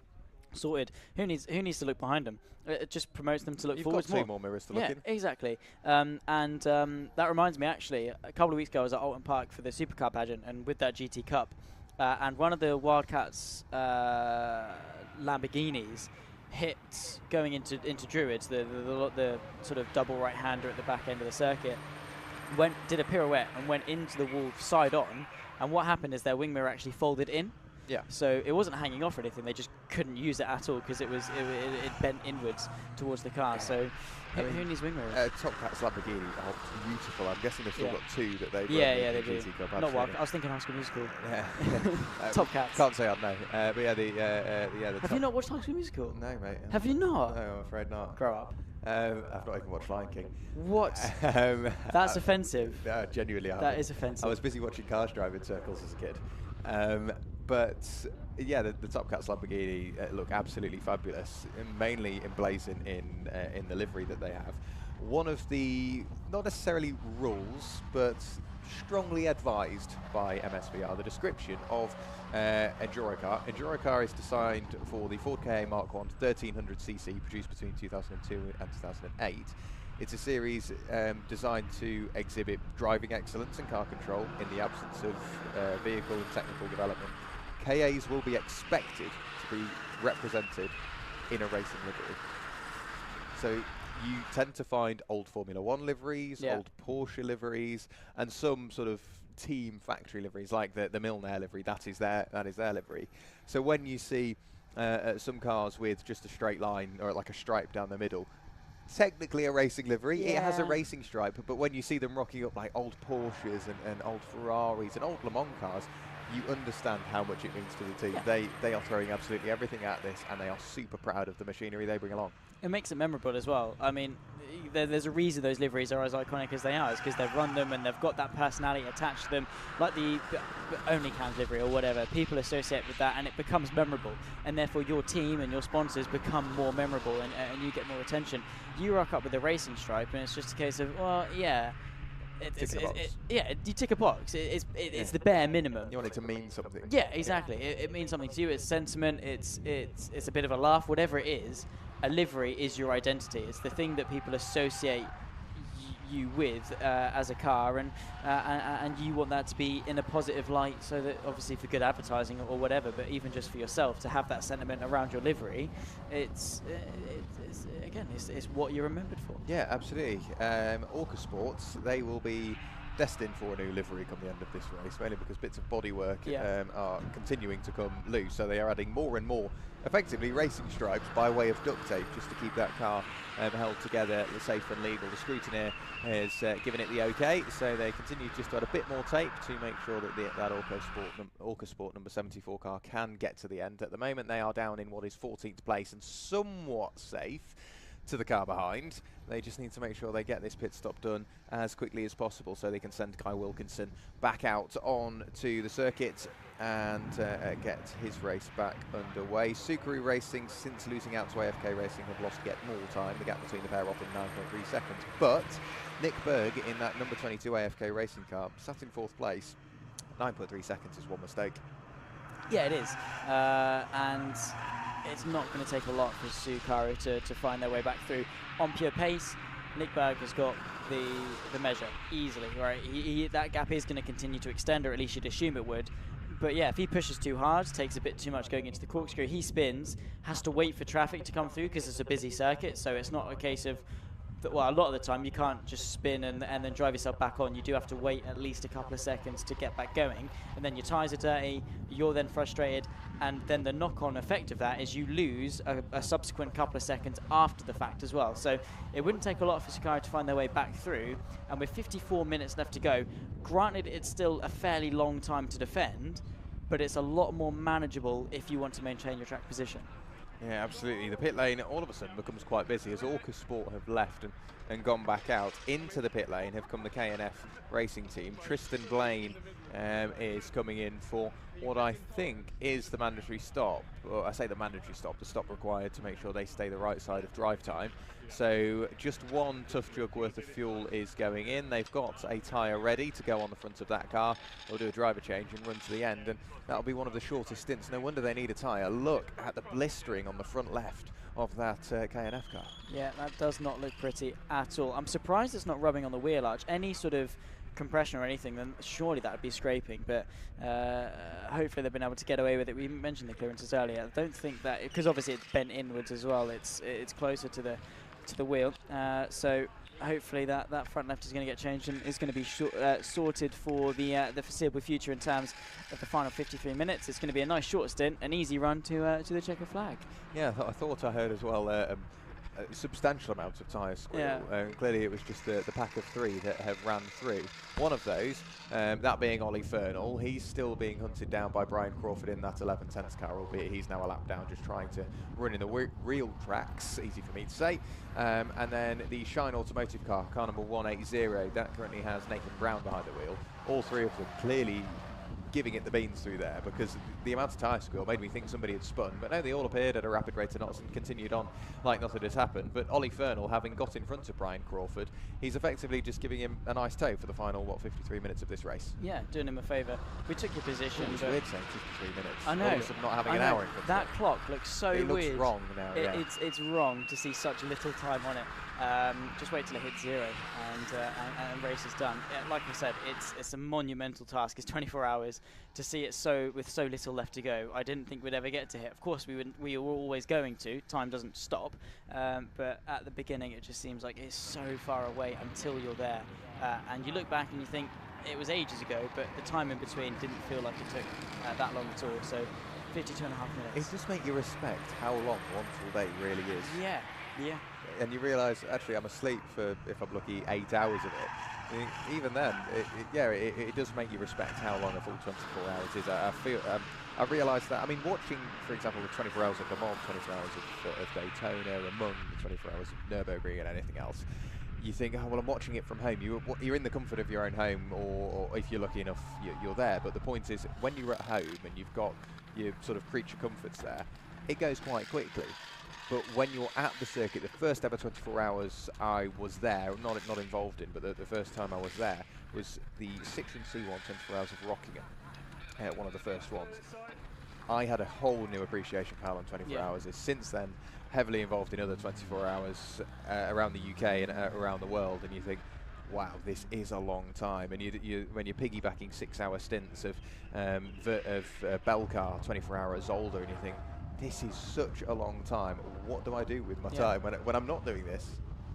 Sorted. Who needs to look behind them? It just promotes them to look forwards more. You've got 2 more mirrors to look in. Yeah, exactly. That reminds me, actually, a couple of weeks ago I was at Alton Park for the Supercar pageant, and with that GT Cup, and one of the Wildcats Lamborghinis hit going into Druids, the sort of double right-hander at the back end of the circuit, did a pirouette and went into the wall side on, and what happened is their wing mirror actually folded in. Yeah. So it wasn't hanging off or anything. They just couldn't use it at all because it bent inwards towards the car. So who needs wing mirrors? Top Cat's Lamborghini are beautiful. I'm guessing they've still got 2 that they've they do. Cup, not Wild. I was thinking High School Musical. Yeah. Top Cats. Can't say I'd know. But yeah, the Have you not watched High School Musical? No, mate. Have you not? No, I'm afraid not. Grow up. I've not even watched Lion King. What? That's offensive. Genuinely, that is offensive. I was busy watching cars drive in circles as a kid. But yeah, the Top Cat's Lamborghini look absolutely fabulous, mainly emblazoned in the livery that they have. One of the, not necessarily rules, but strongly advised by MSVR, the description of EnduroKA. EnduroKA is designed for the Ford KA Mk1 1300cc, produced between 2002 and 2008. It's a series designed to exhibit driving excellence and car control in the absence of vehicle and technical development. KAs will be expected to be represented in a racing livery. So you tend to find old Formula 1 liveries, old Porsche liveries, and some sort of team factory liveries, like the Milner livery. That is their livery. So when you see some cars with just a straight line or like a stripe down the middle, technically a racing livery, it has a racing stripe, but when you see them rocking up like old Porsches and old Ferraris and old Le Mans cars, you understand how much it means to the team. They are throwing absolutely everything at this, and they are super proud of the machinery they bring along. It makes it memorable as well. I mean, there's a reason those liveries are as iconic as they are. It's because they've run them and they've got that personality attached to them, like the only cans livery or whatever. People associate with that, and it becomes memorable. And therefore, your team and your sponsors become more memorable, and you get more attention. You rock up with a racing stripe, and it's just a case of, well, yeah. You tick a box. It's the bare minimum. You want it to mean something. Yeah, exactly. It means something to you. It's sentiment. It's a bit of a laugh. Whatever it is, a livery is your identity. It's the thing that people associate you with as a car, and you want that to be in a positive light, so that obviously for good advertising or whatever, but even just for yourself to have that sentiment around your livery, it's what you're remembered for. Yeah, absolutely. Orca Sports, they will be destined for a new livery come the end of this race, mainly because bits of bodywork are continuing to come loose, so they are adding more and more effectively racing stripes by way of duct tape just to keep that car held together safe and legal. The scrutineer has given it the okay, so they continue just to add a bit more tape to make sure that that Orca Sport number 74 car can get to the end. At the moment they are down in what is 14th place and somewhat safe to the car behind. They just need to make sure they get this pit stop done as quickly as possible so they can send Guy Wilkinson back out on to the circuit and get his race back underway. Subaru Racing, since losing out to AFK Racing, have lost yet more time. The gap between the pair off in 9.3 seconds. But Nick Berg in that number 22 AFK Racing car sat in 4th place. 9.3 seconds is one mistake. Yeah, it is. And it's not going to take a lot for Subaru to find their way back through. On pure pace, Nick Berg has got the measure easily, right? That gap is going to continue to extend, or at least you'd assume it would. But yeah, if he pushes too hard, takes a bit too much going into the corkscrew, he spins, has to wait for traffic to come through because it's a busy circuit, so it's not a case of, well, a lot of the time you can't just spin and then drive yourself back on. You do have to wait at least a couple of seconds to get back going, and then your tyres are dirty, you're then frustrated, and then the knock-on effect of that is you lose a subsequent couple of seconds after the fact as well. So it wouldn't take a lot for Subaru to find their way back through, and with 54 minutes left to go, granted it's still a fairly long time to defend, but it's a lot more manageable if you want to maintain your track position. Yeah, absolutely. The pit lane all of a sudden becomes quite busy as Orca Sport have left and gone back out. Into the pit lane have come the KNF racing team. Tristan Blaine is coming in for what I think is the mandatory stop. Well, I say the mandatory stop, the stop required to make sure they stay the right side of drive time. So just one tough jug worth of fuel is going in. They've got a tyre ready to go on the front of that car. They'll do a driver change and run to the end, and that'll be one of the shortest stints. No wonder they need a tyre. Look at the blistering on the front left of that KNF car. Yeah, that does not look pretty at all. I'm surprised it's not rubbing on the wheel arch. Any sort of compression or anything, then surely that would be scraping, but hopefully they've been able to get away with it. We mentioned the clearances earlier. I don't think that, because obviously it's bent inwards as well, it's closer to the wheel, so hopefully that front left is going to get changed and is going to be sorted for the foreseeable future in terms of the final 53 minutes. It's going to be a nice short stint, an easy run to the checker flag. Yeah, I thought I heard as well a substantial amount of tyre squeal. Clearly it was just the pack of 3 that have ran through. One of those, that being Ollie Fernall, he's still being hunted down by Brian Crawford in that 11/10 car, albeit he's now a lap down, just trying to run in the real tracks, easy for me to say. And then the Shine Automotive car number 180, that currently has Nathan Brown behind the wheel. All 3 of them clearly giving it the beans through there, because the amount of tyre squeal made me think somebody had spun, but no, they all appeared at a rapid rate of knots and continued on like nothing had happened. But Ollie Fernall, having got in front of Brian Crawford, he's effectively just giving him a nice tow for the final 53 minutes of this race. Yeah, doing him a favour. We took your position. It's weird saying 53 minutes. I know. All of a sudden not having an hour in front that of it. clock looks so it weird. It looks wrong now. It's wrong to see such little time on it. Just wait till it hits 0 and race is done. Like I said, it's a monumental task. It's 24 hours to see it with so little left to go. I didn't think we'd ever get to hit. Of course, we were always going to. Time doesn't stop. But at the beginning, it just seems like it's so far away until you're there. And you look back and you think it was ages ago, but the time in between didn't feel like it took that long at all. So 52.5 minutes. It just makes you respect how long one full day really is. Yeah, yeah. And you realise, actually, I'm asleep for, if I'm lucky, 8 hours of it. Even then, it does make you respect how long a full 24 hours is. I feel, I realised that. I mean, watching, for example, the 24 hours of Le Mans, 24 hours of Daytona, among the 24 hours of Nürburgring and anything else, you think, oh, well, I'm watching it from home. You're in the comfort of your own home, or if you're lucky enough, you're there. But the point is, when you're at home and you've got your sort of creature comforts there, it goes quite quickly. But when you're at the circuit, the first ever 24 hours I was there, not involved in, but the first time I was there, was the 6-inch C1 24 hours of Rockingham, one of the first ones. I had a whole new appreciation for how long 24 hours is. Since then, heavily involved in other 24 hours around the UK and around the world, and you think, wow, this is a long time. And when you're piggybacking 6-hour stints of Belcar, 24 hours older, and you think, this is such a long time. What do I do with my time when I'm not doing this?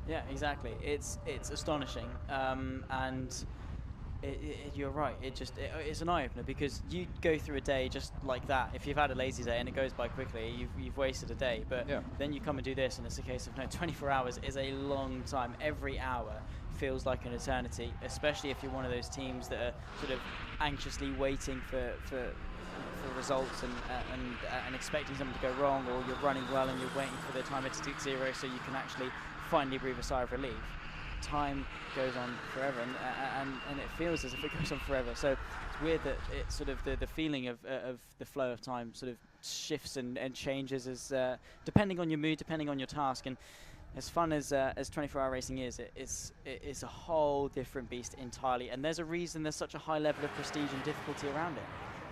Yeah, exactly. It's astonishing, and you're right. It's an eye-opener, because you go through a day just like that. If you've had a lazy day and it goes by quickly, you've wasted a day. But then you come and do this, and it's a case of, no, 24 hours is a long time. Every hour feels like an eternity, especially if you're one of those teams that are sort of anxiously waiting for results and expecting something to go wrong, or you're running well and you're waiting for the timer to tick 0 so you can actually finally breathe a sigh of relief. Time goes on forever, and it feels as if it goes on forever. So it's weird that it's sort of the feeling of the flow of time sort of shifts and changes as depending on your mood, depending on your task. And as fun as 24-hour racing is, it's a whole different beast entirely. And there's a reason there's such a high level of prestige and difficulty around it.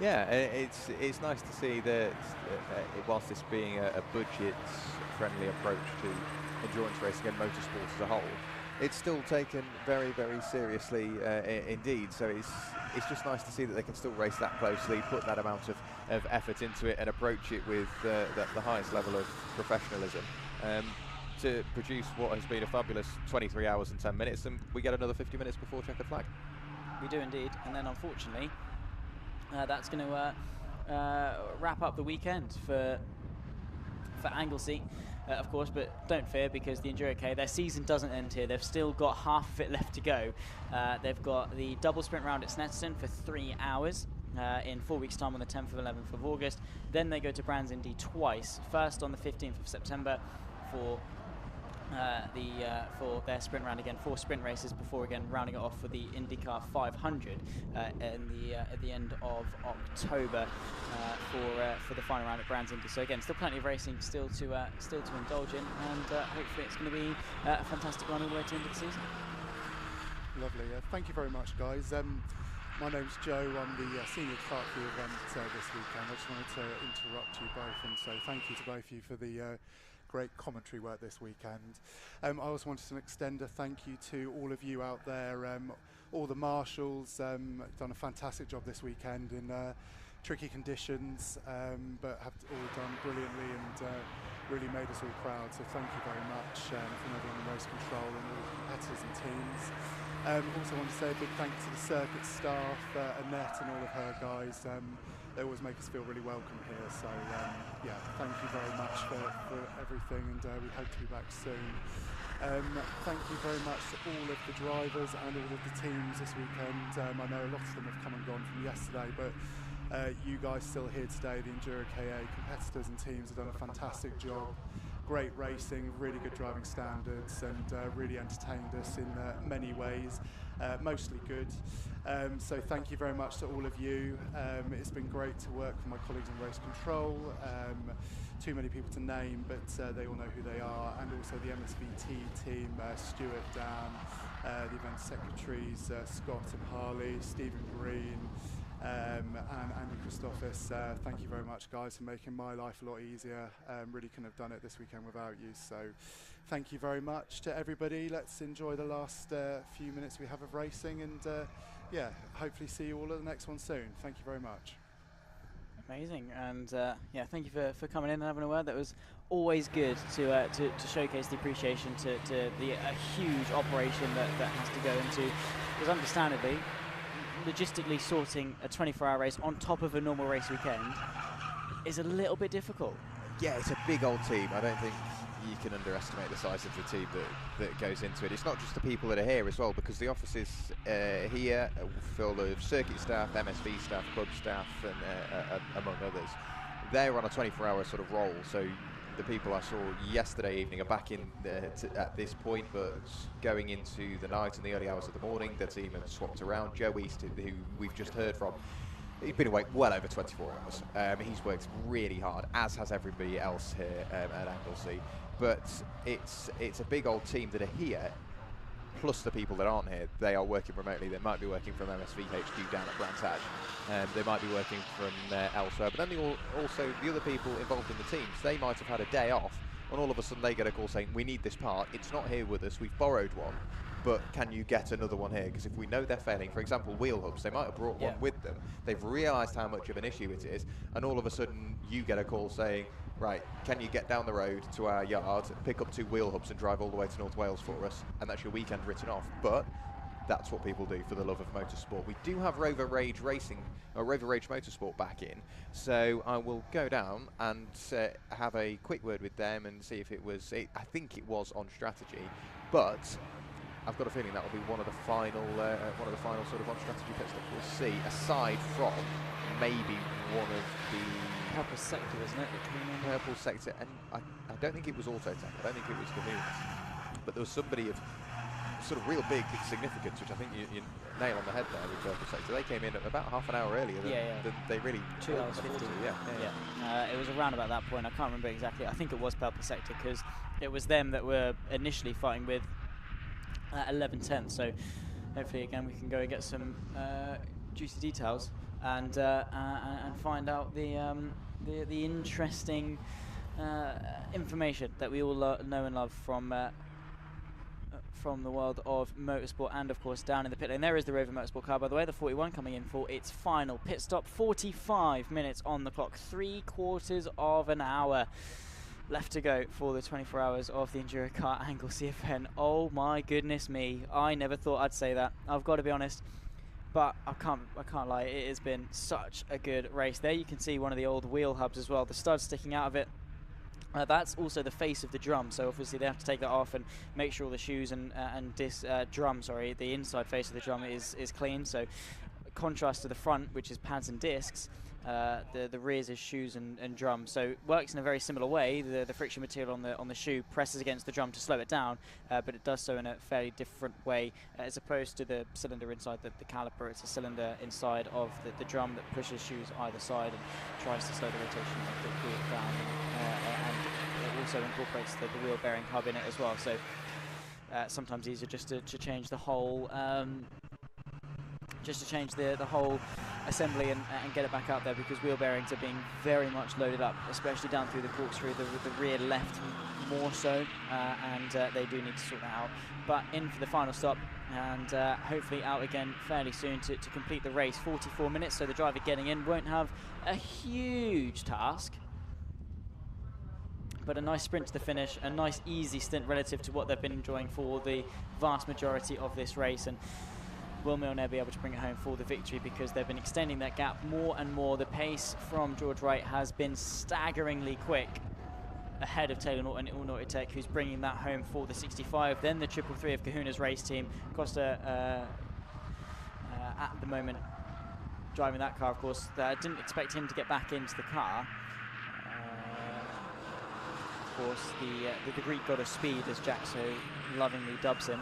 Yeah, it's nice to see that whilst this being a budget-friendly approach to endurance racing and motorsport as a whole, it's still taken very, very seriously indeed. So it's just nice to see that they can still race that closely, put that amount of effort into it, and approach it with the highest level of professionalism to produce what has been a fabulous 23 hours and 10 minutes. And we get another 50 minutes before checkered flag. We do indeed, and then unfortunately, that's going to wrap up the weekend for Anglesey, of course, but don't fear, because the EnduroKA, their season doesn't end here. They've still got half of it left to go. They've got the double sprint round at Snetterton for 3 hours in 4 weeks' time on the 10th of 11th of August. Then they go to Brands Indy twice, first on the 15th of September for their sprint round again, 4 sprint races before again rounding it off for the IndyCar 500 at the end of October for the final round at Brands Indy. So again, still plenty of racing still to indulge in, and hopefully it's going to be a fantastic run all the way to the end of the season. Lovely. Thank you very much, guys. My name's Joe. I'm the senior clerk for the event this weekend. I just wanted to interrupt you both and say thank you to both of you for the great commentary work this weekend. I also wanted to extend a thank you to all of you out there, all the marshals, done a fantastic job this weekend in tricky conditions, but have all done brilliantly and really made us all proud. So thank you very much from everyone in race control and all the competitors and teams. Also want to say a big thank you to the circuit staff, Annette and all of her guys. They always make us feel really welcome here, so yeah, thank you very much for everything, and we hope to be back soon. Thank you very much to all of the drivers and all of the teams this weekend. I know a lot of them have come and gone from yesterday, but you guys still here today, the EnduroKA competitors and teams have done a fantastic job. Great racing, really good driving standards, and really entertained us in many ways, mostly good. So thank you very much to all of you. It's been great to work with my colleagues in race control. Too many people to name, but they all know who they are, and also the MSVT team, Stuart, Dan, the event secretaries, Scott and Harley, Stephen Green, and Andy Christophis. Thank you very much, guys, for making my life a lot easier. Really couldn't have done it this weekend without you, so thank you very much to everybody. Let's enjoy the last few minutes we have of racing, and yeah, hopefully see you all at the next one soon. Thank you very much. Amazing, and yeah, thank you for coming in and having a word. That was always good to showcase the appreciation to a huge operation that has to go into, because understandably, logistically sorting a 24-hour race on top of a normal race weekend is a little bit difficult. Yeah, it's a big old team. I don't think you can underestimate the size of the team that goes into it. It's not just the people that are here as well, because the offices here are full of circuit staff, MSV staff, club staff, and among others. They're on a 24-hour sort of roll, so the people I saw yesterday evening are back in at this point, but going into the night and the early hours of the morning, the team have swapped around. Joe East, who we've just heard from, he's been awake well over 24 hours. He's worked really hard, as has everybody else here at Anglesey. But it's a big old team that are here, plus the people that aren't here. They are working remotely. They might be working from MSV HQ down at Brands Hatch. They might be working from elsewhere. But then also the other people involved in the teams, they might have had a day off, and all of a sudden they get a call saying, we need this part. It's not here with us. We've borrowed one. But can you get another one here? Because if we know they're failing, for example, wheel hubs, they might have brought one with them. They've realised how much of an issue it is, and all of a sudden you get a call saying, right, can you get down the road to our yard, pick up 2 wheel hubs and drive all the way to North Wales for us? And that's your weekend written off. But that's what people do for the love of motorsport. We do have Rover Rage Motorsport back in, so I will go down and have a quick word with them and see if it was, I think it was on strategy, but I've got a feeling that will be one of the final sort of on strategy pit stops we'll see, aside from maybe one of the Purple sector, isn't it? Purple sector, and I don't think it was Autotech. I don't think it was Cahoon's, but there was somebody of sort of real big significance, which I think you nail on the head there with Purple sector. They came in at about half an hour earlier than they really 2 hours 50. It was around about that point. I can't remember exactly. I think it was Purple sector because it was them that were initially fighting with 11/10. So hopefully again we can go and get some juicy details and find out the interesting information that we all know and love from the world of motorsport, and of course down in the pit lane there is the Rover Motorsport car, by the way, the 41 coming in for its final pit stop. 45 minutes on the clock, 3/4 of an hour left to go for the 24 hours of the EnduroKA Anglesey event. Oh my goodness me, I never thought I'd say that, I've got to be honest, but I can't lie, it has been such a good race. There you can see one of the old wheel hubs as well, the studs sticking out of it. That's also the face of the drum, so obviously they have to take that off and make sure the shoes and the inside face of the drum is clean. So contrast to the front, which is pads and discs, the rears is shoes and drum. So it works in a very similar way. The friction material on the shoe presses against the drum to slow it down, but it does so in a fairly different way as opposed to the cylinder inside the caliper. It's a cylinder inside of the drum that pushes shoes either side and tries to slow the rotation of the wheel down, and it also incorporates the wheel bearing hub in it as well. So sometimes easier just to change the whole the whole assembly and get it back out there, because wheel bearings are being very much loaded up, especially down through the corkscrew, the rear left more so, and they do need to sort that out. But in for the final stop, and hopefully out again fairly soon to complete the race. 44 minutes, so the driver getting in won't have a huge task, but a nice sprint to the finish, a nice easy stint relative to what they've been enjoying for the vast majority of this race. And will Milner be able to bring it home for the victory, because they've been extending that gap more and more. The pace from George Wright has been staggeringly quick, ahead of Taylor Norton and Autotech, who's bringing that home for the 65. Then the 333 of Kahuna's race team. Costa at the moment driving that car, of course. Didn't expect him to get back into the car. Of course, the Greek god of speed, as Jack so lovingly dubs him.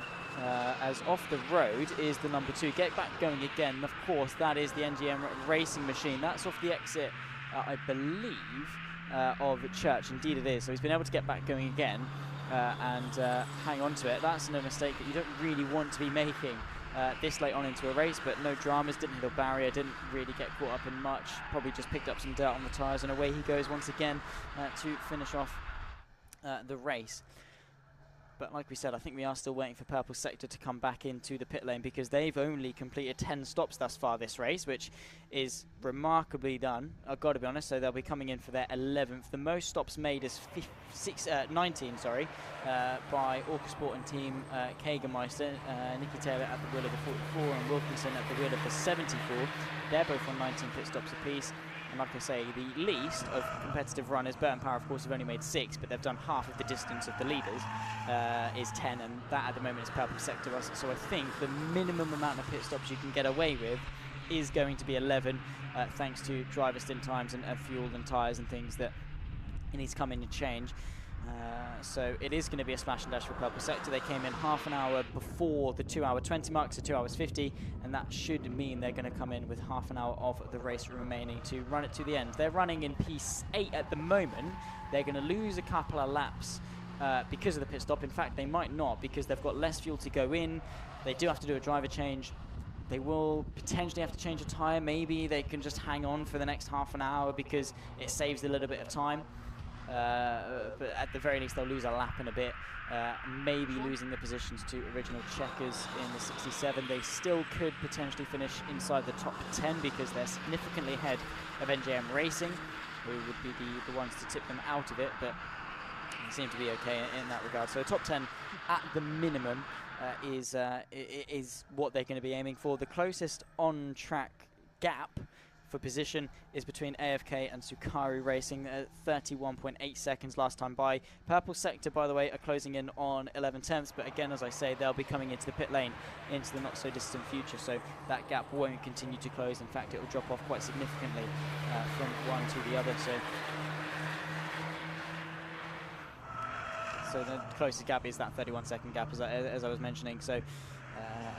As off the road is the number 2. Get back going again. Of course, that is the NGM racing machine. That's off the exit, I believe, of Church. Indeed it is. So he's been able to get back going again and hang on to it. That's no mistake that you don't really want to be making this late on into a race, but no dramas. Didn't hit a barrier, didn't really get caught up in much. Probably just picked up some dirt on the tyres, and away he goes once again to finish off the race. But like we said, I think we are still waiting for Purple Sector to come back into the pit lane, because they've only completed 10 stops thus far this race, which is remarkably done, I've got to be honest. So they'll be coming in for their 11th. The most stops made is 19 by Orcasport and team Kagermeister. Nicky Taylor at the wheel of the 44 and Wilkinson at the wheel of the 74. They're both on 19 pit stops apiece. And like I say, the least of competitive runners, Burton Power, of course, have only made 6, but they've done half of the distance of the leaders, is 10, and that at the moment is Purple Sector. So I think the minimum amount of pit stops you can get away with is going to be 11, thanks to driver stint times and fuel and tyres and things that it needs to come in and change. So it is going to be a smash and dash for Purple Sector. They came in half an hour before the 2 hour 20 mark, so 2 hours 50, and that should mean they're going to come in with half an hour of the race remaining to run it to the end. They're running in P8 at the moment. They're going to lose a couple of laps because of the pit stop. In fact, they might not, because they've got less fuel to go in. They do have to do a driver change. They will potentially have to change a tyre. Maybe they can just hang on for the next half an hour because it saves a little bit of time. But at the very least, they'll lose a lap and a bit, maybe losing the positions to original checkers in the 67. They still could potentially finish inside the top 10 because they're significantly ahead of NJM Racing, who would be the ones to tip them out of it, but they seem to be okay in that regard. So top 10 at the minimum is what they're going to be aiming for. The closest on-track gap for position is between AFK and Sukari Racing, 31.8 seconds last time by. Purple Sector, by the way, are closing in on 11 tenths, but again, as I say, they'll be coming into the pit lane into the not so distant future, so that gap won't continue to close. In fact, it will drop off quite significantly from one to the other. So the closest gap is that 31-second gap, as I was mentioning. So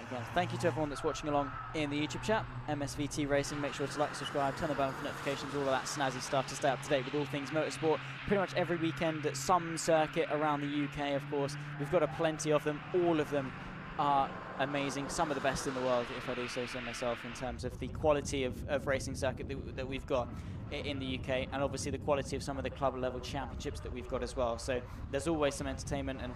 again, thank you to everyone that's watching along in the YouTube chat. MSVT Racing, make sure to like, subscribe, turn the bell for notifications, all of that snazzy stuff to stay up to date with all things motorsport. Pretty much every weekend at some circuit around the UK, of course. We've got a plenty of them. All of them are amazing, some of the best in the world, if I do say so myself, in terms of the quality of racing circuit that we've got in the UK, and obviously the quality of some of the club level championships that we've got as well. So there's always some entertainment and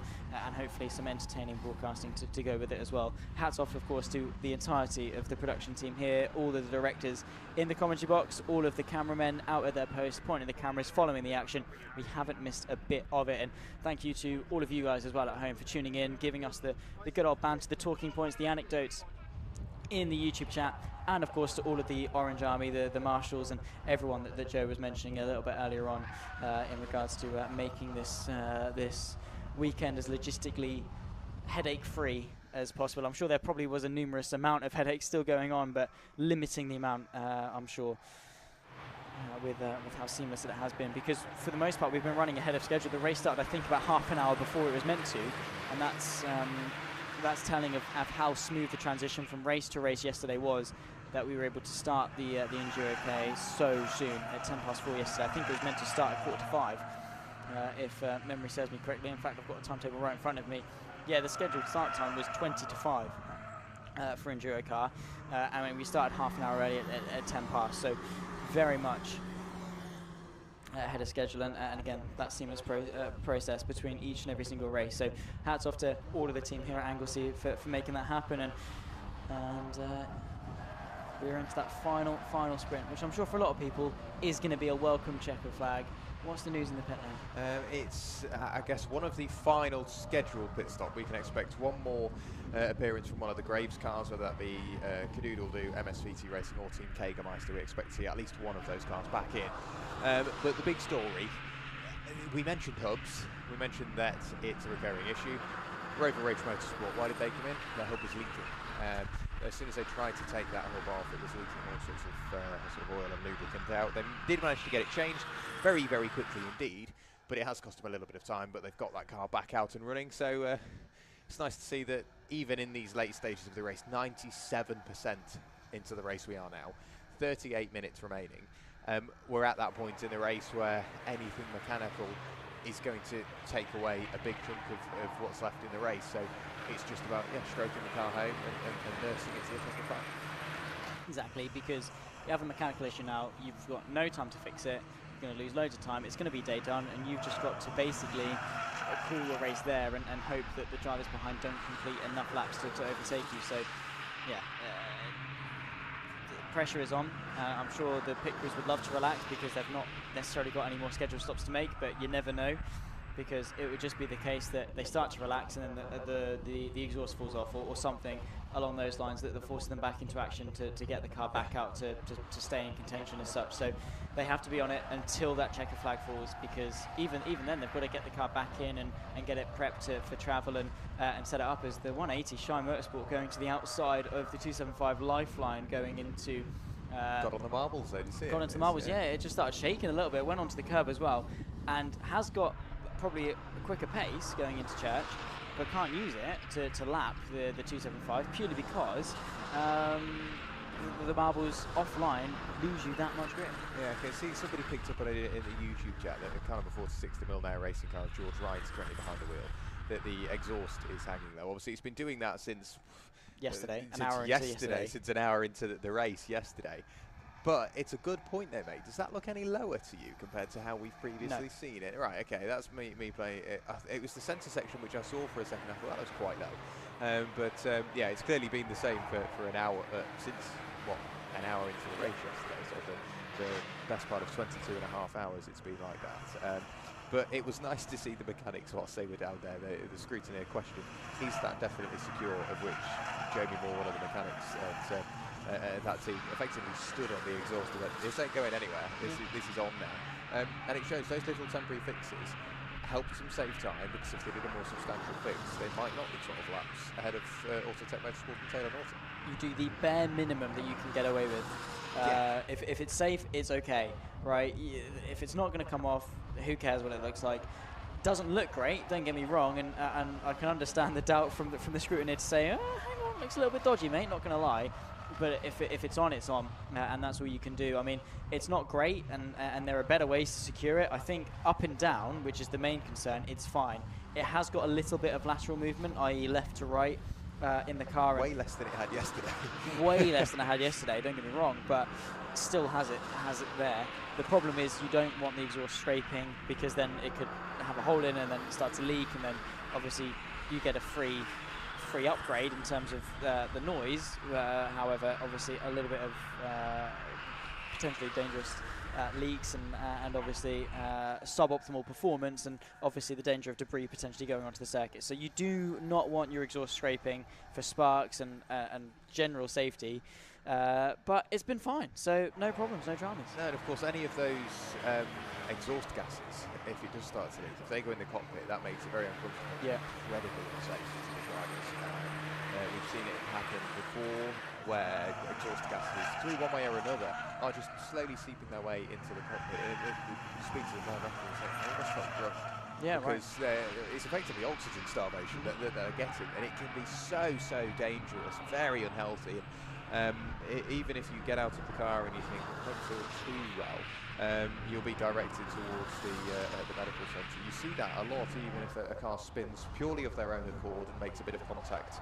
hopefully some entertaining broadcasting to go with it as well. Hats off, of course, to the entirety of the production team here, all of the directors in the commentary box, all of the cameramen out at their posts, pointing the cameras, following the action. We haven't missed a bit of it, and thank you to all of you guys as well at home for tuning in, giving us the good old banter, the talking points, the anecdotes in the YouTube chat, and of course to all of the Orange Army, the marshals, and everyone that Joe was mentioning a little bit earlier on in regards to making this this weekend as logistically headache-free as possible. I'm sure there probably was a numerous amount of headaches still going on, but limiting the amount, I'm sure, with how seamless it has been, because for the most part we've been running ahead of schedule. The race started, I think, about half an hour before it was meant to, and that's telling of how smooth the transition from race to race yesterday was, that we were able to start the EnduroKA so soon at 4:10 yesterday. I think it was meant to start at 4:45, if memory serves me correctly. In fact, I've got a timetable right in front of me. Yeah, the scheduled start time was 20:05 for EnduroKA, and we started half an hour early at 10 past, so very much ahead of schedule, and again, that seamless process between each and every single race. So hats off to all of the team here at Anglesey for making that happen, and we're into that final sprint, which I'm sure for a lot of people is going to be a welcome checker flag. What's the news in the pit lane? It's, I guess, one of the final scheduled pit stop. We can expect one more appearance from one of the Graves cars, whether that be Cadoodle-Doo, MSVT Racing, or Team Jägermeister. We expect to see at least one of those cars back in. But the big story, we mentioned hubs. We mentioned that it's a recurring issue. Rover Rage Motorsport, why did they come in? The hub was leaking. As soon as they tried to take that hub off, it was leaking all sorts of oil and lubricant out. They did manage to get it changed very, very quickly indeed, but it has cost them a little bit of time, but they've got that car back out and running. So it's nice to see that even in these late stages of the race, 97% into the race we are now, 38 minutes remaining, we're at that point in the race where anything mechanical is going to take away a big chunk of what's left in the race. So it's just about stroking the car home and nursing it to the top of the track. Exactly, because you have a mechanical issue now, you've got no time to fix it, you're going to lose loads of time, it's going to be day done, and you've just got to basically call your race there and hope that the drivers behind don't complete enough laps to overtake you. So yeah, the pressure is on. I'm sure the pit crews would love to relax because they've not necessarily got any more scheduled stops to make, but you never know, because it would just be the case that they start to relax and then the exhaust falls off, or something along those lines that forces them back into action to get the car back out to stay in contention as such. So they have to be on it until that checker flag falls, because even then they've got to get the car back in and get it prepped for travel and set it up as the 180 Shy Motorsport going to the outside of the 275 lifeline going into... got on the marbles though, did you see it? Got onto the marbles, yeah. It just started shaking a little bit, went onto the curb as well, and has got probably a quicker pace going into Church, but can't use it to lap the 275 purely because the marbles offline lose you that much grip. Yeah, okay, see, somebody picked up on it in the YouTube chat that kind of a 40-60mm now racing car of George Wright's currently behind the wheel, that the exhaust is hanging low. Obviously, it's been doing that since... yesterday, since an hour into the race yesterday. But it's a good point there, mate. Does that look any lower to you compared to how we've previously seen it? Right, okay, that's me playing it. It was the centre section which I saw for a second. I thought that was quite low. Yeah, it's clearly been the same for an hour, since, what, an hour into the race yesterday. So the best part of 22 and a half hours it's been like that. But it was nice to see the mechanics whilst they were down there. The scrutineer question, is that definitely secure? Of which Jamie Moore, one of the mechanics at that team, effectively stood on the exhaust and went, this ain't going anywhere, this is on now. And it shows those little temporary fixes helped them save time, because if they did a more substantial fix, they might not be 12 laps ahead of Autotech Motorsport and Taylor Norton. You do the bare minimum that you can get away with. If it's safe, it's okay, right? If it's not going to come off, who cares what it looks like? Doesn't look great, don't get me wrong, and I can understand the doubt from the scrutineer to say, hang on, looks a little bit dodgy, mate, not going to lie. But if it's on, it's on, and that's all you can do. I mean, it's not great, and there are better ways to secure it. I think up and down, which is the main concern, it's fine. It has got a little bit of lateral movement, i.e. left to right in the car. Way less than it had yesterday. Way less than it had yesterday, don't get me wrong, but still has it there. The problem is you don't want the exhaust scraping, because then it could have a hole in and then start to leak, and then obviously you get a free upgrade in terms of the noise. However, obviously a little bit of potentially dangerous leaks and obviously suboptimal performance, and obviously the danger of debris potentially going onto the circuit. So you do not want your exhaust scraping for sparks and general safety. But it's been fine, so no problems, no dramas. No, and of course any of those exhaust gases, if it does start to leak, if they go in the cockpit, that makes it very uncomfortable. Yeah. Incredibly unsafe to the drivers. We've seen it happen before, where exhaust gases, through one way or another, are just slowly seeping their way into the cockpit. You speak to the driver and say, they must felt drunk. Yeah, because it's effectively oxygen starvation that they're getting, and it can be so dangerous, very unhealthy. Even if you get out of the car and you think, I don't feel too well, you'll be directed towards the medical centre. You see that a lot, even if a car spins purely of their own accord and makes a bit of contact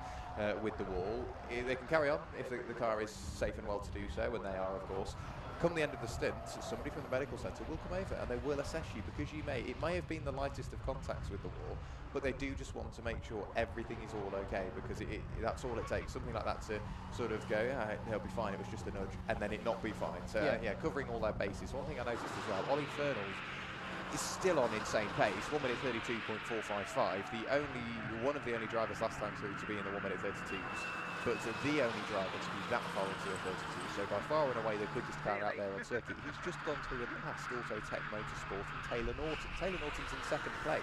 with the wall. They can carry on if the car is safe and well to do so, and they are, of course. Come the end of the stint, somebody from the medical centre will come over and they will assess you, because it may have been the lightest of contacts with the wall, but they do just want to make sure everything is all okay, because that's all it takes. Something like that to sort of go, yeah, he'll be fine, it was just a nudge, and then it not be fine. So yeah, covering all their bases. One thing I noticed as well, Ollie Fernald is still on insane pace, 1 minute 32.455. One of the only drivers last time through to be in the 1 minute 32s, but the only driver to be that far into the 32s. So by far and away the quickest car out there on circuit. He's just gone through and passed Autotech Motorsport and Taylor Norton. Taylor Norton's in second place.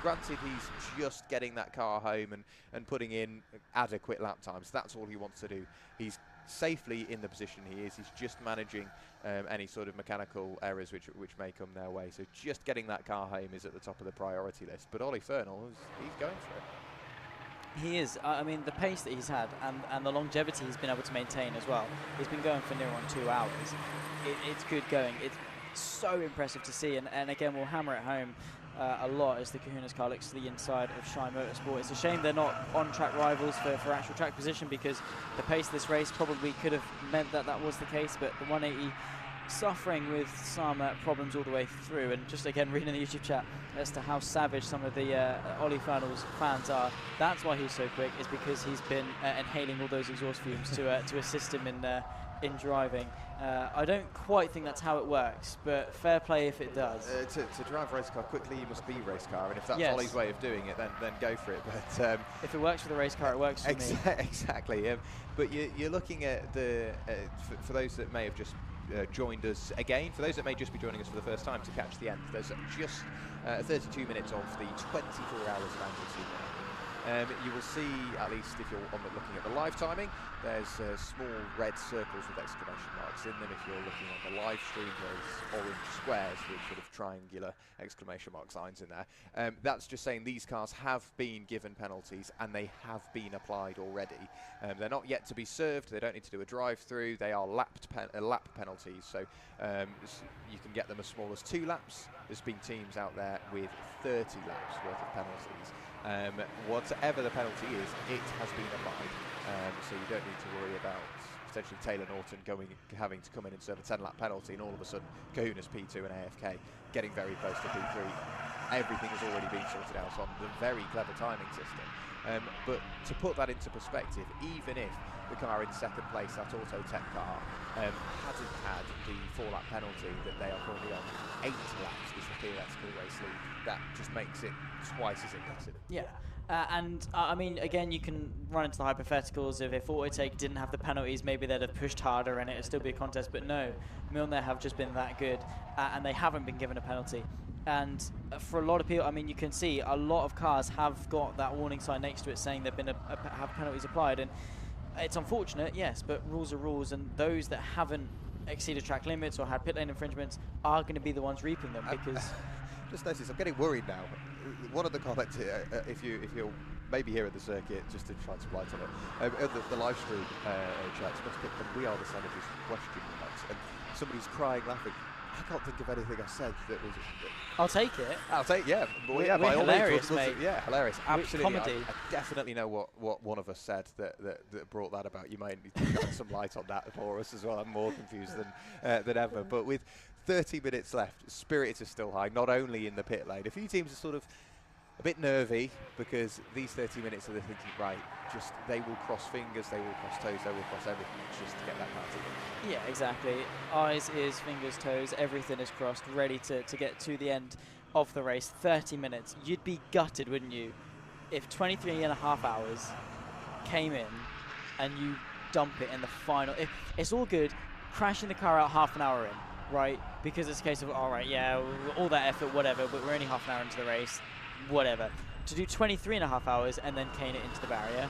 Granted, he's just getting that car home and putting in adequate lap times. That's all he wants to do. He's safely in the position he is. He's just managing any sort of mechanical errors which may come their way. So just getting that car home is at the top of the priority list. But Ollie Fernald, he's going for it. He is. I mean, the pace that he's had and the longevity he's been able to maintain as well. He's been going for near on 2 hours. It's good going. It's so impressive to see. And again, we'll hammer it home a lot as the Kahuna's car looks to the inside of Shy Motorsport. It's a shame they're not on-track rivals for actual track position, because the pace of this race probably could have meant that was the case, but the 180 suffering with some problems all the way through. And just again reading the YouTube chat as to how savage some of the Ollie Fernald's fans are, that's why he's so quick, is because he's been inhaling all those exhaust fumes to assist him in driving. I don't quite think that's how it works, but fair play if it does. To drive a race car quickly, you must be race car, and if that's Ollie's way of doing it, then go for it. But if it works for the race car, it works for me. Exactly. But you're looking at for those that may have just joined us again. For those that may just be joining us for the first time to catch the end, there's just 32 minutes of the 24 hours of Anglesey. You will see, at least if you're looking at the live timing, there's small red circles with exclamation marks in them. If you're looking on the live stream, there's orange squares with sort of triangular exclamation mark signs in there. That's just saying these cars have been given penalties and they have been applied already. They're not yet to be served. They don't need to do a drive-through. They are lap penalties, so you can get them as small as 2 laps. There's been teams out there with 30 laps worth of penalties. Whatever the penalty is, it has been applied, so you don't need to worry about potentially Taylor Norton having to come in and serve a 10-lap penalty, and all of a sudden Kahuna's P2 and AFK getting very close to P3. Everything has already been sorted out on the very clever timing system. But to put that into perspective, even if the car in second place, that Auto Tech car, hadn't had the 4-lap penalty that they are currently on, 8 laps is the theoretical race lead. That just makes it twice as impressive. Yeah. I mean, again, you can run into the hypotheticals of if Autotech didn't have the penalties, maybe they'd have pushed harder and it'd still be a contest. But no, Milner have just been that good, and they haven't been given a penalty. And for a lot of people, I mean, you can see a lot of cars have got that warning sign next to it saying they've been have penalties applied, and it's unfortunate, yes, but rules are rules, and those that haven't exceeded track limits or had pit lane infringements are going to be the ones reaping them because. Just notice, I'm getting worried now. One of the comments here, if you're maybe here at the circuit, just to try some light on it, the live stream chat, must pick them. We are the Senators question marks, and somebody's crying, laughing. I can't think of anything I said that was. I'll take it. I'll take, yeah. We're by all hilarious, means, mate. Yeah, hilarious. Absolutely. Comedy. I definitely know what one of us said that brought that about. You might need to shed some light on that for us as well. I'm more confused than ever. But with 30 minutes left, spirits are still high, not only in the pit lane. A few teams are sort of a bit nervy because these 30 minutes are thinking, right, just they will cross fingers, they will cross toes, they will cross everything just to get that car to them. Yeah, exactly. Eyes, ears, fingers, toes, everything is crossed, ready to get to the end of the race. 30 minutes. You'd be gutted, wouldn't you, if 23.5 hours came in and you dump it in the final. It's all good crashing the car out half an hour in, right? Because it's a case of, all right, yeah, all that effort, whatever, but we're only half an hour into the race, whatever. To do 23.5 hours and then cane it into the barrier,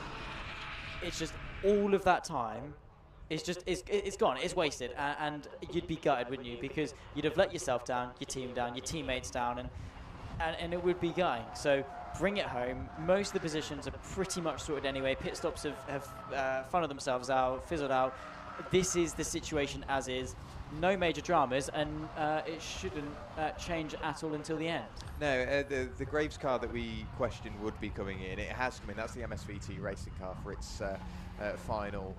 it's just all of that time. It's gone. It's wasted, and you'd be gutted, wouldn't you? Because you'd have let yourself down, your team down, your teammates down, and it would be gutting. So bring it home. Most of the positions are pretty much sorted anyway. Pit stops have funneled themselves out, fizzled out. This is the situation as is. No major dramas, and it shouldn't change at all until the end. No, the Graves car that we questioned would be coming in. It has come in. That's the MSVT racing car for its final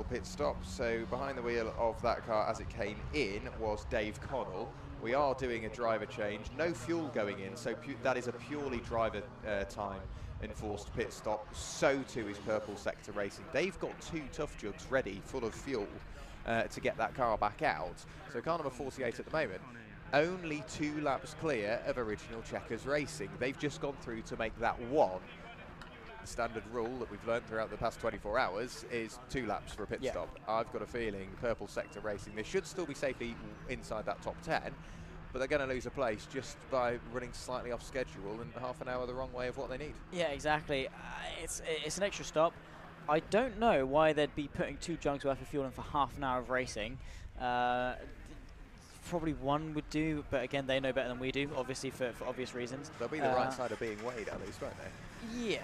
pit stop. So behind the wheel of that car as it came in was Dave Connell. We are doing a driver change. No fuel going in, so that is a purely driver time enforced pit stop. So too is Purple Sector Racing. They've got 2 tough jugs ready, full of fuel, to get that car back out. So car number 48 at the moment, only 2 laps clear of original Checkers Racing. They've just gone through to make that 1. The standard rule that we've learned throughout the past 24 hours is 2 laps for a pit stop. I've got a feeling Purple Sector Racing, they should still be safely inside that top 10, but they're going to lose a place just by running slightly off schedule and half an hour the wrong way of what they need. Yeah, exactly. It's an extra stop. I don't know why they'd be putting 2 jugs worth of fuel in for half an hour of racing. Probably 1 would do, but again, they know better than we do, obviously for obvious reasons. They'll be the right side of being weighed at least, won't they? Yeah.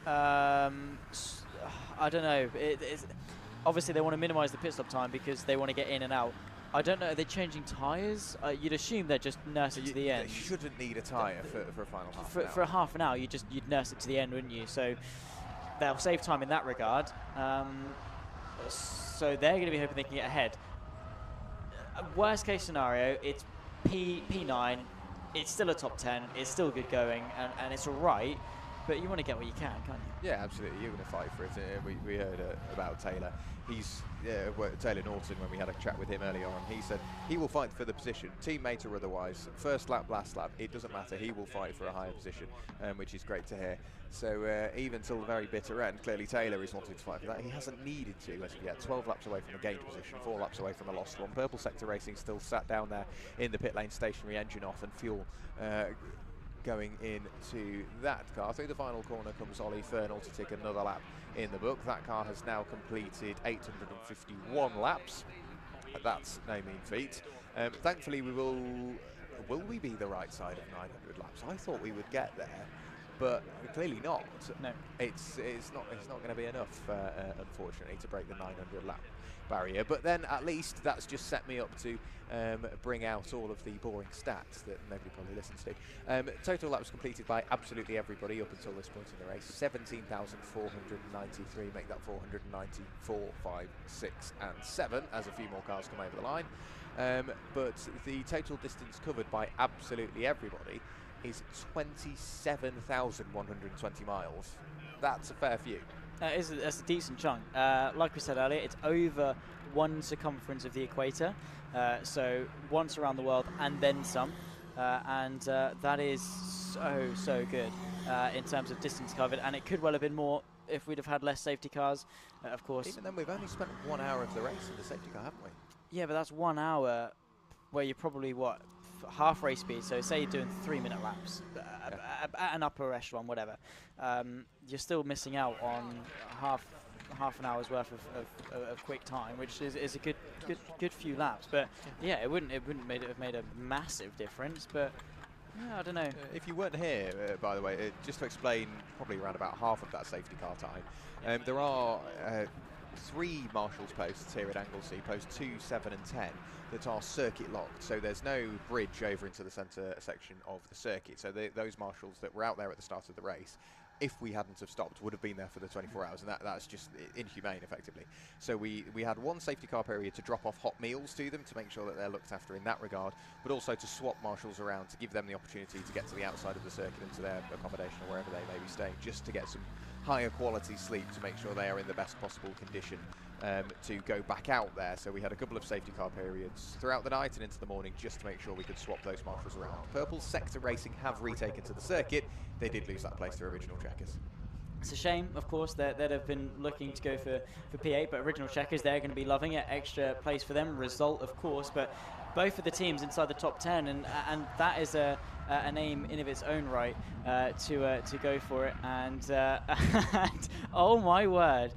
I don't know. Obviously, they want to minimise the pit stop time because they want to get in and out. I don't know. Are they changing tyres? You'd assume they're just nursing to the end. They shouldn't need a tyre for a final half an hour. For a half an hour, you'd nurse it to the end, wouldn't you? So they'll save time in that regard. So they're going to be hoping they can get ahead. Worst case scenario, it's P9. It's still a top 10. It's still good going, and it's all right. but you want to get what you can, can't you? Yeah, absolutely. You're going to fight for it. We heard about Taylor. Taylor Norton, when we had a chat with him earlier on, he said he will fight for the position, teammate or otherwise, first lap, last lap, it doesn't matter. He will fight for a higher position, which is great to hear. So even till the very bitter end, clearly Taylor is wanting to fight for that. He hasn't needed to as of yet. 12 laps away from a gained position, 4 laps away from a lost one. Purple Sector Racing still sat down there in the pit lane, stationary engine off, and fuel going into that car. Through the final corner comes Ollie Fernall to take another lap in the book. That car has now completed 851 laps. That's no mean feat. Thankfully, will we be the right side of 900 laps? I thought we would get there, but clearly not. No, it's not going to be enough, unfortunately, to break the 900 lap barrier. But then at least that's just set me up to bring out all of the boring stats that nobody probably listens to. Total laps completed by absolutely everybody up until this point in the race, 17,493, make that 494, 5, 6 and 7 as a few more cars come over the line. But the total distance covered by absolutely everybody is 27,120 miles. That's a fair few. That's a decent chunk. Like we said earlier, it's over one circumference of the equator, so once around the world and then some, and that is so good in terms of distance covered, and it could well have been more if we'd have had less safety cars, of course. Even then, we've only spent 1 hour of the race in the safety car, haven't we? Yeah, but that's 1 hour where you're probably, what, half race speed, so say you're doing 3-minute laps at an upper echelon, whatever. You're still missing out on half an hour's worth of quick time, which is a good few laps. But yeah, it wouldn't have made a massive difference. But yeah, I don't know. If you weren't here, by the way, just to explain, probably around about half of that safety car time, there are 3 marshals posts here at Anglesey, posts 2, 7 and 10, that are circuit locked, so there's no bridge over into the centre section of the circuit. So those marshals that were out there at the start of the race, if we hadn't have stopped, would have been there for the 24 hours, and that's just inhumane, effectively. So we had 1 safety car period to drop off hot meals to them to make sure that they're looked after in that regard, but also to swap marshals around to give them the opportunity to get to the outside of the circuit and to their accommodation or wherever they may be staying, just to get some higher quality sleep to make sure they are in the best possible condition to go back out there. So we had a couple of safety car periods throughout the night and into the morning just to make sure we could swap those marshals around. Purple Sector Racing have retaken to the circuit. They did lose that place to original checkers. It's a shame, of course, that have been looking to go for P8, but original checkers, they're going to be loving it. Extra place for them, result, of course, but both of the teams inside the top 10, and that is a name in of its own right to go for it. And, and oh my word,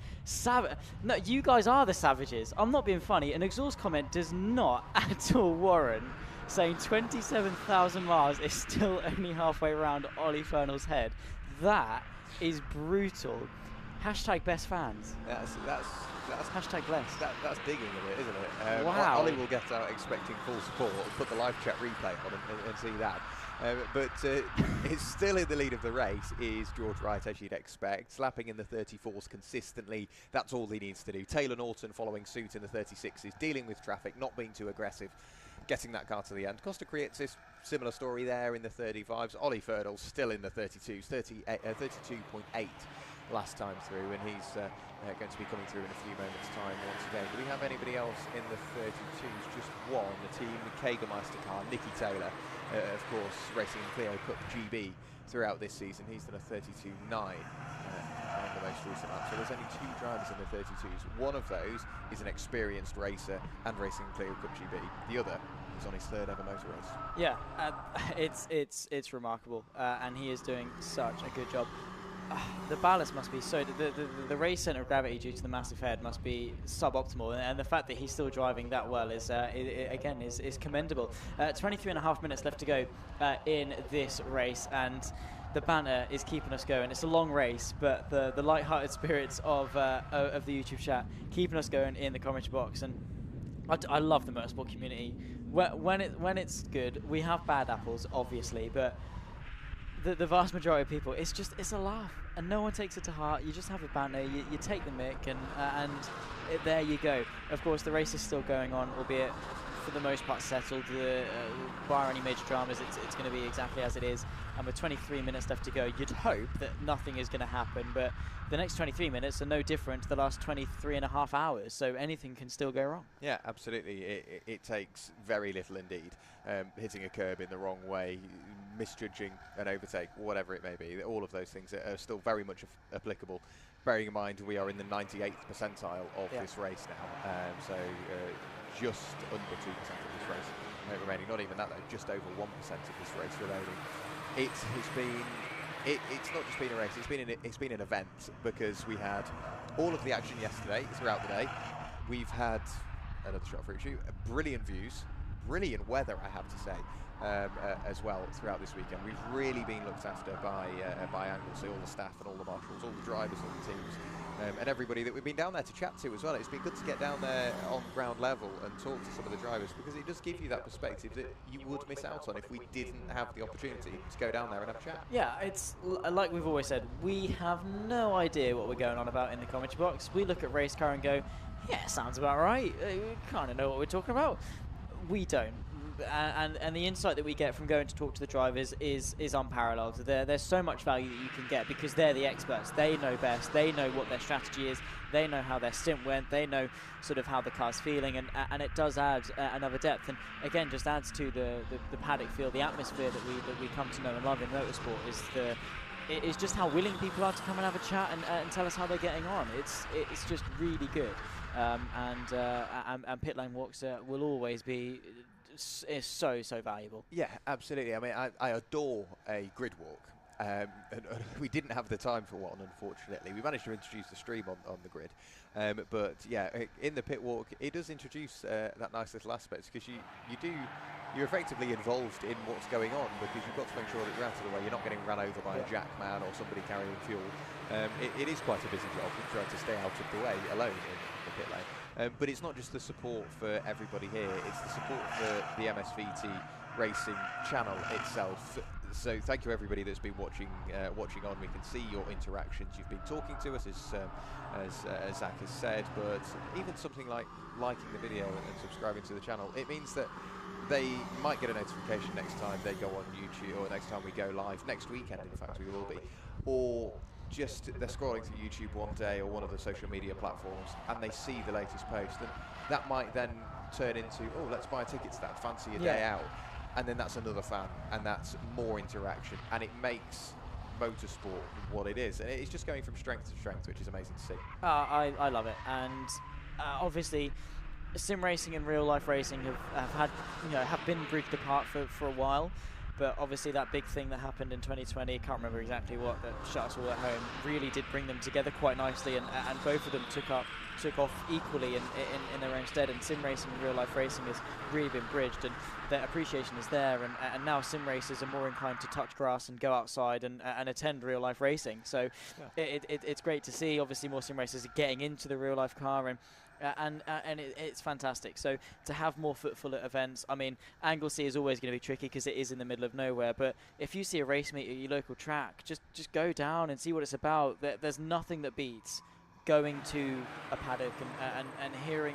no, you guys are the savages. I'm not being funny. An exhaust comment does not at all warrant saying 27,000 miles is still only halfway around Ollie Fernall's head. That is brutal. Hashtag best fans. That's hashtag blessed. That's digging a bit, isn't it? Wow. Ollie will get out expecting full support. Put the live chat replay on and see that. But it's still in the lead of the race is George Wright, as you'd expect, slapping in the 34s consistently. That's all he needs to do. Taylor Norton following suit in the 36s, dealing with traffic, not being too aggressive, getting that car to the end. Costa Creatis, similar story there in the 35s. Ollie Fernall still in the 32s, 32.8 last time through, and he's going to be coming through in a few moments' time once again. Do we have anybody else in the 32s? Just one, the Team Jägermeister car, Nicky Taylor, of course, racing in Clio Cup GB throughout this season. He's done a 32.9 on the most recent lap. So there's only 2 drivers in the 32s. One of those is an experienced racer and racing in Clio Cup GB. The other is on his 3rd ever motor race. Yeah, it's remarkable, and he is doing such a good job. The ballast must be so. The race center of gravity due to the massive head must be suboptimal, and the fact that he's still driving that well is again is commendable. 23.5 minutes left to go in this race, and the banter is keeping us going. It's a long race, but the light-hearted spirits of the YouTube chat keeping us going in the commentary box, and I love the motorsport community. When it's good, we have bad apples, obviously, but the vast majority of people, it's a laugh, and no one takes it to heart. You just have a banter, you take the mick, and there you go. Of course, the race is still going on, albeit for the most part settled. Bar any major dramas, it's going to be exactly as it is and with 23 minutes left to go, you'd hope that nothing is going to happen, but the next 23 minutes are no different to the last 23 and a half hours, so anything can still go wrong. Yeah, absolutely. It takes very little indeed. Hitting a curb in the wrong way, misjudging an overtake, whatever it may be, all of those things are still very much applicable. Bearing in mind we are in the 98th percentile of this race now, so just under 2% of this race remaining. Not even that though, just over 1% of this race remaining. It's not just been a race, it's been an event, because we had all of the action yesterday throughout the day. We've had another shot for you, brilliant views, brilliant weather, I have to say, as well throughout this weekend. We've really been looked after by Anglesey, all the staff and all the marshals, all the drivers, all the teams, and everybody that we've been down there to chat to as well. It's been good to get down there on ground level and talk to some of the drivers, because it does give you that perspective that you would miss out on if we didn't have the opportunity to go down there and have a chat. Yeah, it's like we've always said, we have no idea what we're going on about in the commentary box. We look at race car and go, yeah, sounds about right. We kind of know what we're talking about. We don't. And the insight that we get from going to talk to the drivers is unparalleled. There's so much value that you can get, because they're the experts. They know best. They know what their strategy is. They know how their stint went. They know sort of how the car's feeling, and it does add another depth. And again, just adds to the paddock feel, the atmosphere that we come to know and love in motorsport. Is just how willing people are to come and have a chat and tell us how they're getting on. It's just really good. And pit lane walks will always be is so valuable. Yeah, absolutely. I mean, I adore a grid walk. And we didn't have the time for one, unfortunately. We managed to introduce the stream on the grid, but yeah, in the pit walk, it does introduce that nice little aspect, because you're effectively involved in what's going on, because you've got to make sure that you're out of the way, you're not getting run over by a jack man or somebody carrying fuel. It is quite a busy job, trying to stay out of the way alone in the pit lane. But it's not just the support for everybody here, it's the support for the MSVT Racing channel itself. So thank you everybody that's been watching on. We can see your interactions. You've been talking to us, as Zach has said, but even something like liking the video and subscribing to the channel, it means that they might get a notification next time they go on YouTube, or next time we go live, next weekend in fact we will be, or just they're scrolling through YouTube one day or one of the social media platforms and they see the latest post, and that might then turn into, oh, let's buy tickets to that, fancy a day out, and then that's another fan, and that's more interaction, and it makes motorsport what it is, and it's just going from strength to strength, which is amazing to see. I love it, and obviously sim racing and real life racing have been bridged apart for a while. But obviously that big thing that happened in 2020, can't remember exactly what, that shut us all at home, really did bring them together quite nicely, and both of them took off equally in their own stead, and sim racing and real life racing has really been bridged, and their appreciation is there, and now sim racers are more inclined to touch grass and go outside and attend real life racing. So it's great to see. Obviously more sim racers are getting into the real life car, and it's fantastic. So to have more footfall at events, I mean, Anglesey is always going to be tricky because it is in the middle of nowhere, but if you see a race meet at your local track, just go down and see what it's about. There's nothing that beats going to a paddock and hearing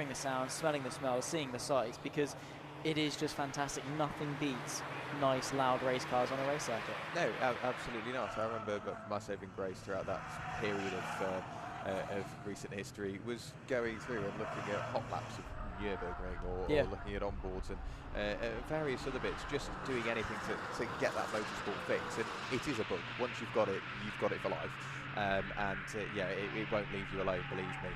the sounds, smelling the smells, seeing the sights, because it is just fantastic. Nothing beats nice, loud race cars on a race circuit. No, absolutely not. I remember my saving grace throughout that period of recent history was going through and looking at hot laps of Nürburgring or looking at onboards and various other bits, just doing anything to get that motorsport fix. And it is a bug. Once you've got it for life. It won't leave you alone, believe me.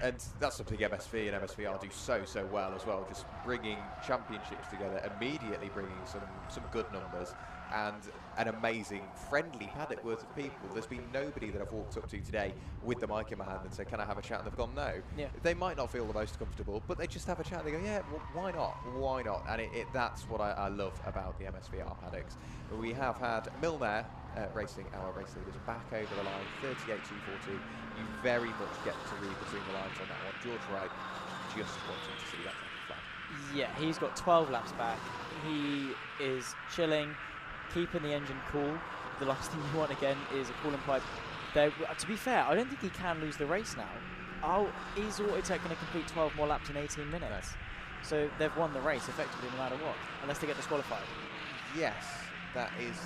And that's something MSV and MSVR do so well as well, just bringing championships together, immediately bringing some good numbers, and an amazing friendly paddock worth of people. There's been nobody that I've walked up to today with the mic in my hand and said, can I have a chat? And they've gone, no. Yeah. They might not feel the most comfortable, but they just have a chat. They go, yeah, well, why not? And that's what I love about the MSVR paddocks. We have had Milner racing our race leaders back over the line, 38.242. You very much get to read between the lines on that one. George Wright just wanting to see that flag. Yeah, he's got 12 laps back. He is chilling, keeping the engine cool. The last thing you want again is a coolant pipe. To be fair, I don't think he can lose the race now. Is Autotech going to complete 12 more laps in 18 minutes? No. So they've won the race effectively no matter what, unless they get disqualified. Yes. that is,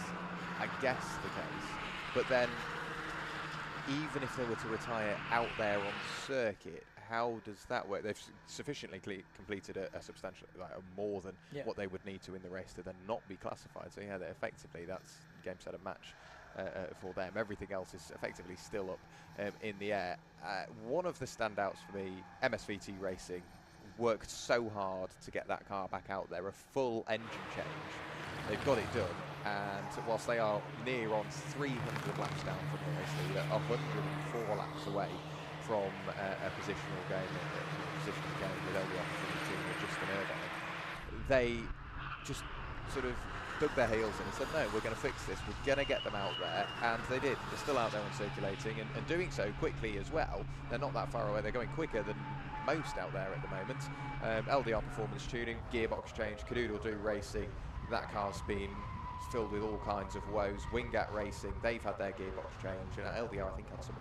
I guess, the case. But then, even if they were to retire out there on circuit, how does that work? They've sufficiently completed a substantial, like more than what they would need to in the race to then not be classified. So yeah, effectively that's game, set and match for them. Everything else is effectively still up in the air. One of the standouts for me, MSVT Racing, worked so hard to get that car back out there, a full engine change. They've got it done, and whilst they are near on 300 laps down from the race leader, 104 laps away from a positional game with LDR and Justin Irvine, they just sort of dug their heels in and said, no, we're going to fix this, we're going to get them out there, and they did. They're still out there and circulating, and doing so quickly as well. They're not that far away, they're going quicker than most out there at the moment. LDR performance tuning, gearbox change, Cadoodle-Doo Racing, that car's been filled with all kinds of woes. Wingat Racing, they've had their gearbox change, and LDR I think had some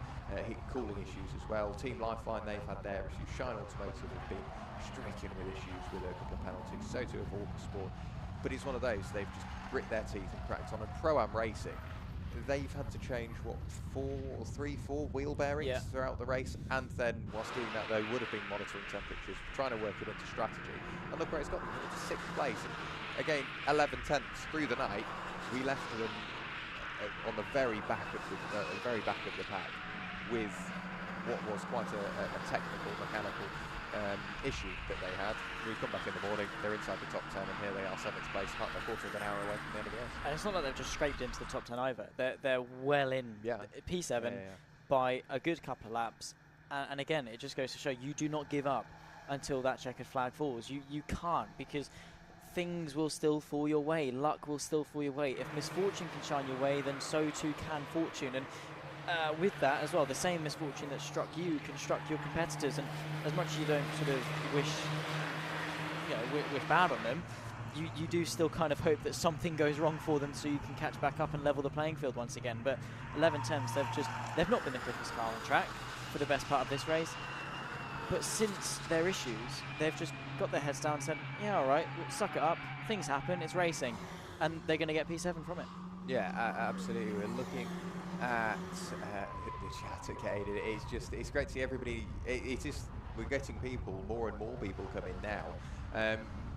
heat and cooling issues as well. Team Lifeline, they've had their issues. Shine Automotive have been stricken with issues with a couple of penalties, so too have Motorsport. But it's one of those, they've just grit their teeth and cracked on. And Pro-Am Racing, they've had to change, what, 4 wheel bearings throughout the race, and then whilst doing that they would have been monitoring temperatures, trying to work it into strategy. And look where it's got them, it's 6th place. And again, 11/10 through the night, we left them on the very back of the pack with what was quite a technical, mechanical issue that they had. We come back in the morning, they're inside the top 10, and here they are, 7th place, a quarter of an hour away from the end of the race. And it's not like they've just scraped into the top 10 either. They're well in P7 by a good couple of laps. And again, it just goes to show you do not give up until that checkered flag falls. You can't, because things will still fall your way. Luck will still fall your way. If misfortune can shine your way, then so too can fortune. And with that as well, the same misfortune that struck you can struck your competitors. And as much as you don't sort of wish bad on them, you do still kind of hope that something goes wrong for them so you can catch back up and level the playing field once again. But 11/10s, they've not been the quickest car on track for the best part of this race. But since their issues, they've just got their heads down and said, yeah, all right, we'll suck it up. Things happen, it's racing. And they're going to get P7 from it. Yeah, absolutely. We're looking at the chattercade. It's great to see everybody. We're getting people, more and more people come in now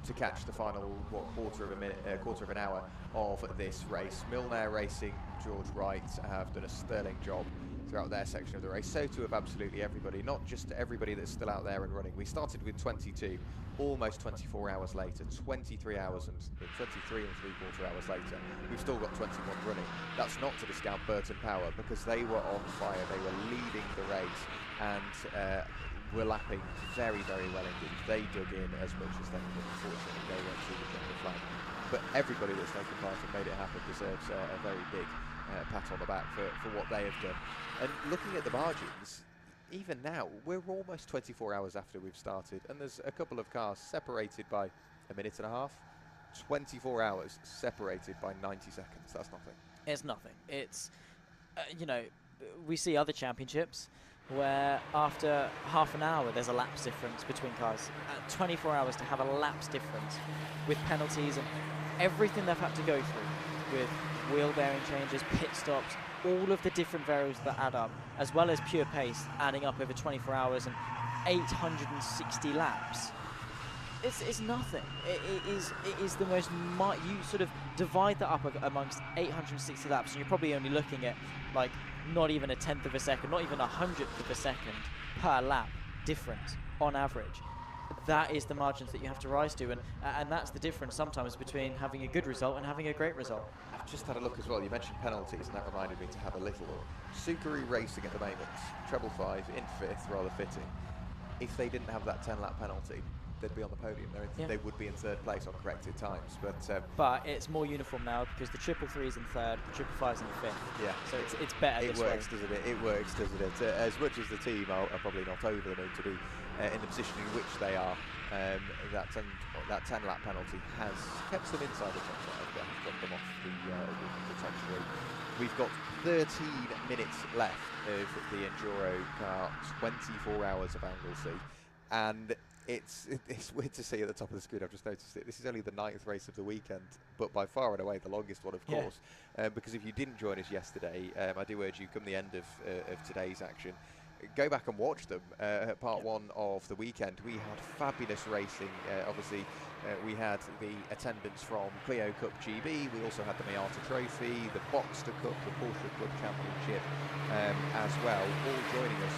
to catch the final quarter of an hour of this race. Milner Racing, George Wright have done a sterling job throughout their section of the race. So too have absolutely everybody, not just everybody that's still out there and running. We started with 22, almost 24 hours later, 23 hours and 23 and 3/4 hours later, we've still got 21 running. That's not to discount Burton Power, because they were on fire. They were leading the race and were lapping very, very well indeed. They dug in as much as they could. Unfortunately, they went through the general flag. But everybody that's taken part and made it happen deserves a very big pat on the back for what they have done. And looking at the margins, even now, we're almost 24 hours after we've started, and there's a couple of cars separated by a minute and a half. 24 hours separated by 90 seconds. That's nothing. It's nothing. It's, we see other championships where after half an hour there's a laps difference between cars. 24 hours to have a laps difference with penalties and everything they've had to go through with wheel bearing changes, pit stops, all of the different variables that add up, as well as pure pace adding up over 24 hours and 860 laps. It's nothing. It is the most. You sort of divide that up amongst 860 laps, and you're probably only looking at like not even a 1/10 of a second, not even a 100th of a second per lap difference on average. That is the margins that you have to rise to, and that's the difference sometimes between having a good result and having a great result. I've just had a look as well. You mentioned penalties, and that reminded me to have a little look. Subaru Racing at the moment, treble 5 in 5th, rather fitting. If they didn't have that 10-lap penalty, they'd be on the podium. They would be in 3rd place on corrected times. But it's more uniform now because the 333 is in 3rd, the 555 is in 5th. Yeah. So it's better this way. It works, doesn't it? It works, doesn't it? As much as the team are probably not over the moon to be in the position in which they are, that 10-lap penalty has kept them inside the top 5, has dropped them off the top 3. We've got 13 minutes left of the EnduroKA 24 hours of Anglesey, and it's weird to see at the top of the screen. I've just noticed it. This is only the 9th race of the weekend, but by far and away the longest one, of course. Because if you didn't join us yesterday, I do urge you, come the end of today's action, go back and watch them. Part one of the weekend, we had fabulous racing. Obviously, we had the attendance from Clio Cup GB. We also had the Miata Trophy, the Boxster Cup, the Porsche Club Championship as well, all joining us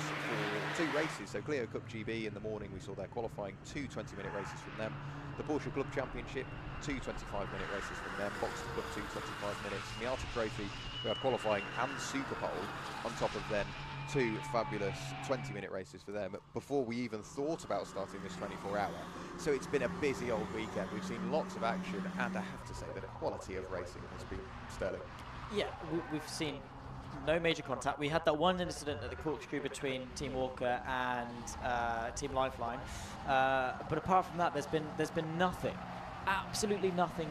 for 2 races. So Clio Cup GB in the morning, we saw their qualifying, 2 20-minute races from them. The Porsche Club Championship, 2 25-minute races from them. Boxster Cup, 2 25 minutes. Miata Trophy, we had qualifying and Super Pole on top of then 2 fabulous 20-minute races for them before we even thought about starting this 24-hour. So it's been a busy old weekend. We've seen lots of action, and I have to say that the quality of racing has been sterling. Yeah, we've seen no major contact. We had that one incident at the corkscrew between Team Walker and Team Lifeline, but apart from that, there's been nothing, absolutely nothing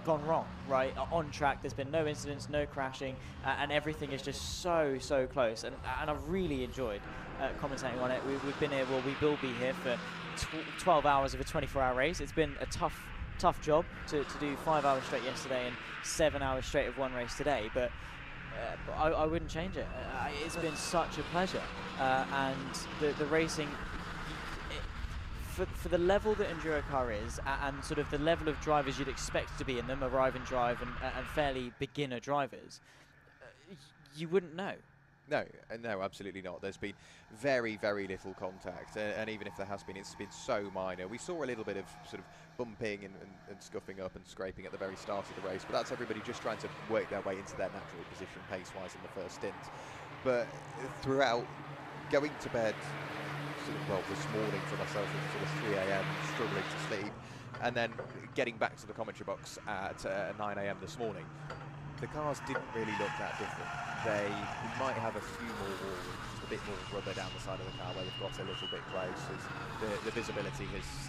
gone wrong, right? On track, there's been no incidents, no crashing, and everything is just so close. And I've really enjoyed commentating on it. We will be here for 12 hours of a 24-hour race. It's been a tough job to do 5 hours straight yesterday and 7 hours straight of one race today, but I wouldn't change it. It's been such a pleasure, and the racing, for the level that EnduroKA is, and sort of the level of drivers you'd expect to be in them, arrive and drive, and fairly beginner drivers, you wouldn't know. No, absolutely not. There's been very little contact, and even if there has been, it's been so minor. We saw a little bit of sort of bumping and scuffing up and scraping at the very start of the race, but that's everybody just trying to work their way into their natural position pace-wise in the first stint. But throughout, going to bed, this morning for myself at sort of 3 a.m, struggling to sleep, and then getting back to the commentary box at 9 a.m. this morning, the cars didn't really look that different. They might have a few more walls, just a bit more rubber down the side of the car where they've got a little bit close. The visibility has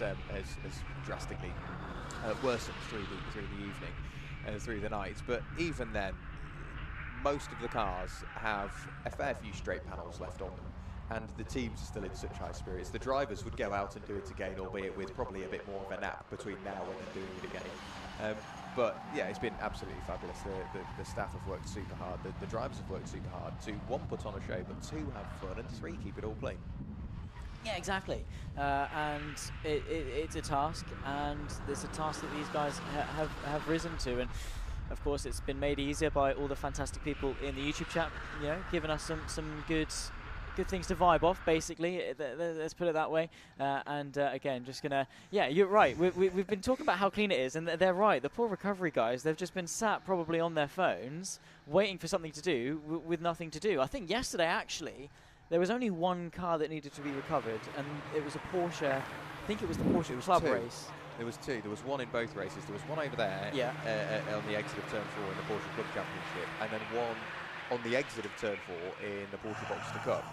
drastically worsened through the evening, through the night. But even then, most of the cars have a fair few straight panels left on them, and the teams are still in such high spirits. The drivers would go out and do it again, albeit with probably a bit more of a nap between now and then doing it again. But yeah, it's been absolutely fabulous. The staff have worked super hard. The drivers have worked super hard to, 1, put on a show, but 2, have fun, and 3, keep it all clean. Yeah, exactly. And it's a task, and it's a task that these guys have risen to. And of course, it's been made easier by all the fantastic people in the YouTube chat, giving us some good things to vibe off, basically. Let's put it that way. Again, just gonna, you're right. We've been talking about how clean it is, and they're right. The poor recovery guys, they've just been sat probably on their phones, waiting for something to do with nothing to do. I think yesterday, actually, there was only one car that needed to be recovered, and it was a Porsche. I think it was the Porsche Club race. There was 2. There was 1 in both races. There was 1 over there on the exit of Turn 4 in the Porsche Club Championship, and then 1 on the exit of Turn 4 in the Porsche Boxster Cup.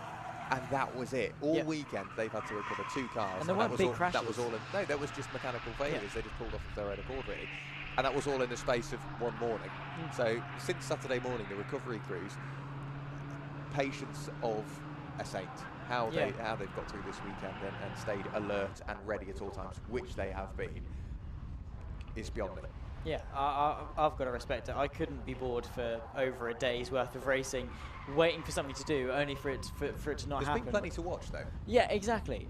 And that was it. All weekend, they've had to recover 2 cars. And there weren't big crashes. That was all no, that was just mechanical failures. They just pulled off of their own accord, really. And that was all in the space of 1 morning. So since Saturday morning, the recovery crews, patience of a saint. How they've got through this weekend and stayed alert and ready at all times, which they have been, is beyond me. Yeah, I've got to respect it. I couldn't be bored for over a day's worth of racing, waiting for something to do, only for it to not happen. There's been plenty to watch, though. Yeah, exactly.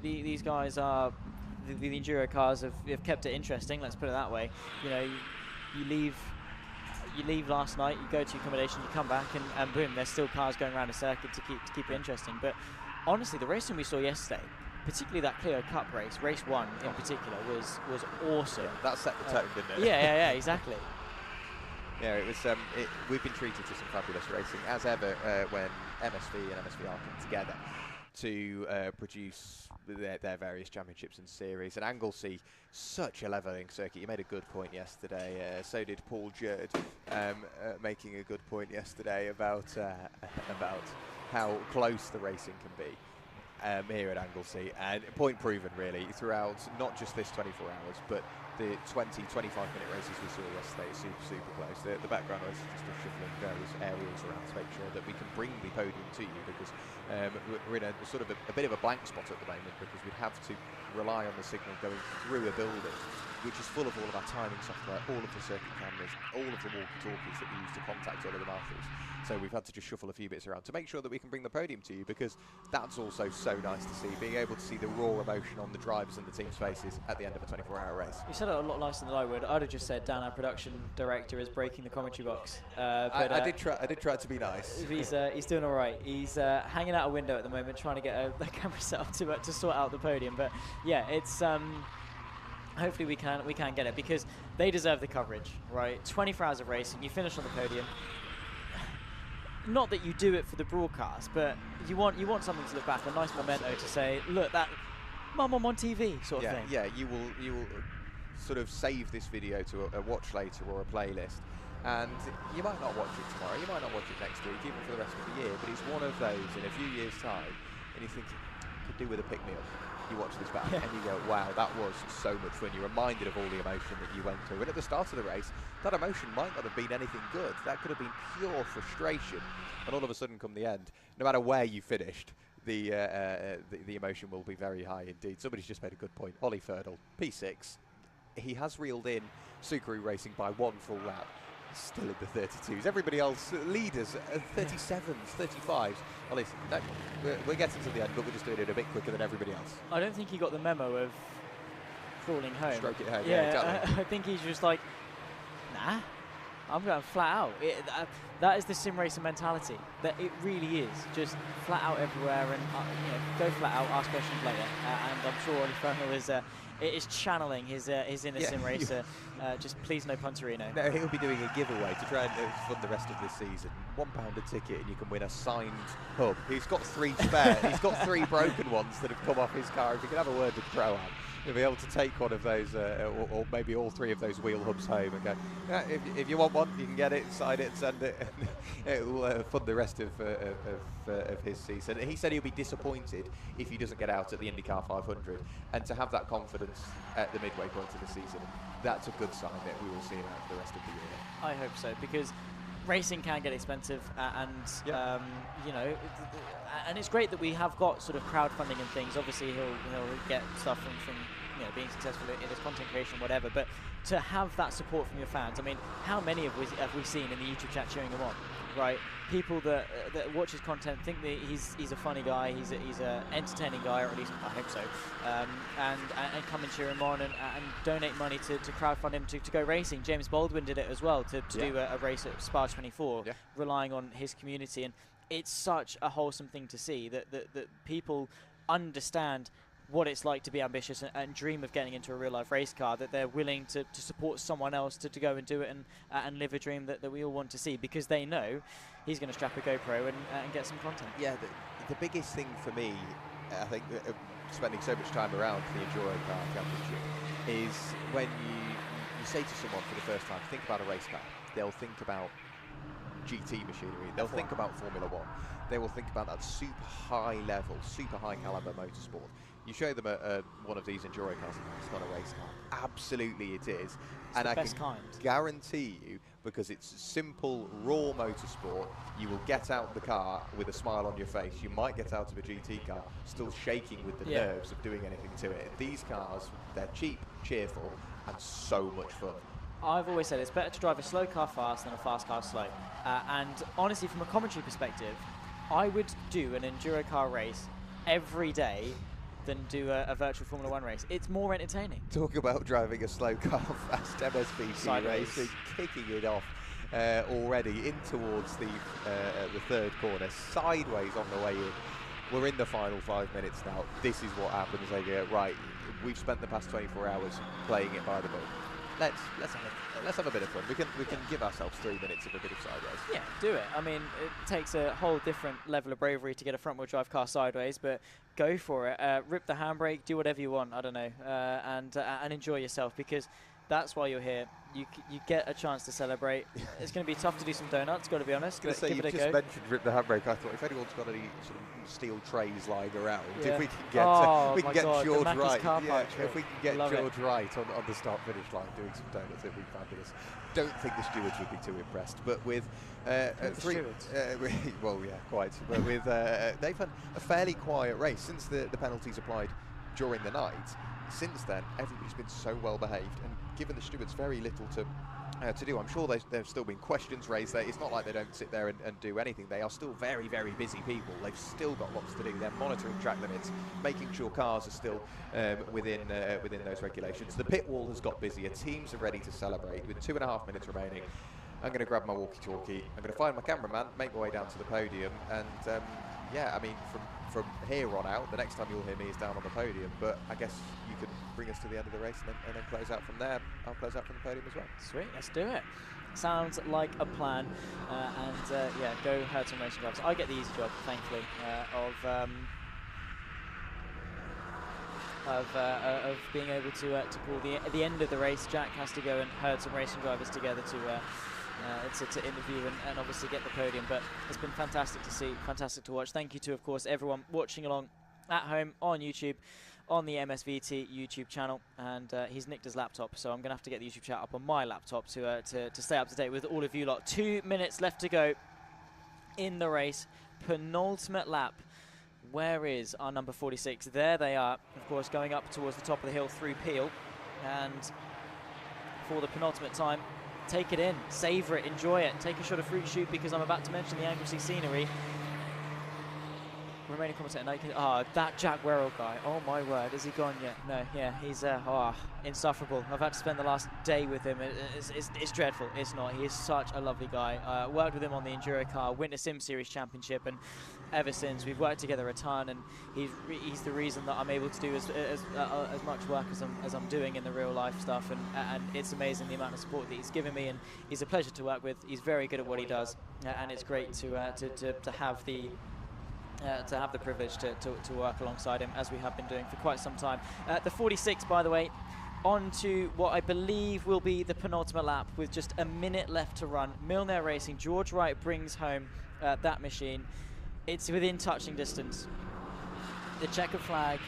These guys are the EnduroKAs have kept it interesting. Let's put it that way. You leave last night, you go to accommodation, you come back, and boom, there's still cars going around a circuit to keep it interesting. But honestly, the racing we saw yesterday, particularly that Clio Cup race 1 in particular, was awesome. That set the tone, didn't it? Yeah, exactly. Yeah, it was. We've been treated to some fabulous racing, as ever, when MSV and MSVR come together to produce their various championships and series. And Anglesey, such a levelling circuit. You made a good point yesterday. So did Paul Jerd, making a good point yesterday about how close the racing can be here at Anglesey. And point proven, really, throughout not just this 24 hours, but the 20-25-minute races we saw yesterday are super close. The background races are just shuffling various areas around to make sure that we can bring the podium to you, because we're in a sort of a bit of a blank spot at the moment, because we'd have to rely on the signal going through a building which is full of all of our timing software, all of the circuit cameras, all of the walkie-talkies that we use to contact all of the marshals. So we've had to just shuffle a few bits around to make sure that we can bring the podium to you, because that's also so nice to see, being able to see the raw emotion on the drivers and the team's faces at the end of a 24-hour race. You said it a lot nicer than I would. I'd have just said Dan, our production director, is breaking the commentary box. I did try to be nice. He's doing all right. He's hanging out a window at the moment, trying to get the camera set up to sort out the podium. But yeah, it's hopefully we can get it, because they deserve the coverage, right? 24 hours of racing, you finish on the podium. Not that you do it for the broadcast, but you want something to look back, a nice memento to say, look, that Mum, I'm on TV, sort of thing. Yeah, you will sort of save this video to a watch later or a playlist, and you might not watch it tomorrow, you might not watch it next week, even for the rest of the year, but it's one of those in a few years' time, and you think, could do with a pick-me-up. You watch this back and you go, wow, that was so much fun. You're reminded of all the emotion that you went through. And at the start of the race, that emotion might not have been anything good. That could have been pure frustration. And all of a sudden, come the end, no matter where you finished, the emotion will be very high indeed. Somebody's just made a good point. Ollie Ferdle, P6. He has reeled in Subaru Racing by one full lap. Still in the 32s. Everybody else, leaders, 37s, 35s. Well, listen, we're getting to the end, but we're just doing it a bit quicker than everybody else. I don't think he got the memo of crawling home. Stroke it home, yeah, exactly. I think he's just like, nah, I'm going flat out. That is the sim racer mentality. That it really is. Just flat out everywhere, and go flat out, ask questions later. And I'm sure Ollie Fernell is channeling his inner sim racer. Just please no Punterino. No, he'll be doing a giveaway to try and fund the rest of this season. £1 a ticket and you can win a signed hub. He's got 3 spare. He's got 3 broken ones that have come off his car. If you can have a word with Pro-Am, you'll be able to take one of those, or maybe all 3 of those wheel hubs home and go, if you want one, you can get it, sign it, send it, and it will fund the rest of his season. He said he'll be disappointed if he doesn't get out at the IndyCar 500, and to have that confidence at the midway point of the season, that's a good sign that we will see him out for the rest of the year. I hope so, because racing can get expensive, and and it's great that we have got sort of crowdfunding and things. Obviously, he'll get stuff from being successful in his content creation, whatever. But to have that support from your fans, I mean, how many have we seen in the YouTube chat cheering him on? Right, people that watch his content think that he's a funny guy, he's a entertaining guy, or at least I hope so, and come and cheer him on and donate money to crowdfund him to go racing. James Baldwin did it as well to do a race at Spa 24, relying on his community, and it's such a wholesome thing to see that people understand what it's like to be ambitious and dream of getting into a real-life race car, that they're willing to support someone else to go and do it and live a dream that we all want to see, because they know he's going to strap a GoPro and get some content. Yeah, the biggest thing for me, I think, spending so much time around the EnduroKA Championship, is when you say to someone for the first time, think about a race car, they'll think about GT machinery, they'll think about Formula 1, they will think about that super high level, super high caliber motorsport. You show them one of these Enduro cars, it's not a race car. Absolutely it is. It's the best kind. Guarantee you, because it's simple, raw motorsport, you will get out the car with a smile on your face. You might get out of a GT car still shaking with the nerves of doing anything to it. These cars, they're cheap, cheerful, and so much fun. I've always said it's better to drive a slow car fast than a fast car slow. And honestly, from a commentary perspective, I would do an EnduroKA race every day than do a virtual Formula 1 race. It's more entertaining. Talk about driving a slow car fast MSPC racing, kicking it off already in towards the 3rd corner, sideways on the way in. We're in the final 5 minutes now. This is what happens. They go, right, we've spent the past 24 hours playing it by the book. Let's have a bit of fun. We can give ourselves 3 minutes of a bit of sideways. Yeah, do it. I mean, it takes a whole different level of bravery to get a front-wheel drive car sideways, but go for it. Rip the handbrake, do whatever you want. I don't know, and enjoy yourself, because That's why you're here. You get a chance to celebrate. It's going to be tough to do some donuts, got to be honest. Give it a go. Just mentioned rip the handbrake. I thought if anyone's got any sort of steel trays lying around, Yeah. if we can get George Wright, if we can get George Wright on the start finish line doing some donuts, it'd be fabulous. Don't think the stewards would be too impressed, but with well, yeah, quite. But with they've had a fairly quiet race since the penalties applied during the night. Since then, everybody's been so well behaved and given the stewards very little to do. I'm sure there's still been questions raised there. It's not like they don't sit there and do anything. They are still very, very busy people. They've still got lots to do. They're monitoring track limits, making sure cars are still within those regulations. The pit wall has got busier. Teams are ready to celebrate with 2.5 minutes remaining. I'm going to grab my walkie-talkie. I'm going to find my cameraman, make my way down to the podium, and yeah, I mean, from here on out, the next time you'll hear me is down on the podium, but I guess you could bring us to the end of the race and then close out from there. I'll close out from the podium as well. Sweet, let's do it. Sounds like a plan, and yeah, go herd some racing drivers. I get the easy job, thankfully, of being able to pull the end of the race. Jack has to go and herd some racing drivers together to interview and obviously get the podium, but it's been fantastic to see, fantastic to watch. Thank you to, of course, everyone watching along at home on YouTube, on the MSVT YouTube channel, and he's nicked his laptop, so I'm going to have to get the YouTube chat up on my laptop to stay up to date with all of you lot. 2 minutes left to go in the race, penultimate lap. Where is our number 46? There they are, of course, going up towards the top of the hill through Peel, and for the penultimate time, take it in, savour it, enjoy it, take a shot of fruit shoot, because I'm about to mention the Anglesey scenery. Remaining commentator, that Jack Werrell guy, oh my word, has he gone yet? No, yeah, he's insufferable. I've had to spend the last day with him. It's dreadful, it's not. He is such a lovely guy. Worked with him on the EnduroKA Winter Sim Series Championship, and ever since we've worked together a ton, and he's the reason that I'm able to do as much work as I'm doing in the real life stuff, and it's amazing the amount of support that he's given me, and he's a pleasure to work with. He's very good at what he does, and it's great to have the privilege to work alongside him, as we have been doing for quite some time. The 46, by the way, on to what I believe will be the penultimate lap with just a minute left to run. Milner Racing, George Wright brings home that machine. It's within touching distance. The checker flag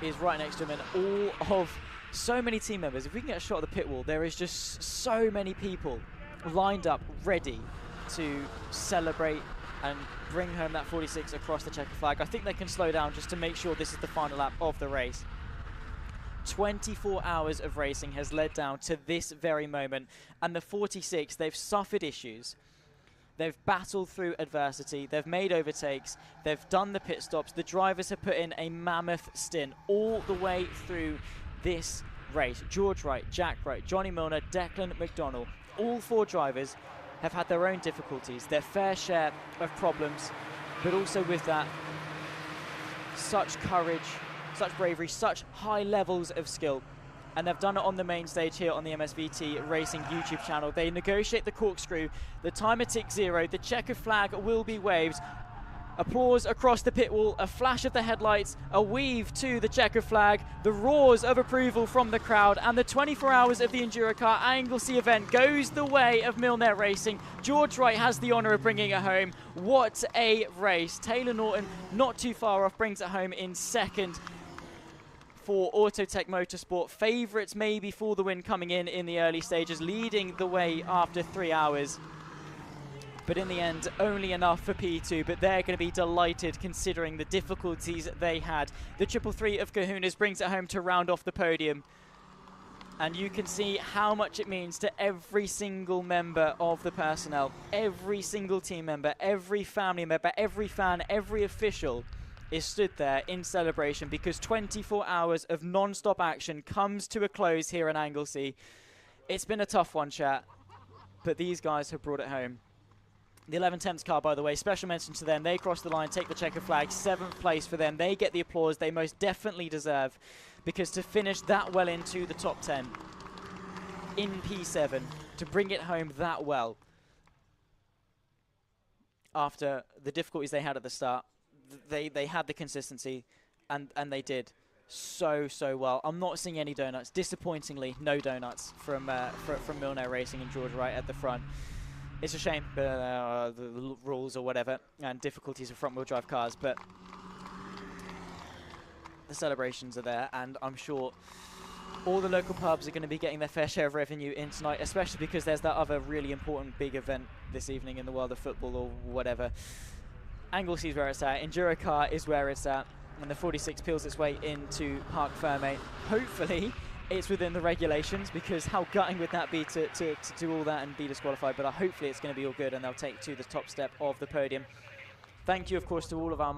is right next to him, and all of so many team members. If we can get a shot of the pit wall, there is just so many people lined up, ready to celebrate and bring home that 46 across the checker flag. I think they can slow down just to make sure this is the final lap of the race. 24 hours of racing has led down to this very moment, and the 46, they've suffered issues. They've battled through adversity, they've made overtakes, they've done the pit stops, the drivers have put in a mammoth stint all the way through this race. George Wright, Jack Wright, Johnny Milner, Declan McDonnell, all 4 drivers have had their own difficulties, their fair share of problems, but also with that, such courage, such bravery, such high levels of skill. And they've done it on the main stage here on the MSVT Racing YouTube channel. They negotiate the corkscrew, the timer ticks 0, the checker flag will be waved. Applause across the pit wall, a flash of the headlights, a weave to the checker flag, the roars of approval from the crowd, and the 24 hours of the EnduroKA Anglesey event goes the way of Milner Racing. George Wright has the honour of bringing it home. What a race. Taylor Norton, not too far off, brings it home in second for Autotech Motorsport. Favourites maybe for the win coming in the early stages, leading the way after 3 hours. But in the end, only enough for P2, but they're going to be delighted considering the difficulties they had. The 333 of Kahunas brings it home to round off the podium. And you can see how much it means to every single member of the personnel, every single team member, every family member, every fan, every official is stood there in celebration, because 24 hours of non-stop action comes to a close here in Anglesey. It's been a tough one, chat, but these guys have brought it home. The 11/10 car, by the way, special mention to them. They cross the line, take the checker flag, 7th place for them. They get the applause they most definitely deserve, because to finish that well into the top 10 in P7, to bring it home that well after the difficulties they had at the start, they had the consistency, and they did. so well. I'm not seeing any donuts. Disappointingly, no donuts from Milner Racing and George Wright at the front. It's a shame, the rules or whatever, and difficulties of front-wheel drive cars, but the celebrations are there, and I'm sure all the local pubs are going to be getting their fair share of revenue in tonight, especially because there's that other really important big event this evening in the world of football or whatever. Anglesey is where it's at, EnduroKA is where it's at, and the 46 peels its way into Parc Fermé. Hopefully it's within the regulations, because how gutting would that be to do all that and be disqualified, but hopefully it's going to be all good and they'll take to the top step of the podium. Thank you, of course, to all of our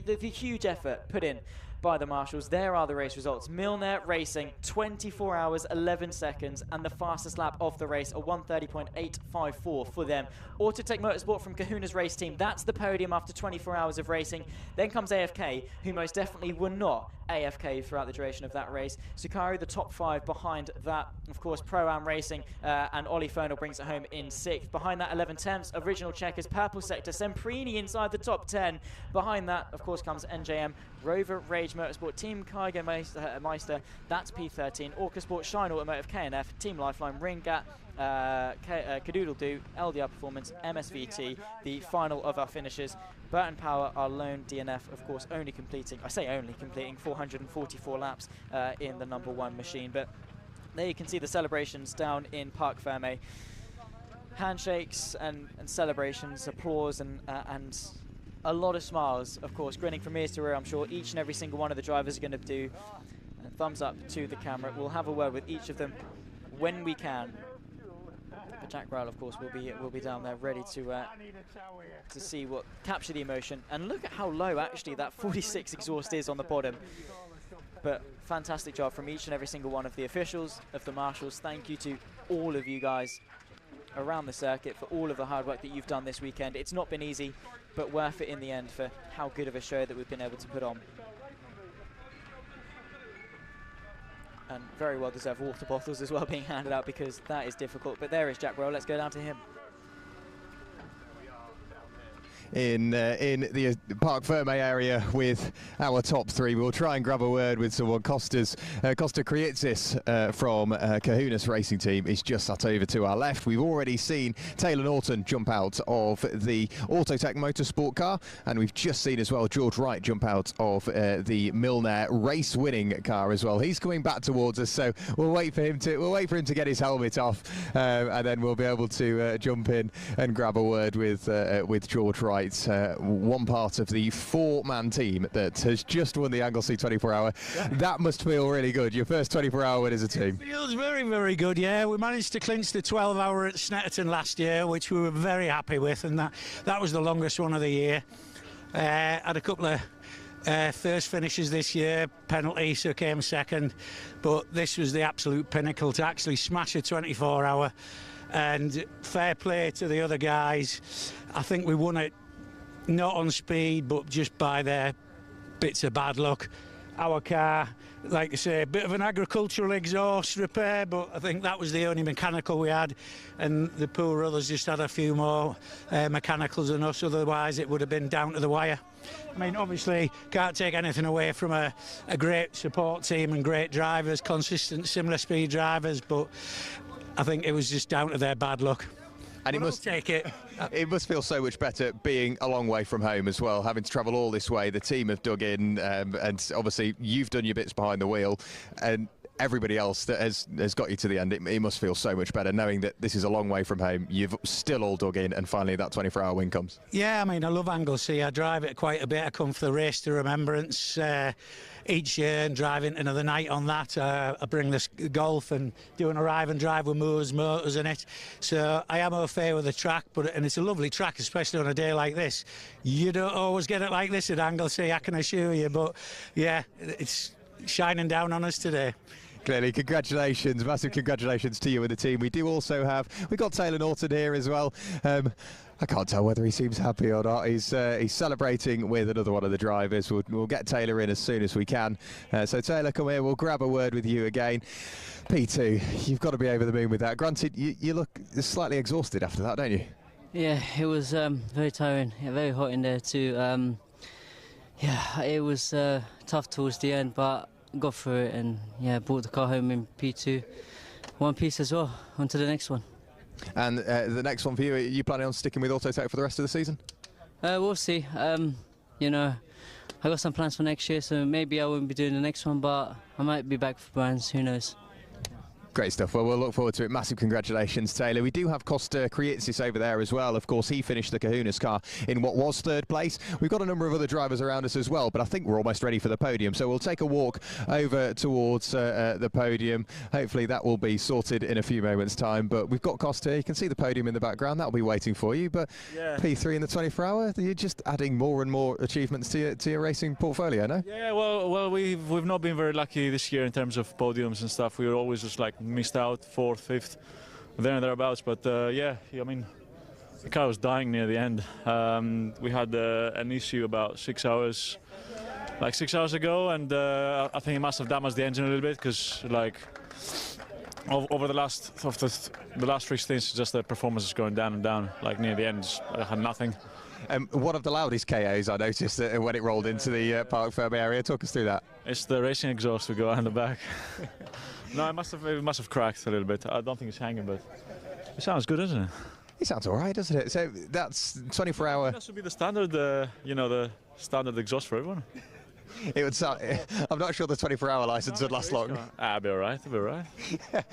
the huge effort put in by the marshals. There are the race results. Milner Racing, 24 hours, 11 seconds, and the fastest lap of the race, a 1:30.854 for them. Autotech Motorsport from Kahuna's race team, that's the podium after 24 hours of racing. Then comes AFK, who most definitely were not AFK throughout the duration of that race. Sukaru, the top 5 behind that. Of course, Pro-Am Racing and Ollie Fernal brings it home in 6th. Behind that, 11 Temps, Original Checkers, Purple Sector, Semprini inside the top 10. Behind that, of course, comes NJM, Rover Rage Motorsport, Team Kaiger Meister, that's P13, Orca Sport, Shine Automotive, KNF, Team Lifeline, Ringat, Kadoodle-Doo, LDR Performance, MSVT, the final of our finishers. Burton Power, our lone DNF, of course, only completing 444 laps in the number 1 machine. But there you can see the celebrations down in Parc Fermé. Handshakes and celebrations, applause, and a lot of smiles, of course, grinning from ear to ear. I'm sure each and every single one of the drivers are going to do. And thumbs up to the camera. We'll have a word with each of them when we can. But Jack Rowell, of course, will be down there ready to see what capture the emotion. And look at how low actually that 46 exhaust is on the bottom. But fantastic job from each and every single one of the officials, of the marshals. Thank you to all of you guys around the circuit for all of the hard work that you've done this weekend. It's not been easy, but worth it in the end for how good of a show that we've been able to put on. And very well deserved water bottles as well being handed out, because that is difficult. But there is Jack Rowe. Let's go down to him. In the Parc Fermé area with our top 3. We'll try and grab a word with someone. Costa Krietsis from Kahuna's racing team is just sat over to our left. We've already seen Taylor Norton jump out of the Autotech Motorsport car, and we've just seen as well George Wright jump out of the Milner race-winning car as well. He's coming back towards us, so we'll wait for him to get his helmet off, and then we'll be able to jump in and grab a word with George Wright. One part of the 4-man team that has just won the Anglesey 24-hour. That must feel really good. Your first 24-hour win as a team. It feels very, very good, yeah. We managed to clinch the 12-hour at Snetterton last year, which we were very happy with, and that was the longest one of the year. Had a couple of first finishes this year, penalty, so came second, but this was the absolute pinnacle to actually smash a 24-hour. And fair play to the other guys. I think we won it not on speed, but just by their bits of bad luck. Our car, like I say, a bit of an agricultural exhaust repair, but I think that was the only mechanical we had, and the poor others just had a few more mechanicals than us. Otherwise it would have been down to the wire. I mean, obviously can't take anything away from a great support team and great drivers, consistent similar speed drivers, but I think it was just down to their bad luck. And it must take it. It must feel so much better being a long way from home as well, having to travel all this way. The team have dug in, and obviously you've done your bits behind the wheel, and everybody else that has got you to the end. It must feel so much better knowing that this is a long way from home. You've still all dug in, and finally that 24-hour win comes. Yeah, I mean, I love Anglesey. I drive it quite a bit. I come for the race to remembrance each year and drive into another night on that. I bring this golf and do an arrive and drive with Moore's motors in it. So I am au fait with the track, and it's a lovely track, especially on a day like this. You don't always get it like this at Anglesey, I can assure you, but yeah, it's shining down on us today. Clearly, congratulations, massive congratulations to you and the team. We do also have, we've got Taylor Norton here as well. I can't tell whether he seems happy or not. He's celebrating with another one of the drivers. We'll get Taylor in as soon as we can. So Taylor, come here, we'll grab a word with you again. P2, you've got to be over the moon with that. Granted, you look slightly exhausted after that, don't you? Yeah, it was very tiring, very hot in there too. Yeah, it was tough towards the end, but got through it and yeah, brought the car home in P2. One piece as well. On to the next one. And the next one for you, are you planning on sticking with Autotech for the rest of the season? We'll see. You know, I got some plans for next year, so maybe I won't be doing the next one, but I might be back for brands, who knows. Great stuff. Well, we'll look forward to it. Massive congratulations, Taylor. We do have Costa Krietsis over there as well. Of course, he finished the Kahunas car in what was third place. We've got a number of other drivers around us as well, but I think we're almost ready for the podium. So we'll take a walk over towards the podium. Hopefully that will be sorted in a few moments' time. But we've got Costa. You can see the podium in the background. That'll be waiting for you. But yeah. P3 in the 24-hour, you're just adding more and more achievements to your racing portfolio, no? Yeah, well, we've not been very lucky this year in terms of podiums and stuff. We were always just like missed out, 4th, 5th, there and thereabouts. But yeah, I mean, the car was dying near the end. We had an issue about 6 hours, like 6 hours ago, and I think it must have damaged the engine a little bit because, like, over the last the last 3 stints, just the performance is going down and down. Like near the end, I had nothing. One of the loudest KAs I noticed when it rolled into the Parc Fermé area. Talk us through that. It's the racing exhaust we go on the back. No, it must have cracked a little bit. I don't think it's hanging, but it sounds good, doesn't it? It sounds all right, doesn't it? So that's 24-hour. That should be the standard, you know, the standard exhaust for everyone. It would sound, I'm not sure the 24-hour license would last long. I'll be all right. I'll be all right.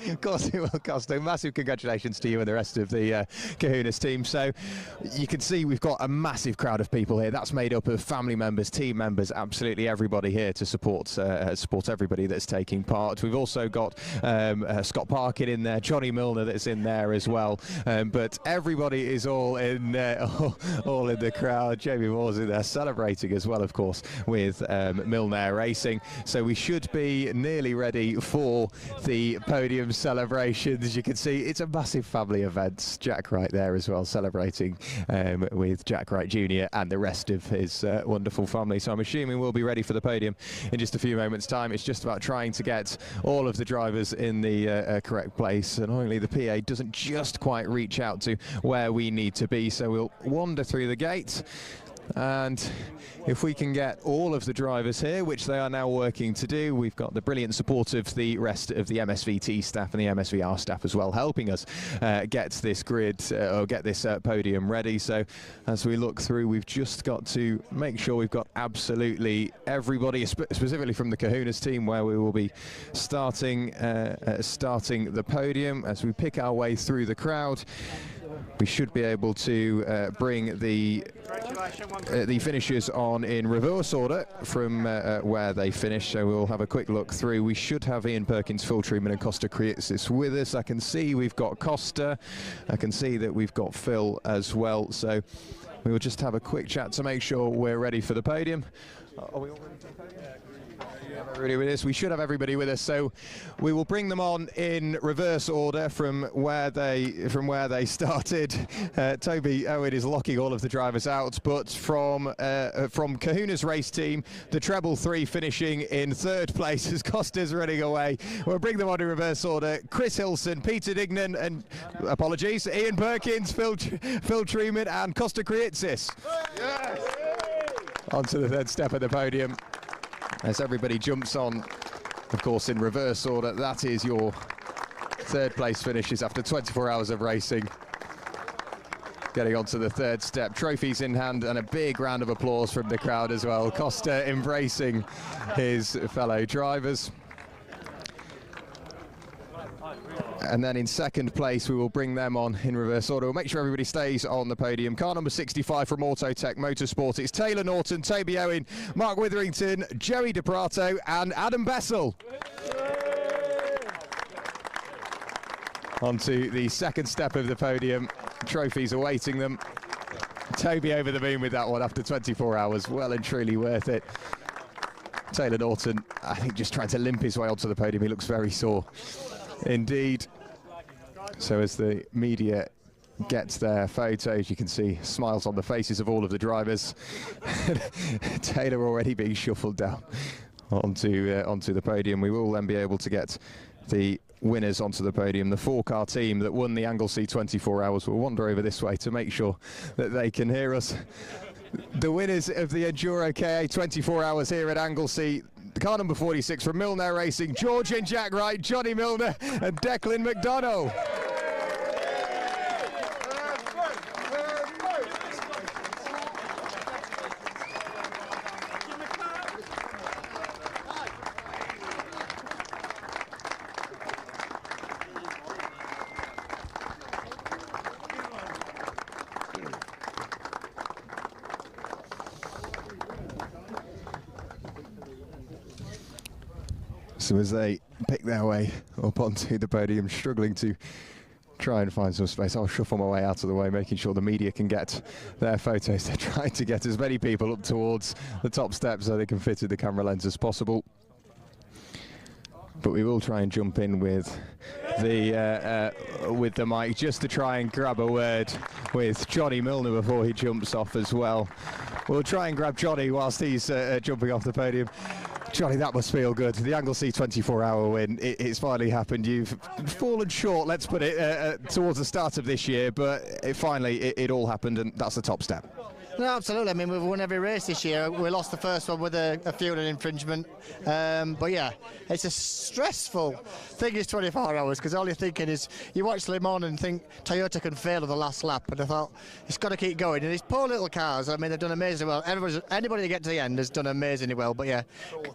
Of course it will, Costa. Massive congratulations to you and the rest of the Kahunas team. So you can see we've got a massive crowd of people here. That's made up of family members, team members, absolutely everybody here to support everybody that's taking part. We've also got Scott Parkin in there, Johnny Milner that's in there as well. But everybody is all in all in the crowd. Jamie Moore's in there celebrating as well, of course, with Milner Racing. So we should be nearly ready for the podium celebrations. As you can see, it's a massive family event. Jack Wright there as well, celebrating with Jack Wright Jr. and the rest of his wonderful family. So I'm assuming we'll be ready for the podium in just a few moments' time. It's just about trying to get all of the drivers in the correct place. Annoyingly, the PA doesn't just quite reach out to where we need to be. So we'll wander through the gate. And if we can get all of the drivers here, which they are now working to do, we've got the brilliant support of the rest of the MSVT staff and the MSVR staff as well, helping us get this grid or get this podium ready. So as we look through, we've just got to make sure we've got absolutely everybody, specifically from the Kahunas team, where we will be starting the podium. As we pick our way through the crowd, we should be able to bring the finishers on in reverse order from where they finish. So we'll have a quick look through. We should have Ian Perkins, Phil Truman and Costa Krietsis with us. I can see we've got Costa. I can see that we've got Phil as well. So we will just have a quick chat to make sure we're ready for the podium. Are we all ready for the podium? Everybody with us. We should have everybody with us, so we will bring them on in reverse order from where they started. Toby Owen is locking all of the drivers out, but from Kahuna's race team, the treble 3 finishing in 3rd place as Costa's running away. We'll bring them on in reverse order. Chris Hilson, Peter Dignan, and apologies, Ian Perkins, Phil Truman, and Costa Krietsis. Yes. Onto the 3rd step of the podium. As everybody jumps on, of course, in reverse order. That is your 3rd place finishes after 24 hours of racing. Getting onto the 3rd step, trophies in hand, and a big round of applause from the crowd as well. Costa embracing his fellow drivers. And then in 2nd place, we will bring them on in reverse order. We'll make sure everybody stays on the podium. Car number 65 from Autotech Motorsport. It's Taylor Norton, Toby Owen, Mark Witherington, Joey DePrato, and Adam Bessel. Onto the 2nd step of the podium. Trophies awaiting them. Toby over the moon with that one after 24 hours. Well and truly worth it. Taylor Norton, I think, just trying to limp his way onto the podium. He looks very sore indeed. So as the media gets their photos, you can see smiles on the faces of all of the drivers. Taylor already being shuffled down onto the podium. We will then be able to get the winners onto the podium. The 4-car team that won the Anglesey 24 hours will wander over this way to make sure that they can hear us. The winners of the EnduroKA 24 hours here at Anglesey. Car number 46 from Milner Racing, George and Jack Wright, Johnny Milner and Declan McDonough. So as they pick their way up onto the podium, struggling to try and find some space, I'll shuffle my way out of the way, making sure the media can get their photos. They're trying to get as many people up towards the top steps so they can fit in the camera lens as possible. But we will try and jump in with the mic just to try and grab a word with Johnny Milner before he jumps off as well. We'll try and grab Johnny whilst he's jumping off the podium. Johnny, that must feel good. The Anglesey 24-hour win, it's finally happened. You've fallen short, let's put it, towards the start of this year, but it all happened, and that's the top step. No, absolutely. I mean, we've won every race this year. We lost the first one with a fueling infringement. But yeah, it's a stressful thing, is 24 hours, because all you're thinking is, you watch Le Mans and think Toyota can fail at the last lap, and I thought, it's got to keep going. And these poor little cars, I mean, they've done amazingly well. Anybody that gets to the end has done amazingly well. But yeah,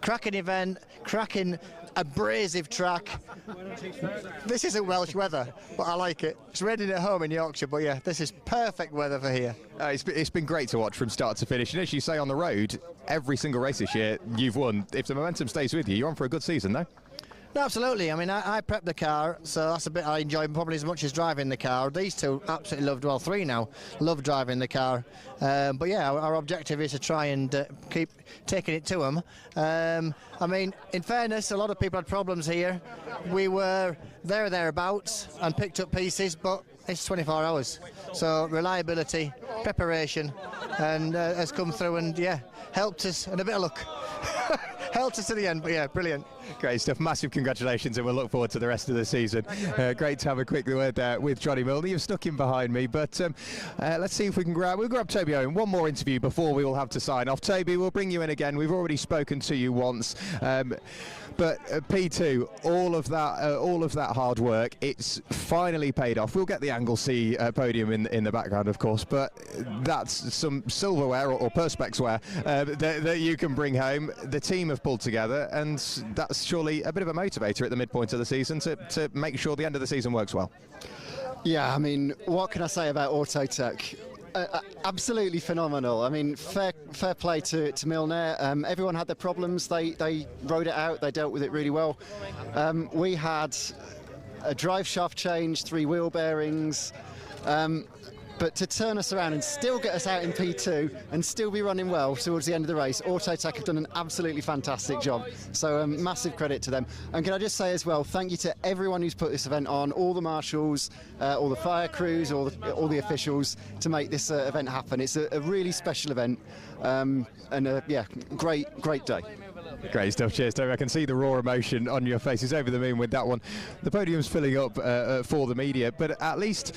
cracking event, cracking abrasive track. This isn't Welsh weather, but I like it. It's raining at home in Yorkshire, but yeah, this is perfect weather for here. It's been great to watch from start to finish, and as you say, on the road, every single race this year you've won. If the momentum stays with you, you're on for a good season, no? No, absolutely. I mean, I prepped the car, so that's a bit I enjoy probably as much as driving the car. These two absolutely loved, well, three now, love driving the car. But yeah, our objective is to try and keep taking it to them. I mean, in fairness, a lot of people had problems here. We were thereabouts and picked up pieces, but it's 24 hours. So reliability, preparation, and has come through and, yeah, helped us, and a bit of luck. Helped us to the end, but yeah, brilliant. Great stuff. Massive congratulations, and we'll look forward to the rest of the season. Great to have a quick word there with Johnny Milner. You've stuck in behind me, but let's see if we can we'll grab Toby Owen. One more interview before we will have to sign off. Toby, we'll bring you in again. We've already spoken to you once. But P2, all of that hard work, it's finally paid off. We'll get the Anglesey podium in the background, of course, but that's some silverware or Perspex wear that you can bring home. The team have pulled together, and that's surely a bit of a motivator at the midpoint of the season to make sure the end of the season works well. Yeah, I mean, what can I say about Autotech? Absolutely phenomenal. I mean, fair play to Milner. Everyone had their problems. They rode it out. They dealt with it really well. We had a drive shaft change, 3 wheel bearings. But to turn us around and still get us out in P2 and still be running well towards the end of the race, Autotech have done an absolutely fantastic job. So massive credit to them. And can I just say as well, thank you to everyone who's put this event on, all the marshals, all the fire crews, all the officials, to make this event happen. It's a really special event, and yeah, great day. Great stuff. Cheers, Toby. I can see the raw emotion on your face. He's over the moon with that one. The podium's filling up for the media, but at least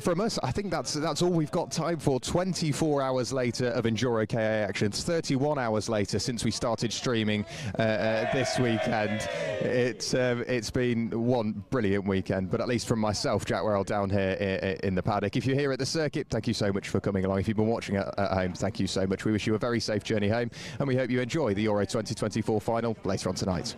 from us, I think that's all we've got time for. 24 hours later of EnduroKA action. It's 31 hours later since we started streaming this weekend. It's been one brilliant weekend, but at least from myself, Jack Werrell, down here in the paddock. If you're here at the circuit, thank you so much for coming along. If you've been watching at home, thank you so much. We wish you a very safe journey home, and we hope you enjoy the Euro 2024 final later on tonight.